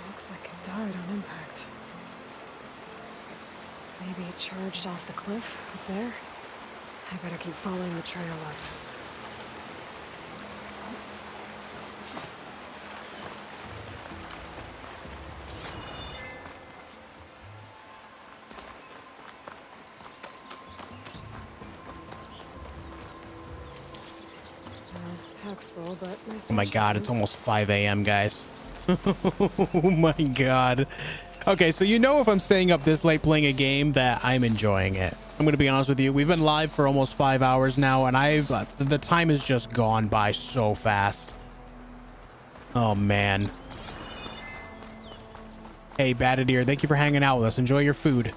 Looks like it died on impact. Maybe it charged off the cliff up there. I better keep following the trail up. Pack's full, but Oh my god, it's almost 5 a.m. guys. Oh my god. Okay, so you know if I'm staying up this late playing a game that I'm enjoying it. I'm gonna be honest with you. We've been live for almost 5 hours now, and the time has just gone by so fast. Oh man. Hey, Batted Ear, thank you for hanging out with us. Enjoy your food.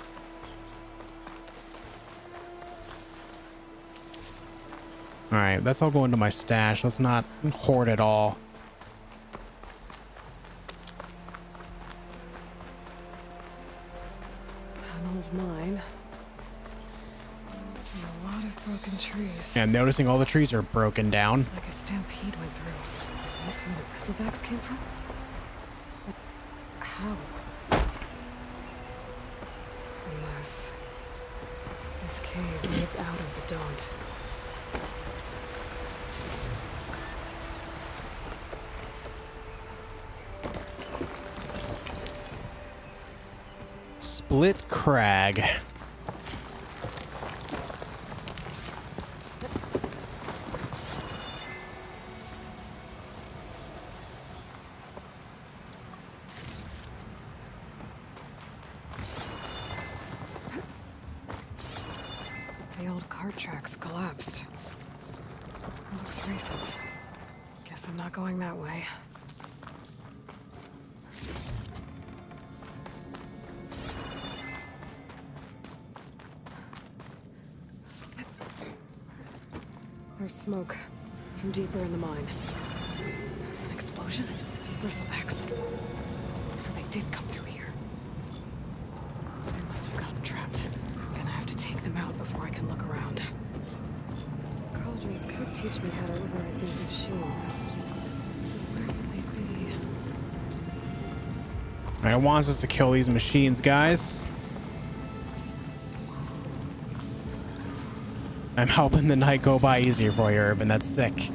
All right, that's all going to my stash. Let's not hoard it all. An old mine. And a lot of broken trees. And noticing all the trees are broken down. It's like a stampede went through. Is this where the Bristlebacks came from? But how? Unless this cave leads out of the Daunt. Split Crag. The old cart tracks collapsed. It looks recent. Guess I'm not going that way. There's smoke from deeper in the mine. An explosion? Bristlebacks. So they did come through here. They must have gotten trapped. I'm gonna have to take them out before I can look around. Cauldrons could teach me how to override these machines. Where would they be? All right, it wants us to kill these machines, guys. I'm helping the night go by easier for you, Urban. That's sick.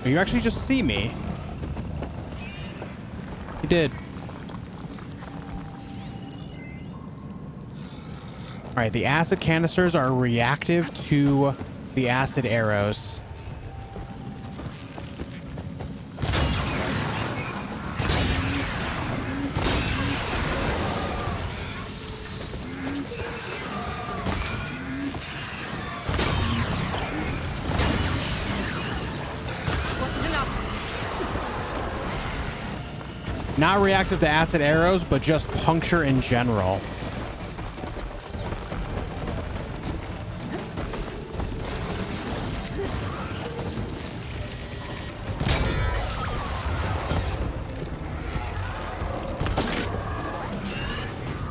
You actually just see me. You did. All right, the acid canisters are reactive to the acid arrows. Not reactive to acid arrows, but just puncture in general.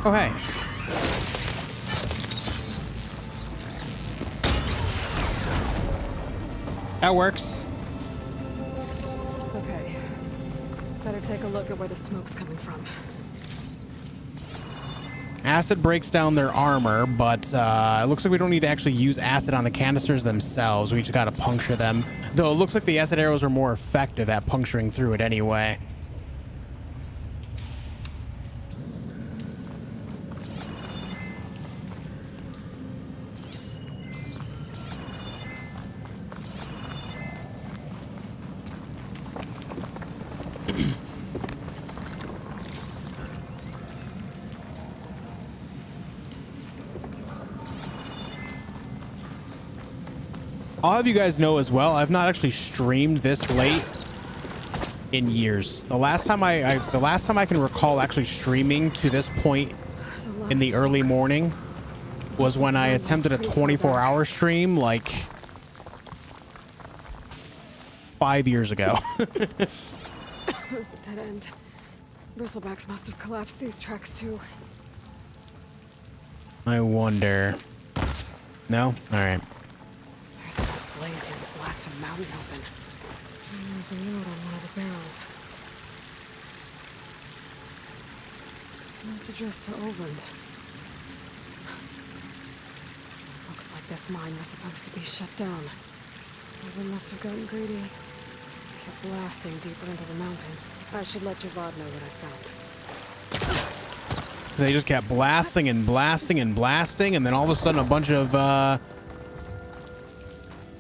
Oh, hey. That works. Okay. Better take a look at where the smoke's coming from. Acid breaks down their armor, but it looks like we don't need to actually use acid on the canisters themselves. We just gotta puncture them. Though it looks like the acid arrows are more effective at puncturing through it anyway. I'll have you guys know as well, I've not actually streamed this late in years. The last time I can recall actually streaming to this point in the early morning was when I attempted a 24-hour stream like 5 years ago. There's a dead end. Bristlebacks must have collapsed these tracks too. I wonder. No? Alright. There's a blaze here that blasted a mountain open. And there's a note on one of the barrels. It's not addressed to Oland. Looks like this mine was supposed to be shut down. Oland must have gotten greedy. Kept blasting deeper into the mountain. I should let Avad know what I found. They just kept blasting and blasting and blasting, and then all of a sudden a bunch of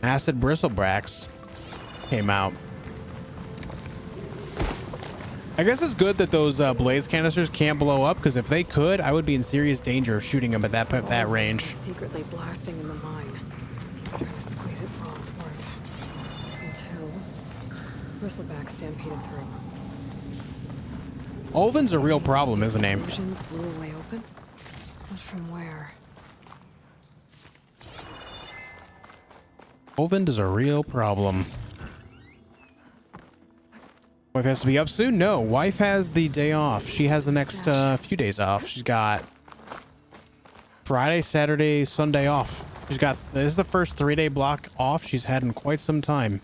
acid Bristlebacks came out. I guess it's good that those blaze canisters can't blow up, because if they could, I would be in serious danger of shooting them at that range. Secretly blasting in the mine. Trying to squeeze it for all it's worth. Until Bristlebacks stampeded through. Olvin's a real problem, isn't he? Explosions blew away open. But from where? Olvind is a real problem. Wife has to be up soon? No, wife has the day off. She has the next few days off. She's got Friday, Saturday, Sunday off. She's got, this is the first 3-day block off she's had in quite some time.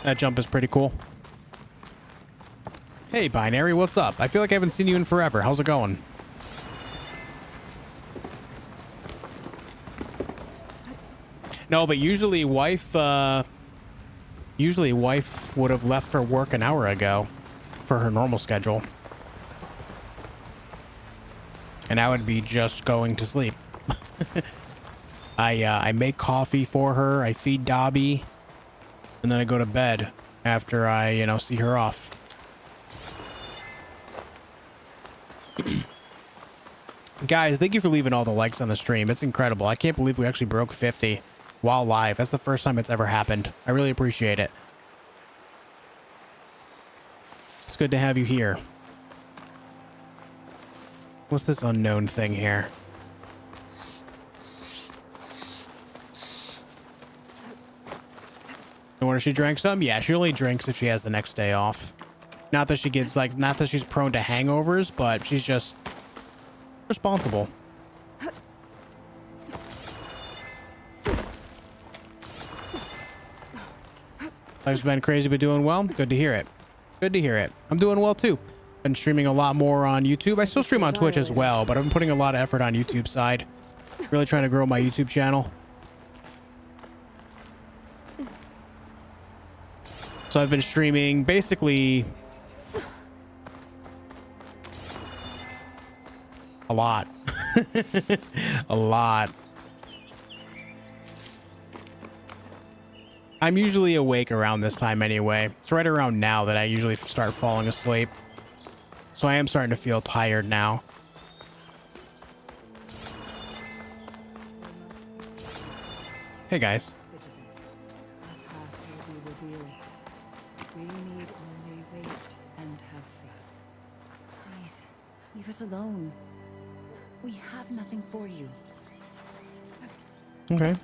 That jump is pretty cool. Hey, Binary, what's up? I feel like I haven't seen you in forever. How's it going? No, but usually wife would have left for work an hour ago for her normal schedule. And I would be just going to sleep. I make coffee for her. I feed Dobby. And then I go to bed after I, you know, see her off. Guys, thank you for leaving all the likes on the stream. It's incredible. I can't believe we actually broke 50 while live. That's the first time it's ever happened. I really appreciate it. It's good to have you here. What's this unknown thing here? No wonder she drank some? Yeah, she only drinks if she has the next day off. Not that she gets, like, not that she's prone to hangovers, but she's just responsible. Life's been crazy, but doing well. Good to hear it. Good to hear it. I'm doing well, too. Been streaming a lot more on YouTube. I still stream on Twitch as well, but I've been putting a lot of effort on YouTube side. Really trying to grow my YouTube channel. So I've been streaming basically a lot. A lot. I'm usually awake around this time anyway. It's right around now that I usually start falling asleep. So I am starting to feel tired now. Hey guys. We need only wait and have faith. Please, leave us alone. We have nothing for you. Okay.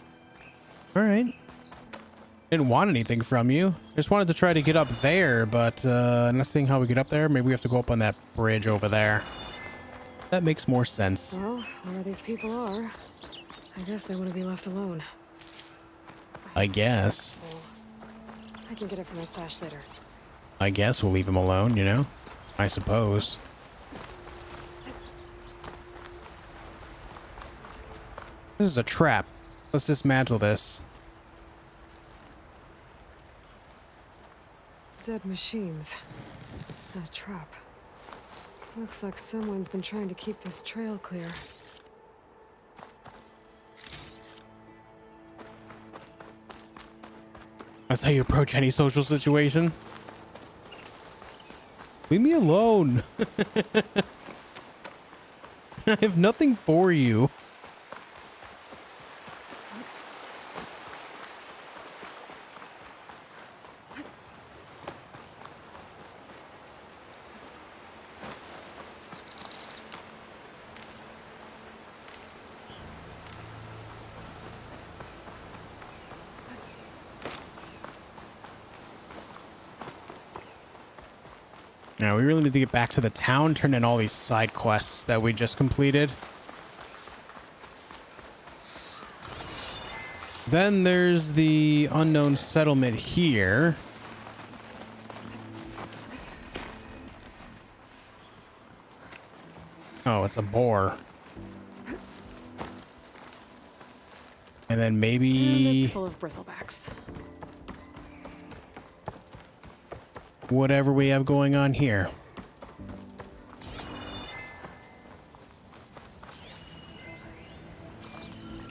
All right. Didn't want anything from you. Just wanted to try to get up there, but not seeing how we get up there. Maybe we have to go up on that bridge over there. That makes more sense. Well, where these people are, I guess they want to be left alone. I guess. I can get it from my stash later. I guess we'll leave him alone, you know? I suppose. This is a trap. Let's dismantle this. Dead machines. Not a trap. Looks like someone's been trying to keep this trail clear. That's how you approach any social situation. Leave me alone. I have nothing for you. Now we really need to get back to the town, turn in all these side quests that we just completed. Then there's the unknown settlement here. Oh, it's a boar. And then maybe... It's full of bristlebacks. Whatever we have going on here.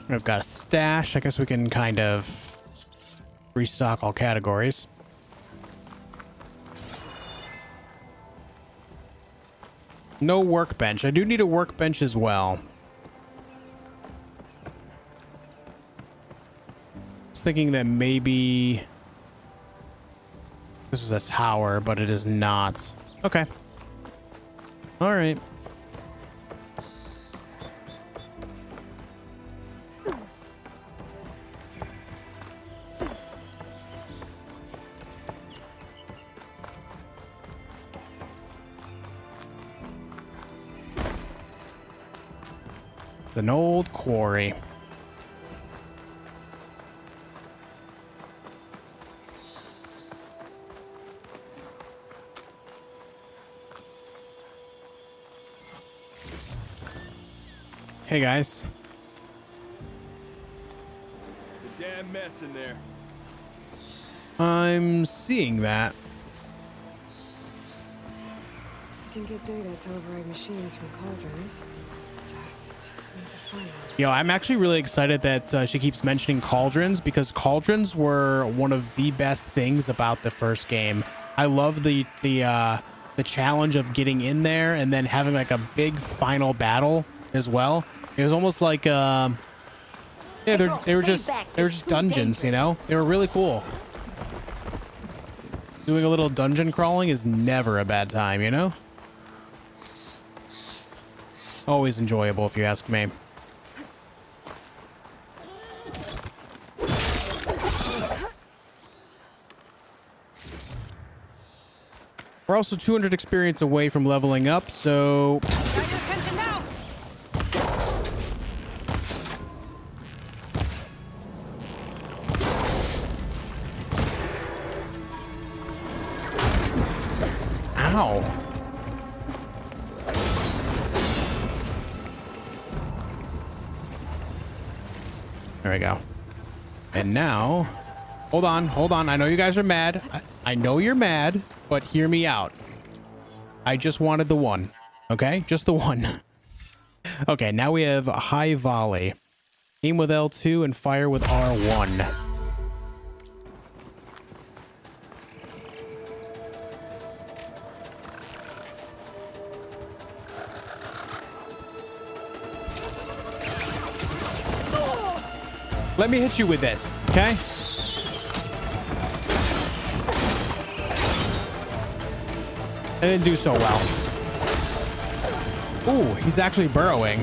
We've got a stash. I guess we can kind of restock all categories. No workbench. I do need a workbench as well. I was thinking that maybe this is a tower, but it is not. Okay. All right. It's an old quarry. Hey guys. It's a damn mess in there. I'm seeing that. You can get data to override machines from cauldrons. Just need to find them. Yo, I'm actually really excited that she keeps mentioning cauldrons, because cauldrons were one of the best things about the first game. I love the challenge of getting in there and then having like a big final battle as well. It was almost like yeah, they were just dungeons, you know? They were really cool. Doing a little dungeon crawling is never a bad time, you know? Always enjoyable, if you ask me. We're also 200 experience away from leveling up, so... Ow. There we go. And now, hold on. I know you guys are mad. I know you're mad, but hear me out. I just wanted the one. Okay? Just the one. Okay, now we have high volley. Aim with L2 and fire with R1. Let me hit you with this, okay? I didn't do so well. Ooh, he's actually burrowing.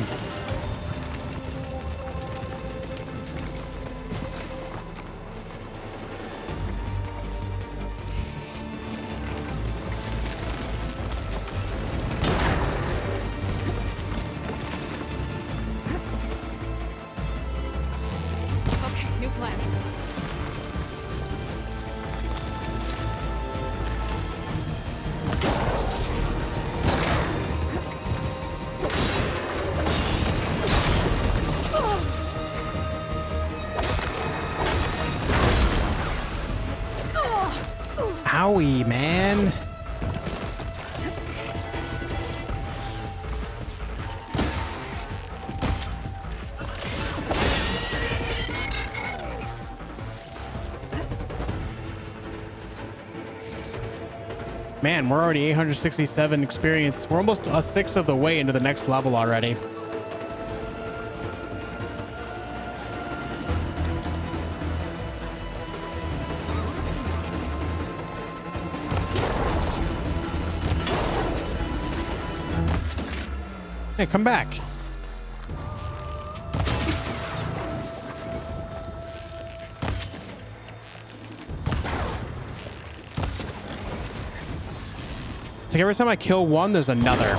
Owie, man. Man, we're already 867 experience. We're almost a sixth of the way into the next level already. Hey, come back. like every time I kill one, there's another.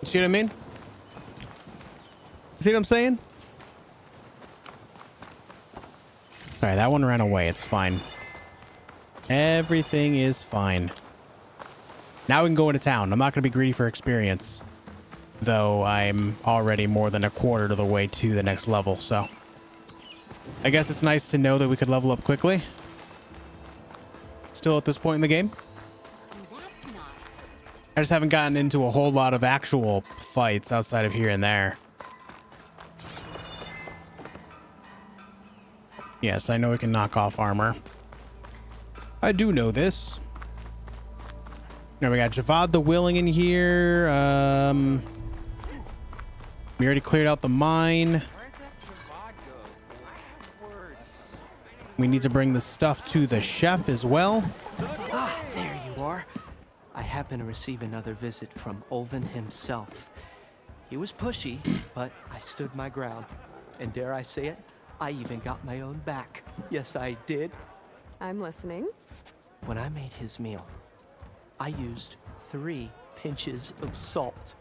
See what I mean? See what I'm saying? All right, that one ran away. It's fine. Everything is fine. Now we can go into town. I'm not going to be greedy for experience, though I'm already more than a quarter of the way to the next level, so I guess it's nice to know that we could level up quickly. Still at this point in the game. I just haven't gotten into a whole lot of actual fights outside of here and there. Yes, I know we can knock off armor. I do know this. Now we got Avad the Willing in here. We already cleared out the mine. We need to bring the stuff to the chef as well. Ah, there you are. I happen to receive another visit from Ulven himself. He was pushy, but I stood my ground. And dare I say it, I even got my own back. Yes, I did. I'm listening. When I made his meal, I used 3 pinches of salt.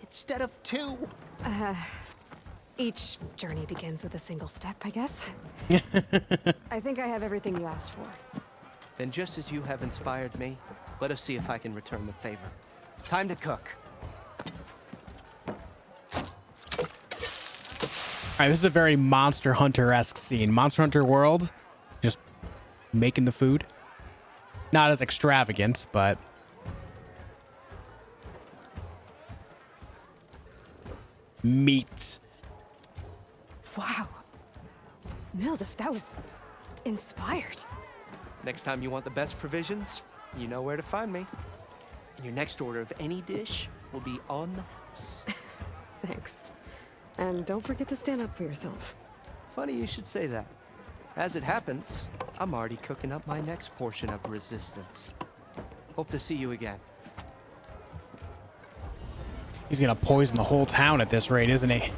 Instead of 2. Each journey begins with a single step, I guess. I think I have everything you asked for. Then just as you have inspired me, let us see if I can return the favor. Time to cook. All right, this is a very Monster Hunter-esque scene. Monster Hunter World, just making the food. Not as extravagant, but... meat. Wow. Mildef, that was inspired. Next time you want the best provisions, you know where to find me. And your next order of any dish will be on the house. Thanks. And don't forget to stand up for yourself. Funny you should say that. As it happens, I'm already cooking up my next portion of resistance. Hope to see you again. He's gonna poison the whole town at this rate, isn't he?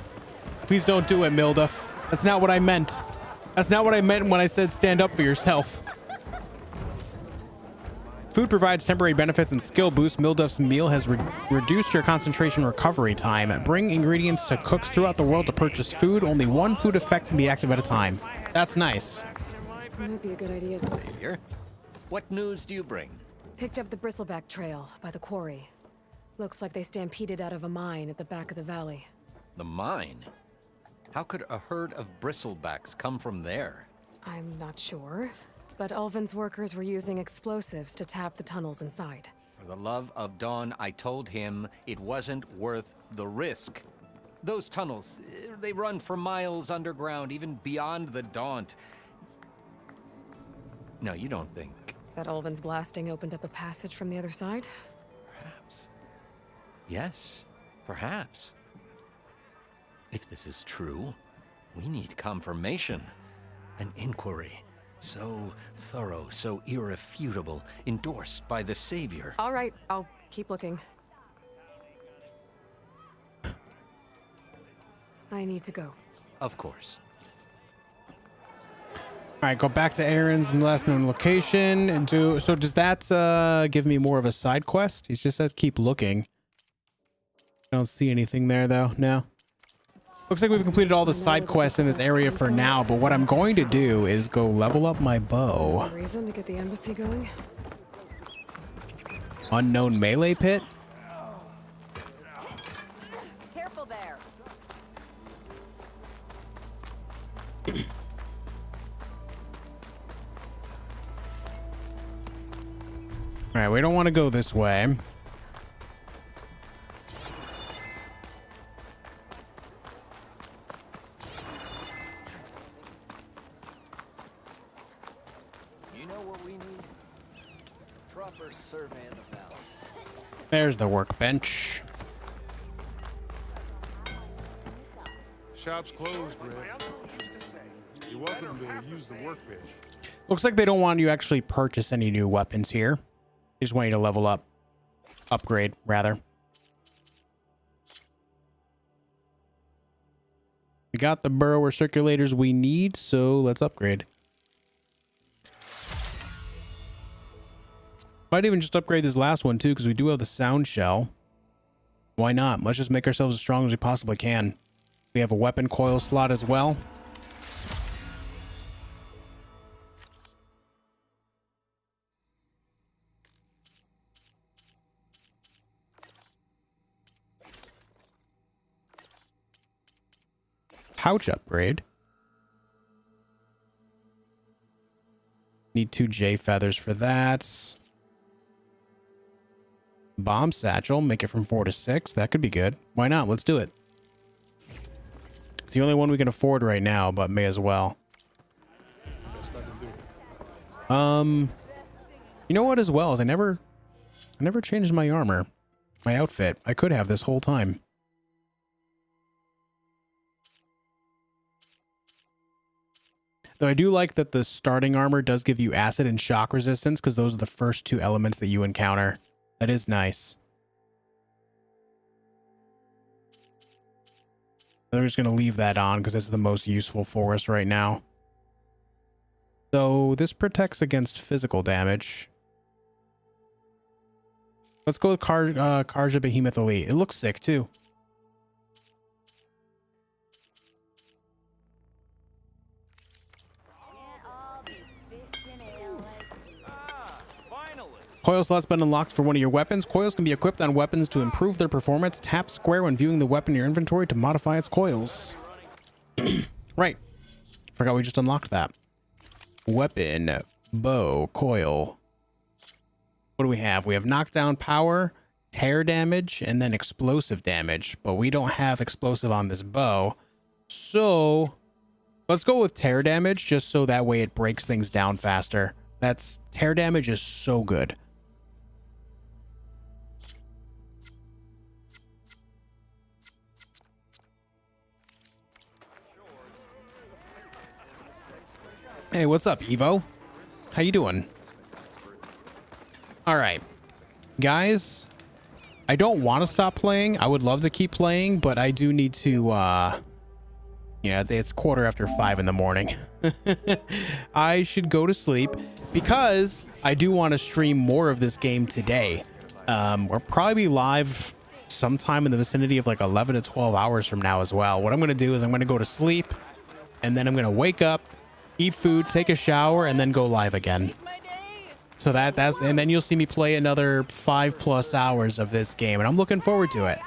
Please don't do it, Mildef. That's not what I meant. That's not what I meant when I said stand up for yourself. Food provides temporary benefits and skill boost. Mildef's meal has reduced your concentration recovery time. Bring ingredients to cooks throughout the world to purchase food. Only 1 food effect can be active at a time. That's nice. Might be a good idea. Savior, what news do you bring? Picked up the Bristleback trail by the quarry. Looks like they stampeded out of a mine at the back of the valley. The mine? How could a herd of Bristlebacks come from there? I'm not sure, but Ulven's workers were using explosives to tap the tunnels inside. For the love of Dawn, I told him it wasn't worth the risk. Those tunnels, they run for miles underground, even beyond the Daunt. No, you don't think. That Ulven's blasting opened up a passage from the other side? Perhaps. Yes, perhaps. If this is true, we need confirmation. An inquiry. So thorough, so irrefutable, endorsed by the Savior. All right, I'll keep looking. I need to go. Of course. All right, go back to Aaron's last known location and do. So does that give me more of a side quest? He just said keep looking. I don't see anything there though. No. Looks like we've completed all the side quests in this area for now, but what I'm going to do is go level up my bow. No reason to get the embassy going? Unknown melee pit? Careful there. All right, we don't want to go this way. There's the workbench. Shop's closed, Red. You're welcome to use the workbench. Looks like they don't want you to actually purchase any new weapons here. They just want you to level up. Upgrade, rather. We got the burrower circulators we need, so let's upgrade. Might even just upgrade this last one too, because we do have the sound shell. Why not? Let's just make ourselves as strong as we possibly can. We have a weapon coil slot as well. Pouch upgrade. Need 2 J feathers for that. Bomb satchel, make it from 4 to 6. That could be good. Why not? Let's do it. It's the only one we can afford right now, but may as well. You know what as well is I never changed my armor. My outfit. I could have this whole time. Though I do like that the starting armor does give you acid and shock resistance, because those are the first 2 elements that you encounter. That is nice. They're just going to leave that on because it's the most useful for us right now. So this protects against physical damage. Let's go with Karja Behemoth Elite. It looks sick too. Coil slot's been unlocked for one of your weapons. Coils can be equipped on weapons to improve their performance. Tap square when viewing the weapon in your inventory to modify its coils. Right. Forgot we just unlocked that. Weapon, bow, coil. What do we have? We have knockdown power, tear damage, and then explosive damage. But we don't have explosive on this bow. So let's go with tear damage just so that way it breaks things down faster. That's tear damage is so good. Hey, what's up, Evo? How you doing? All right, guys, I don't want to stop playing. I would love to keep playing, but I do need to, you know, it's 5:15 in the morning. I should go to sleep because I do want to stream more of this game today. We'll probably be live sometime in the vicinity of like 11 to 12 hours from now as well. What I'm going to do is I'm going to go to sleep and then I'm going to wake up, eat food, take a shower, and then go live again. So that's and then you'll see me play another 5+ hours of this game, and I'm looking forward to it.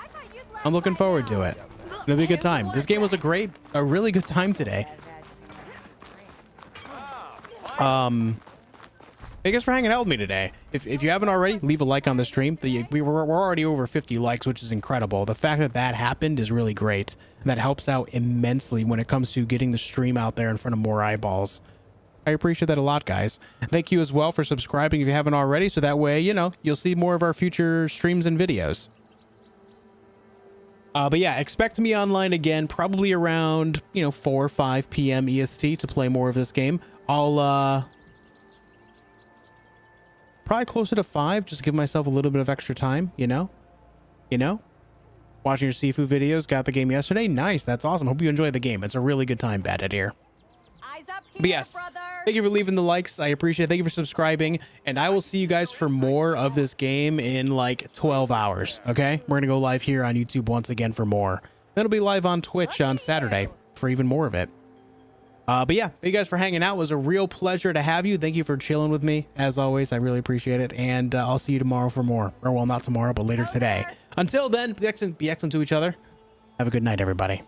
I'm looking forward to it. It'll be a good time. This game was a really good time today. Thanks for hanging out with me today. If you haven't already, leave a like on the stream. We're already over 50 likes, which is incredible. The fact that that happened is really great. And that helps out immensely when it comes to getting the stream out there in front of more eyeballs. I appreciate that a lot, guys. Thank you as well for subscribing if you haven't already, so that way, you know, you'll see more of our future streams and videos. But yeah, expect me online again, probably around, 4 or 5 p.m. EST to play more of this game. I'll, probably closer to 5, just to give myself a little bit of extra time, you know? Watching your seafood videos, got the game yesterday. Nice, that's awesome. Hope you enjoy the game. It's a really good time, Badhead here. But yes, thank you for leaving the likes. I appreciate it. Thank you for subscribing. And I will see you guys for more of this game in like 12 hours. Okay? We're going to go live here on YouTube once again for more. Then it'll be live on Twitch on Saturday for even more of it. But yeah, thank you guys for hanging out. It was a real pleasure to have you. Thank you for chilling with me. As always, I really appreciate it. And I'll see you tomorrow for more. Or well, not tomorrow, but later today. Until then, be excellent to each other. Have a good night, everybody.